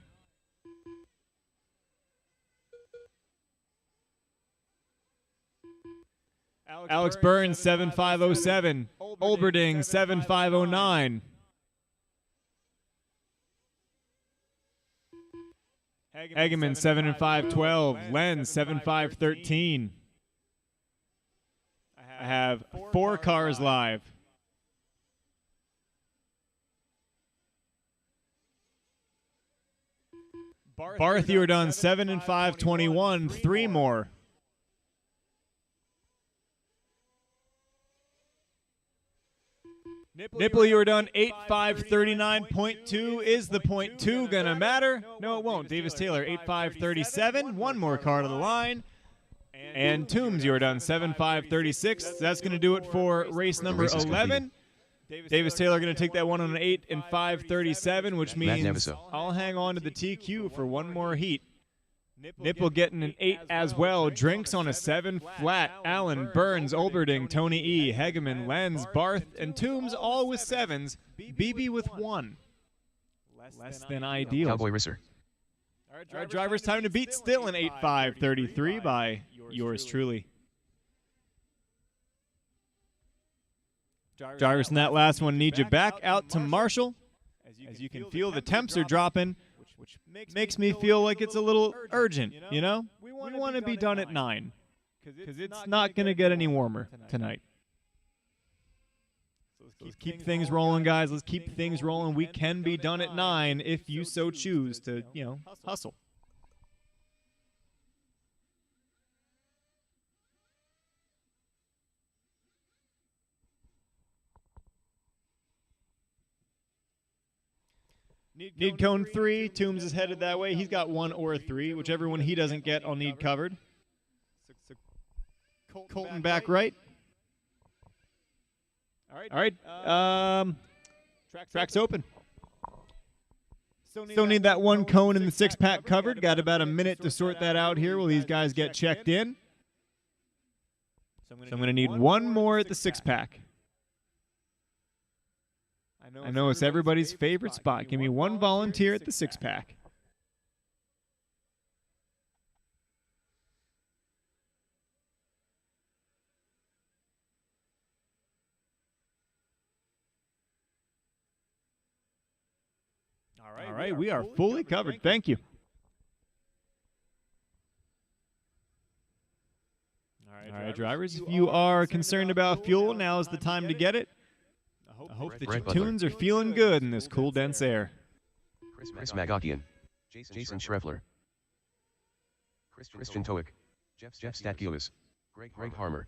[SPEAKER 3] Alex Burns, 7.5.07. Olberding, 7.5.09. Hegeman, 7 and 5.12. Lenz, 7.5.13. I have 4 cars live. Barth, you are done 7 and 5.21. 3 more. Nipple, you are done 8.5.39.2. Is the .2 gonna matter? No, it won't. Davis Taylor, 8.5.37. 1 more car to the line. And Toombs, you are done 7.5.36. That's gonna do it for race number 11. Davis Taylor going to take that one on an 8 and 5.37, which means I'll hang on to the TQ for 1 more heat. Nipple getting an 8 as well. Drinks on a 7 flat. Allen, Burns, Olberding, Tony E, Hegeman, Lenz, Barth, and Toombs all with 7s. BB with 1. Less than ideal.
[SPEAKER 2] Cowboy Risser.
[SPEAKER 3] All right, drivers, time to beat. Still an 8.5.33 by yours truly. Drivers in that last one need you back out to Marshall. As you can feel, the temps are dropping, which makes me feel like it's a little urgent, you know? We want to be done at 9, because it's not going to get any warmer tonight. Let's keep things rolling, guys. Let's keep things rolling. We can be done at 9 if you so choose to, you know, hustle. Need cone 3. Toombs is headed that way. He's got 1 or 3. Whichever one he doesn't get, I'll need covered. Colton back right. All right. Track's open. Still need that 1 cone in the 6-pack covered. Got about a minute to sort that out here while these guys get checked in. So I'm going to need 1 more at the 6-pack. I know it's everybody's favorite spot. Give me 1 volunteer at the 6-pack. All right, we are fully covered. Thank you. All right, drivers, if you are concerned about fuel, now is the time to get it. I hope that
[SPEAKER 2] Brett
[SPEAKER 3] your
[SPEAKER 2] Butler.
[SPEAKER 3] tunes are feeling good in this cool, dense air.
[SPEAKER 2] Chris Magakian, Jason Schreffler, Christian Toic, Jeff Statkiewicz, Greg Harmer,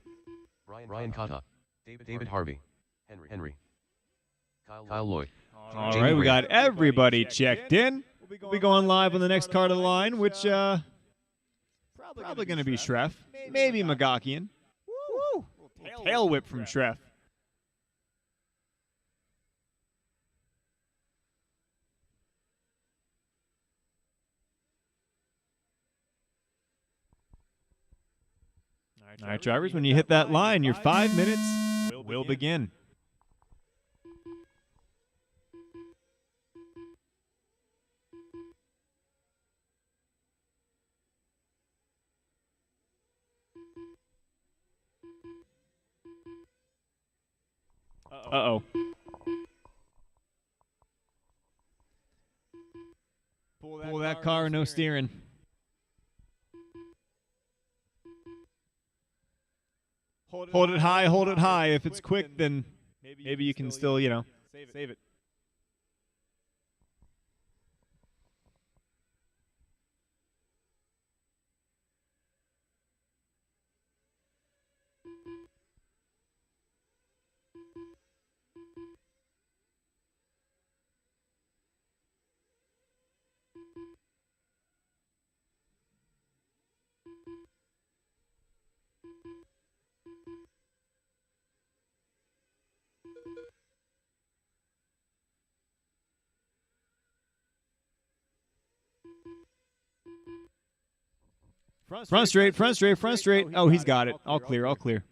[SPEAKER 2] Ryan Cotta, David Harvey, Henry, Kyle Lloyd.
[SPEAKER 3] All
[SPEAKER 2] Jamie
[SPEAKER 3] right, we
[SPEAKER 2] Graham.
[SPEAKER 3] got everybody checked in. We'll be going live on the next card of the line, which probably going to be Schreff, maybe Magakian. Woo! Tail whip from Schreff. All right, drivers, when you hit that line, your 5 minutes will begin. Uh-oh. Pull that car, no steering. Hold it high, hold it high. If it's quick, then maybe you can still, save it. Front straight, front straight, front straight. Oh, he's got it. All clear, all clear.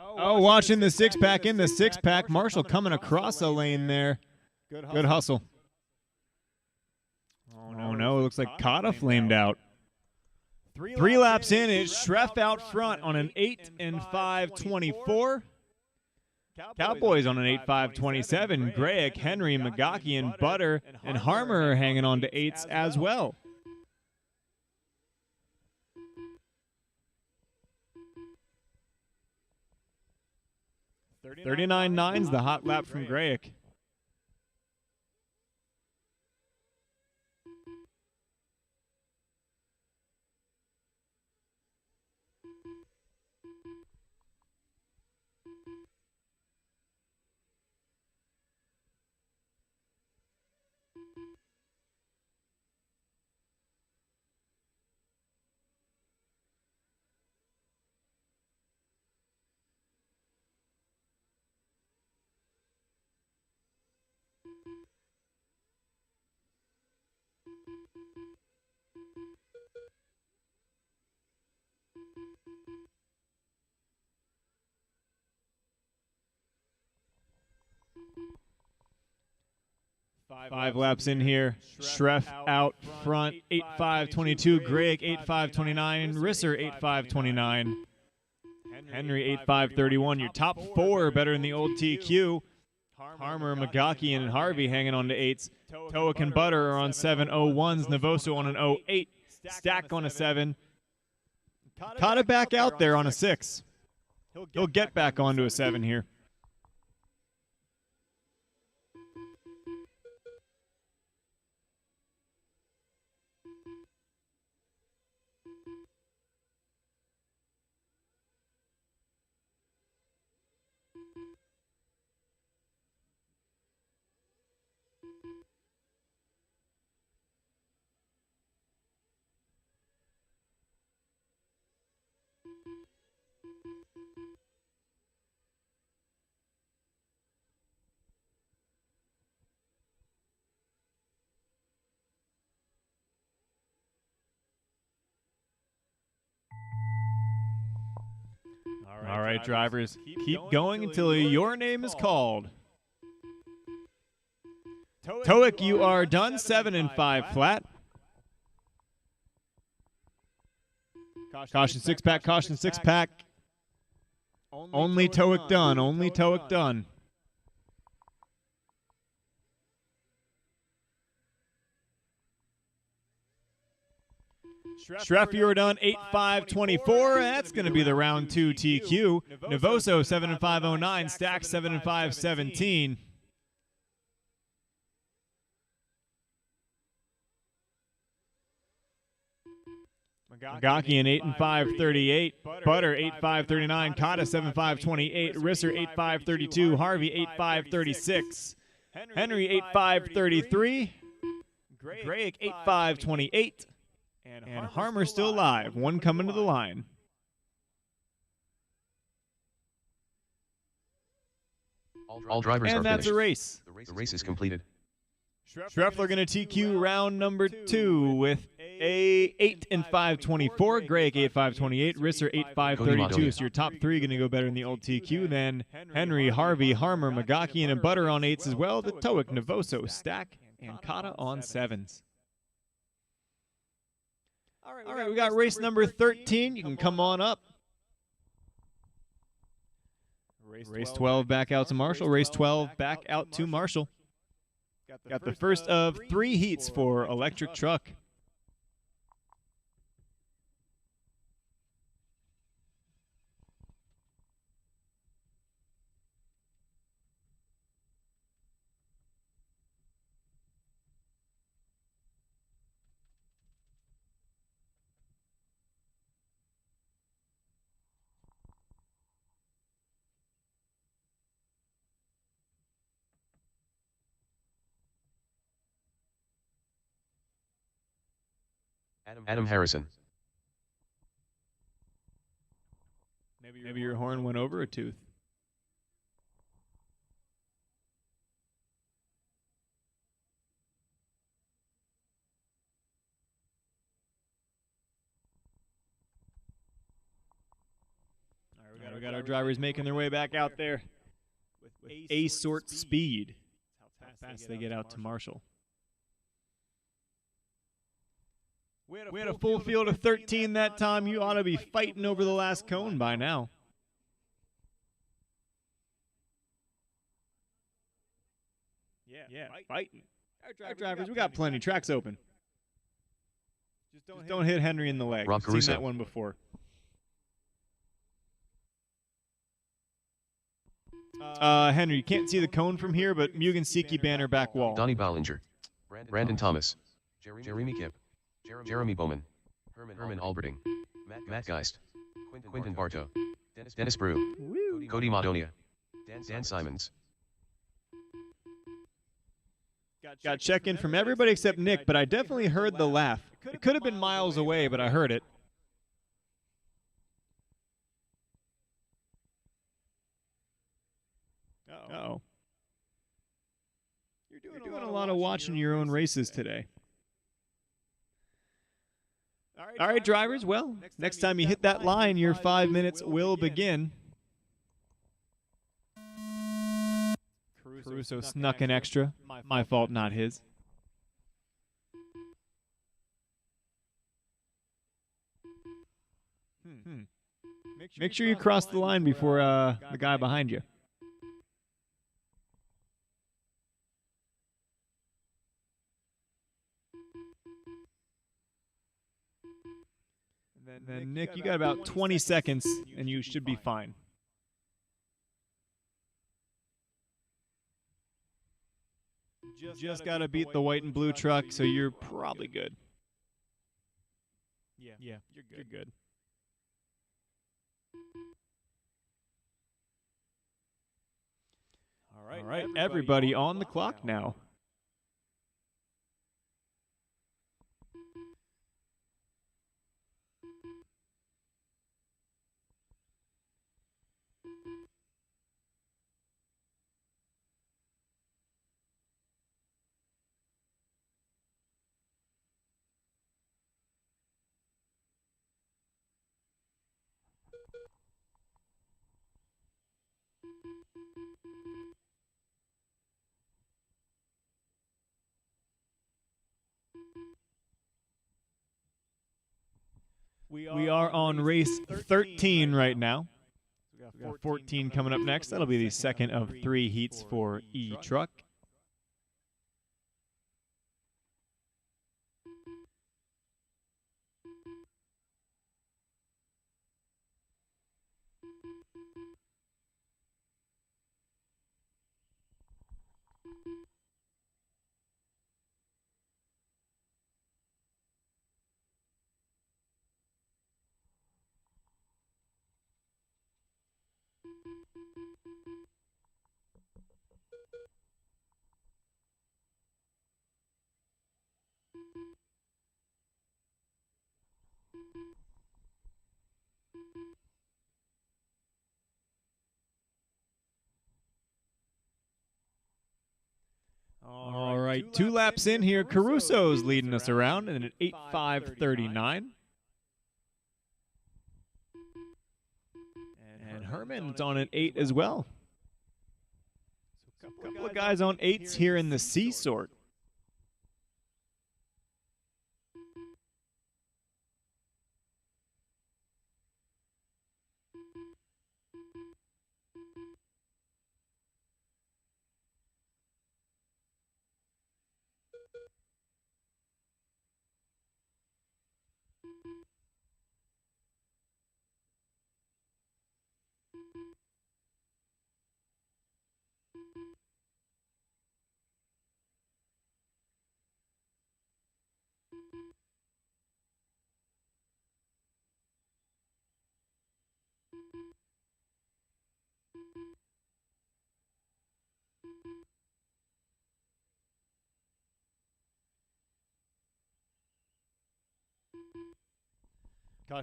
[SPEAKER 3] Oh, watching the six-pack in the six-pack. Marshall coming across a lane there. Good hustle. Oh, no, it looks like Cotta flamed out. 3 laps in, it's Schreff out front on an 8 and 5.24. Cowboys on an 8.5.27. Greg, Henry, Magakian, Butter, and Harmer are hanging on to 8s as well. 39.9's the hot lap from Grayek. Five laps in here. Schreff out front, 8.5.22. Greg, 8.5.29. Risser, 8.5.29. Henry, 8.5.31. Your top 4 are better in the old TQ. Harmer, Magakian, and Harvey hanging on to 8s. Toic and Butter are on 7.01s. Navoso on an 0.8. Stack on a 7. Cotta back out there on a 6. He'll get back onto a 7 here. All right, drivers, keep going until your name is called. Toic, you are done 7 and 5 flat. Caution 6-pack, caution 6-pack. Only Toic done, only Toic done. Schreff, you are done 8-5-24. That's going to be the round 2 TQ. Novoso 7 and 5-09. Stack 7 and 5-17. Magakian 8 and 5-38. Butter 8-5-39. Kata 7-5-28. Risser 8-5-32. Harvey 8-5-36. Henry 8-5-33. Grayek 8-5-28. And Harmer still alive. One coming to the line.
[SPEAKER 2] All drivers are
[SPEAKER 3] And that's
[SPEAKER 2] finished.
[SPEAKER 3] a race.
[SPEAKER 2] The race is completed.
[SPEAKER 3] Schreffler going to TQ round number 2 with a 8 and 5-24. Grayek 8-5-28. Risser 8-5-32. So your top 3 going to go better in the old TQ. Then Henry, Harvey, Harmer, Magakian, and Butter on 8s as well. The Toic, Novoso, Stack, and Kata on 7s. All right, we got race number 13. You can come on up. Race 12 back out to Marshall. Race 12 back out to Marshall. Got the first of 3 heats for electric truck.
[SPEAKER 2] Adam Harrison.
[SPEAKER 3] Maybe your horn went over a tooth. All right, we got our drivers making their way back out there with A-sort speed. How fast they get out to Marshall. We had a full field of 13 that time. You ought to be fighting over the last cone by now. Yeah, fighting. Our drivers, we got plenty. Track's open. Just don't hit Henry in the leg.
[SPEAKER 2] Rob
[SPEAKER 3] I've seen
[SPEAKER 2] Caruso.
[SPEAKER 3] that one before. Henry, you can't see the cone from here, but Mugen Siki banner back wall.
[SPEAKER 2] Donnie Ballinger. Brandon Thomas. Jeremy Kipp. Jeremy Bowman. Herman Alberding. Matt Geist. Quinton Bartow. Dennis Brew. Cody Madonia. Dan Simons.
[SPEAKER 3] Got check-in from everybody except Nick, but I definitely heard the laugh. It could have been miles away, but I heard it. Uh-oh. You're doing a lot of watching your own races today. All right, drivers, well, next time you hit that line, your 5 minutes will begin. Caruso snuck an extra. My fault, not his. Make sure you cross the line before the guy behind you. And then Nick, you got about 20 seconds, and you should be fine. Just got to beat the white and blue truck, so you're probably good. Yeah, you're good. All right, everybody on the clock now. We are on race 13 right now. We got 14 coming up next. That'll be the second of 3 heats for E-Truck. All right, 2 laps in here. Caruso's leading us around and at 8:5:39. And Herman's on at 8 as well. So a couple of guys on 8s here in the C sort.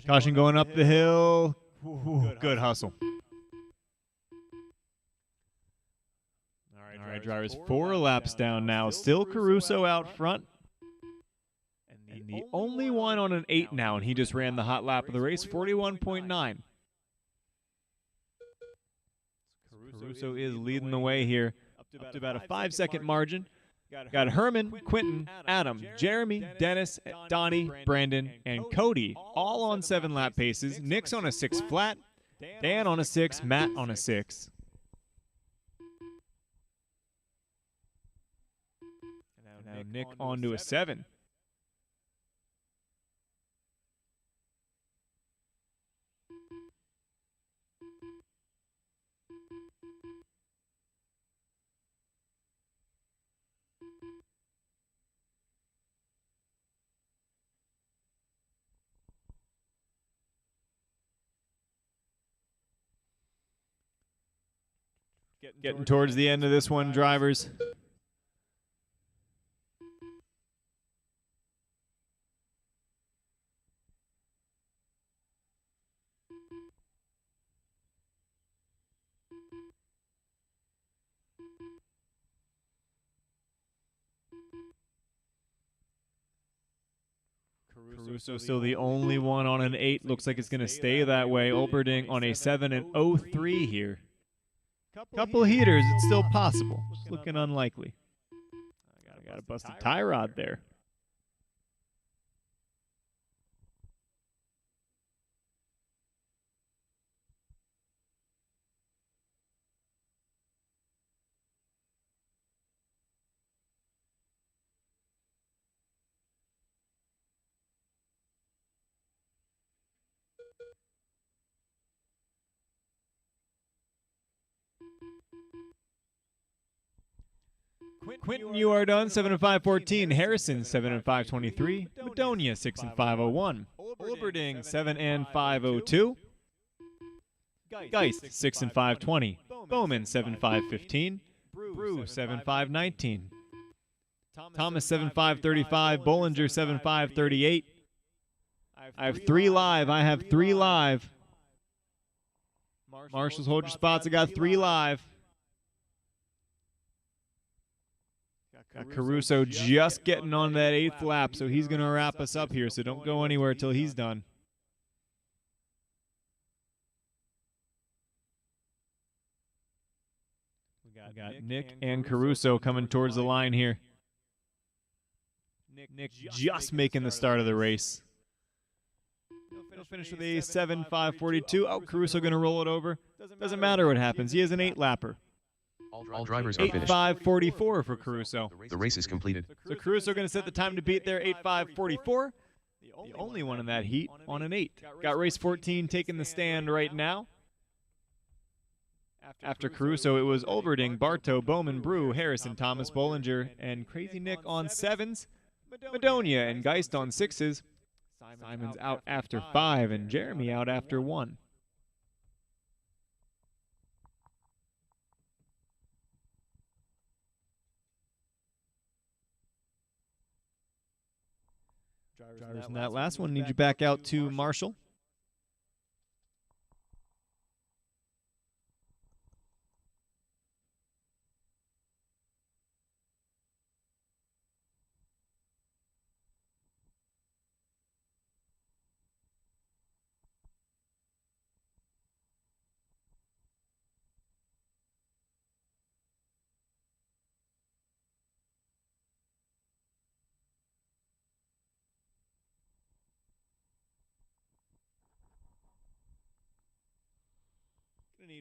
[SPEAKER 3] Caution going up the hill. Ooh, good hustle. All right, drivers, 4 laps down now. Still Caruso out front. And the only one on an 8 now, and he just ran the hot lap of the race, 41.9. Caruso is leading the way here, up to about a 5-second margin. Got Herman, Quentin, Adam, Jeremy, Dennis, Donnie, Brandon, and Cody all on 7-lap paces. Nick's on a 6 flat, Dan on a 6, Matt on a 6. Now Nick onto a 7. Getting towards the end of this one, drivers. Caruso still the only one on an 8. Looks like it's going to stay that way. Olberding on a 7 and 0-3 here. Couple of heaters, it's still possible. It's looking unlikely. I got a busted tie rod there. Quinton, you are done 7 and 514. Harrison 7 and 523. Madonia 6 and 501. Olberding 7 and 502. Geist 6 and 520. Bowman 7 515. Brew 7 519. Thomas 7 535. Bollinger 7 538. I have 3 live. I have 3 live. Marshall's, hold your spots. I got 3 live. Got Caruso just getting on that 8th lap, so he's going to wrap us up here, so don't go anywhere till he's done. We got Nick and Caruso coming towards the line here. Nick just making the start of the race. He'll finish with a 7.542. Oh, Caruso going to roll it over. Doesn't matter what happens. He is an 8-lapper.
[SPEAKER 2] All drivers are finished.
[SPEAKER 3] 8.544 for Caruso.
[SPEAKER 2] The race is completed.
[SPEAKER 3] So Caruso going to set the time to beat there, 8.544. The only one in that heat on an 8. Got race 14 taking the stand right now. After Caruso, it was Olberding, Bartow, Bowman, Brew, Harrison, Thomas, Bollinger, and Crazy Nick on 7s. Madonia and Geist on 6s. Simon's out after 5, and Jeremy out after 1. Drivers in that last one need you back out to Marshall.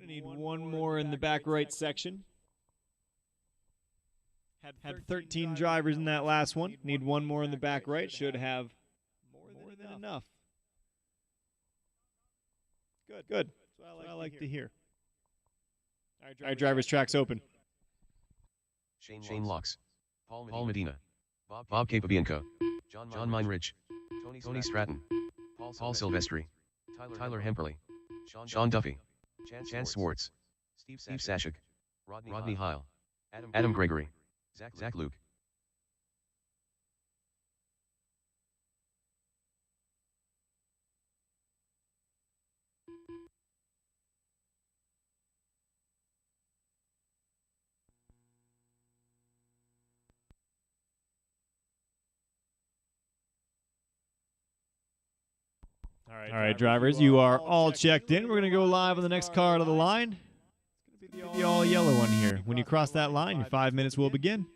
[SPEAKER 3] Need one more in the back right section. Had 13 drivers in that last one. Need one more in the back right. Should have more than enough. Good. That's what I like to hear. All right, drivers, track's open.
[SPEAKER 2] Shane Locks. Paul Medina. Bob Capabianco. John Meinrich. Tony Stratton. Paul Silvestri. Tyler Hemperly. Sean Duffy. Chance Swartz. Steve Sashik. Rodney Heil. Adam Gregory. Zach Luke.
[SPEAKER 3] All right, drivers, you are all checked in. We're going to go live on the next car out of the line. It's going to be the all yellow one here. When you cross that line, your 5 minutes will begin.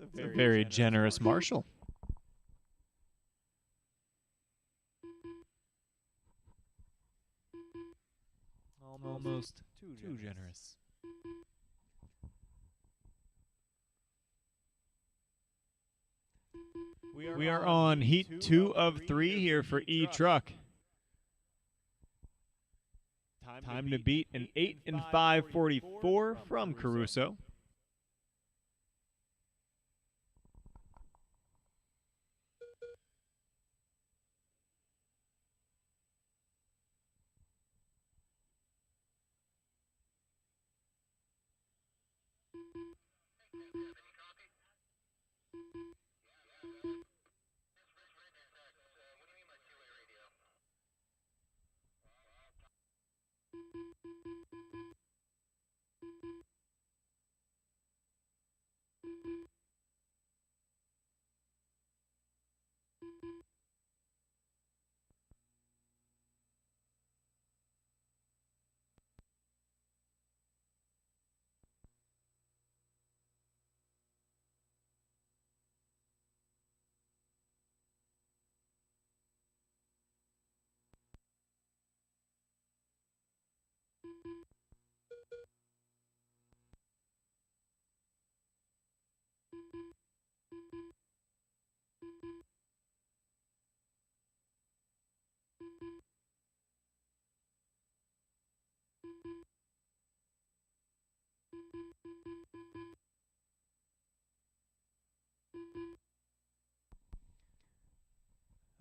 [SPEAKER 3] It's a very generous Marshall. Almost too generous. We are on heat 2 of 3 here for E-Truck. Time to beat an 8 and 5.44 from Caruso.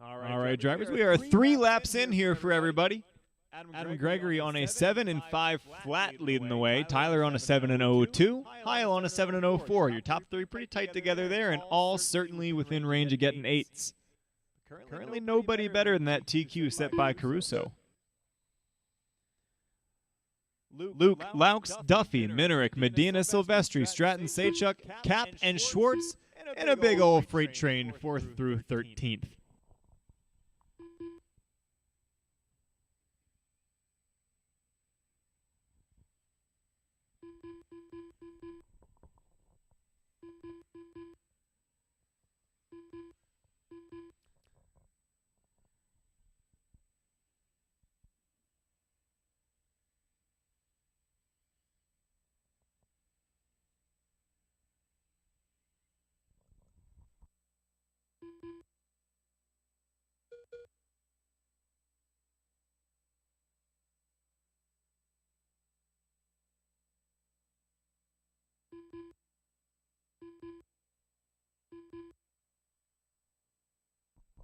[SPEAKER 3] All right, drivers, we are 3 laps in here for everybody. Adam Gregory on a 7 and 5 flat leading the way. Tyler on a 7 and 0-2. Heil on a 7 and 0-4. Your top 3 pretty tight together there, and all certainly within range of getting 8s. Currently nobody better than that TQ set by Caruso. Luke, Laux, Duffy, Minerick, Medina, Silvestri, Stratton, Sachuk, Cap, and Schwartz, and a big old freight train 4th through 13th.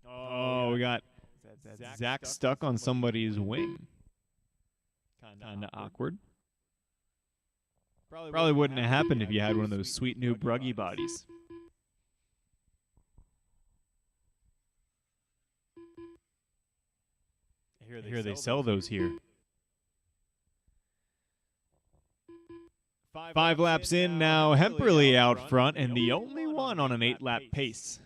[SPEAKER 3] Oh, we got Zach stuck on somebody's wing. Kind of awkward. Probably wouldn't have happened if you had one of those sweet new bruggy bodies. I hear they sell those here. 5 laps in now, Hemperly out front, and the only one on an 8-lap pace.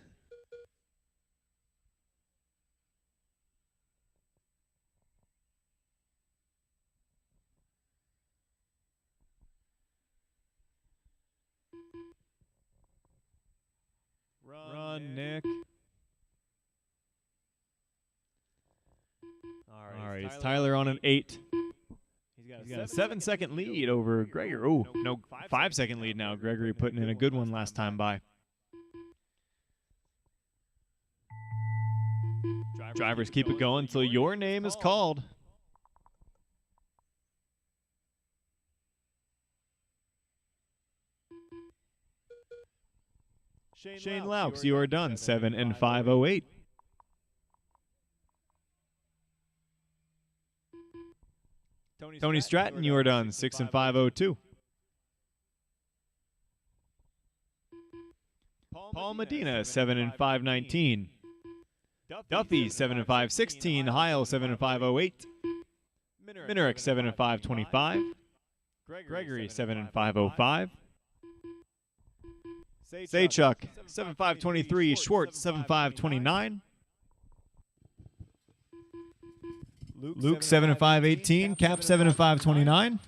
[SPEAKER 3] Run, Nick. All right, it's Tyler on an 8. He's got a 7-second lead over Gregory. Oh, no, 5-second lead now. Gregory putting in a good one last time by. Drivers keep it going until your name is called. Shane Laux, you are done. 7 and 5-08. Tony Stratton, you are done. 6 and 5-02. Paul Medina, 7 and 5-19. Duffy, 7 and 5-16. Heil, 7 and 5-08. Minerick, 7 and 5-25. Gregory, 7 and 5-05. Sachuk, 7-5-23. Schwartz, 7-5-29. Luke, 7 and 5-18. Cap, 7 and 5-29.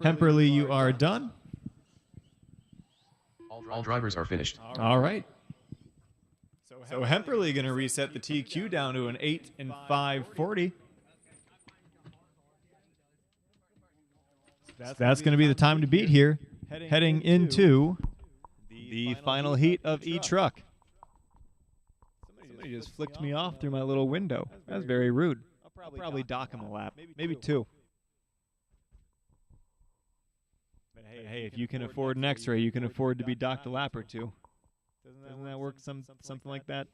[SPEAKER 3] Hemperly, you are done.
[SPEAKER 2] All drivers are finished.
[SPEAKER 3] All right. So Hemperly going to reset the TQ down to an 8 and 5-40. That's going to be the time to beat here, heading into the final heat of E-Truck. Somebody just flicked me off through my little window. That's very rude. I'll probably dock him a lap, maybe 2. But hey, if you can afford an X-ray, you can afford to be docked a lap or 2. Doesn't that work something like that?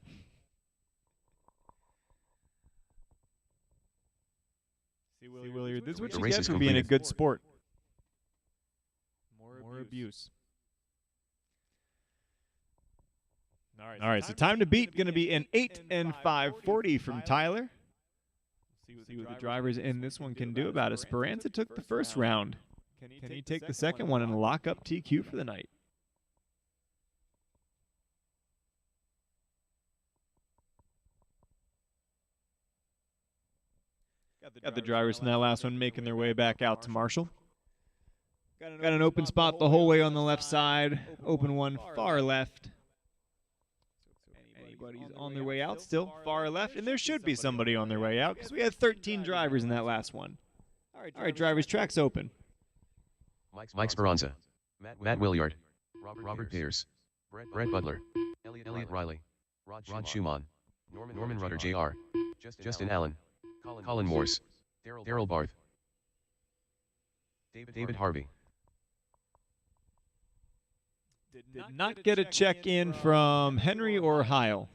[SPEAKER 3] See, Williard, this is what you get for being a good sport. More abuse. All right, so time to beat going to be an 8 and 5-40 from Tyler. See what the drivers in this one can do about it. Speranza took the first round. Can he take the second one and lock up TQ for the night? Got the drivers from that last one making their way back out to Marshall. Got an open spot the whole way on the left side. Open one far left. Anybody's on their way out still, far left. And there should be somebody on their way out because we had 13 drivers in that last one. All right, drivers, track's open.
[SPEAKER 2] Mike Speranza, Matt Williard, Robert Pierce, Brett Butler, Elliot Riley, Rod Schumann, Norman Rudder Jr., Justin Allen, Colin Morse, Daryl Barth, David Harvey.
[SPEAKER 3] Did not get a check-in from Henry or Heil.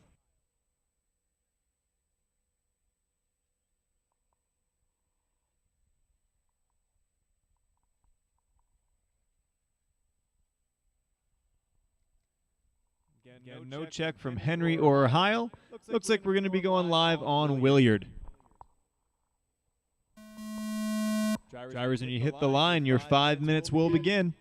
[SPEAKER 3] Again, no check from Henry or Heil. Looks like we're going to be going live on Williard. Drivers, when you hit the line, your 5 minutes will begin.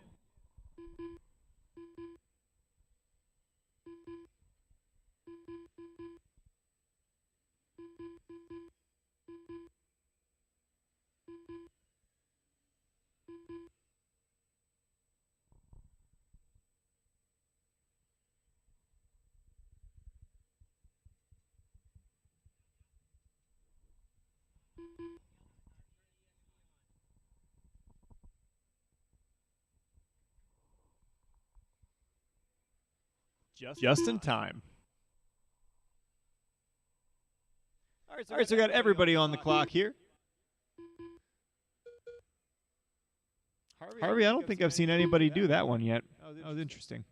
[SPEAKER 3] Just in time. All right, so we got everybody on the clock here. Harvey, I don't think I've seen anybody do that one yet. That was interesting.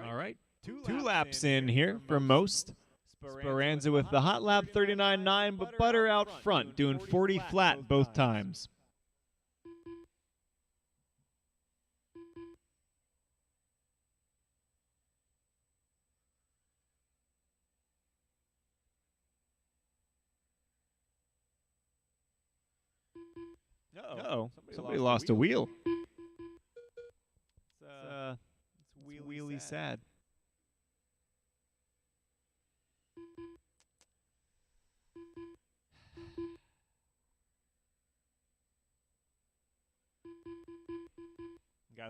[SPEAKER 3] All right, two laps in here for most. Speranza with the hot lap 39.9, but Butter out front doing 40 flat both times. Uh-oh, somebody lost a wheel. It's wheelie sad.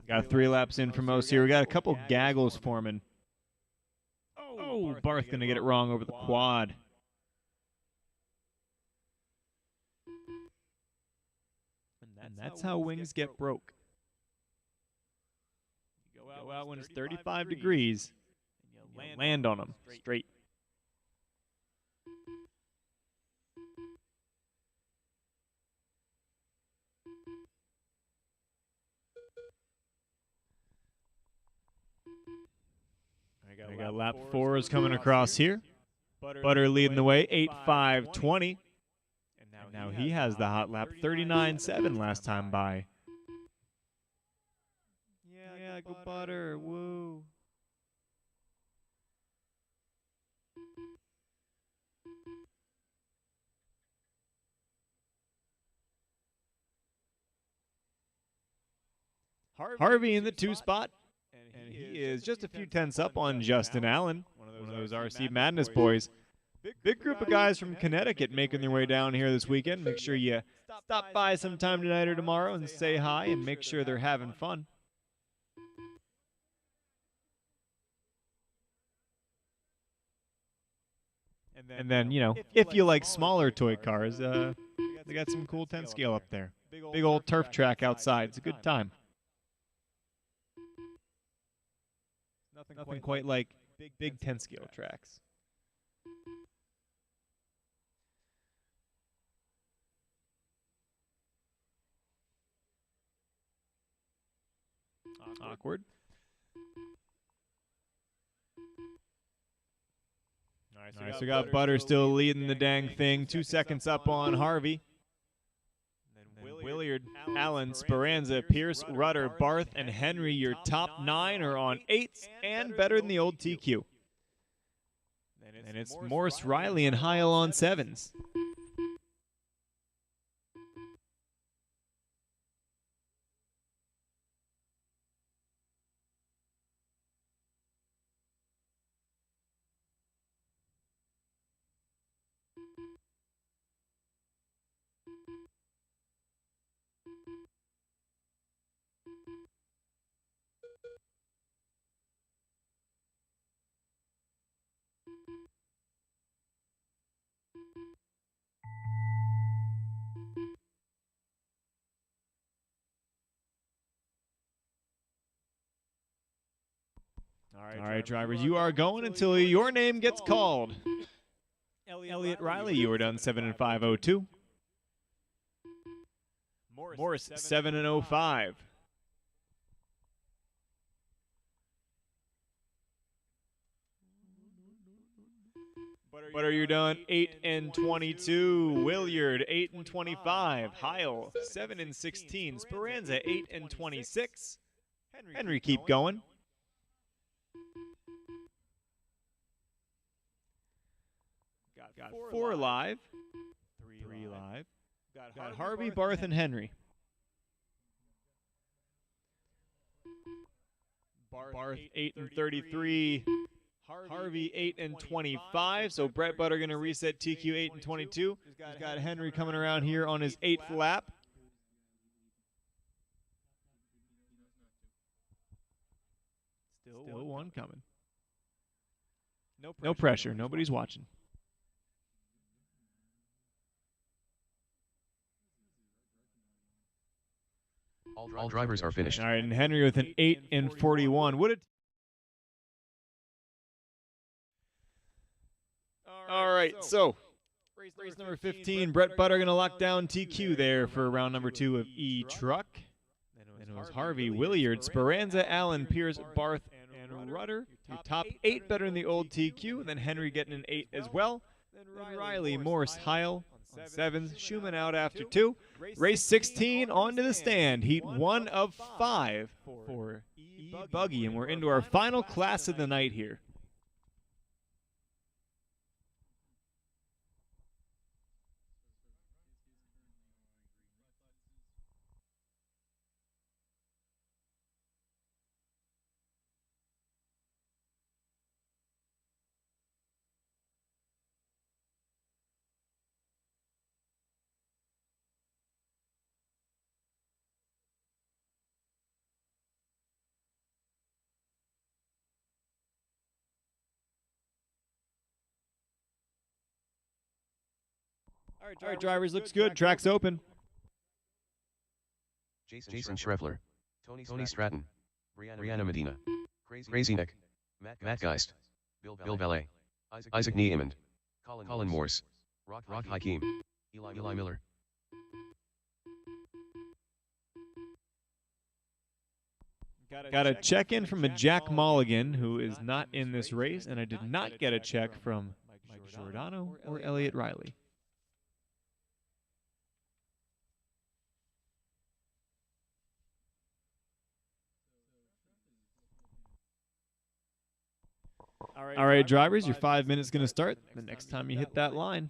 [SPEAKER 3] Got 3 laps in for most here. We got a couple gaggles forming. Oh, Barth gonna get it wrong over the quad. And that's how wings get broke. You go out when it's 35 degrees, and you land on them straight. I got lap 4 is coming across here. Butter leading the way, 8.5.20. And now he has the hot lap, 39.7 last time by. Yeah, go Butter, woo. Harvey in the 2 spot. And he is just a few tenths up on Justin Allen, one of those RC Madness boys. Big group of guys from Connecticut making their way down here this weekend. Make sure you stop by sometime tonight or tomorrow and say hi and make sure they're having fun. And then, you know, if you like smaller toy cars, they got some cool 10 scale up there. Big old turf track outside. It's a good time. Nothing quite like big 10 scale tracks. Awkward. All right, so we got Butter still leading the dang thing. 2 seconds up on Harvey. Williard, Allen, Speranza, Pierce, Rudder, Barth, and Henry, your top 9 are on 8s and better than the old TQ. And it's Morse, Riley, and Heil on 7s. All right, drivers, you are going until your name gets called. Elliott Riley, you are done 7 and 502. Morris 7 and 05. But are you done 8 and 22? Williard 8 and 25. Heil 7 and 16. Speranza 8 and 26. Henry, keep going. Got 4 live. 3 live. Got Harvey, Barth, and Henry. Barth 8 and 33. Harvey 8 and 25. So Brett Butter going to reset TQ 8 and 22. He's got Henry coming around here on his 8th lap. Still one coming. No pressure. Nobody's watching.
[SPEAKER 2] All drivers are finished.
[SPEAKER 3] All right, and Henry with an 8 and 41. Would it? All right, so race number 15. Brett Butter going to lock down TQ there for round number 2 of E-Truck. Then it was Harvey, Williard, Speranza, Allen, Pierce, Barth, and Rudder. Your top 8 better than the old TQ. And then Henry getting an 8 as well. Then Riley, Morse, Heil on 7s. Schumann out after 2. Race 16 on to the stand. Heat 1 of 5 for E-Buggy. And we're into our final class of the night here. All right, drivers, looks good. Track's open.
[SPEAKER 2] Jason Schreffler, Tony Stratton, Brianna Medina, Crazy Nick, Matt Geist, Bill Valet, Isaac Niemond, Colin Morse, Rock Hakeem, Eli Miller.
[SPEAKER 3] Got a check-in from a Jack Mulligan, who is not in this race, and I did not get a check from Mike Giordano or Elliott Riley. All right, drivers, your 5 minutes going to start the next time you hit that line.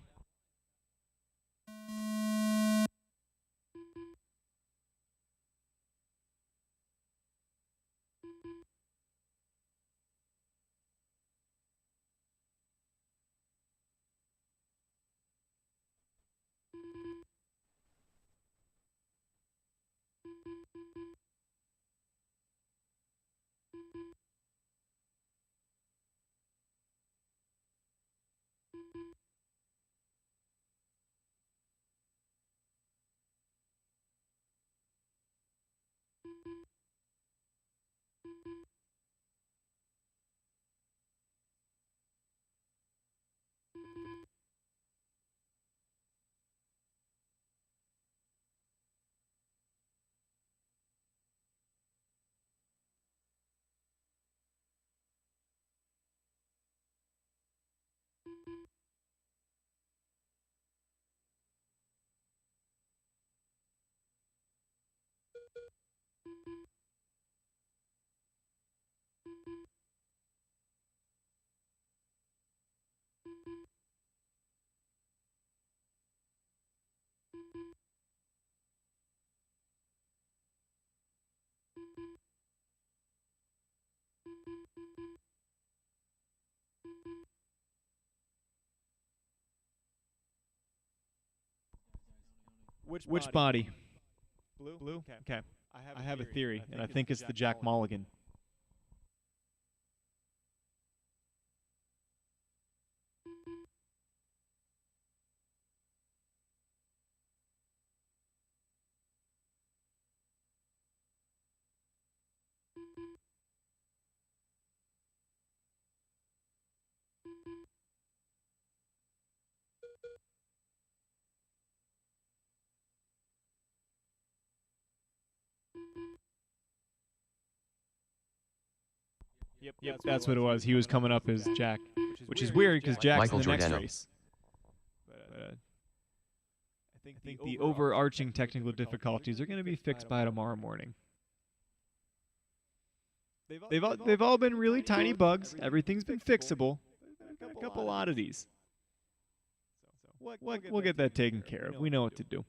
[SPEAKER 3] Which body? Blue? Okay. I have a theory, and I think it's the Jack Mulligan. Yep, that's what it was. He was coming up as Jack, which is weird because Jack's
[SPEAKER 2] Michael
[SPEAKER 3] in the next
[SPEAKER 2] Giordano.
[SPEAKER 3] race. But, I think the overarching technical difficulties are going to be fixed by tomorrow morning. They've all been really tiny bugs. Everything's been fixable. A couple oddities. We'll get that taken care of. We know what to do.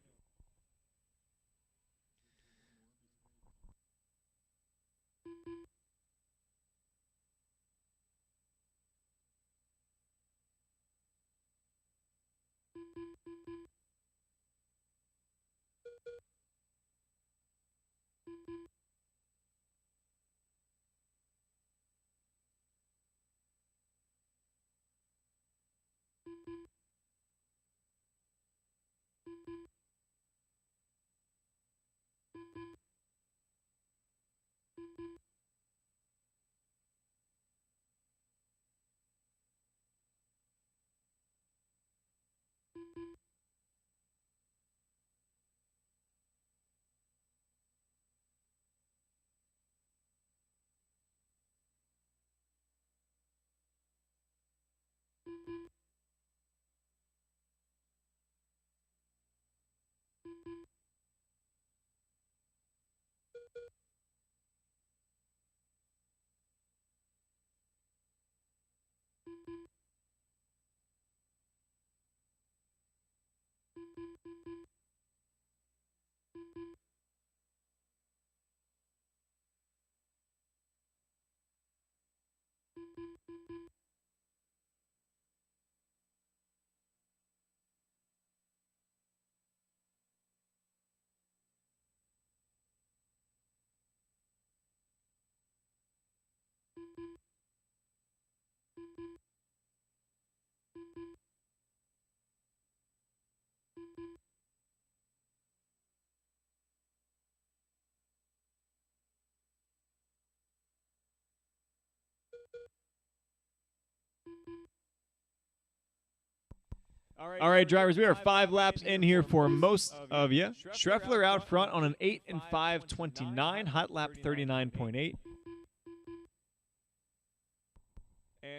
[SPEAKER 3] All right, drivers, we are 5 laps in here for most of you. Schreffler out front on an 8 and 5.29, hot lap 39.8.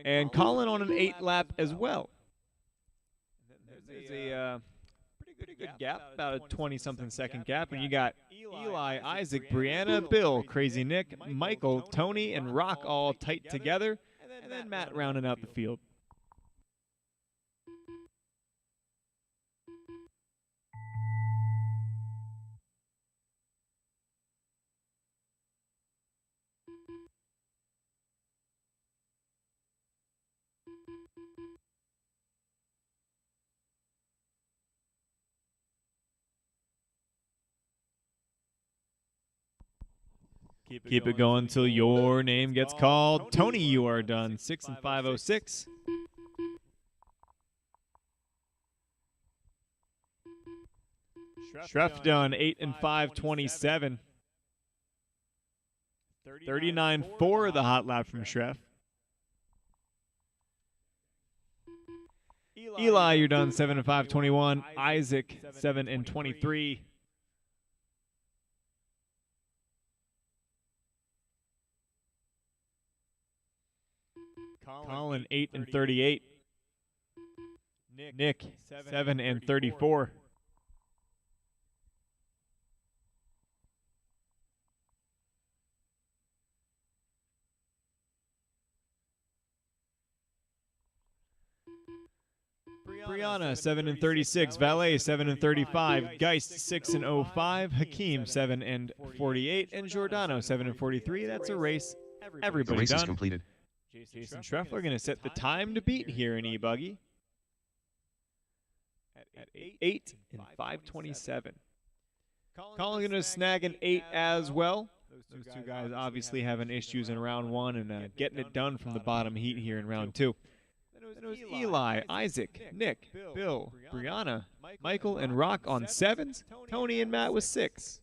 [SPEAKER 3] And Colin on an 8 lap as well. There's a pretty good gap, about a 20-something second gap. And you got Eli, Isaac, Brianna, Bill, Crazy Nick, Michael, Tony, and Rock all tight together. And then Matt rounding out the field. Keep it going until your name gets called. Tony, you are done. 6 and 5.06. Schreff done 8 and 5.27. 39.4 the hot lap from Schreff. Eli, you're done 7 and 5.21. Isaac 7 and 23. Colin 8 and 38. Nick 7 and 34. Brianna 7 and 36, Valet 7 and 35, Geist 6 and 05, Hakeem 7 and 48, and Giordano 7 and 43. That's a race.
[SPEAKER 2] The
[SPEAKER 3] Everybody
[SPEAKER 2] race is
[SPEAKER 3] done.
[SPEAKER 2] completed.
[SPEAKER 3] Jason Schreff are going to set the time to beat here in E-Buggy at 8 and 5:27. Colin going to snag an 8 as well. Those two guys obviously having issues in round 1 and getting it done from the bottom heat here in round 2. Then it was Eli, Isaac, Nick, Bill, Brianna, Michael, and Rock on 7s. Tony and Matt with 6.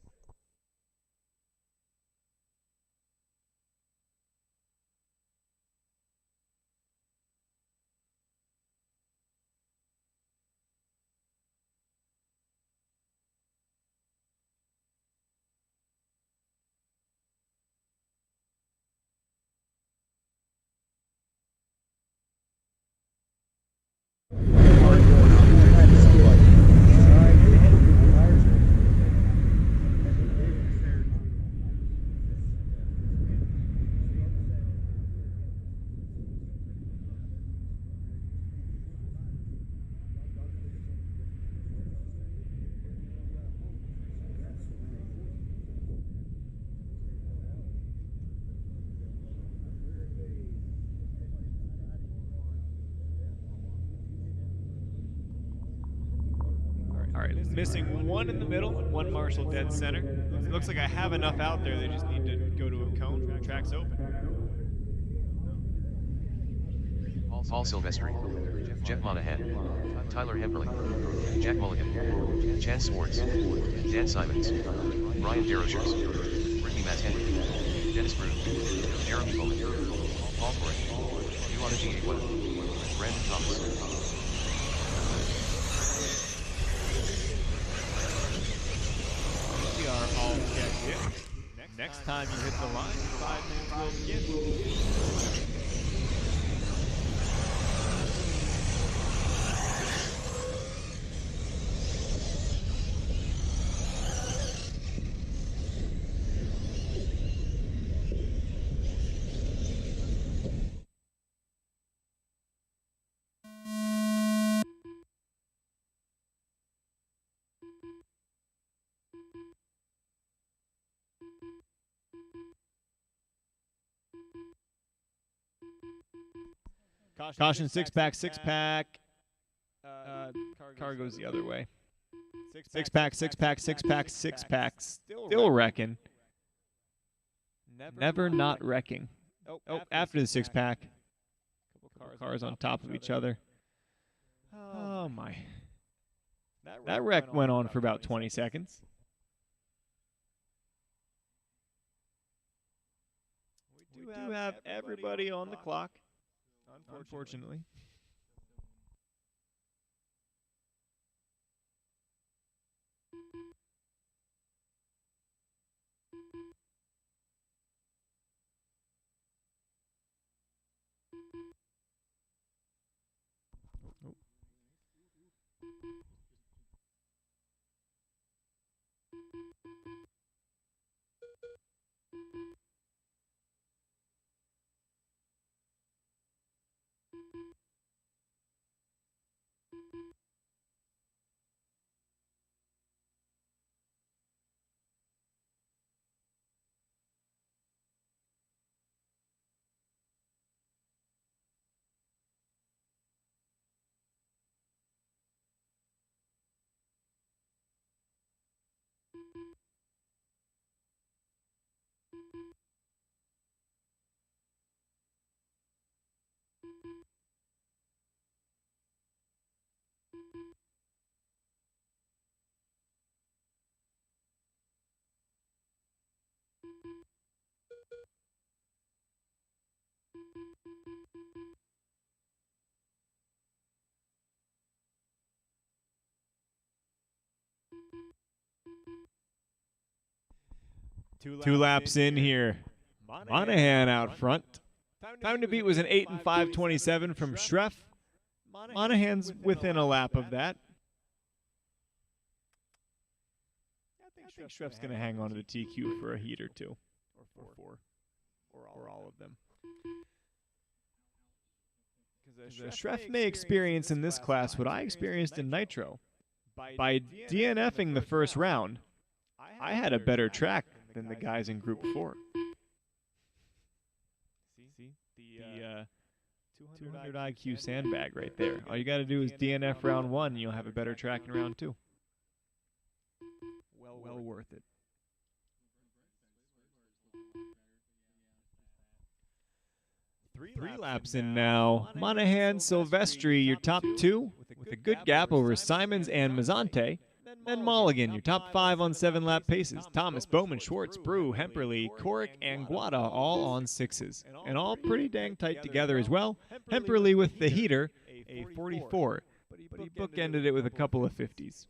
[SPEAKER 3] All right, missing one in the middle and one Marshall dead center. Looks like I have enough out there. They just need to go to a cone. Track's open.
[SPEAKER 2] Paul Silvestri, Jeff Monahan, Tyler Hemperling, Jack Mulligan, Chance Swartz, Dan Simons, Ryan Derochers, Ricky Matt Henry, Dennis Brew, Jeremy Bowman, Paul Corey, Yuana G.A. Brandon Thomas.
[SPEAKER 3] We are all checked in. Next time you hit the line, 5 minutes will begin. Caution, six pack. Car goes the other way. Six pack. Still wrecking. Never not wrecking. Oh, after the 6-pack. Couple cars on top of each other. Oh my. That wreck went on for about 20 seconds. We do have everybody on the clock. Unfortunately. Two laps in here. Monahan out front. Time to beat was an 8 and 5:27 from Schreff. Monahan's within a lap of that. I think Schreff's going to hang on to the TQ for a heat or two. Or 4. Or all of them. Because Schreff may experience in this class what I experienced in Nitro. By DNFing the first round, I had a better track than the guys in Group 4. See? The 200 IQ sandbag right there. All you got to do is DNF round 1, and you'll have a better track in round 2. Well worth it. Three laps in now. Monahan, Silvestri, your top 2, with a good gap over Simons and Mazzante. Then Mulligan, your top 5 on 7-lap paces. Thomas, Bowman, Schwartz, Brew, Hemperly, Korick, and Guada all on 6s. And all pretty dang tight together as well. Hemperly with the heater, a 44, but he bookended it with a couple of 50s.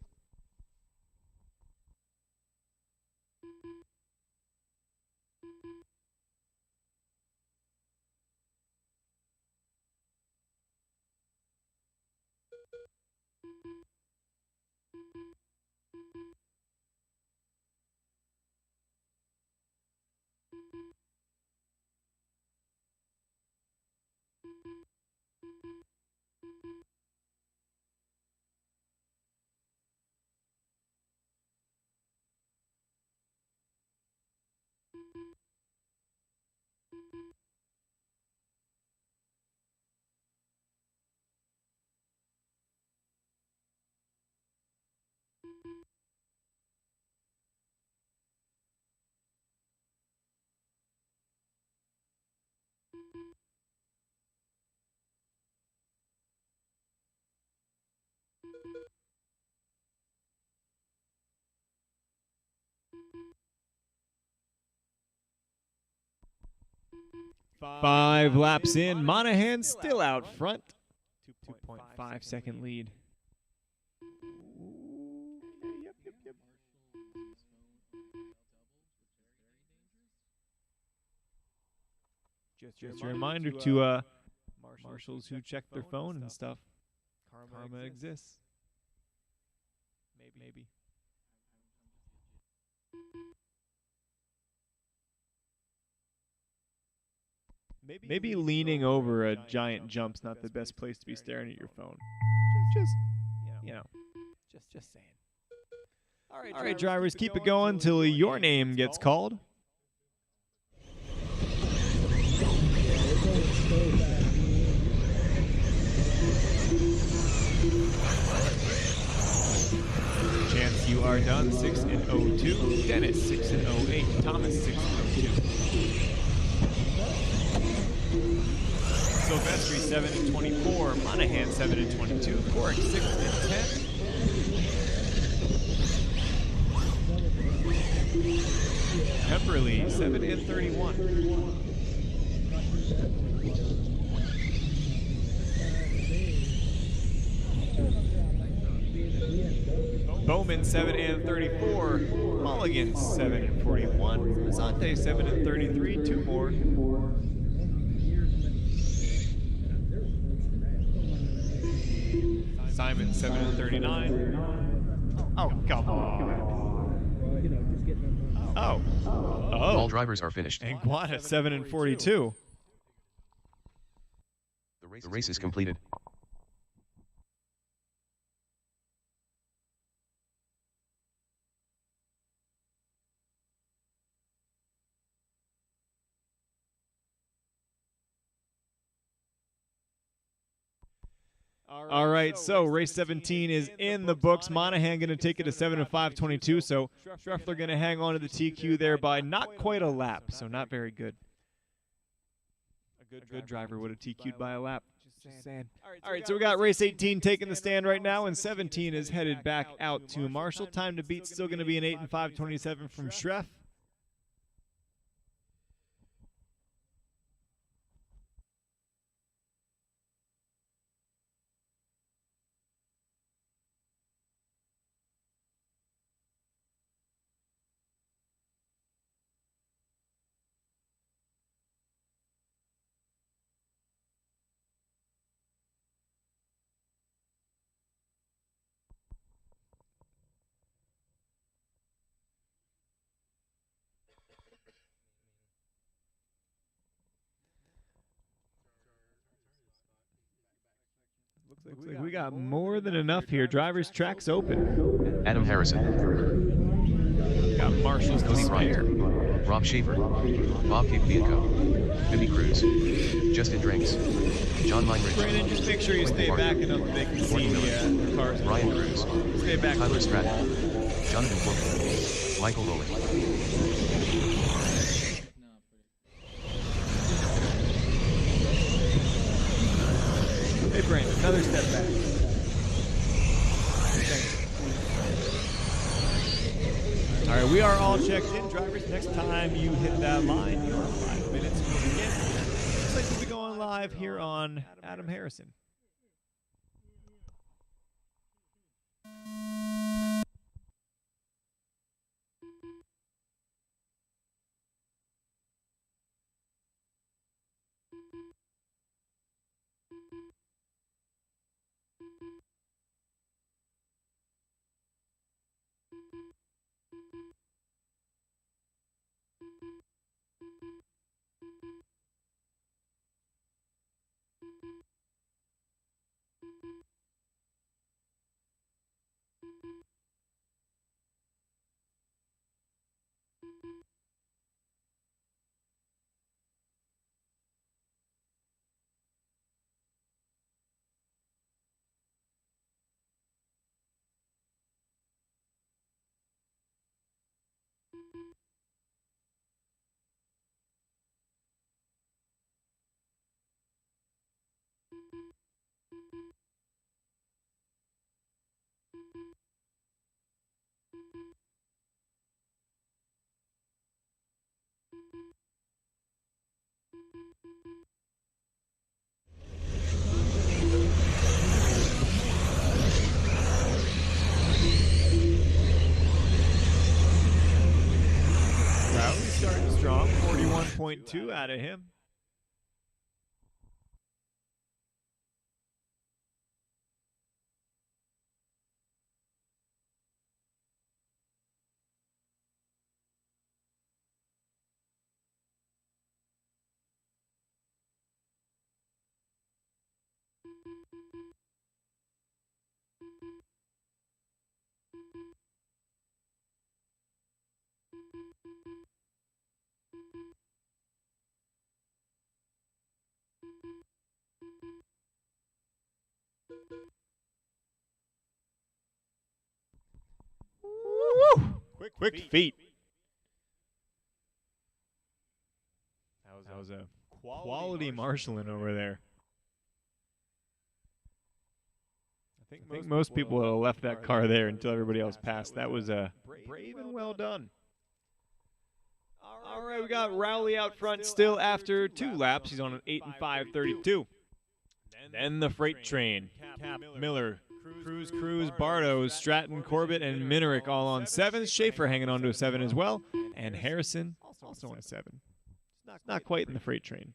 [SPEAKER 3] Five laps in, Monahan still out front. 2.5 second lead. Yep. Just a reminder to marshals who check their phone and stuff. Karma exists. Maybe. Maybe leaning over a giant jump's not the best place to be staring at your phone. Just saying. All right, drivers, keep it going till your name gets called. Chance, you are done. 6 and 02. Dennis, 6 and 08. Thomas, 6 and 02. Silvestri, 7 and 24. Monahan, 7 and 22. Korick, 6 and 10. Hemperly, 7 and 31. Bowman, 7 and 34. Mulligan, 7 and 41. Mazzante, 7 and 33. 2 more. Simon, 7 and 39. Oh, come on. Oh.
[SPEAKER 2] All drivers are finished.
[SPEAKER 3] And Guada, 7 and 42.
[SPEAKER 2] The race is completed.
[SPEAKER 3] All right, so race 17 is in the books. Monahan going to take it to 7 and 5:22. So Scheffler going to hang on to the TQ there by not quite a lap, so not very good. A good driver would have TQ'd by a lap. Just saying. All right, so we got race 18 taking the stand right now, and 17 is headed back out to Marshall. Time to beat still going to be an 8 and 5:27 from Schreff. Looks like we got more than enough here. Driver's track's open.
[SPEAKER 2] Adam Harrison.
[SPEAKER 3] Got Marshall's to
[SPEAKER 2] Cody
[SPEAKER 3] spare.
[SPEAKER 2] Bryant. Rob Schaefer. Bob Capienko. Billy Cruz. Justin Drinks. John Meinrich.
[SPEAKER 3] Brandon, just make sure you stay back enough that they can see the cars.
[SPEAKER 2] Ryan Cruz.
[SPEAKER 3] Stay back.
[SPEAKER 2] Tyler Stratton. Jonathan Fulton. Michael Rowley.
[SPEAKER 3] Hey, Brandon, another step back. All right, we are all checked in. Drivers, next time you hit that line, you're 5 minutes from the begin. Looks like we'll be going live here on Adam Harrison. Rowley starting strong, 41.2 out of him. Woo! Quick feet. That was a quality marshalling over there. I think most people would have left that car there until everybody else passed. That was brave and well done. All right, we got Rowley out front still after 2 laps. He's on an 8 and 5.32. Then the freight train. Cap, Miller, Cruz, Bardos, Stratton, Corbett, and Minerick all on 7s. Schaefer hanging on to a 7 as well. And Harrison also on a 7. Not quite in the freight train.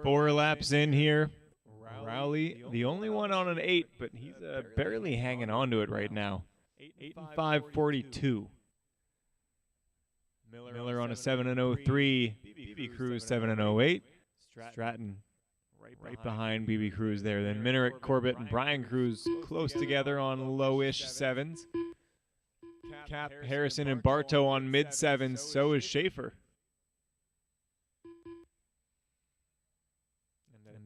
[SPEAKER 3] Four laps in here. Rowley, the only one on an 8, but he's barely hanging on to it right now. 8 and 5.42. Miller on a 7 and 0.3. BB Cruz 7 and 0.8. Stratton right behind BB Cruz there. Then Minerick, Corbett, and Brian Cruz close together on lowish 7s. Cap, Harrison, and Bartow on mid 7s. So is Schaefer.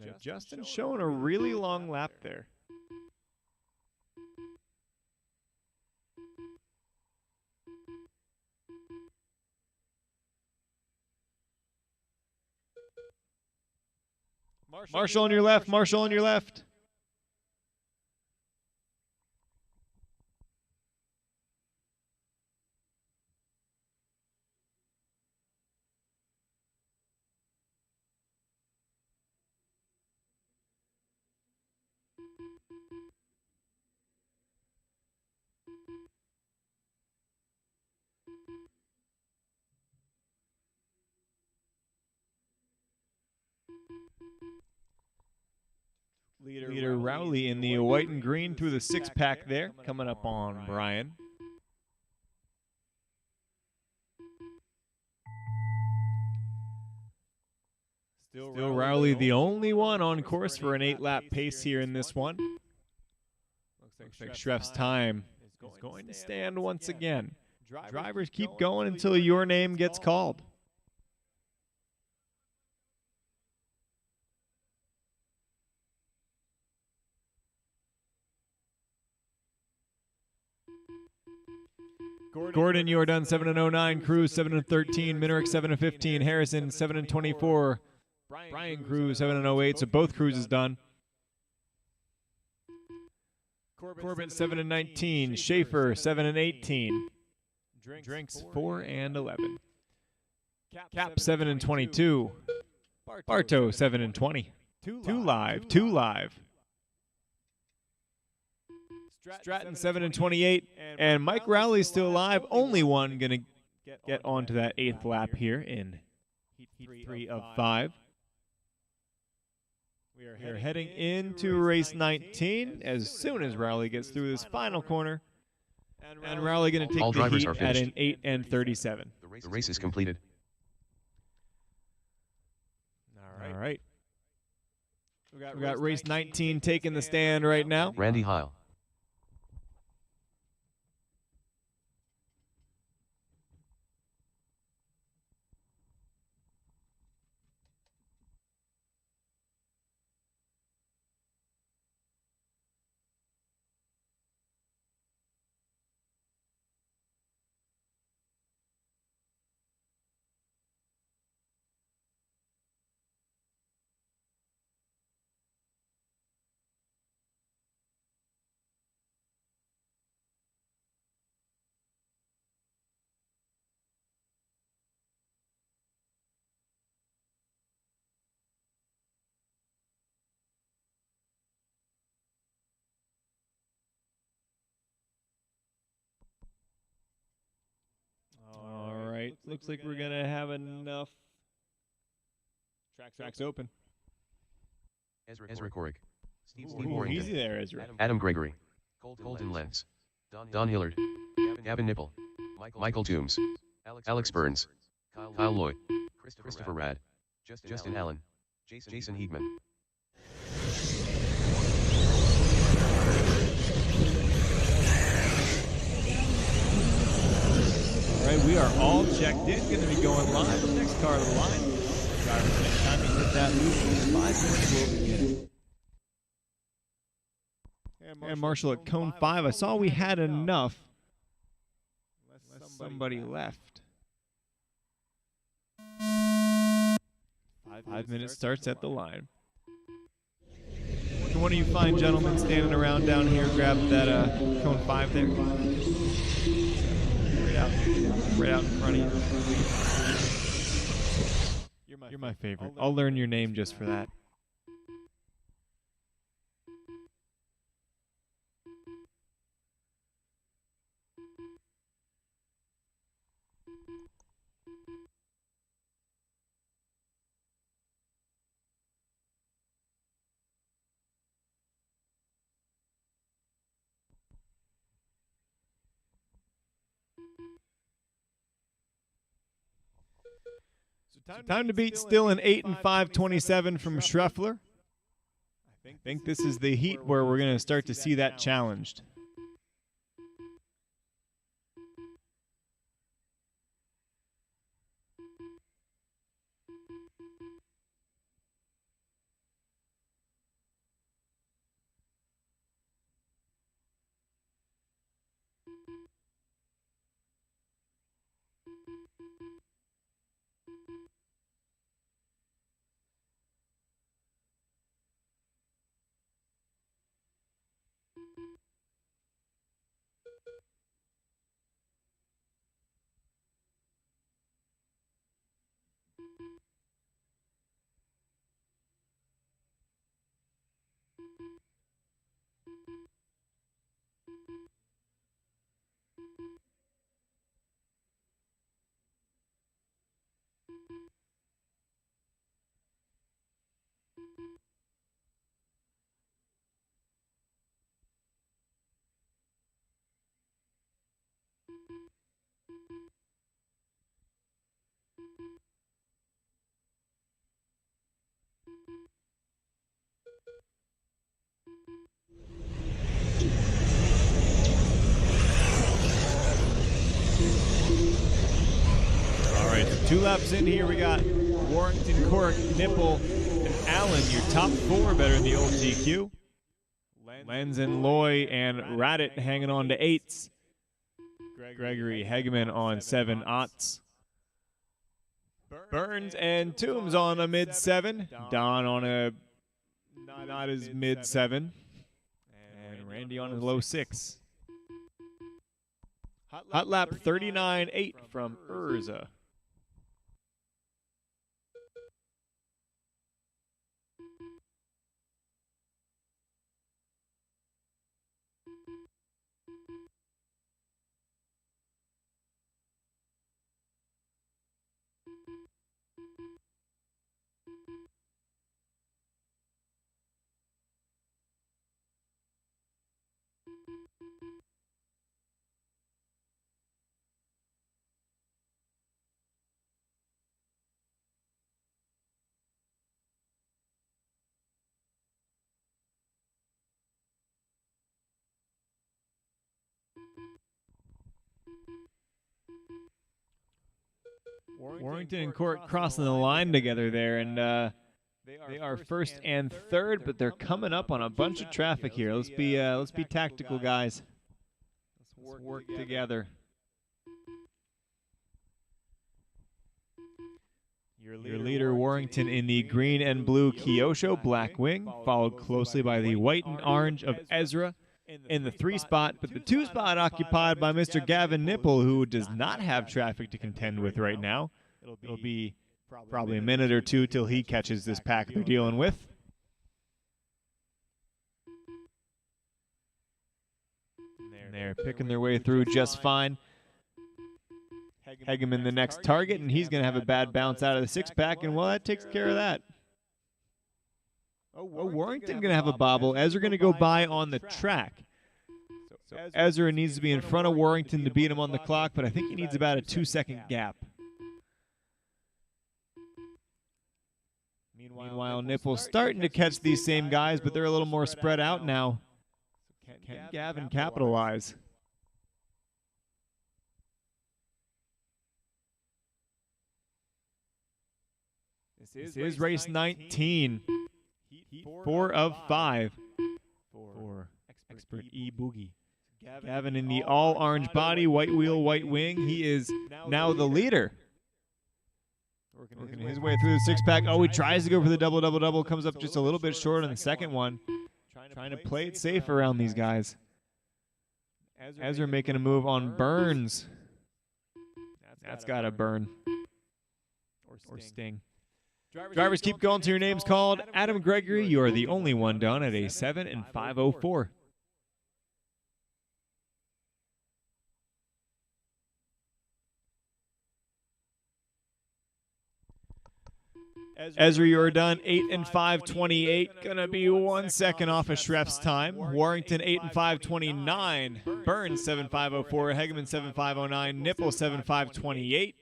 [SPEAKER 3] And Justin showing a really long lap there. Marshall on your left. Marshall on your left. Leader Rowley in the white and green through the six-pack there, coming up on Brian. Still Rowley the only one on course for an 8-lap pace here in this one. Looks like Schreff's time is going to stand once again. Drivers keep going until your name gets called. Gordon, you are done 7:09. Cruz 7:13. Minerick 7:15. Harrison 7:24. Brian Cruz 7:08. So both Cruzes done. Corbett 7:19. Schaefer 7:18. Drinks 4:11. Cap 7:22. Bartow 7:20. Two live. Stratton 7:28, and Mike Rowley's still alive. Only one gonna get onto that 8th lap here in Heat 3 of 5. We are heading into race 19 as soon as Rowley gets through this final corner, and Rowley gonna take the heat at an 8:37.
[SPEAKER 2] The race is completed.
[SPEAKER 3] All right. We got race 19 taking the stand right now.
[SPEAKER 2] Randy Heil.
[SPEAKER 3] All right. Looks like we're going to have enough tracks open.
[SPEAKER 2] Ezra Corrick. Steve
[SPEAKER 3] Ooh,
[SPEAKER 2] Warrington.
[SPEAKER 3] easy there, Ezra.
[SPEAKER 2] Adam Gregory. Colton Lenz. Don Hillard. Gavin Nipple. Michael Toombs. Alex Burns. Kyle Lloyd. Christopher Rad. Justin Allen. Jason Heegman.
[SPEAKER 3] All right, we are all checked in. Going to be going live. Next car of the line. Drivers, next time you hit that loop, 5 minutes will begin. And Marshall at cone 5. I saw we had enough. Unless somebody left. 5 minutes starts at the line. Can one of you fine gentlemen standing around down here grab that cone 5 there? Right out in front of you. You're my favorite. I'll learn your name just for that. So time to beat still an 8 and 5:27 from Schreffler. I think this is the heat where we're going to start to see that challenged. 2 laps in here, we got Warrington, Cork, Nipple, and Allen, your top 4 better in the old TQ. Lenz and Loy and Radit hanging on to 8s. Gregory Hegeman on 7 aughts. Burns and Toombs on a mid-7. Don on a not as mid-7. And Randy on a low 6. Hot lap 39.8 from Urza. Warrington and Cork crossing the line together there, and they are first and third, but they're coming up on a bunch of traffic here. Let's be tactical, guys. Let's work together. Your leader, Warrington, in the green and blue Kyosho Black Wing, followed closely by the white and orange of Ezra in the 3 spot, but the 2 spot occupied by Mr. Gavin Nipple, who does not have traffic to contend with right now. It'll be probably a minute or 2 till he catches this pack they're dealing with. And they're picking their way through just fine. Hegeman the next target, and he's going to have a bad bounce out of the 6-pack, and well, that takes care of that. Oh, Warrington going to have a bobble. Ezra going to go by on the track. So Ezra needs to be in front of Warrington to beat him on the clock, but I think he needs about a 2-second gap. Meanwhile, Nipple's starting to catch these same guys, but they're a little more spread out now. Can Gavin capitalize? This is race 19. 4 of 5 for Expert E-Boogie. Gavin in the all-orange body, white wheel, white wing. He is now the leader. Working his way through the 6-pack. Oh, he tries to go for the double, comes up just a little bit short on the second one. Trying to play it safe around these guys. Ezra making a move on Burns. That's got to burn. Or sting. Drivers, keep going till your name's called. Adam Gregory, you are the only one done at a 7 and 5:04. Ezra, you are done 8 and 5:28. Gonna be 1 second off of Schreff's time. Warrington 8 and 5:29. Burns 7.504. Hegeman 7.509. Nipple 7.528.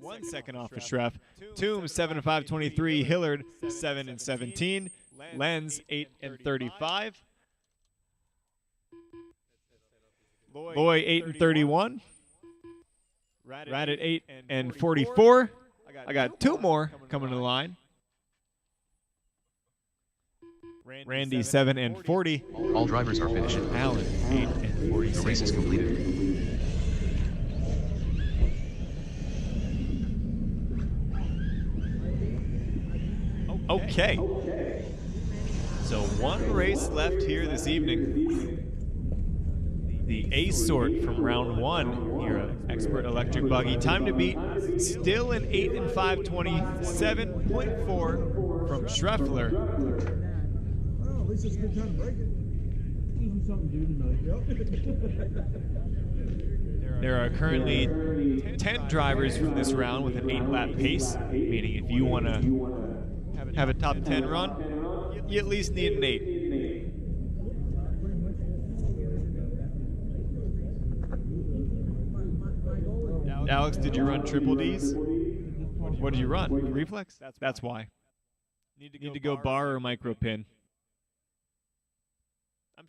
[SPEAKER 3] 1 second off of Schreff. Toombs 7 and 5:23. Hillard 7 and 17. Lenz 8 and 35. Loy 8 and 31. Radit 8 and 44. I got 2 more coming to the line. Randy 7 and 40.
[SPEAKER 2] All drivers are finished.
[SPEAKER 3] Allen 8 and 46.
[SPEAKER 2] The race is completed.
[SPEAKER 3] Okay. So 1 race left here this evening. The A sort from round 1 here at Expert Electric Buggy. Time to beat, still an 8 and 5:27.4 from Schreffler.
[SPEAKER 7] Well, at least it's a good time to break it. Give them something to do tonight.
[SPEAKER 3] There are currently 10 drivers from this round with an 8-lap pace, meaning if you want to have a top 10 run, you at least need an 8. Alex, did you run triple Ds? What did you run? Reflex? That's why. Need to go bar or micro pin.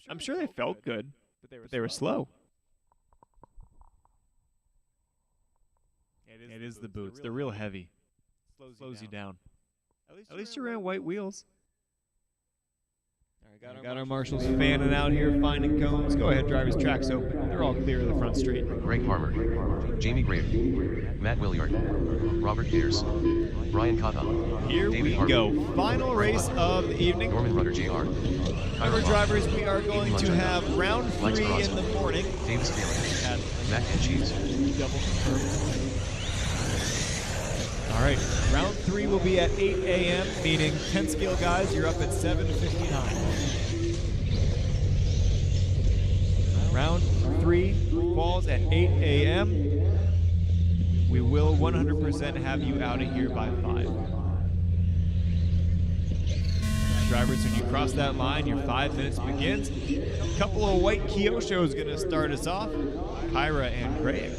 [SPEAKER 3] I'm sure they felt good, but they were slow. It is the boots. They're real heavy. Slows you down. At least you're in white wheels. Got our marshals fanning out here, finding cones. Go ahead, drivers. Track's open. They're all clear of the front straight.
[SPEAKER 2] Greg Harmer, Jamie Grave, Matt Williard, Robert Ayers, Brian Kata,
[SPEAKER 3] Here
[SPEAKER 2] David
[SPEAKER 3] we
[SPEAKER 2] Harper,
[SPEAKER 3] go. Final race of the evening.
[SPEAKER 2] Norman Rudder Jr.,
[SPEAKER 3] Remember, drivers, we are going to have round 3 in the morning.
[SPEAKER 2] Davis Taylor, Mac and Cheese.
[SPEAKER 3] Double confirmed. All right, round 3 will be at 8 a.m., meaning 10 scale guys, you're up at 7:59. Round 3 falls at 8 a.m. We will 100% have you out of here by 5. Drivers, when you cross that line, your 5 minutes begins. A couple of white Kyosho's going to start us off, Kyra and Craig.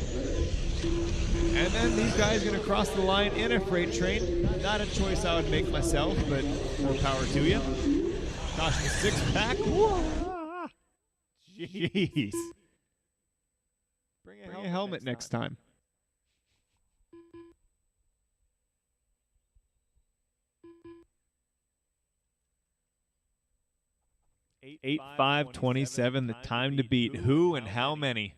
[SPEAKER 3] And then these guys are going to cross the line in a freight train. Not a choice I would make myself, but more power to you. Gosh, the 6-pack. Jeez. Bring a helmet next time. 8:5:27, the time to beat. Who and how many?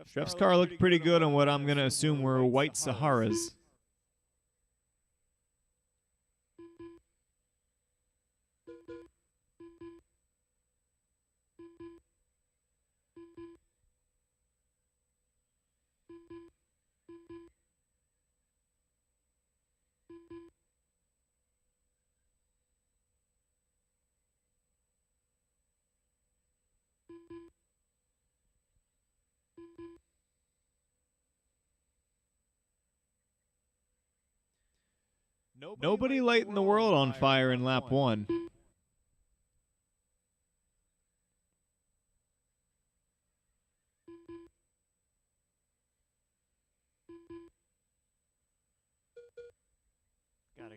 [SPEAKER 3] Chef's car looked pretty good on what I'm going to assume were white Saharas. Nobody lighting the world on fire in lap 1.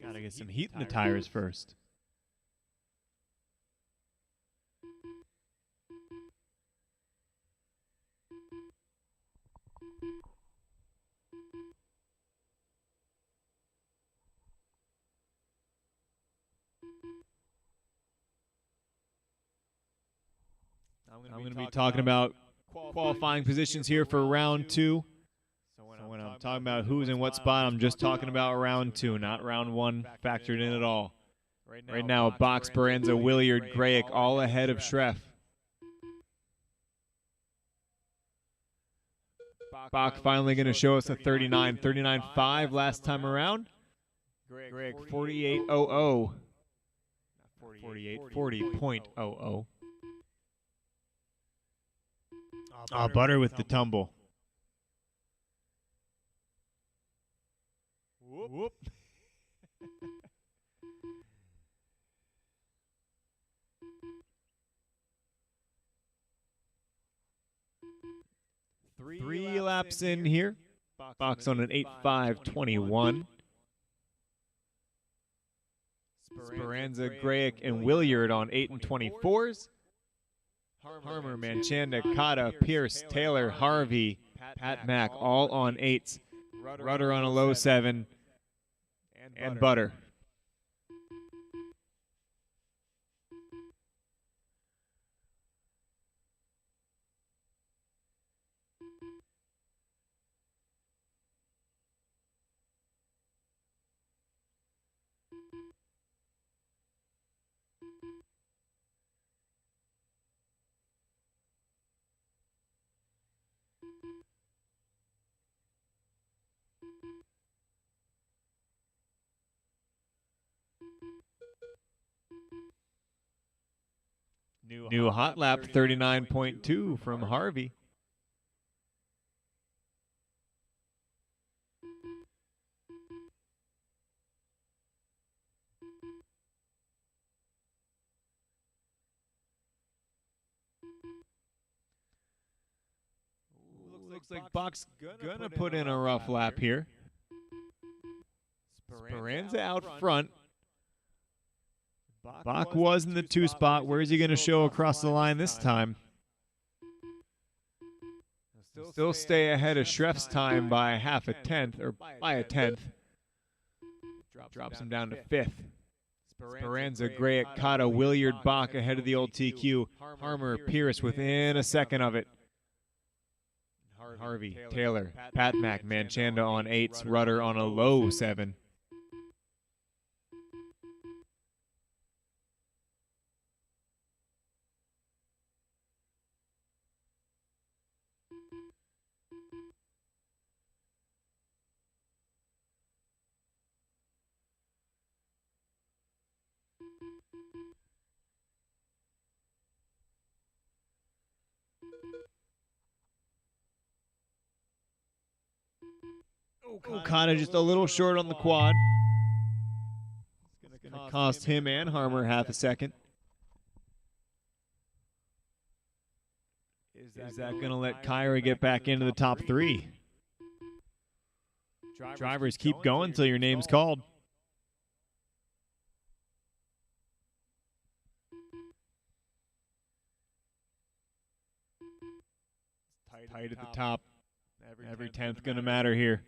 [SPEAKER 3] Gotta get some heat in the tires first. I'm going to be talking about qualifying positions here for round 2. So when I'm talking about who's in what spot, I'm just talking about round 2, not round 1 factored in at all. Right now, Box, Baranza, Williard, Grayek, all ahead of Schreff. Bach finally going to show us a 39. 39.5 last time around. Greg 48.00. 48, 40.00. Butter with the tumble. Whoop. Three laps in here. Box on an 8.5:21. Speranza, Grayek, and Williard on 8 and 24s. Harmer, Manchanda, Kata, Pierce, Taylor, Harvey, Pat Mack, all on 8s. Rudder on a low 7. And Butter. New hot lap 39.2 from Harvey. Looks like Bach's gonna put in a rough lap here. Speranza out front. Bach was in the 2 spot. Where is he going to show across the line this time? Still stay ahead of Schreff's time by half a tenth, or by a tenth. Drops him down to 5th. Speranza, Gray, Cotta, Williard, Bach ahead of the old TQ. Harmer, Pierce within a second of it. Harvey, Taylor, Patmack, Manchanda on 8s, Rudder on a low 7. Okada just a little short on the quad. It's going to cost him and Harmer half a second. Is that going to let Kyra get back into the top 3? Drivers keep going until your name's called. Tight at the top. Every 10th going to matter here.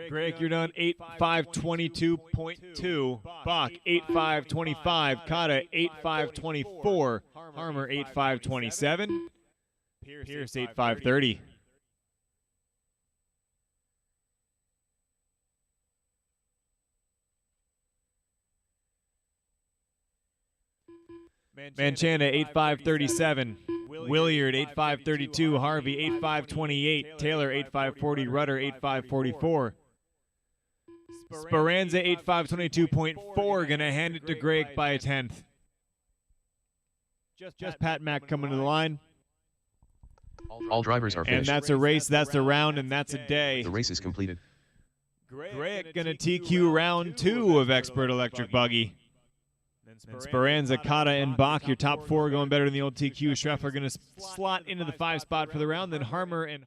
[SPEAKER 3] Greg, you're done 8.522.2. Bach 8.525. Cotta 8.524. Harmer 8.527. Pierce 8.530. Manchanda 8.537. Williard 8.532. Harvey 8.528. Taylor 8.540. Rudder 8.544. Speranza 8.522.4. Gonna hand it to Greg by a 10th. Just Pat Mack coming to the line.
[SPEAKER 2] All drivers are finished.
[SPEAKER 3] And that's a race, that's a round, and that's a day.
[SPEAKER 2] The race is completed.
[SPEAKER 3] Greg gonna TQ round 2 of Expert Electric Buggy. Then Speranza, Cotta, and Bach, your top 4 going better than the old TQ. Schreff are going to slot into the 5 spot for the round. Then Harmer and